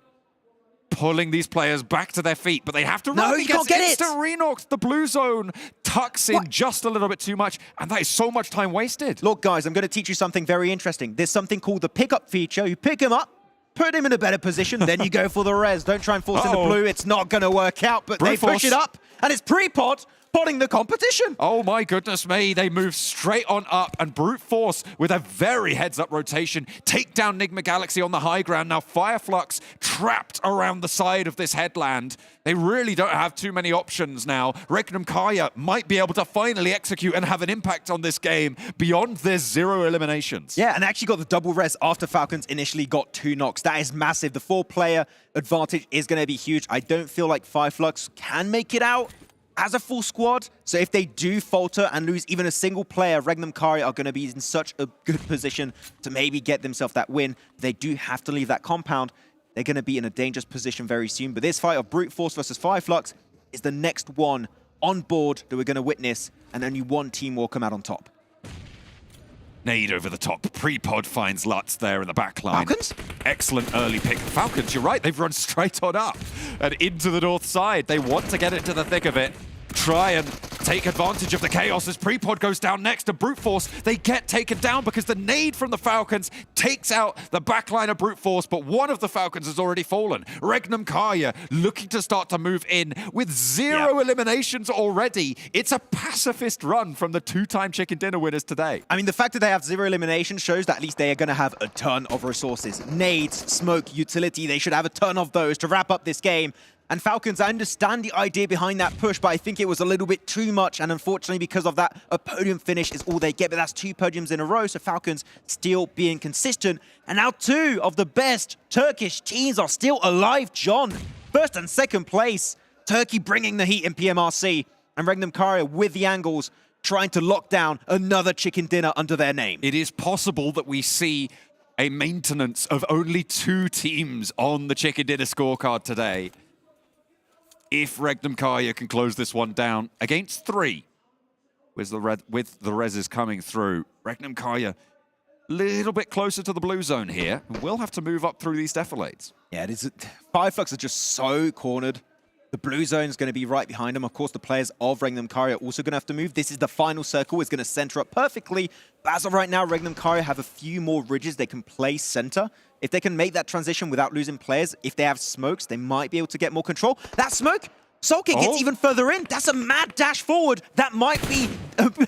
pulling these players back to their feet, but they have to run. No, you can't get it. Renocked. The blue zone tucks in just a little bit too much, and that is so much time wasted. Look, guys, I'm going to teach you something very interesting. There's something called the pickup feature. You pick him up, put him in a better position, then you go for the res. Don't try and force in the blue. It's not going to work out, but they push it up, and it's pre-pod. Potting the competition. Oh my goodness me, they move straight on up, and Brute Force with a very heads-up rotation take down NIGMA Galaxy on the high ground. Now FLUX trapped around the side of this headland. They really don't have too many options now. REGNUM CARYA might be able to finally execute and have an impact on this game beyond their 0 eliminations. Yeah, and actually got the double res after FALCONS initially got 2 knocks. That is massive. The 4-player advantage is going to be huge. I don't feel like FLUX can make it out as a full squad. So if they do falter and lose even a single player, REGNUM CARYA are going to be in such a good position to maybe get themselves that win. They do have to leave that compound. They're going to be in a dangerous position very soon. But this fight of Brute Force versus FLUX is the next one on board that we're going to witness, and only one team will come out on top. Nade over the top. Pre-pod finds Lutz there in the back line. FALCONS? Excellent early pick. FALCONS, you're right. They've run straight on up and into the north side. They want to get into the thick of it. Try and take advantage of the chaos as Pre-pod goes down next to Brute Force. They get taken down because the nade from the FALCONS takes out the backline of Brute Force, but one of the FALCONS has already fallen. REGNUM CARYA looking to start to move in with 0 eliminations already. It's a pacifist run from the 2-time chicken dinner winners today. I mean, the fact that they have 0 eliminations shows that at least they are going to have a ton of resources. Nades, smoke, utility, they should have a ton of those to wrap up this game. And FALCONS, I understand the idea behind that push, but I think it was a little bit too much. And unfortunately, because of that, a podium finish is all they get. But that's 2 podiums in a row, so FALCONS still being consistent. And now 2 of the best Turkish teams are still alive, John. 1st and 2nd place. Turkey bringing the heat in PMRC. And REGNUM CARYA with the angles, trying to lock down another chicken dinner under their name. It is possible that we see a maintenance of only 2 teams on the chicken dinner scorecard today. If REGNUM CARYA can close this one down against 3, with the reses coming through, REGNUM CARYA a little bit closer to the blue zone here, and we'll have to move up through these defilades. Yeah, it is. FLUX are just so cornered. The blue zone is going to be right behind them. Of course, the players of REGNUM CARYA are also going to have to move. This is the final circle. It's going to center up perfectly. But as of right now, REGNUM CARYA have a few more ridges they can place center. If they can make that transition without losing players, if they have smokes, they might be able to get more control. That smoke, Sulking gets even further in. That's a mad dash forward that might be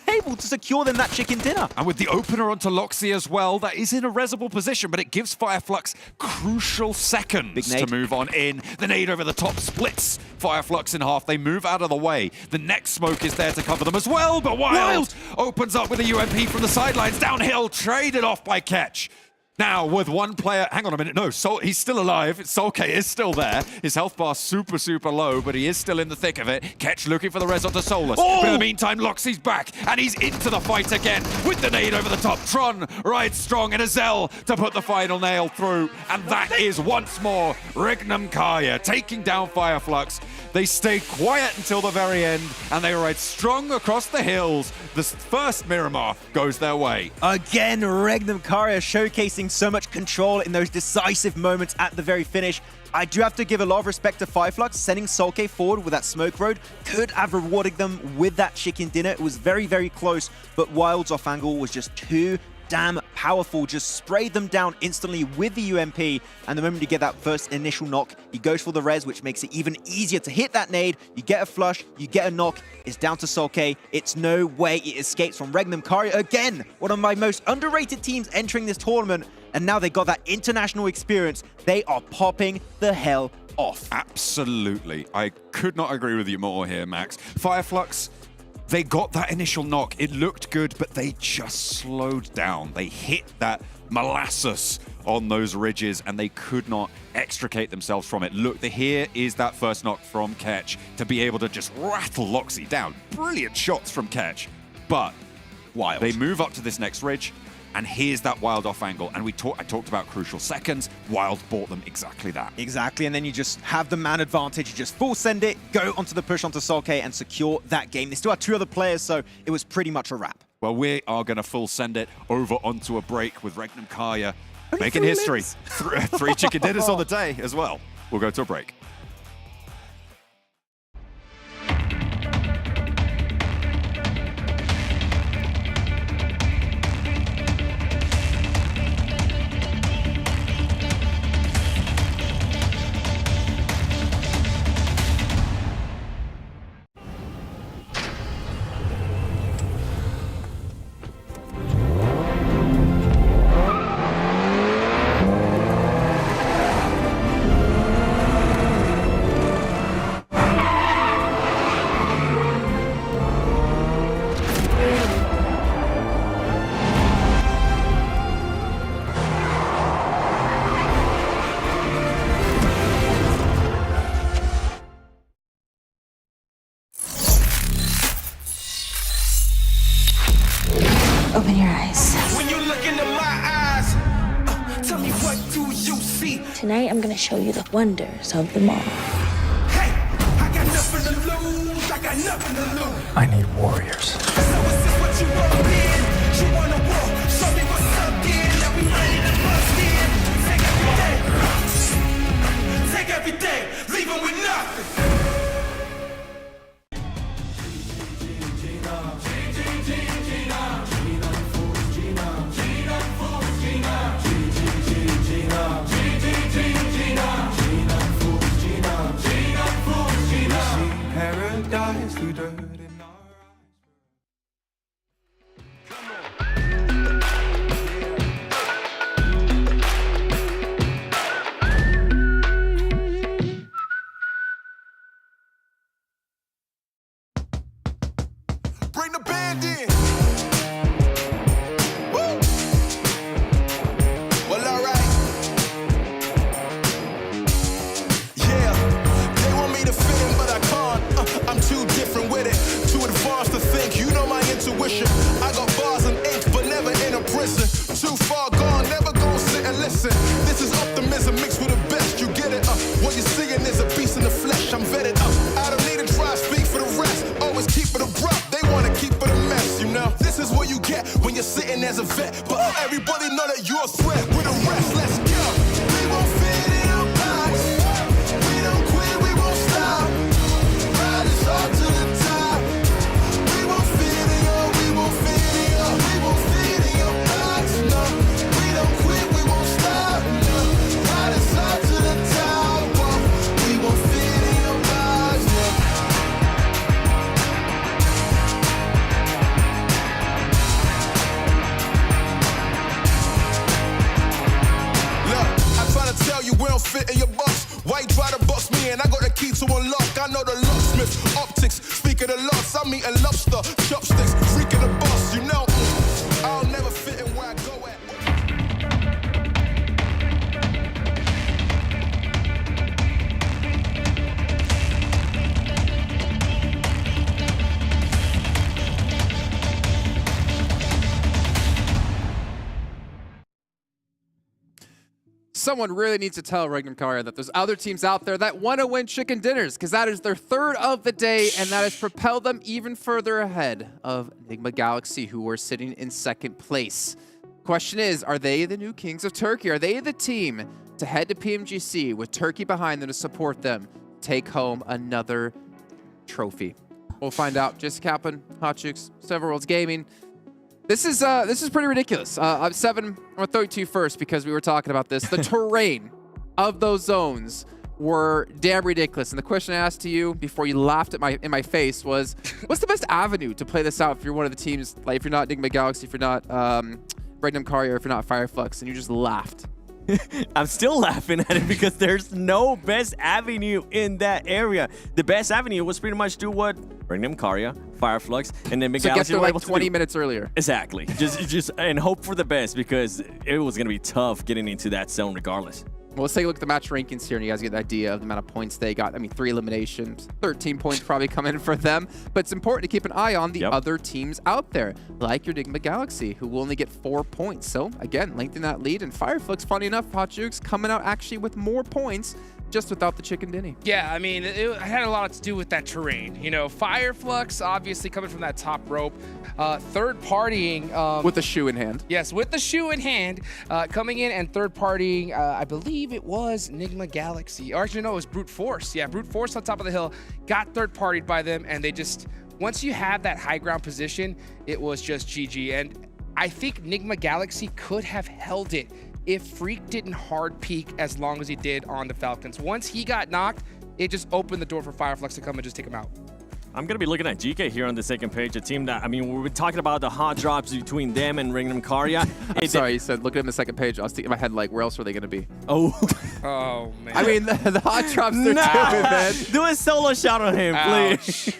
able to secure them that chicken dinner. And with the opener onto Loxy as well, that is in a resible position, but it gives FLUX crucial seconds to move on in. The nade over the top splits FLUX in half. They move out of the way. The next smoke is there to cover them as well, but Wild opens up with a UMP from the sidelines. Downhill, traded off by Ketch. Now, with one player, hang on a minute, no, he's still alive. sulking is still there. His health bar super, super low, but he is still in the thick of it. Ketch looking for the res onto Solus. But in the meantime, Loxy's back, and he's into the fight again with the nade over the top. Tron rides strong, and Azel to put the final nail through. And that is once more REGNUM CARYA taking down FLUX. They stay quiet until the very end, and they ride strong across the hills. The first Miramar goes their way. Again, REGNUM CARYA showcasing so much control in those decisive moments at the very finish. I do have to give a lot of respect to FLUX. Sending sulking forward with that smoke road could have rewarded them with that chicken dinner. It was very, very close, but Wild's off angle was just too damn powerful. Just sprayed them down instantly with the UMP, and the moment you get that first initial knock, he goes for the res, which makes it even easier to hit that nade. You get a flush, you get a knock. It's down to sulking. It's no way it escapes from REGNUM CARYA. Again, one of my most underrated teams entering this tournament, and now they got that international experience. They are popping the hell off. Absolutely. I could not agree with you more here, Max. FLUX, they got that initial knock. It looked good, but they just slowed down. They hit that molasses on those ridges, and they could not extricate themselves from it. Look, here is that first knock from Ketch to be able to just rattle Loxy down. Brilliant shots from Ketch, but Wild. They move up to this next ridge, and here's that Wild off angle. And I talked about crucial seconds. Wild bought them exactly that. Exactly, and then you just have the man advantage. You just full send it, go onto the push onto Solkay, and secure that game. They still have 2 other players, so it was pretty much a wrap. Well, we are going to full send it over onto a break with REGNUM CARYA making history. 3 chicken dinners on the day as well. We'll go to a break. Open your eyes. When you look into my eyes, tell me what do you see? Tonight I'm gonna show you the wonders of the mall. Hey, I got nothing to lose. I got nothing to lose. I need warriors. So is this what you want in? You wanna walk? Show me what's up in. Now we ready to bust in. Take everything, leave 'em with nothing. Paradise through dirt and Bring the band in. Woo! Well, all right. Yeah, they want me to fit in, but I can't. I'm too different with it. Too advanced to think. You know my intuition. I got bars and ink, but never in a prison. Too far gone, never gonna sit and listen. This is optimism mixed with the best. You get it? What you're seeing is a beast in the flesh. I'm vetted up. I don't need to try speak for the rest. Always keep it abrupt. They wanna keep it a mess, you know. This is what you get when you're sitting as a vet. But everybody know that you're a threat. With the rest, let's go. We won't fit in a box. We don't quit, we won't stop. Ride us all to the top. We won't fit in your, we won't fit in your, we won't fit in your box. No, we don't quit, we won't stop. No, ride us all to the top. Whoa. We won't fit in your box. No. Look, I try to tell you we don't fit in your box. Why you try to box me and I got the key to unlock? I know the locksmith, optics, speak of the loss. I'm eating lobster, chopsticks, freaking the boss, you know. I'll never fit in where I go at. Someone really needs to tell REGNUM CARYA that there's other teams out there that want to win chicken dinners, because that is their 3rd of the day, and that has propelled them even further ahead of NIGMA Galaxy, who are sitting in 2nd place. Question is, are they the new kings of Turkey? Are they the team to head to PMGC with Turkey behind them to support them, take home another trophy? We'll find out. Just Kaplan, Hot Chicks, Several Worlds Gaming. This is pretty ridiculous. I'm 32 first because we were talking about this. The terrain of those zones were damn ridiculous. And the question I asked to you before you laughed at in my face was, what's the best avenue to play this out if you're one of the teams, like if you're not NIGMA Galaxy, if you're not REGNUM CARYA, or if you're not FLUX, and you just laughed? I'm still laughing at it because there's no best avenue in that area. The best avenue was pretty much do what REGNUM CARYA, FLUX, and then so get there like 20 minutes earlier. Exactly. just and hope for the best, because it was going to be tough getting into that zone regardless. Well, let's take a look at the match rankings here, and you guys get an idea of the amount of points they got. I mean, 3 eliminations, 13 points probably come in for them. But it's important to keep an eye on the other teams out there, like your NIGMA Galaxy, who will only get 4 points. So, again, lengthen that lead. And FLUX, funny enough, HotJukes coming out actually with more points, just without the chicken dinny. Yeah, I mean, it had a lot to do with that terrain. You know, FLUX, obviously coming from that top rope, third partying. With the shoe in hand. Yes, with the shoe in hand, coming in and third partying, I believe it was NIGMA Galaxy. Or actually, no, it was Brute Force. Yeah, Brute Force on top of the hill, got third partied by them, and they just, once you have that high ground position, it was just GG. And I think NIGMA Galaxy could have held it if Freak didn't hard peek as long as he did on the Falcons. Once he got knocked, it just opened the door for FLUX to come and just take him out. I'm going to be looking at GEEKAY here on the second page, a team that, I mean, we've been talking about the hot drops between them and REGNUM CARYA. I'm sorry, you said look at him the second page. I was thinking in my head, like, where else are they going to be? Oh. Oh, man. I mean, the hot drops, they're doing, man. Do a solo shout on him, please.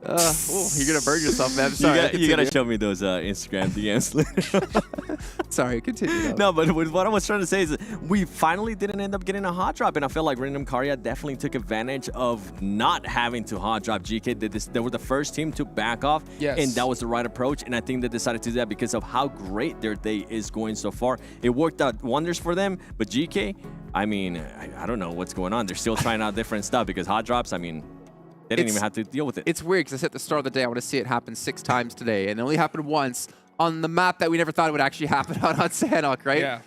You're going to burn yourself, man. Sorry. You got to show me those Instagram DMs later. Sorry, continue. No, but what I was trying to say is we finally didn't end up getting a hot drop, and I feel like REGNUM CARYA definitely took advantage of not having to hot drop GEEKAY. They were the first team to back off, and that was the right approach, and I think they decided to do that because of how great their day is going so far. It worked out wonders for them, but GEEKAY, I mean, I don't know what's going on. They're still trying out different stuff because hot drops, I mean, they didn't even have to deal with it. It's weird because I said at the start of the day, I want to see it happen 6 times today, and it only happened once on the map that we never thought it would actually happen on SANHOC, right? Yeah.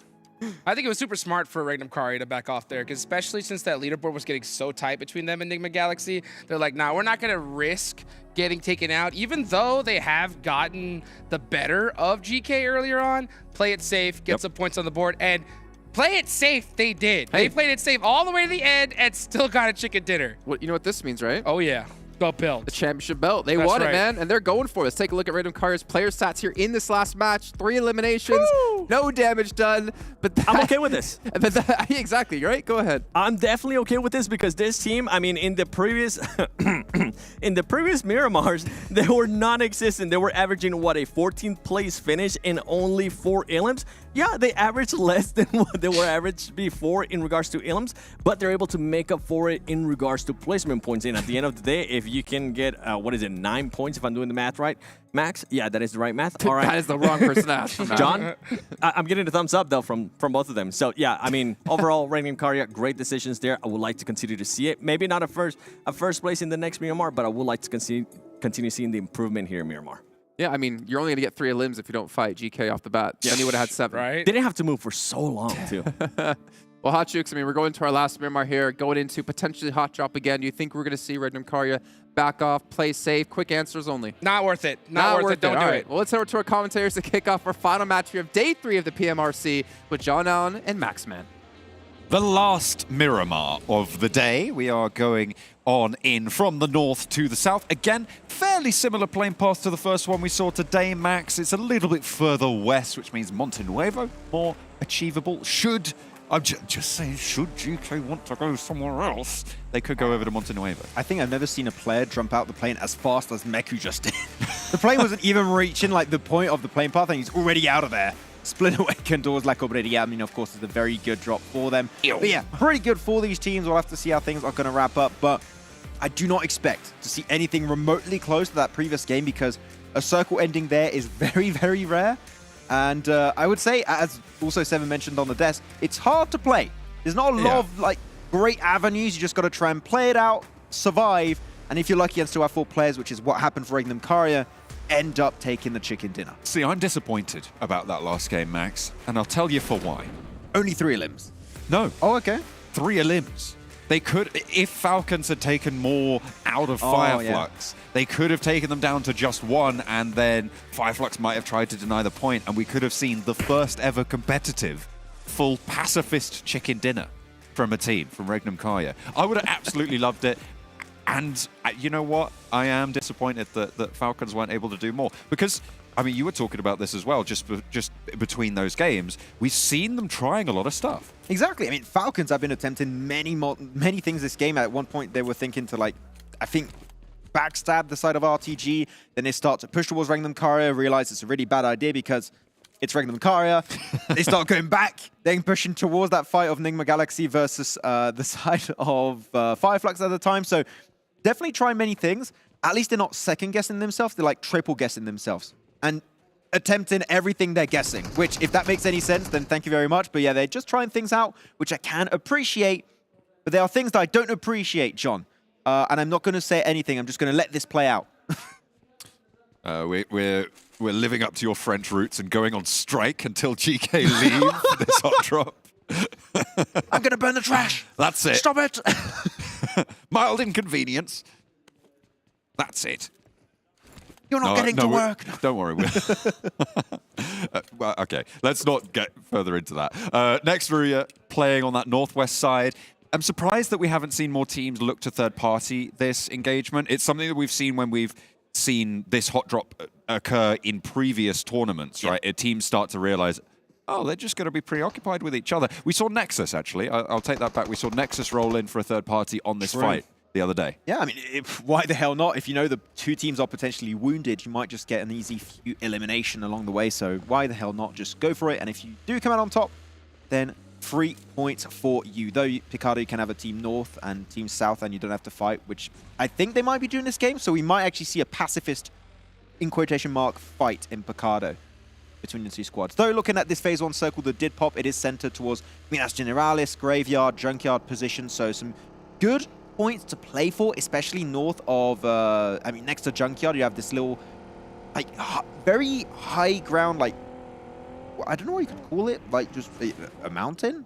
I think it was super smart for REGNUM CARYA to back off there, because especially since that leaderboard was getting so tight between them and NIGMA Galaxy, they're like, nah, we're not going to risk getting taken out, even though they have gotten the better of GEEKAY earlier on. Play it safe, get some points on the board, and play it safe, they did. Hey. They played it safe all the way to the end and still got a chicken dinner. You know what this means, right? Oh, yeah. The belt. The championship belt. They won it, man, and they're going for it. Let's take a look at REGNUM CARYA's player stats here in this last match. 3 eliminations, no damage done. But I'm okay with this. But exactly, right? Go ahead. I'm definitely okay with this because this team, I mean, in the previous Miramars, they were non-existent. They were averaging, what, a 14th place finish and only 4 elims. Yeah, they averaged less than what they were averaged before in regards to elims, but they're able to make up for it in regards to placement points. And at the end of the day, if you can get, 9 points, if I'm doing the math right, Max? Yeah, that is the right math. All right. That is the wrong person to ask. John? I'm getting a thumbs up, though, from both of them. So, yeah, I mean, overall, REGNUM CARYA, great decisions there. I would like to continue to see it. Maybe not a first place in the next Miramar, but I would like to continue seeing the improvement here in Miramar. Yeah, I mean, you're only going to get 3 elims if you don't fight GEEKAY off the bat. Then you would have had 7. Right? They didn't have to move for so long, too. Well, HotJukes, I mean, we're going to our last Miramar here, going into potentially hot drop again. Do you think we're going to see REGNUM CARYA back off, play safe, quick answers only? Not worth it. Not worth it. Don't do it. Well, let's head over to our commentators to kick off our final match here of Day 3 of the PMRC with John Allen and Maxman. The last Miramar of the day. We are going on in from the north to the south. Again, fairly similar playing path to the first one we saw today, Max. It's a little bit further west, which means Monte Nuevo, more achievable. I'm just saying, should GEEKAY want to go somewhere else, they could go over to Monte Nuevo. I think I've never seen a player jump out the plane as fast as Meku just did. The plane wasn't even reaching like the point of the plane path, and he's already out of there. Split away Condors like already. I mean, of course, it's a very good drop for them. But yeah, pretty good for these teams. We'll have to see how things are going to wrap up. But I do not expect to see anything remotely close to that previous game because a circle ending there is very, very rare. And I would say, as also Seven mentioned on the desk, it's hard to play. There's not a lot of like great avenues. You just got to try and play it out, survive. And if you're lucky and still have 4 players, which is what happened for REGNUM CARYA, end up taking the chicken dinner. See, I'm disappointed about that last game, Max, and I'll tell you for why. Only 3 elims? No. Oh, okay. 3 elims. They could, if Falcons had taken more out of FLUX, they could have taken them down to just 1, and then FLUX might have tried to deny the point, and we could have seen the first ever competitive, full pacifist chicken dinner from a team, from REGNUM CARYA. I would have absolutely loved it. And you know what? I am disappointed that Falcons weren't able to do more. Because, I mean, you were talking about this as well, just between those games. We've seen them trying a lot of stuff. Exactly. I mean, Falcons have been attempting many things this game. At one point, they were thinking to, like, I think, backstab the side of RTG. Then they start to push towards REGNUM CARYA, realize it's a really bad idea because It's REGNUM CARYA. They start going back, then pushing towards that fight of NIGMA Galaxy versus the side of FLUX at the time. So definitely try many things. At least they're not second-guessing themselves. They're like triple-guessing themselves. And attempting everything they're guessing, which, if that makes any sense, then thank you very much. But yeah, they're just trying things out, which I can appreciate. But there are things that I don't appreciate, John. And I'm not going to say anything. I'm just going to let this play out. We're living up to your French roots and going on strike until GK leave this hot drop. I'm going to burn the trash. That's it. Stop it. Mild inconvenience. That's it. You're not getting to work. Don't worry. Well, okay, let's not get further into that. Next, RÜYA playing on that northwest side. I'm surprised that we haven't seen more teams look to third-party this engagement. It's something that we've seen when we've seen this hot drop occur in previous tournaments, right? Teams start to realize, oh, they're just going to be preoccupied with each other. We saw NEXUS, actually. I'll take that back. We saw NEXUS roll in for a third party on this fight the other day. Yeah, I mean, why the hell not? If you know the two teams are potentially wounded, you might just get an easy few elimination along the way. So why the hell not? Just go for it. And if you do come out on top, then 3 points for you. Though Picardo can have a team north and team south, and you don't have to fight, which I think they might be doing this game. So we might actually see a pacifist, in quotation mark, fight in Picardo between the two squads. Though looking at this phase 1 circle that did pop, it is centered towards Minas Generalis, Graveyard, Junkyard position. So some good points to play for, especially north of, I mean, next to Junkyard, you have this little, like, very high ground, like, I don't know what you could call it, like just a mountain?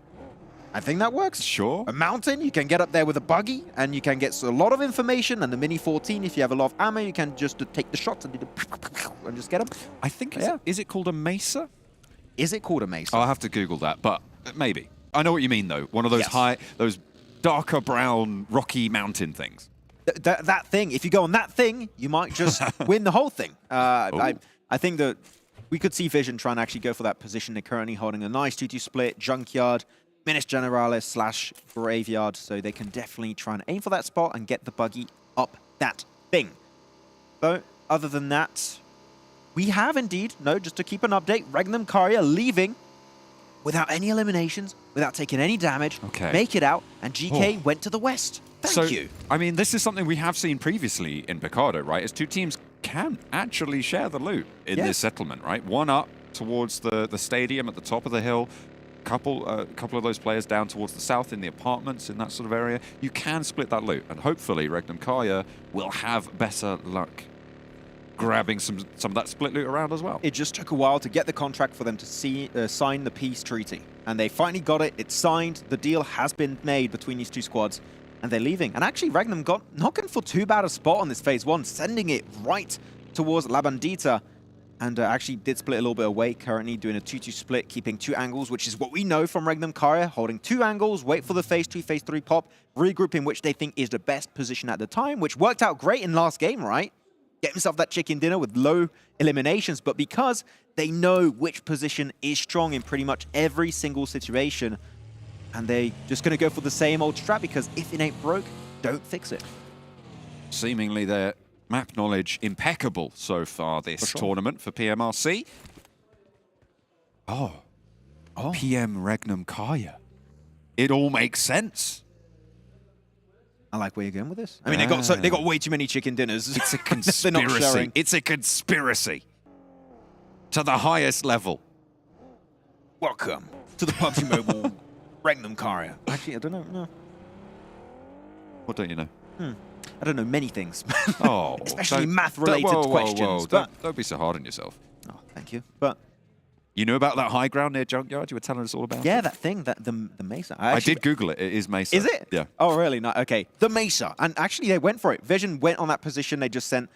I think that works. Sure. A mountain, you can get up there with a buggy, and you can get a lot of information, and the Mini 14, if you have a lot of ammo, you can just take the shots and do the and just get them. I think, is it called a mesa? Is it called a mesa? I'll have to Google that, but maybe. I know what you mean, though. One of those those darker brown rocky mountain things. That thing, if you go on that thing, you might just win the whole thing. I think that we could see Vision try and actually go for that position. They're currently holding a nice 2-2 split, Junkyard, Minas Generalis / Graveyard, so they can definitely try and aim for that spot and get the buggy up that thing. So, other than that, we have indeed, just to keep an update, REGNUM CARYA leaving without any eliminations, without taking any damage, make it out, and GK went to the west. Thank you. I mean, this is something we have seen previously in Picardo, right? As two teams can actually share the loot in this settlement, right? One up towards the stadium at the top of the hill, couple of those players down towards the south in the apartments in that sort of area. You can split that loot, and hopefully REGNUM CARYA will have better luck grabbing some of that split loot around as well. It just took a while to get the contract for them to sign the peace treaty, and they finally got it. It's signed. The deal has been made between these two squads, and they're leaving. And actually, REGNUM got not going for too bad a spot on this phase 1, sending it right towards La Bandita, and actually did split a little bit away, currently doing a 2-2 split, keeping 2 angles, which is what we know from REGNUM CARYA, holding 2 angles, wait for the phase 2, phase 3 pop, regroup in which they think is the best position at the time, which worked out great in last game, right? Get himself that chicken dinner with low eliminations, but because they know which position is strong in pretty much every single situation, and they just going to go for the same old strat, because if it ain't broke, don't fix it. Seemingly their map knowledge impeccable so far this tournament for PMRC. Oh. PM REGNUM CARYA. It all makes sense. I like where you're going with this. I mean, they got way too many chicken dinners. It's a conspiracy. It's a conspiracy to the highest level. Welcome to the PUBG Mobile REGNUM CARYA. Actually, I don't know. No. What don't you know? I don't know many things. Oh, especially math-related questions. Don't be so hard on yourself. Oh, thank you. But you knew about that high ground near Junkyard? You were telling us all about it? Yeah, that thing, the Mesa. I did Google it. It is Mesa. Is it? Yeah. Oh, really? No. Okay. The Mesa. And actually, they went for it. Vision went on that position. They just sent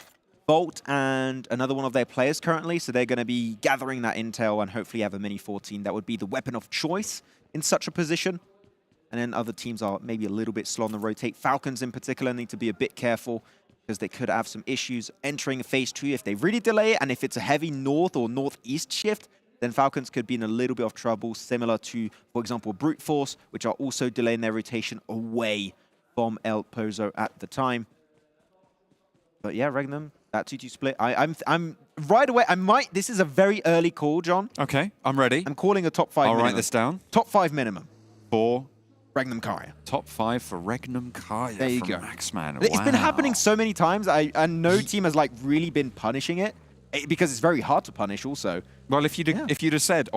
Bolt and another one of their players currently. So they're going to be gathering that intel and hopefully have a Mini 14. That would be the weapon of choice in such a position. And then other teams are maybe a little bit slow on the rotate. Falcons in particular need to be a bit careful because they could have some issues entering phase 2 if they really delay it. And if it's a heavy north or northeast shift, then Falcons could be in a little bit of trouble, similar to, for example, Brute Force, which are also delaying their rotation away from El Pozo at the time. But yeah, REGNUM That 2-2 split. I'm right away. This is a very early call, John. Okay, I'm ready. I'm calling a top 5 I'll minimum. write this down. Top 5 minimum. For REGNUM CARYA. Top 5 for REGNUM CARYA. There you from go. Maxman. It's been happening so many times, and no team has like really been punishing it because it's very hard to punish. Also, well, if you'd have said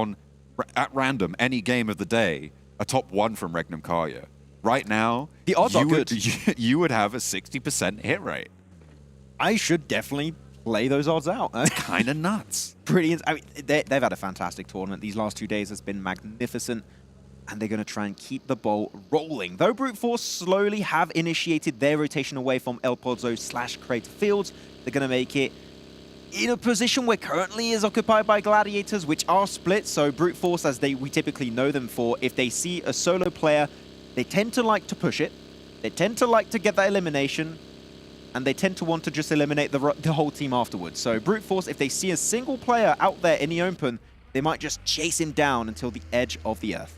at random any game of the day a top 1 from REGNUM CARYA, right now the odds are good. You would have a 60% hit rate. I should definitely play those odds out. Kind of nuts. Pretty. I mean, they've had a fantastic tournament. These last 2 days has been magnificent, and they're going to try and keep the ball rolling. Though Brute Force slowly have initiated their rotation away from El Pozo/Crate Fields, they're going to make it in a position where currently is occupied by Gladiators, which are split. So Brute Force, as we typically know them for, if they see a solo player, they tend to like to push it. They tend to like to get that elimination, and they tend to want to just eliminate the whole team afterwards. So Brute Force, if they see a single player out there in the open, they might just chase him down until the edge of the earth.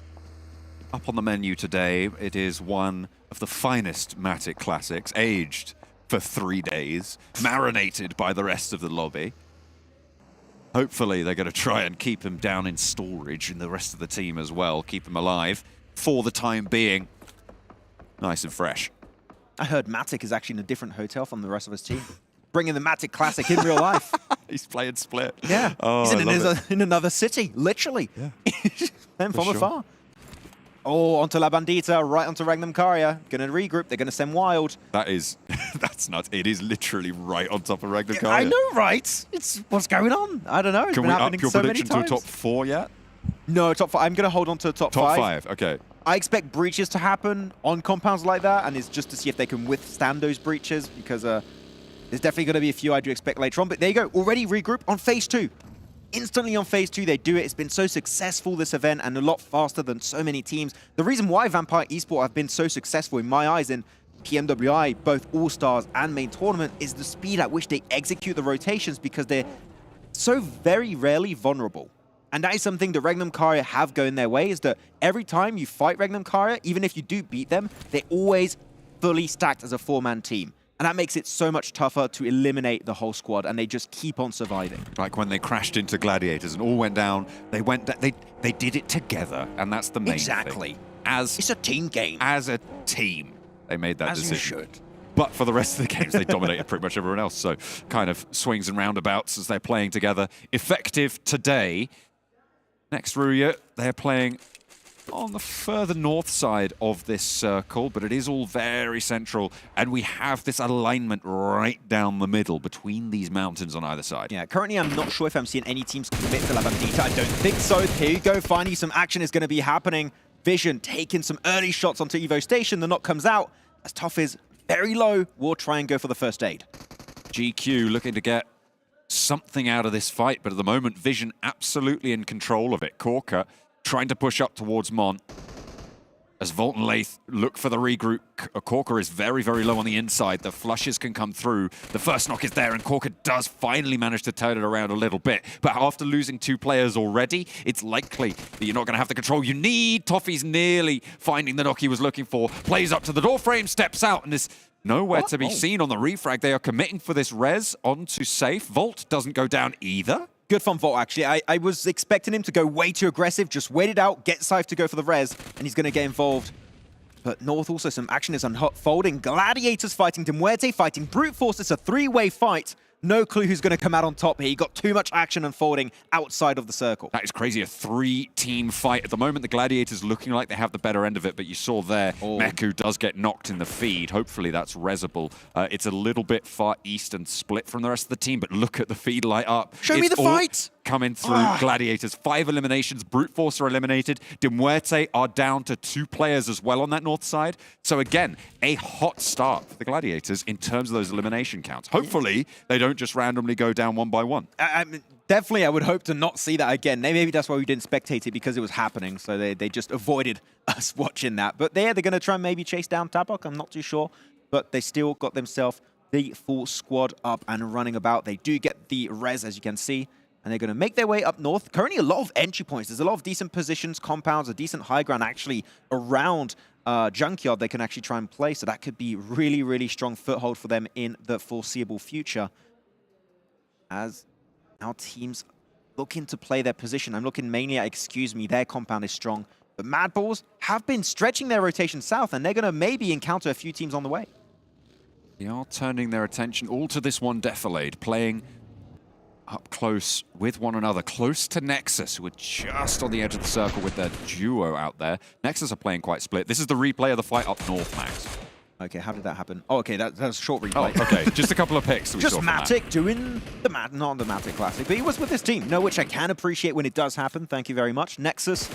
Up on the menu today, it is one of the finest Matic classics, aged for 3 days, marinated by the rest of the lobby. Hopefully they're going to try and keep him down in storage, and the rest of the team as well, keep him alive for the time being. Nice and fresh. I heard Matic is actually in a different hotel from the rest of his team. Bringing the Matic Classic in real life. He's playing Split. Yeah. Oh, He's in another city, literally. Yeah. And from afar. Oh, onto La Bandita, right onto REGNUM CARYA. Gonna regroup, they're gonna send wild. That's nuts. It is literally right on top of REGNUM CARYA. I know, right? It's what's going on. I don't know. It's Can been we up happening your so many prediction to a times. top 4 yet? No, top 5. I'm gonna hold on to top 5. Top 5, okay. I expect breaches to happen on compounds like that, and it's just to see if they can withstand those breaches, because there's definitely going to be a few I do expect later on. But there you go, already regroup on phase 2. Instantly on phase 2, they do it. It's been so successful, this event, and a lot faster than so many teams. The reason why Vampire Esports have been so successful in my eyes in PMWI, both All-Stars and main tournament, is the speed at which they execute the rotations, because they're so very rarely vulnerable. And that is something that REGNUM CARYA have going their way, is that every time you fight REGNUM CARYA, even if you do beat them, they're always fully stacked as a 4-man team. And that makes it so much tougher to eliminate the whole squad, and they just keep on surviving. Like when they crashed into Gladiators and all went down, they did it together, and that's the main thing. It's a team game. As a team, they made that decision. As you should. But for the rest of the games, they dominated pretty much everyone else. So kind of swings and roundabouts as they're playing together. Effective today. Next, RÜYA, they're playing on the further north side of this circle, but it is all very central, and we have this alignment right down the middle between these mountains on either side. Yeah, currently I'm not sure if I'm seeing any teams commit to La Bandita. I don't think so. Here you go, finally some action is going to be happening. Vision taking some early shots onto Evo Station. The knock comes out. As Tough is very low, we'll try and go for the first aid. GQ looking to get something out of this fight, but at the moment, Vision absolutely in control of it. CARYA trying to push up towards Mon. As Volt and Lathe look for the regroup, CARYA is very, very low on the inside. The flushes can come through. The first knock is there, and CARYA does finally manage to turn it around a little bit. But after losing 2 players already, it's likely that you're not going to have the control you need. Toffee's nearly finding the knock he was looking for. Plays up to the door frame, steps out, and is nowhere to be seen on the refrag. They are committing for this res onto safe. Volt doesn't go down either. Good from Volt, actually. I was expecting him to go way too aggressive, just wait it out, get Scythe to go for the res, and he's going to get involved. But North also, some action is unfolding. Gladiators fighting MUERTE, fighting Brute Force. It's a 3-way fight. No clue who's going to come out on top here. He got too much action unfolding outside of the circle. That is crazy, a 3-team fight. At the moment, the Gladiators looking like they have the better end of it, but you saw there, Meku does get knocked in the feed. Hopefully that's resable. It's a little bit far east and split from the rest of the team, but look at the feed light up. Show me the fight! Coming through, Gladiators. 5 eliminations, Brute Force are eliminated. MUERTE are down to 2 players as well on that north side. So again, a hot start for the Gladiators in terms of those elimination counts. Hopefully, they don't just randomly go down 1 by 1. Definitely, I would hope to not see that again. Maybe that's why we didn't spectate it, because it was happening. So they just avoided us watching that. But they're going to try and maybe chase down Tabok. I'm not too sure. But they still got themselves the full squad up and running about. They do get the res, as you can see. And they're going to make their way up north. Currently, a lot of entry points. There's a lot of decent positions, compounds, a decent high ground actually around Junkyard they can actually try and play. So that could be really, really strong foothold for them in the foreseeable future. as our teams looking to play their position. I'm looking mainly at Excuse Me, their compound is strong. But MADBULLS have been stretching their rotation south, and they're going to maybe encounter a few teams on the way. They are turning their attention all to this one Defilade, playing up close with one another, close to NEXUS, who are just on the edge of the circle with their duo out there. NEXUS are playing quite split. This is the replay of the fight up north, Max. Okay, how did that happen? Oh, okay, that's a short replay. Oh, okay, just a couple of picks we just saw Matic doing the not the Matic Classic, but he was with his team. No, which I can appreciate when it does happen. Thank you very much. NEXUS,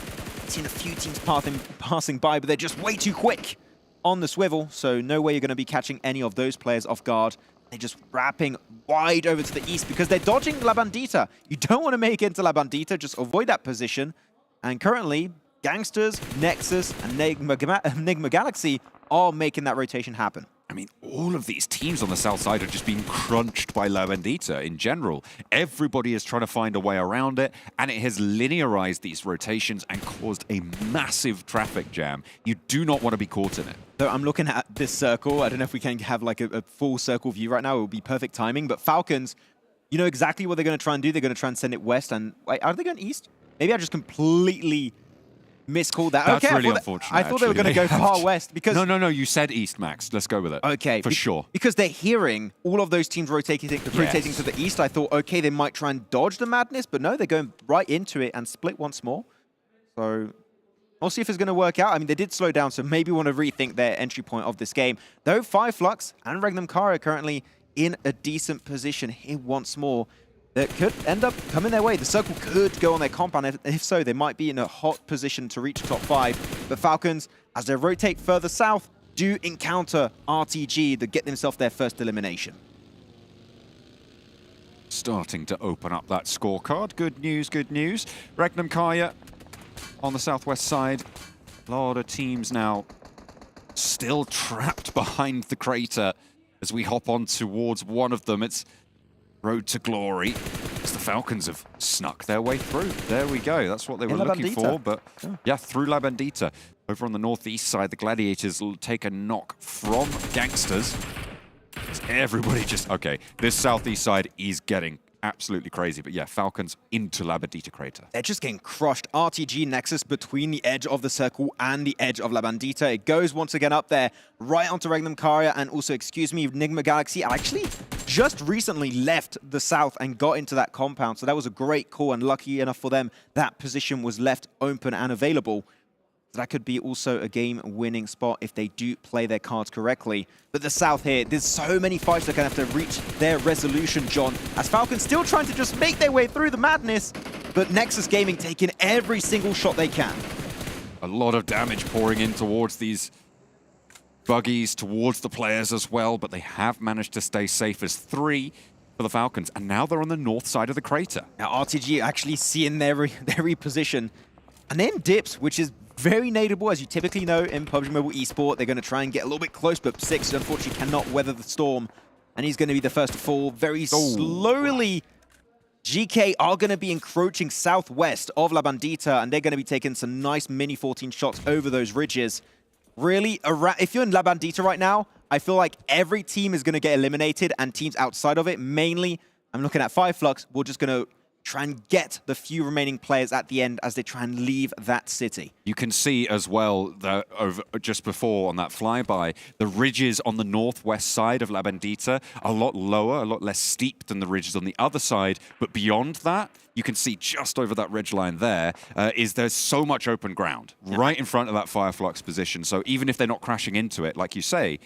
seen a few teams passing by, but they're just way too quick on the swivel, so no way you're going to be catching any of those players off guard. They're just wrapping wide over to the east because they're dodging La Bandita. You don't want to make it into La Bandita, just avoid that position. And currently, GANGSTERS, NEXUS, and NIGMA Galaxy are making that rotation happen. I mean, all of these teams on the south side are just being crunched by La Bandita in general. Everybody is trying to find a way around it, and it has linearized these rotations and caused a massive traffic jam. You do not want to be caught in it. So I'm looking at this circle. I don't know if we can have like a full circle view right now. It would be perfect timing, but Falcons, you know exactly what they're going to try and do. They're going to try and send it west, and wait, are they going east? Maybe I just completely miscalled that. That's okay, really unfortunate. I thought they were going to go far west because... No, you said east, Max. Let's go with it. Okay. For sure. Because they're hearing all of those teams rotating to the east. I thought, okay, they might try and dodge the madness, but no, they're going right into it and split once more. So we'll see if it's going to work out. I mean, they did slow down, so maybe want to rethink their entry point of this game. Though FLUX and REGNUM CARYA currently in a decent position here once more. That could end up coming their way. The circle could go on their compound. If so, they might be in a hot position to reach top 5. But Falcons, as they rotate further south, do encounter RTG that get themselves their first elimination. Starting to open up that scorecard. Good news, good news. REGNUM CARYA on the southwest side. A lot of teams now still trapped behind the crater as we hop on towards one of them. It's Road to Glory, as the Falcons have snuck their way through. There we go. That's what they were looking for. But yeah, through La Bandita. Over on the northeast side, the Gladiators will take a knock from GANGSTERS. Everybody just... Okay, this southeast side is getting absolutely crazy. But yeah, Falcons into La Bandita crater. They're just getting crushed. RTG NEXUS between the edge of the circle and the edge of La Bandita. It goes once again up there, right onto REGNUM CARYA, and also, excuse me, NIGMA Galaxy actually just recently left the south and got into that compound. So that was a great call, and lucky enough for them, that position was left open and available. That could be also a game-winning spot if they do play their cards correctly. But the south here, there's so many fights that are going to have to reach their resolution, John, as Falcons still trying to just make their way through the madness, but NEXUS Gaming taking every single shot they can. A lot of damage pouring in towards these buggies, towards the players as well, but they have managed to stay safe as 3 for the Falcons, and now they're on the north side of the crater. Now RTG actually seeing their reposition, and then dips, which is very nadeable, as you typically know in PUBG Mobile Esport. They're going to try and get a little bit close, but Six unfortunately cannot weather the storm, and he's going to be the first to fall very slowly. GK are going to be encroaching southwest of La Bandita, and they're going to be taking some nice mini 14 shots over those ridges. Really, if you're in La Bandita right now, I feel like every team is going to get eliminated, and teams outside of it, mainly, I'm looking at FLUX, we're just going to try and get the few remaining players at the end as they try and leave that city. You can see as well that over just before on that flyby, the ridges on the northwest side of La Bandita are a lot lower, a lot less steep than the ridges on the other side. But beyond that, you can see just over that ridge line there, there's so much open ground right in front of that FLUX position. So even if they're not crashing into it, like you say,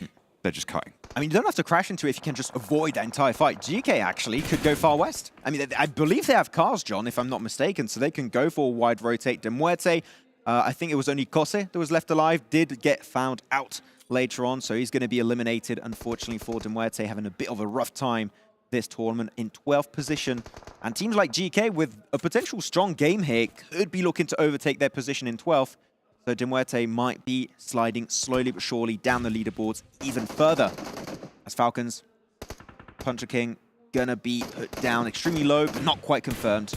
they're just cutting. I mean, you don't have to crash into it if you can just avoid that entire fight. GK actually could go far west. I mean, I believe they have cars, John, if I'm not mistaken, so they can go for a wide rotate. MUERTE, I think it was only Kose that was left alive, did get found out later on, so he's going to be eliminated, unfortunately, for MUERTE, having a bit of a rough time this tournament in 12th position. And teams like GK, with a potential strong game here, could be looking to overtake their position in 12th. So MUERTE might be sliding slowly but surely down the leaderboards even further. As Falcons, Puncher King gonna be put down extremely low, but not quite confirmed.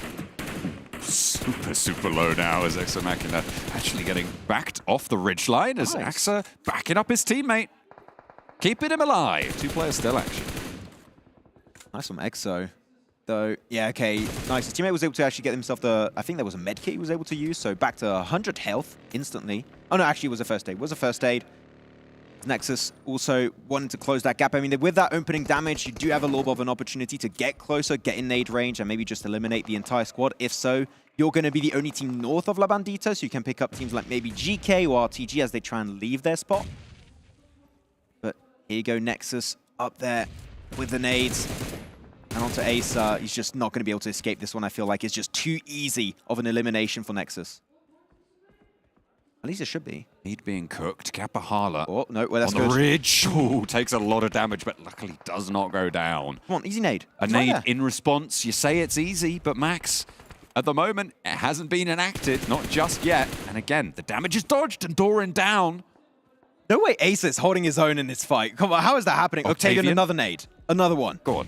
Super low now as Exa Machina actually getting backed off the ridgeline as Exa backing up his teammate. Keeping him alive. 2 players still action. Nice from Exo. though. Yeah, okay, nice. His teammate was able to actually get himself the, I think there was a med kit he was able to use, so back to 100 health instantly. Oh no, actually it was a first aid. It was a first aid. NEXUS also wanted to close that gap. I mean, with that opening damage, you do have a little bit of an opportunity to get closer, get in nade range, and maybe just eliminate the entire squad. If so, you're going to be the only team north of La Bandita, so you can pick up teams like maybe GK or RTG as they try and leave their spot. But here you go, NEXUS up there with the nades. And onto Ace, he's just not going to be able to escape this one. I feel like it's just too easy of an elimination for NEXUS. At least it should be. Need being cooked. Kapahala. Oh, no, well, that's on good. the ridge. Ooh, takes a lot of damage, but luckily does not go down. Come on, easy nade. A nade in response. You say it's easy, but Max, at the moment, it hasn't been enacted. Not just yet. And again, the damage is dodged and Doran down. No way Ace is holding his own in this fight. Come on, how is that happening? Octavian, another nade. Another one. Go on.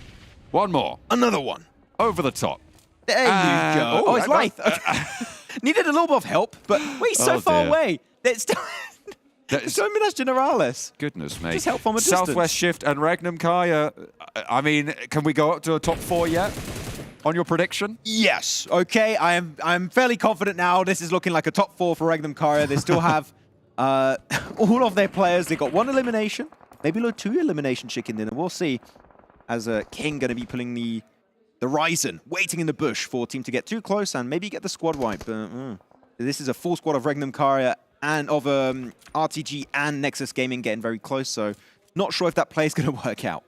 One more. Another one. Over the top. There you go. Oh, it's light. Needed a little bit of help, but wait, so far away. It's still Dominus Generalis. Goodness me. Just help from a distance. Southwest Shift and REGNUM CARYA. I mean, can we go up to a top 4 yet? On your prediction? Yes. Okay, I'm fairly confident now. This is looking like a top 4 for REGNUM CARYA. They still have all of their players. They got 1 elimination, maybe 2 elimination chicken dinner. We'll see. As King going to be pulling the Ryzen, waiting in the bush for a team to get too close and maybe get the squad wipe. But this is a full squad of REGNUM CARYA and of RTG and NEXUS Gaming getting very close, so not sure if that play is going to work out.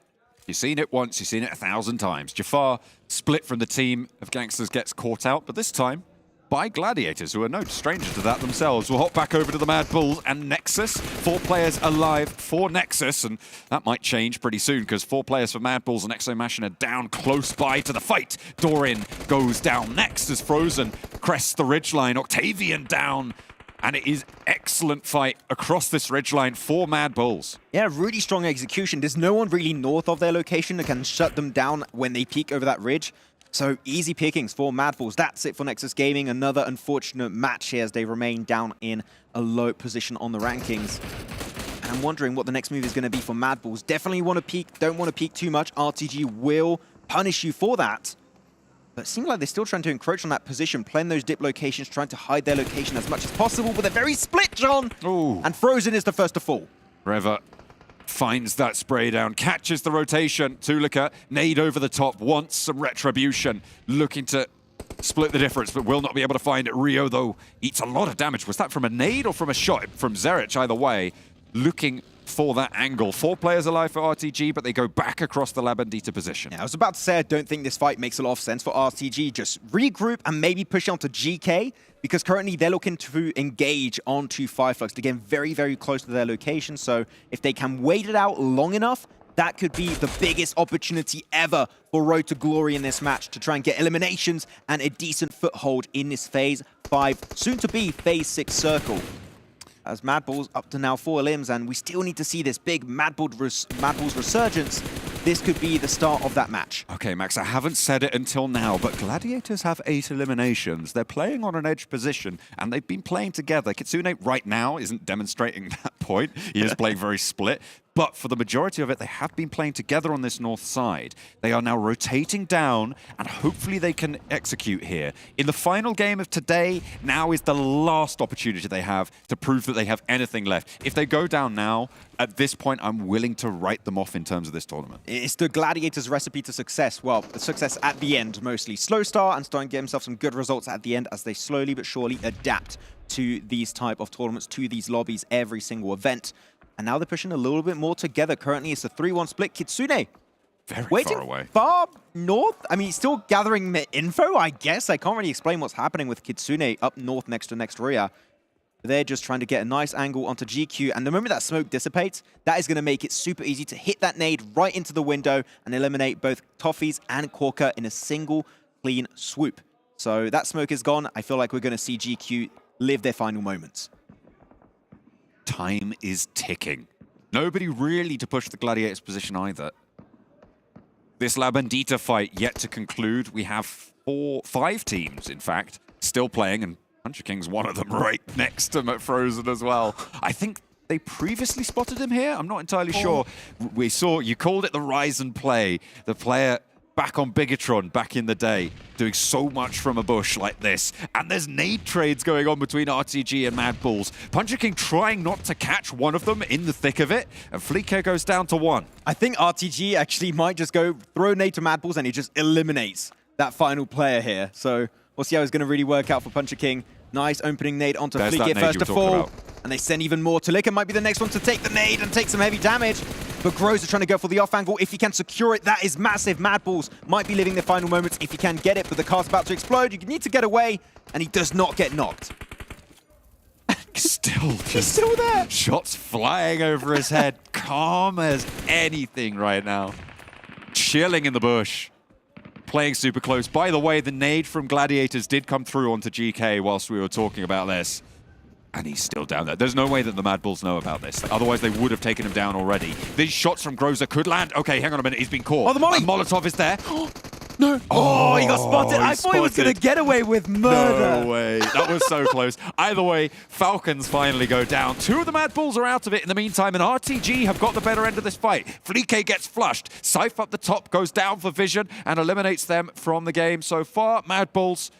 You've seen it once, you've seen it 1,000 times. Jafar, split from the team of Gangsters, gets caught out, but this time by Gladiators, who are no stranger to that themselves. We'll hop back over to the MADBULLS and NEXUS. 4 players alive for NEXUS, and that might change pretty soon because 4 players for MADBULLS and Exomation are down close by to the fight. Doran goes down next as Frozen crests the ridgeline. Octavian down. And it is excellent fight across this ridgeline for MADBULLS. Yeah, really strong execution. There's no one really north of their location that can shut them down when they peek over that ridge. So easy pickings for MADBULLS. That's it for NEXUS Gaming. Another unfortunate match here as they remain down in a low position on the rankings. And I'm wondering what the next move is going to be for MADBULLS. Definitely want to peek, don't want to peek too much. RTG will punish you for that. But it seems like they're still trying to encroach on that position, playing those dip locations, trying to hide their location as much as possible, but they're very split, John! Ooh. And Frozen is the first to fall. Reva finds that spray down, catches the rotation. Tulika, nade over the top, wants some retribution, looking to split the difference, but will not be able to find it. Rio, though, eats a lot of damage. Was that from a nade or from a shot? From Zerich, either way, looking for that angle. 4 players alive for RTG, but they go back across the La Bandita position. Yeah, I was about to say, I don't think this fight makes a lot of sense for RTG. Just regroup and maybe push on to GK, because currently they're looking to engage onto FLUX to get very, very close to their location. So if they can wait it out long enough, that could be the biggest opportunity ever for Road to Glory in this match to try and get eliminations and a decent foothold in this Phase 5, soon to be Phase 6 circle. As MADBULLS up to now 4 limbs, and we still need to see this big MADBULLS resurgence. This could be the start of that match. Okay, Max, I haven't said it until now, but Gladiators have 8 eliminations. They're playing on an edge position, and they've been playing together. Kitsune right now isn't demonstrating that point. He is playing very split. But for the majority of it, they have been playing together on this north side. They are now rotating down, and hopefully they can execute here. In the final game of today, now is the last opportunity they have to prove that they have anything left. If they go down now, at this point, I'm willing to write them off in terms of this tournament. It's the Gladiators' recipe to success. Well, success at the end, mostly. Slow start and starting to get themselves some good results at the end as they slowly but surely adapt to these type of tournaments, to these lobbies, every single event. And now they're pushing a little bit more together. Currently, it's a 3-1 split. Kitsune very waiting far away. Far north. I mean, still gathering info, I guess. I can't really explain what's happening with Kitsune up north next to RÜYA. They're just trying to get a nice angle onto GQ. And the moment that smoke dissipates, that is going to make it super easy to hit that nade right into the window and eliminate both Toffees and Corker in a single clean swoop. So that smoke is gone. I feel like we're going to see GQ live their final moments. Time is ticking. Nobody really to push the Gladiators position either. This La Bandita fight yet to conclude. We have 5 teams, in fact, still playing, and Puncher King's one of them right next to Frozen as well. I think they previously spotted him here. I'm not entirely sure. We saw, you called it the rise and play. The player back on Bigatron back in the day, doing so much from a bush like this. And there's nade trades going on between RTG and MADBULLS. Puncher trying not to catch one of them in the thick of it, and FLUX goes down to 1. I think RTG actually might just go throw a nade to MADBULLS and he just eliminates that final player here. So we'll see how it's going to really work out for Puncher King. Nice opening nade onto FLUX here, first to fall. And they send even more. Talika might be the next one to take the nade and take some heavy damage. But Groza trying to go for the off angle. If he can secure it, that is massive. MADBULLS might be living the final moments if he can get it, but the car's about to explode. You need to get away, and he does not get knocked. He's still there. Shots flying over his head. Calm as anything right now. Chilling in the bush. Playing super close. By the way, the nade from Gladiators did come through onto GK whilst we were talking about this. And he's still down there. There's no way that the MADBULLS know about this. Otherwise, they would have taken him down already. These shots from Groza could land. Okay, hang on a minute. He's been caught. Oh, the molly! And Molotov is there. No. Oh, he got spotted. I thought he was going to get away with murder. No way. That was so close. Either way, Falcons finally go down. 2 of the MADBULLS are out of it in the meantime, and RTG have got the better end of this fight. FLUX gets flushed. Scythe up the top, goes down for vision, and eliminates them from the game so far. MADBULLS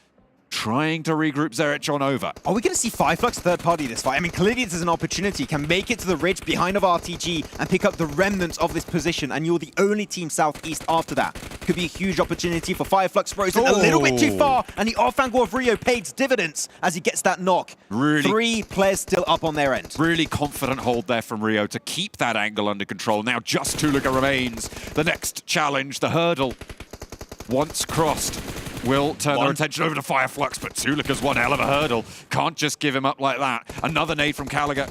trying to regroup Zerich on over. Are we going to see FLUX third party this fight? I mean, clearly this is an opportunity. Can make it to the ridge behind of RTG and pick up the remnants of this position, and you're the only team southeast after that. Could be a huge opportunity for FLUX. Frozen a little bit too far, and the off angle of RÜYA pays dividends as he gets that knock. Really, 3 players still up on their end. Really confident hold there from RÜYA to keep that angle under control. Now just Tulika remains. The next challenge, the hurdle, once crossed, will turn their attention over to FLUX, but Tulika's one hell of a hurdle. Can't just give him up like that. Another nade from Gallagher,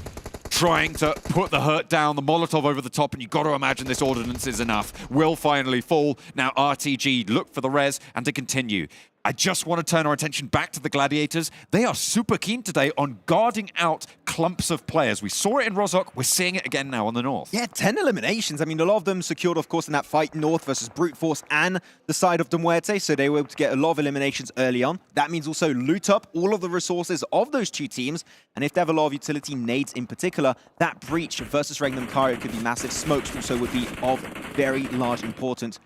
trying to put the hurt down, the Molotov over the top, and you've got to imagine this ordnance is enough. Will finally fall. Now RTG look for the res and to continue. I just want to turn our attention back to the Gladiators. They are super keen today on guarding out clumps of players. We saw it in Rozhok. We're seeing it again now on the north. Yeah, 10 eliminations. I mean, a lot of them secured, of course, in that fight north versus Brute Force and the side of MUERTE, so they were able to get a lot of eliminations early on. That means also loot up all of the resources of those 2 teams, and if they have a lot of utility nades in particular, that breach versus REGNUM CARYA could be massive. Smokes also would be of very large importance.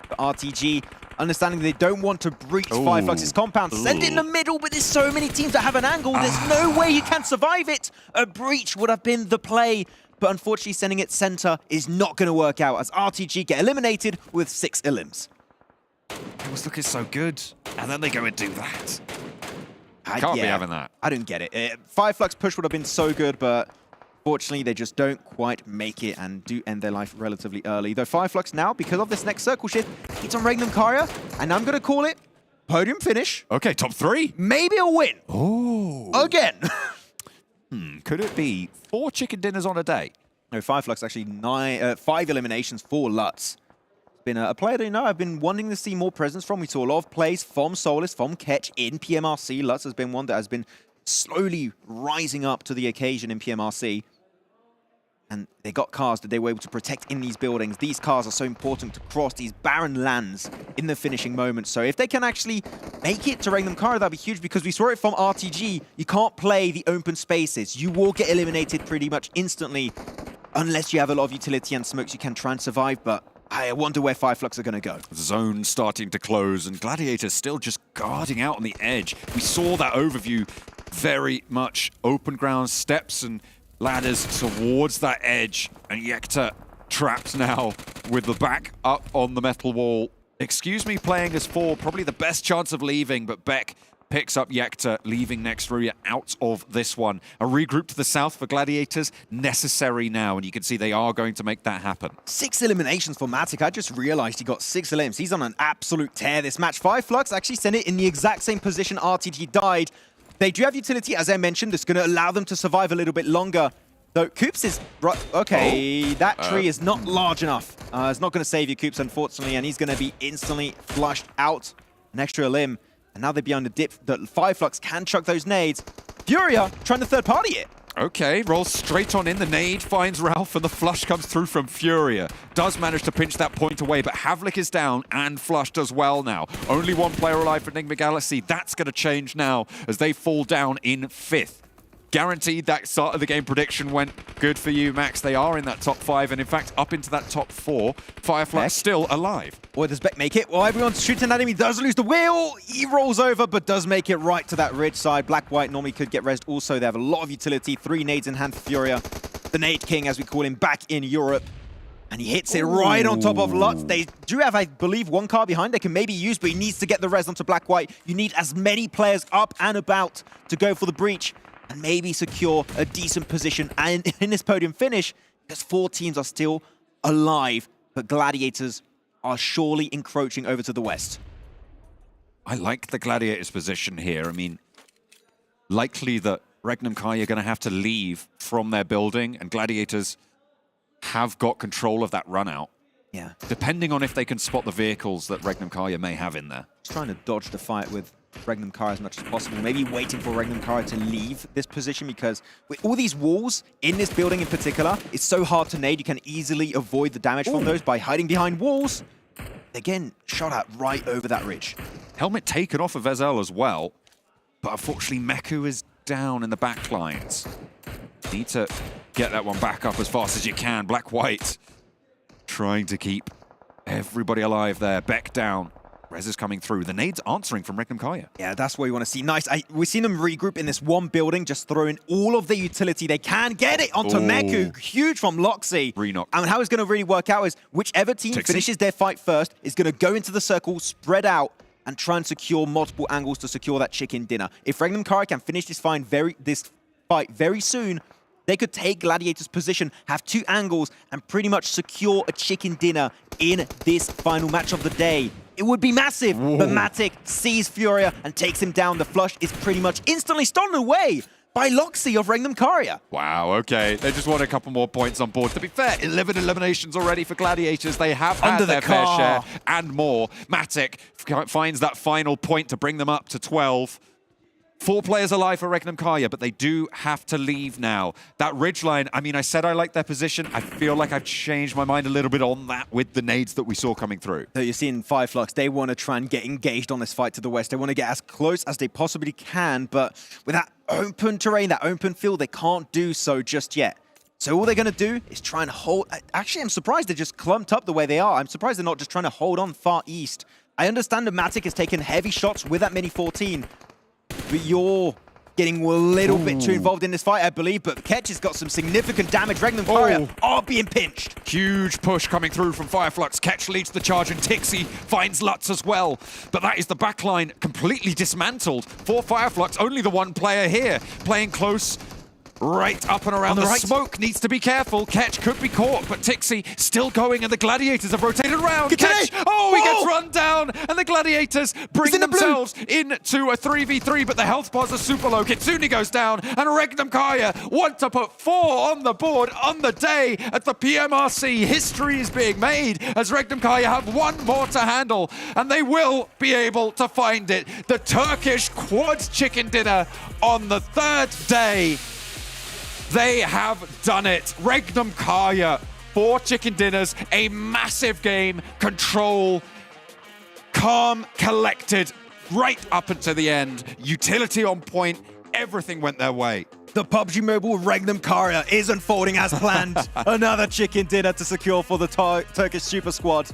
But RTG, understanding they don't want to breach FLUX's compound. Send it in the middle, but there's so many teams that have an angle. There's no way you can survive it. A breach would have been the play, but unfortunately sending it center is not going to work out as RTG get eliminated with 6 elims. It was looking so good, and then they go and do that. Can't be having that. I don't get it. FLUX push would have been so good, but fortunately, they just don't quite make it and do end their life relatively early. Though FLUX now, because of this next circle shift, it's on REGNUM CARYA, and I'm going to call it podium finish. Okay, top 3. Maybe a win. Oh. Again. Could it be 4 chicken dinners on a day? No, FLUX actually 5 eliminations for Lutz. Been a player that, you know, I've been wanting to see more presence from. We saw a lot of plays from Solus, from Ketch in PMRC. Lutz has been one that has been slowly rising up to the occasion in PMRC. And they got cars that they were able to protect in these buildings. These cars are so important to cross these barren lands in the finishing moments. So if they can actually make it to REGNUM CARYA, that'd be huge, because we saw it from RTG. You can't play the open spaces. You will get eliminated pretty much instantly unless you have a lot of utility and smokes. You can try and survive, but I wonder where FLUX are going to go. Zone starting to close, and Gladiators still just guarding out on the edge. We saw that overview, very much open ground, steps and ladders towards that edge, and GEKTA trapped now with the back up on the metal wall. Excuse me, playing as 4, probably the best chance of leaving, but Beck picks up GEKTA, leaving next RÜYA out of this one. A regroup to the south for Gladiators, necessary now, and you can see they are going to make that happen. 6 eliminations for Matic. I just realized he got 6 elims. He's on an absolute tear this match. FLUX actually sent it in the exact same position RTG died. They do have utility, as I mentioned, that's going to allow them to survive a little bit longer. Though Koops is... Okay, that tree is not large enough. It's not going to save you, Koops, unfortunately, and he's going to be instantly flushed out. An extra limb. And now they're behind the dip that FLUX can chuck those nades. Furia trying to third party it. Okay, rolls straight on in. The nade finds Ralph, and the flush comes through from Furia. Does manage to pinch that point away, but Havlik is down and flushed as well now. Only 1 player alive for NIGMA Galaxy. That's going to change now as they fall down in 5th. guaranteed that start of the game prediction went good for you, Max. They are in that top 5, and in fact, up into that top 4. FLUX still alive. Or does Beck make it? Well, everyone's shooting at him. He does lose the wheel. He rolls over, but does make it right to that ridge side. Black-White normally could get rezzed also. They have a lot of utility. 3 nades in hand for Furia. The nade king, as we call him, back in Europe. And he hits it right on top of Lutz. They do have, I believe, 1 car behind they can maybe use, but he needs to get the res onto Black-White. You need as many players up and about to go for the breach and maybe secure a decent position and in this podium finish, because 4 teams are still alive, but Gladiators are surely encroaching over to the west. I like the Gladiators' position here. I mean, likely that REGNUM CARYA are going to have to leave from their building, and Gladiators have got control of that run out. Yeah. Depending on if they can spot the vehicles that REGNUM CARYA may have in there. Just trying to dodge the fight with REGNUM CARYA as much as possible. Maybe waiting for REGNUM CARYA to leave this position, because with all these walls in this building in particular, it's so hard to nade. You can easily avoid the damage from those by hiding behind walls. Again, shot at right over that ridge. Helmet taken off of Ezel as well, but unfortunately Meku is down in the back lines. Need to get that one back up as fast as you can. Black-White trying to keep everybody alive there. Beck down. Rez is coming through. The nades answering from REGNUM CARYA. Yeah, that's what we want to see. Nice. We've seen them regroup in this one building, just throwing all of the utility they can. Get it onto Meku. Huge from Loxy. Renock. And how it's going to really work out is whichever team finishes their fight first is going to go into the circle, spread out, and try and secure multiple angles to secure that chicken dinner. If REGNUM CARYA can finish this fight very soon, they could take Gladiator's position, have 2 angles, and pretty much secure a chicken dinner in this final match of the day. It would be massive, but Matic sees Furia and takes him down. The flush is pretty much instantly stolen away by Loxy of REGNUM CARYA. Wow, okay. They just want a couple more points on board. To be fair, 11 eliminations already for Gladiators. They have had their fair share and more. Matic finds that final point to bring them up to 12. 4 players alive for REGNUM CARYA, but they do have to leave now. That ridgeline, I mean, I said I like their position. I feel like I've changed my mind a little bit on that with the nades that we saw coming through. So you're seeing FLUX, they want to try and get engaged on this fight to the west. They want to get as close as they possibly can, but with that open terrain, that open field, they can't do so just yet. So all they're going to do is try and hold... Actually, I'm surprised they're just clumped up the way they are. I'm surprised they're not just trying to hold on far east. I understand that Matic has taken heavy shots with that Mini 14, but you're getting a little bit too involved in this fight, I believe. But Ketch has got some significant damage. REGNUM CARYA are being pinched. Huge push coming through from FLUX. Ketch leads the charge, and Tixi finds Lutz as well. But that is the backline completely dismantled for FLUX. Only the 1 player here playing close. Right up and around the smoke. Needs to be careful. Ketch could be caught, but Tixi still going, and the Gladiators have rotated around. Ketch, he gets run down, and the Gladiators bring themselves into a 3v3, but the health bars are super low. Kitsune goes down, and REGNUM CARYA want to put 4 on the board on the day at the PMRC. History is being made as REGNUM CARYA have 1 more to handle, and they will be able to find it. The Turkish quad chicken dinner on the 3rd day. They have done it. REGNUM CARYA, 4 chicken dinners, a massive game, control, calm, collected, right up until the end. Utility on point, everything went their way. The PUBG Mobile REGNUM CARYA is unfolding as planned. Another chicken dinner to secure for the Turkish Super Squad.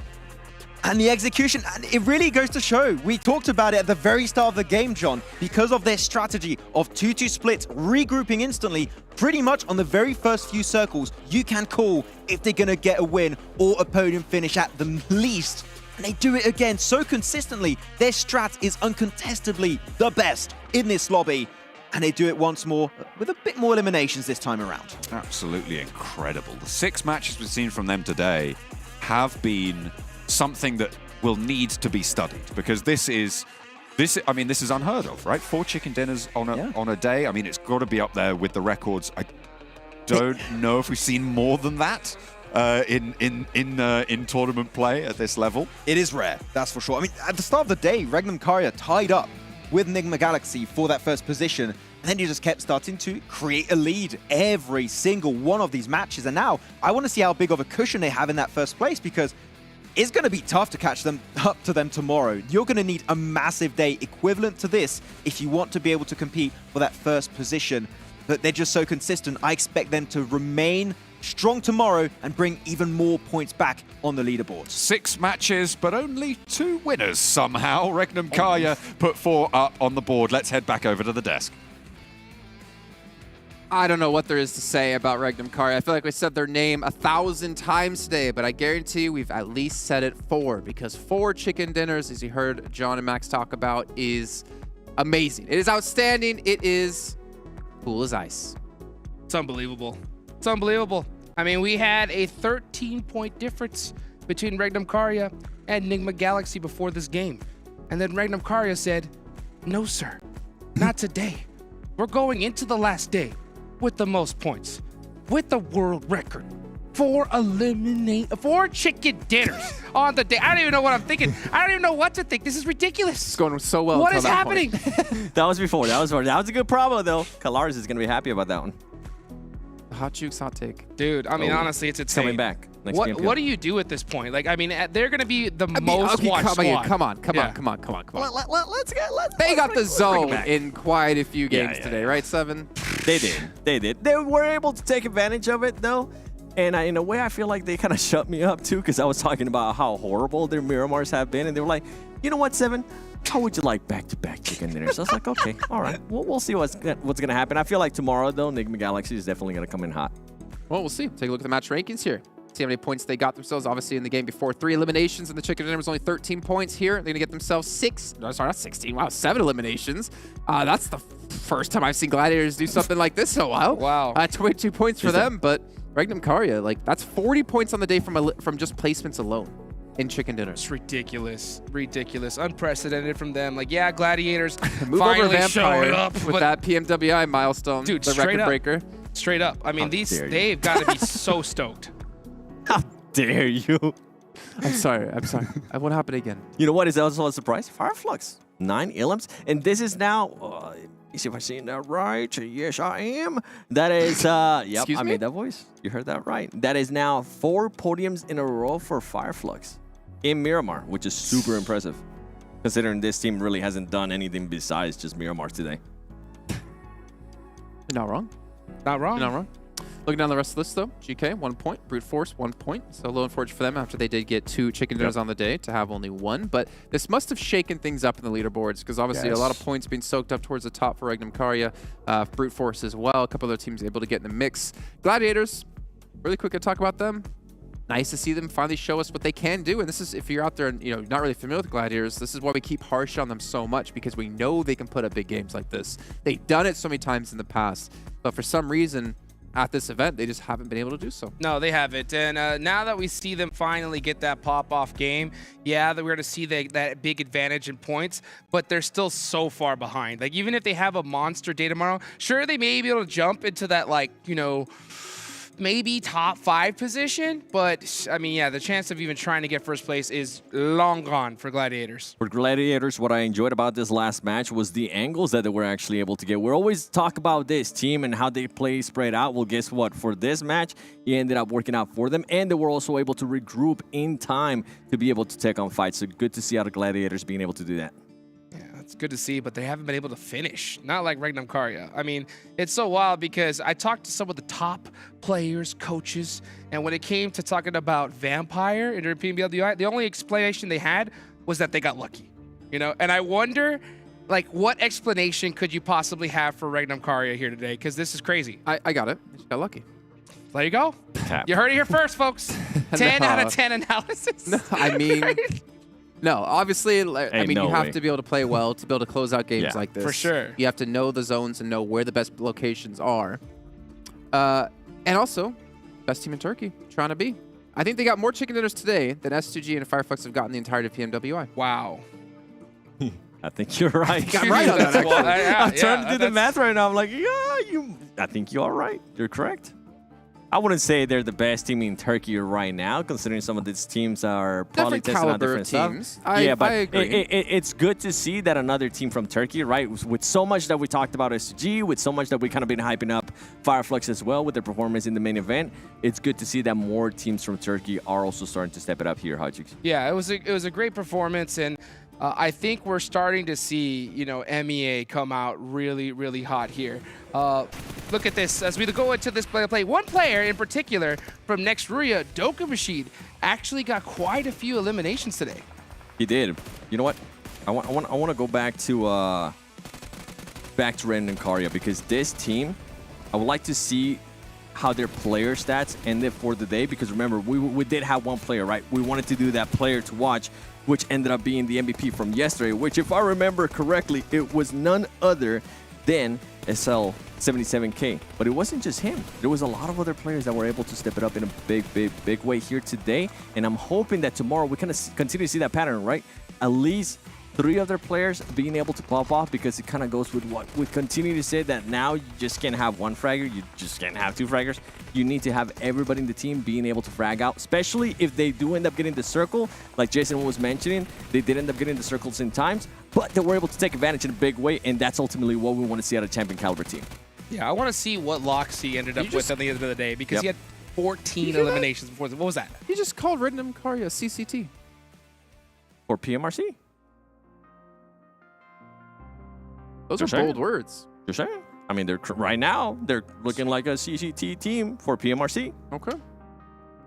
And the execution, and it really goes to show. We talked about it at the very start of the game, John, because of their strategy of 2-2 splits, regrouping instantly, pretty much on the very first few circles, you can call if they're going to get a win or a podium finish at the least. And they do it again so consistently. Their strat is uncontestably the best in this lobby. And they do it once more with a bit more eliminations this time around. Absolutely incredible. The 6 matches we've seen from them today have been something that will need to be studied, because this is unheard of, right? 4 chicken dinners on a day. I mean, it's got to be up there with the records. I don't know if we've seen more than that in tournament play at this level. It is rare, that's for sure. I mean, at the start of the day, REGNUM CARYA tied up with NIGMA Galaxy for that first position, and then he just kept starting to create a lead every single one of these matches. And now I want to see how big of a cushion they have in that first place, because it's going to be tough to catch them up to them tomorrow. You're going to need a massive day equivalent to this if you want to be able to compete for that first position. but they're just so consistent. I expect them to remain strong tomorrow and bring even more points back on the leaderboards. 6 matches, but only 2 winners somehow. REGNUM CARYA put 4 up on the board. Let's head back over to the desk. I don't know what there is to say about REGNUM CARYA. I feel like we said their name 1,000 times today, but I guarantee you we've at least said it 4, because 4 chicken dinners, as you heard John and Max talk about, is amazing. It is outstanding. It is cool as ice. It's unbelievable. It's unbelievable. I mean, we had a 13-point difference between REGNUM CARYA and NIGMA Galaxy before this game. And then REGNUM CARYA said, no, sir, not today. We're going into the last day with the most points, with the world record. 4 chicken dinners on the day. I don't even know what I'm thinking. I don't even know what to think. This is ridiculous. It's going so well. What is happening? That was before. That was a good promo, though. Kalaris is going to be happy about that one. Hot Jukes hot take. Dude, I mean, honestly, it's insane. Coming back. What do you do at this point? Like, I mean, they're going to be the most watched squad. Come on. Let's They got the zone in quite a few games today, right, Seven? They did. They were able to take advantage of it, though. And in a way, I feel like they kind of shut me up, too, because I was talking about how horrible their Miramars have been. And they were like, you know what, Seven? How would you like back-to-back chicken dinners? I was like, okay, all right. We'll see what's going to happen. I feel like tomorrow, though, NIGMA Galaxy is definitely going to come in hot. Well, we'll see. Take a look at the match rankings here. See how many points they got themselves. Obviously, in the game before, 3 eliminations, and the chicken dinner was only 13 points here. They're going to get themselves 7 eliminations. That's the first time I've seen Gladiators do something like this in a while. Wow. 22 points for them, but REGNUM CARYA, like, that's 40 points on the day from just placements alone in chicken dinners. It's ridiculous. Unprecedented from them. Like, yeah, Gladiators Move finally over showing up with that PMWI milestone, dude, the record breaker. Straight up. I mean, they've got to be so stoked. How dare you? I'm sorry. I won't happen again. You know what is also a surprise? FLUX, 9 elims. And this is now, let me see if I'm saying that right. Yes, I am. That is, yep, Excuse I me? made that voice. You heard that right. That is now 4 podiums in a row for FLUX in Miramar, which is super impressive, considering this team really hasn't done anything besides just Miramar today. You're not wrong. Not wrong. Looking down the rest of the list, though, GK, 1 point. Brute Force, 1 point. So low and fortunate for them after they did get 2 chicken dinners on the day to have only 1. But this must have shaken things up in the leaderboards, because obviously a lot of points being soaked up towards the top for REGNUM CARYA. Brute Force as well. A couple other teams able to get in the mix. Gladiators, really quick to talk about them. Nice to see them finally show us what they can do. And this is, if you're out there and not really familiar with Gladiators, this is why we keep harsh on them so much, because we know they can put up big games like this. They've done it so many times in the past, but for some reason, at this event, they just haven't been able to do so. No, they haven't. And now that we see them finally get that pop-off game, yeah, that we're going to see that big advantage in points, but they're still so far behind. Like, even if they have a monster day tomorrow, sure, they may be able to jump into that, like, maybe top 5 position, but I mean, yeah, the chance of even trying to get first place is long gone for Gladiators. For Gladiators, what I enjoyed about this last match was the angles that they were actually able to get. We always talk about this team and how they play spread out. Well, guess what? For this match, it ended up working out for them, and they were also able to regroup in time to be able to take on fights. So good to see how the Gladiators being able to do that. It's good to see, but they haven't been able to finish. Not like REGNUM CARYA. I mean, it's so wild because I talked to some of the top players, coaches, and when it came to talking about Vampire in their PMBLDI, the only explanation they had was that they got lucky. And I wonder, like, what explanation could you possibly have for REGNUM CARYA here today? Because this is crazy. I got it. I just got lucky. There you go. You heard it here first, folks. 10 out of 10 analysis. No, I mean... No, obviously, I mean, you have to be able to play well to be able to close out games like this. For sure. You have to know the zones and know where the best locations are. And also, best team in Turkey, trying to be. I think they got more chicken dinners today than S2G and FLUX have gotten the entirety of PMWI. Wow. I think you're right. I'm right on that. I'm trying to do the math right now. I'm like, I think you are right. You're correct. I wouldn't say they're the best team in Turkey right now, considering some of these teams are probably testing out different teams. Stuff. But it's good to see that another team from Turkey, right, with so much that we talked about SG, with so much that we kind of been hyping up FLUX as well with their performance in the main event. It's good to see that more teams from Turkey are also starting to step it up here, Hajix. Yeah, it was a great performance, and I think we're starting to see, you know, MEA come out really, really hot here. Look at this as we go into this play. One player in particular from RÜYA, Doka Machine, actually got quite a few eliminations today. He did. You know what? I want to go back to REGNUM CARYA, because this team, I would like to see how their player stats ended for the day, because remember, we did have one player, right? We wanted to do that player to watch, which ended up being the MVP from yesterday, which, if I remember correctly, it was none other than SL77K. But it wasn't just him. There was a lot of other players that were able to step it up in a big way here today, and I'm hoping that tomorrow we kind of continue to see that pattern, right? At least 3 other players being able to pop off, because it kind of goes with what we continue to say, that now you just can't have one fragger, you just can't have 2 fraggers. You need to have everybody in the team being able to frag out, especially if they do end up getting the circle. Like Jason was mentioning, they did end up getting the circles in times, but they were able to take advantage in a big way, and that's ultimately what we want to see out of champion caliber team. Yeah, I want to see what Loxy ended up with at the end of the day, because he had 14 eliminations before. What was that? He just called REGNUM CARYA CCT. For PMRC? Those are bold words. You're saying? I mean, right now, they're looking like a CCT team for PMRC. Okay.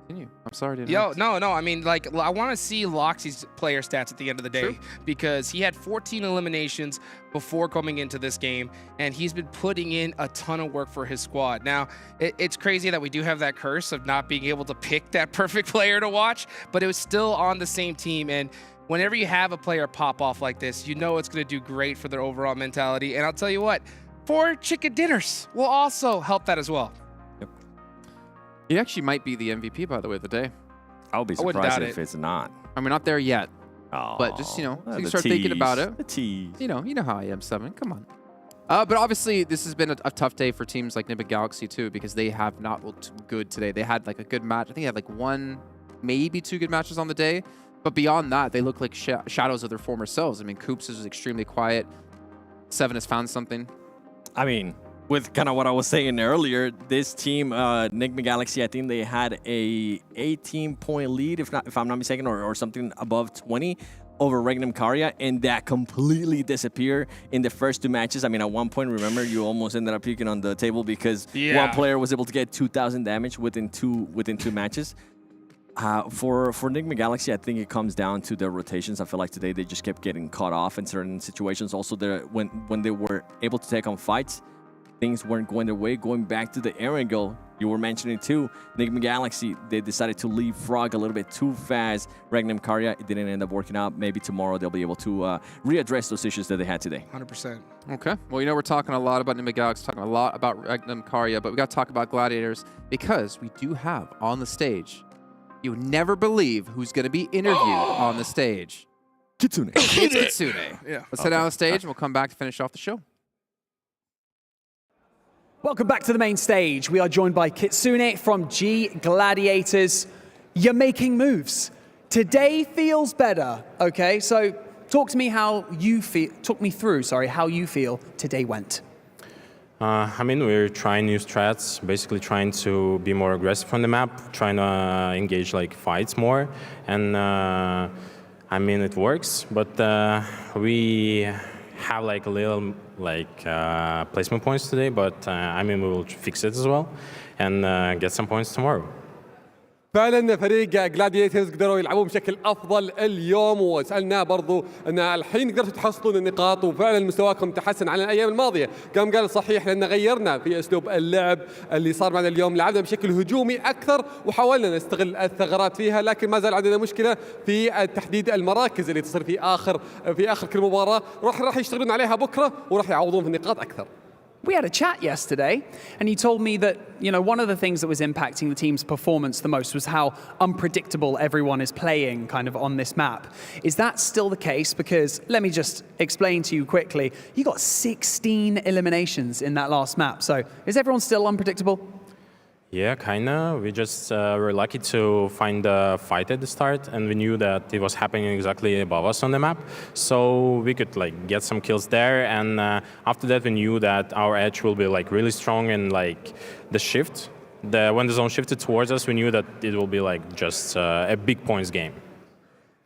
Continue. I'm sorry to No. I mean, like, I want to see Loxy's player stats at the end of the day, because he had 14 eliminations before coming into this game, and he's been putting in a ton of work for his squad. Now, it's crazy that we do have that curse of not being able to pick that perfect player to watch, but it was still on the same team. And whenever you have a player pop off like this, you know it's going to do great for their overall mentality. And I'll tell you what, 4 chicken dinners will also help that as well. He actually might be the MVP, by the way, of the day. I'll be surprised if it's not. I mean, not there yet. But just, you know, so you can start thinking about it. The tease. You know how I am, 7. Come on. But obviously, this has been a tough day for teams like NIGMA Galaxy, too, because they have not looked good today. They had, like, a good match. I think they had, like, 1, maybe 2 good matches on the day. But beyond that, they look like shadows of their former selves. I mean, Coops is extremely quiet. 7 has found something. I mean, with kind of what I was saying earlier, this team, NIGMA Galaxy, I think they had a 18-point lead, if I'm not mistaken, or something above 20 over REGNUM CARYA, and that completely disappeared in the first 2 matches. I mean, at one point, remember, you almost ended up puking on the table because one player was able to get 2,000 damage within two matches. For NIGMA Galaxy, I think it comes down to their rotations. I feel like today they just kept getting caught off in certain situations. Also, when they were able to take on fights, things weren't going their way. Going back to the Erangel, you were mentioning too, NIGMA Galaxy, they decided to leapfrog a little bit too fast. REGNUM CARYA, it didn't end up working out. Maybe tomorrow they'll be able to readdress those issues that they had today. 100%. Okay. Well, you know, we're talking a lot about NIGMA Galaxy, talking a lot about REGNUM CARYA, but we got to talk about Gladiators, because we do have on the stage, you would never believe who's going to be interviewed on the stage. Kitsune. It's Kitsune. Yeah. Let's head down the stage and we'll come back to finish off the show. Welcome back to the main stage. We are joined by Kitsune from G.GLADIATORS. You're making moves. Today feels better, okay? So talk to me how you feel, how you feel today went. I mean, we're trying new strats, basically trying to be more aggressive on the map, trying to engage like fights more, and I mean, it works, but we have like a little placement points today, but I mean, we will fix it as well and get some points tomorrow. فعلا فريق جلاديتورز قدروا يلعبون بشكل افضل اليوم، وسالناه برضو ان الحين قدرتوا تحصلون النقاط وفعلا مستواكم تحسن عن الايام الماضيه. قال صحيح لان غيرنا في اسلوب اللعب اللي صار معنا اليوم، لعبنا بشكل هجومي اكثر وحاولنا نستغل الثغرات فيها، لكن ما زال عندنا مشكله في تحديد المراكز اللي تصير في اخر كل مباراه. راح يشتغلون عليها بكره وراح يعوضون في النقاط اكثر. We had a chat yesterday, and you told me that, you know, one of the things that was impacting the team's performance the most was how unpredictable everyone is playing kind of on this map. Is that still the case? Because let me just explain to you quickly. You got 16 eliminations in that last map. So is everyone still unpredictable? Yeah, kinda. We just were lucky to find a fight at the start, and we knew that it was happening exactly above us on the map, so we could like get some kills there. And after that, we knew that our edge will be like really strong, and like the shift, when the zone shifted towards us, we knew that it will be like just a big points game.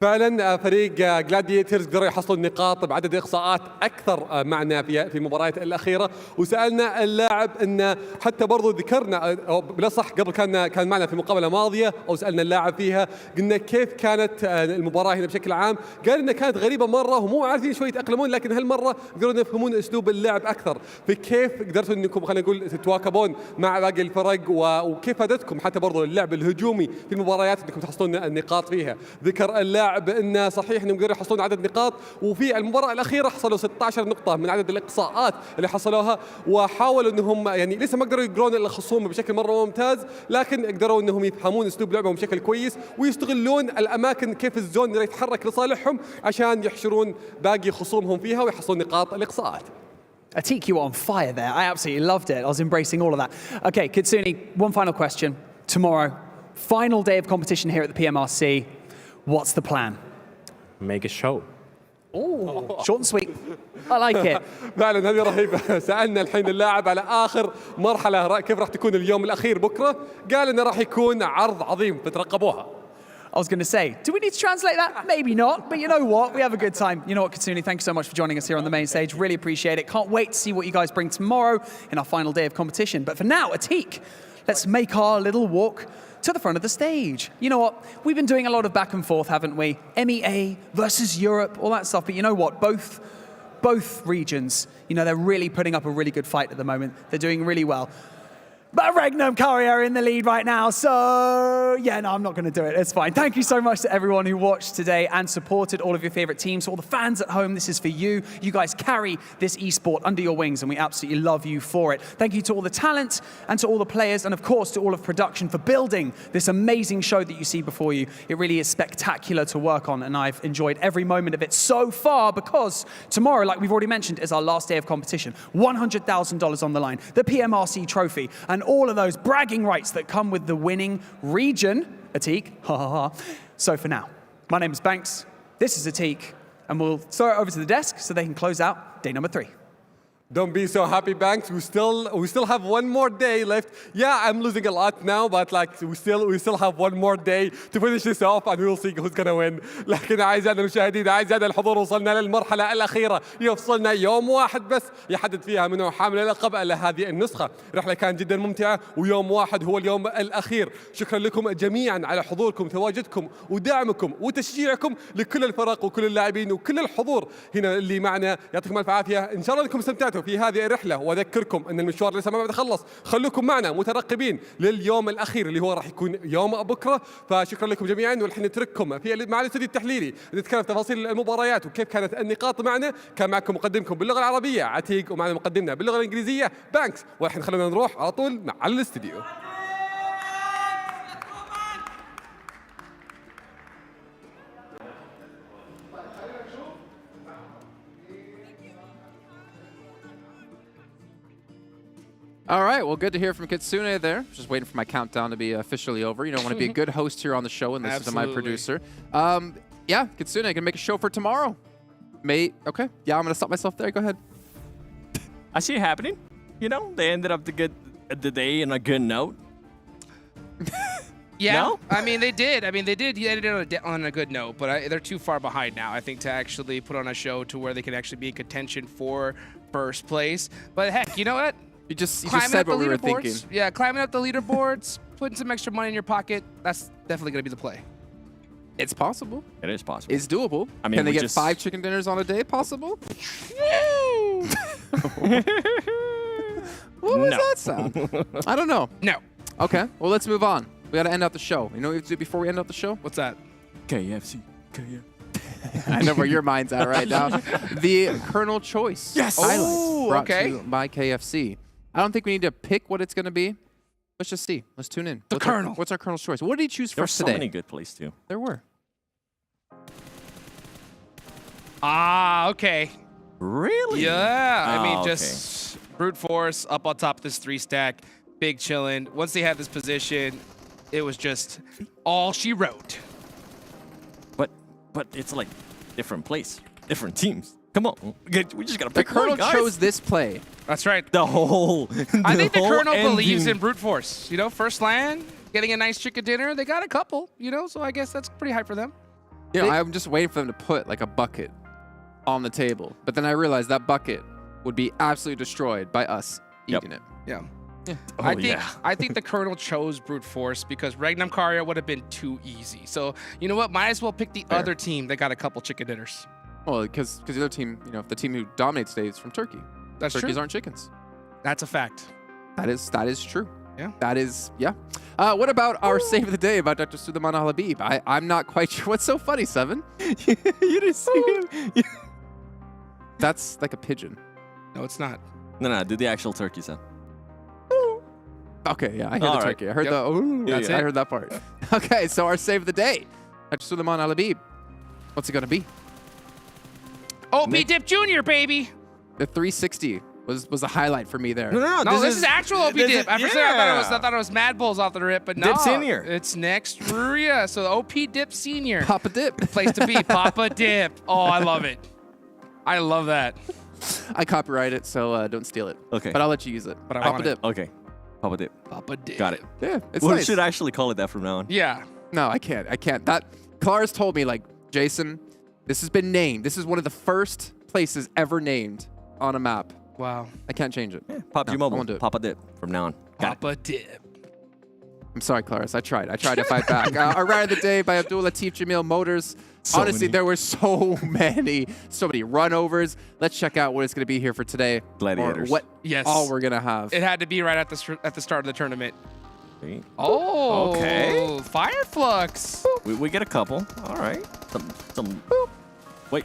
فعلا فريق جلاديترز قدروا يحصلوا النقاط بعدد اقصاءات اكثر معنا في المباريات الاخيره، وسالنا اللاعب انه حتى برضو ذكرنا او بلا صح قبل كان معنا في مقابله ماضيه او سالنا اللاعب فيها قلنا كيف كانت المباراه هنا بشكل عام، قال انها كانت غريبه مره ومو عارفين شويه يتاقلمون، لكن هالمره قدروا يفهمون اسلوب اللعب اكثر، في كيف قدرتوا انكم خلينا نقول تتواكبون مع باقي الفرق وكيف فادتكم حتى برضو اللعب الهجومي في المباريات انكم تحصلون النقاط فيها. ذكر اللاعب بأنه صحيح انهم قدروا يحصلون عدد نقاط، وفي المباراة الأخيرة حصلوا 16 نقطة من عدد الإقصاءات اللي حصلوها، وحاولوا انهم يعني لسه ما قدروا يقرون الخصوم بشكل مرة ممتاز، لكن قدروا انهم يفهمون اسلوب لعبهم بشكل كويس ويستغلون الأماكن كيف الزون يتحرك لصالحهم عشان يحشرون باقي خصومهم فيها ويحصلون نقاط الإقصاءات. Atik, you were on fire there. I absolutely loved it. I was embracing all of that. Okay, Kitsune, one final question. Tomorrow, final day of competition here at the PMRC. What's the plan? Make a show. Oh, short and sweet. I like it. فعلا هذه رهيبة. سألنا الحين اللاعب على آخر مرحلة كيف راح تكون اليوم الأخير بكرة، قال إنه راح يكون عرض عظيم فترقبوها. I was going to say, do we need to translate that? Maybe not, but you know what? We have a good time. You know what, Kitsune, thank you so much for joining us here on the main stage. Really appreciate it. Can't wait to see what you guys bring tomorrow in our final day of competition. But for now, Atik, let's make our little walk to the front of the stage. You know what? We've been doing a lot of back and forth, haven't we? MEA versus Europe, all that stuff. But you know what? Both regions, you know, they're really putting up a really good fight at the moment. They're doing really well. But REGNUM CARYA are in the lead right now, so yeah, no, I'm not going to do it. It's fine. Thank you so much to everyone who watched today and supported all of your favorite teams. To all the fans at home, this is for you. You guys carry this esport under your wings, and we absolutely love you for it. Thank you to all the talent and to all the players, and of course to all of production for building this amazing show that you see before you. It really is spectacular to work on, and I've enjoyed every moment of it so far, because tomorrow, like we've already mentioned, is our last day of competition. $100,000 on the line, the PMRC trophy, and all of those bragging rights that come with the winning region. Atik, ha ha ha. So for now, my name is Banks, this is Atik, and we'll throw it over to the desk so they can close out day number 3. Don't be so happy, Banks. We still have one more day left. Yeah, I'm losing a lot now, but like we still have one more day to finish this off, and we'll see who's gonna win. لكن أعزائنا المشاهدين، أعزائنا الحضور، وصلنا للمرحلة الأخيرة يفصلنا يوم واحد بس يحدد فيها من هو حامل اللقب لهذه النسخة. رحلة كانت جدا ممتعة، ويوم واحد هو اليوم الأخير. شكرا لكم جميعا على حضوركم، تواجدكم ودعمكم وتشجيعكم لكل الفرق وكل اللاعبين وكل الحضور هنا اللي معنا. يعطيكم ألف عافية. إن شاء الله أنكم استمتعتوا في هذه الرحلة، وأذكركم أن المشوار لسه ما بعد خلص. خلوكم معنا مترقبين لليوم الأخير اللي هو راح يكون يوم بكرة. فشكرا لكم جميعا، والحين نترككم مع الاستوديو التحليلي نتكلم تفاصيل المباريات وكيف كانت النقاط معنا. كان معكم مقدمكم باللغة العربية عتيق، ومعنا مقدمنا باللغة الإنجليزية بانكس، والحين خلونا نروح على طول مع الاستوديو. All right, well, good to hear from Kitsune there. Just waiting for my countdown to be officially over. You know, I want to be a good host here on the show, and this is my producer. Yeah, Kitsune, I can make a show for tomorrow. Okay, yeah, I'm going to stop myself there. Go ahead. I see it happening. You know, they ended up the day on a good note. Yeah, no? I mean, they did. You ended it on a good note, but they're too far behind now, I think, to actually put on a show to where they can actually be in contention for first place. But heck, you know what? You just said what we were thinking. Yeah, climbing up the leaderboards, putting some extra money in your pocket, that's definitely going to be the play. It's possible. It is possible. It's doable. I mean, can they get 5 chicken dinners on a day? Possible? What was that sound? I don't know. No. Okay, well, let's move on. We got to end out the show. You know what we have to do before we end out the show? What's that? KFC. I know where your mind's at right now. The Colonel Choice. Yes. Island, brought okay. to you by KFC. I don't think we need to pick what it's going to be. Let's just see. Let's tune in. What's our Colonel's Choice? What did he choose for us today? There were so many good plays, too. There were. Okay. Really? Yeah. I mean, just brute force up on top of this 3-stack. Big chillin'. Once they had this position, it was just all she wrote. But it's like different place, different teams. Come on, we just gotta the pick Colonel one, guys. chose this play. That's right. The whole. I think the Colonel believes in brute force. You know, first land, getting a nice chicken dinner. They got a couple. You know, so I guess that's pretty hype for them. You know, I'm just waiting for them to put like a bucket on the table. But then I realized that bucket would be absolutely destroyed by us eating it. Yeah. Oh, I think the Colonel chose brute force because REGNUM CARYA would have been too easy. So you know what? Might as well pick the other team that got a couple chicken dinners. Well, because the other team, you know, the team who dominates today is from Turkey. That's Turkeys true. aren't chickens. That's a fact. That is true. Yeah. That is, yeah. What about our save of the day about Dr. Suleiman Al-Habib? I'm not quite sure. What's so funny, Seven? You didn't see him. That's like a pigeon. No, it's not. No, do the actual turkey sound. Okay, yeah, I hear the turkey. I heard the ooh. That's I it. heard that part. Okay, so our save of the day, Dr. Suleiman Al-Habib. What's it gonna be? OP Dip Jr., baby. The 360 was a highlight for me there. No, this is actual OP Dip. At first I yeah. thought it was MADBULLS off the rip, but no. Dip Senior. It's next RÜYA. So the OP Dip Senior. Papa Dip. Place to be. Papa Dip. Oh, I love it. I love that. I copyright it, so don't steal it. Okay. But I'll let you use it. But I Papa want it. Dip. Okay. Papa Dip. Papa Dip. Got it. Yeah, it's We nice. should actually call it that from now on. Yeah. No, I can't. That Clara's told me, like, Jason, this has been named. This is one of the first places ever named on a map. Wow. I can't change it. PUBG No, I Mobile. won't do it. Papa Dip from now on. Got Papa Dip. I'm sorry, Claris. I tried to fight back. Our ride of the day by Abdul Latif Jamil Motors. Honestly, there were so many runovers. Let's check out what it's going to be here for today. Gladiators. Or what Yes. all we're going to have. It had to be right at the start of the tournament. it. Oh. Okay. Fire Flux. We get a couple. All right. Some. Wait.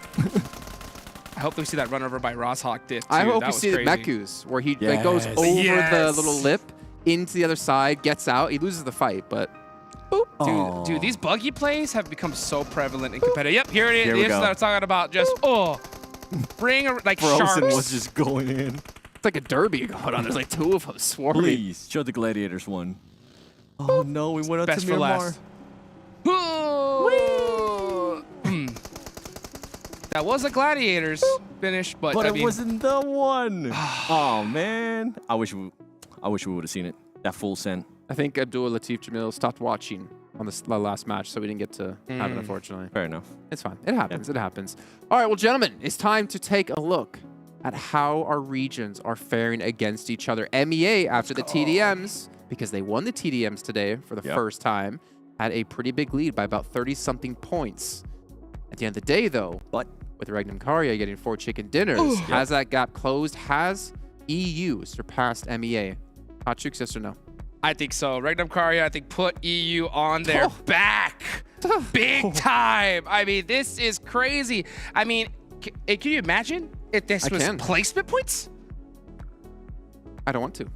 I hope we see that run over by Rosshawk Dip. Too. I hope that we was see the crazy. Mekus, where he like, goes over the little lip into the other side, gets out. He loses the fight, but boop. Dude, these buggy plays have become so prevalent in competitive. Yep, here it is. Here we This is go. what I'm talking about. Just, bring a, like Frozen sharks. was just going in. It's like a derby going on. There's like two of them swarming. Please, show the Gladiators one. Oh no, we went out Best to for Miramar. last. That was a Gladiators finish, but I But it mean, wasn't the one. Oh man, I wish we would have seen it. That full send. I think Abdul Latif Jamil stopped watching on the last match, so we didn't get to have it, unfortunately. Fair enough. It's fine. It happens. It happens. All right, well, gentlemen, it's time to take a look at how our regions are faring against each other. MEA, after the TDMs, because they won the TDMs today for the first time, had a pretty big lead by about 30-something points. At the end of the day, though, with REGNUM CARYA getting 4 chicken dinners, has that gap closed? Has EU surpassed MEA? Hot Chooks, yes or no? I think so. REGNUM CARYA, I think, put EU on their back. Big time. I mean, this is crazy. I mean, can you imagine if this was placement points? I don't want to.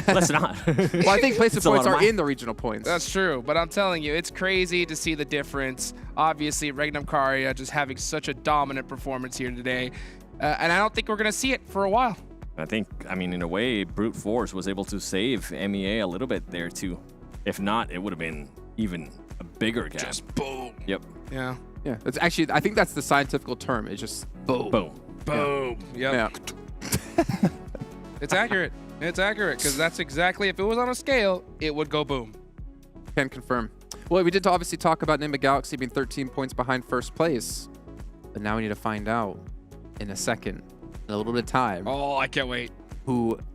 Let's not. Well, I think placement points are in the regional points. That's true, but I'm telling you, it's crazy to see the difference. Obviously, REGNUM CARYA just having such a dominant performance here today, and I don't think we're going to see it for a while. I mean, in a way, Brute Force was able to save MEA a little bit there too. If not, it would have been even a bigger gap. Just boom. Yep. Yeah. Yeah, it's actually, I think that's the scientific term. It's just boom. Boom. Boom. Yep. Yeah. It's accurate. It's accurate because that's exactly, if it was on a scale, it would go boom. Can confirm. Well, we did obviously talk about NIGMA Galaxy being 13 points behind first place, but now we need to find out in a second, in a little bit of time. Oh, I can't wait.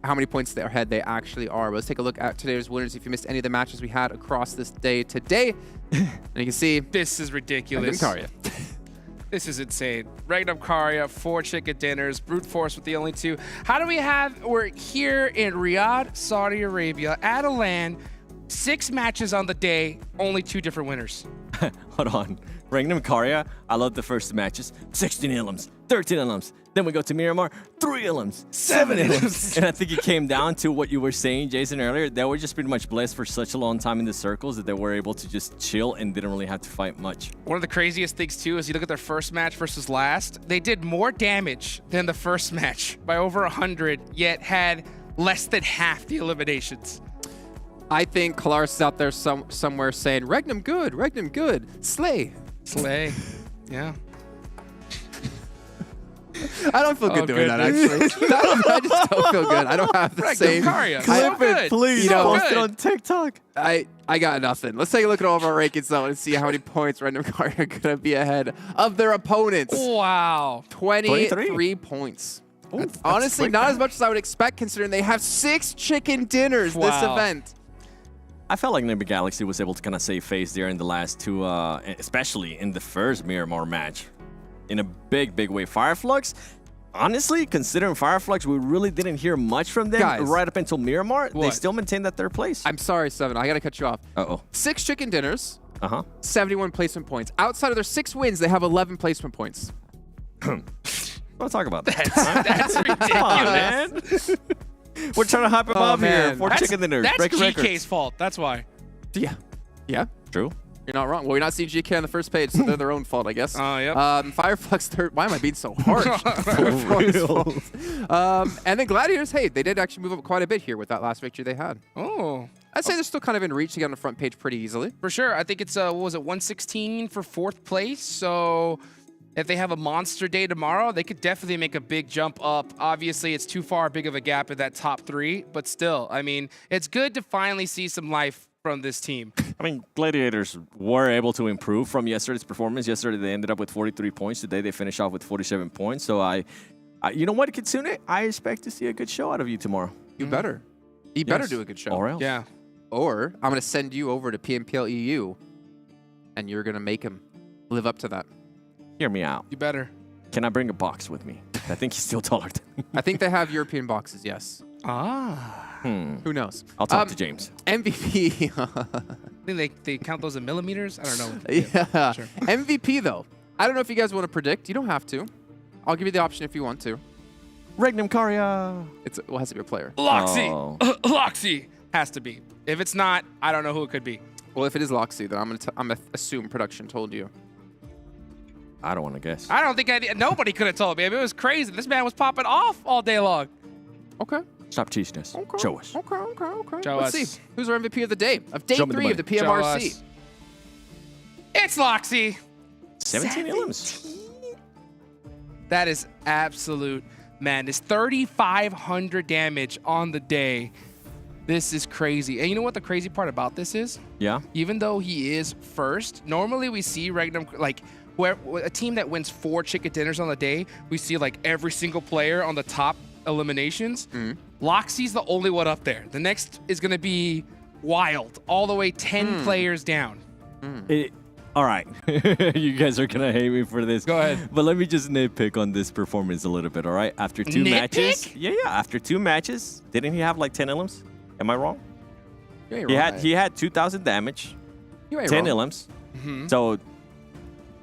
How many points ahead they actually are. But let's take a look at today's winners. If you missed any of the matches we had across this day today, and you can see this is ridiculous. REGNUM CARYA. This is insane. REGNUM CARYA, 4 chicken dinners, Brute Force with the only 2. How do we have, we're here in Riyadh, Saudi Arabia, at a LAN, 6 matches on the day, only 2 different winners. Hold on. REGNUM CARYA, I love the first matches. 16 ilms, 13 ilms. Then we go to Miramar, 3 ilms, 7 ilms. And I think it came down to what you were saying, Jason, earlier. They were just pretty much blessed for such a long time in the circles that they were able to just chill and didn't really have to fight much. One of the craziest things, too, is you look at their first match versus last. They did more damage than the first match by over 100, yet had less than half the eliminations. I think Kalaris is out there somewhere saying, REGNUM good, slay. Slay. Yeah. I don't feel good doing that, actually. I just don't feel good. I don't have the same. CARYA. Clip it, please. You know, Post it on TikTok. I got nothing. Let's take a look at all of our rankings, though, and see how many points REGNUM CARYA are going to be ahead of their opponents. Wow. 23 points. That's honestly not as much as I would expect, considering they have 6 chicken dinners this event. I felt like NIGMA Galaxy was able to kind of save face there in the last two, especially in the first Miramar match, in a big way. FLUX, honestly, considering FLUX, we really didn't hear much from them right up until Miramar. They still maintain that third place. I'm sorry, Seven. I got to cut you off. 6 chicken dinners, 71 placement points. Outside of their 6 wins, they have 11 placement points. Let's talk about that. That's ridiculous. Come on, man. We're trying to hype him up here for chicken dinners. That's break records. GK's fault. That's why. Yeah. True. You're not wrong. Well, you're not seeing GK on the first page, so they're their own fault, I guess. Oh, yep. FLUX third. Why am I being so harsh? And then Gladiators, hey, they did actually move up quite a bit here with that last victory they had. Oh. I'd say they're still kind of in reach to get on the front page pretty easily. For sure. I think it's, what was it, 116 for 4th place. So if they have a monster day tomorrow, they could definitely make a big jump up. Obviously, it's too far big of a gap in that top 3, but still, I mean, it's good to finally see some life from this team. I mean, Gladiators were able to improve from yesterday's performance. Yesterday, they ended up with 43 points. Today, they finished off with 47 points. So, you know what, Kitsune? I expect to see a good show out of you tomorrow. You better. You better do a good show. Or else. Yeah. Or I'm going to send you over to PMPL EU, and you're going to make him live up to that. Hear me out. You better. Can I bring a box with me? I think he's still taller than me. I think they have European boxes, yes. Who knows? I'll talk to James. MVP. I think they count those in millimeters. I don't know. Yeah. Sure. MVP, though. I don't know if you guys want to predict. You don't have to. I'll give you the option if you want to. REGNUM CARYA. It has to be a player. Loxy. Loxy has to be. If it's not, I don't know who it could be. Well, if it is Loxy, then I'm gonna assume production told you. I don't want to guess. I don't think nobody could have told me. I mean, it was crazy. This man was popping off all day long. Okay. Stop teasing us. Okay. Show us. Okay. Show Let's us. see. Who's our MVP of the day? Of day Show me the 3 of the money. PMRC. It's Loxy. 17 items. That is absolute madness. 3,500 damage on the day. This is crazy. And you know what the crazy part about this is? Yeah. Even though he is first, normally we see REGNUM, like, where a team that wins 4 chicken dinners on the day, we see like every single player on the top eliminations. Loxy's the only one up there. The next is going to be wild, all the way 10 players down. All right. You guys are going to hate me for this. Go ahead. But let me just nitpick on this performance a little bit, all right? After 2 matches. Yeah. After 2 matches, didn't he have like 10 ilims? Am I wrong? He had 2,000 damage, 10 ilims. So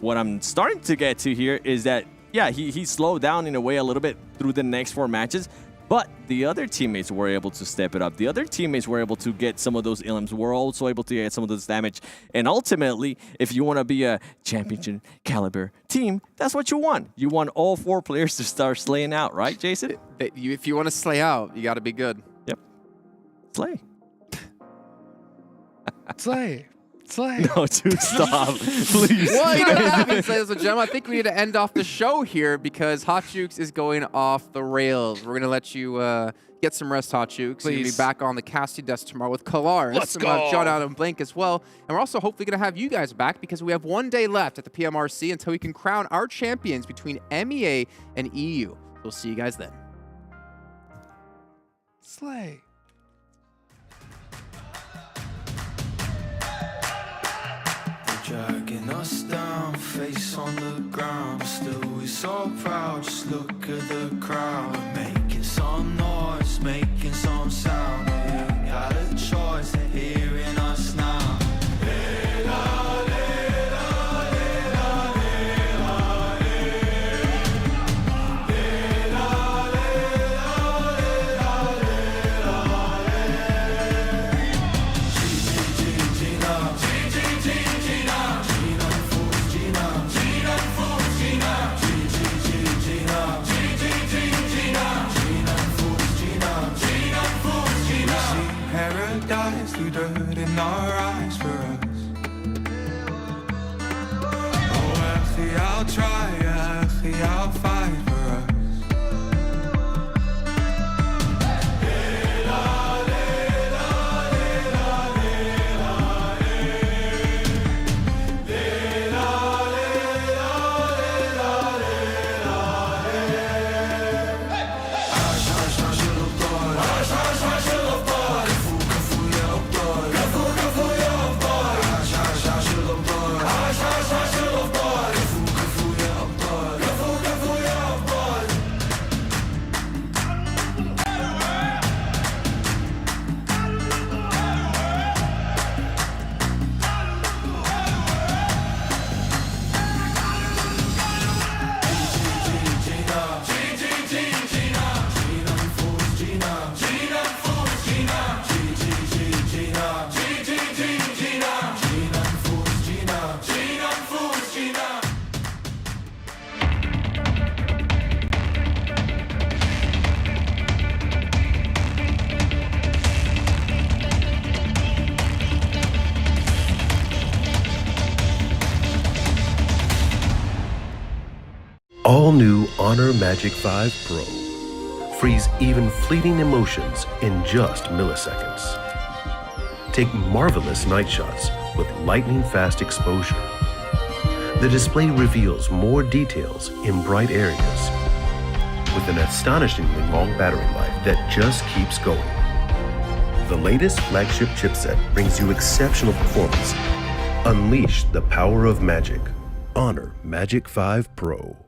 what I'm starting to get to here is that, yeah, he slowed down in a way a little bit through the next 4 matches, but the other teammates were able to step it up. The other teammates were able to get some of those ilims, were also able to get some of those damage. And ultimately, if you want to be a championship caliber team, that's what you want. You want all 4 players to start slaying out, right, Jason? If you want to slay out, you got to be good. Yep. Slay. Slay. No, dude, stop. Please. Well, you know what that means, ladies and gentlemen. I think we need to end off the show here because Hot Jukes is going off the rails. We're going to let you get some rest, Hot Jukes. You're going to be back on the casting desk tomorrow with Kalaris. Let's go. John Out and Blink as well. And we're also hopefully going to have you guys back because we have 1 day left at the PMRC until we can crown our champions between MEA and EU. We'll see you guys then. Slay. Dragging us down, face on the ground, but still we so proud. Just look at the crowd, making some noise, making some sound. We got a choice, they're hearing us now. Paradise through dirt in our eyes for us. Oh, actually, I'll try, actually, I'll fight for us. all-new Honor Magic 5 Pro. Freeze even fleeting emotions in just milliseconds. Take marvelous night shots with lightning-fast exposure. The display reveals more details in bright areas with an astonishingly long battery life that just keeps going. The latest flagship chipset brings you exceptional performance. Unleash the power of magic. Honor Magic 5 Pro.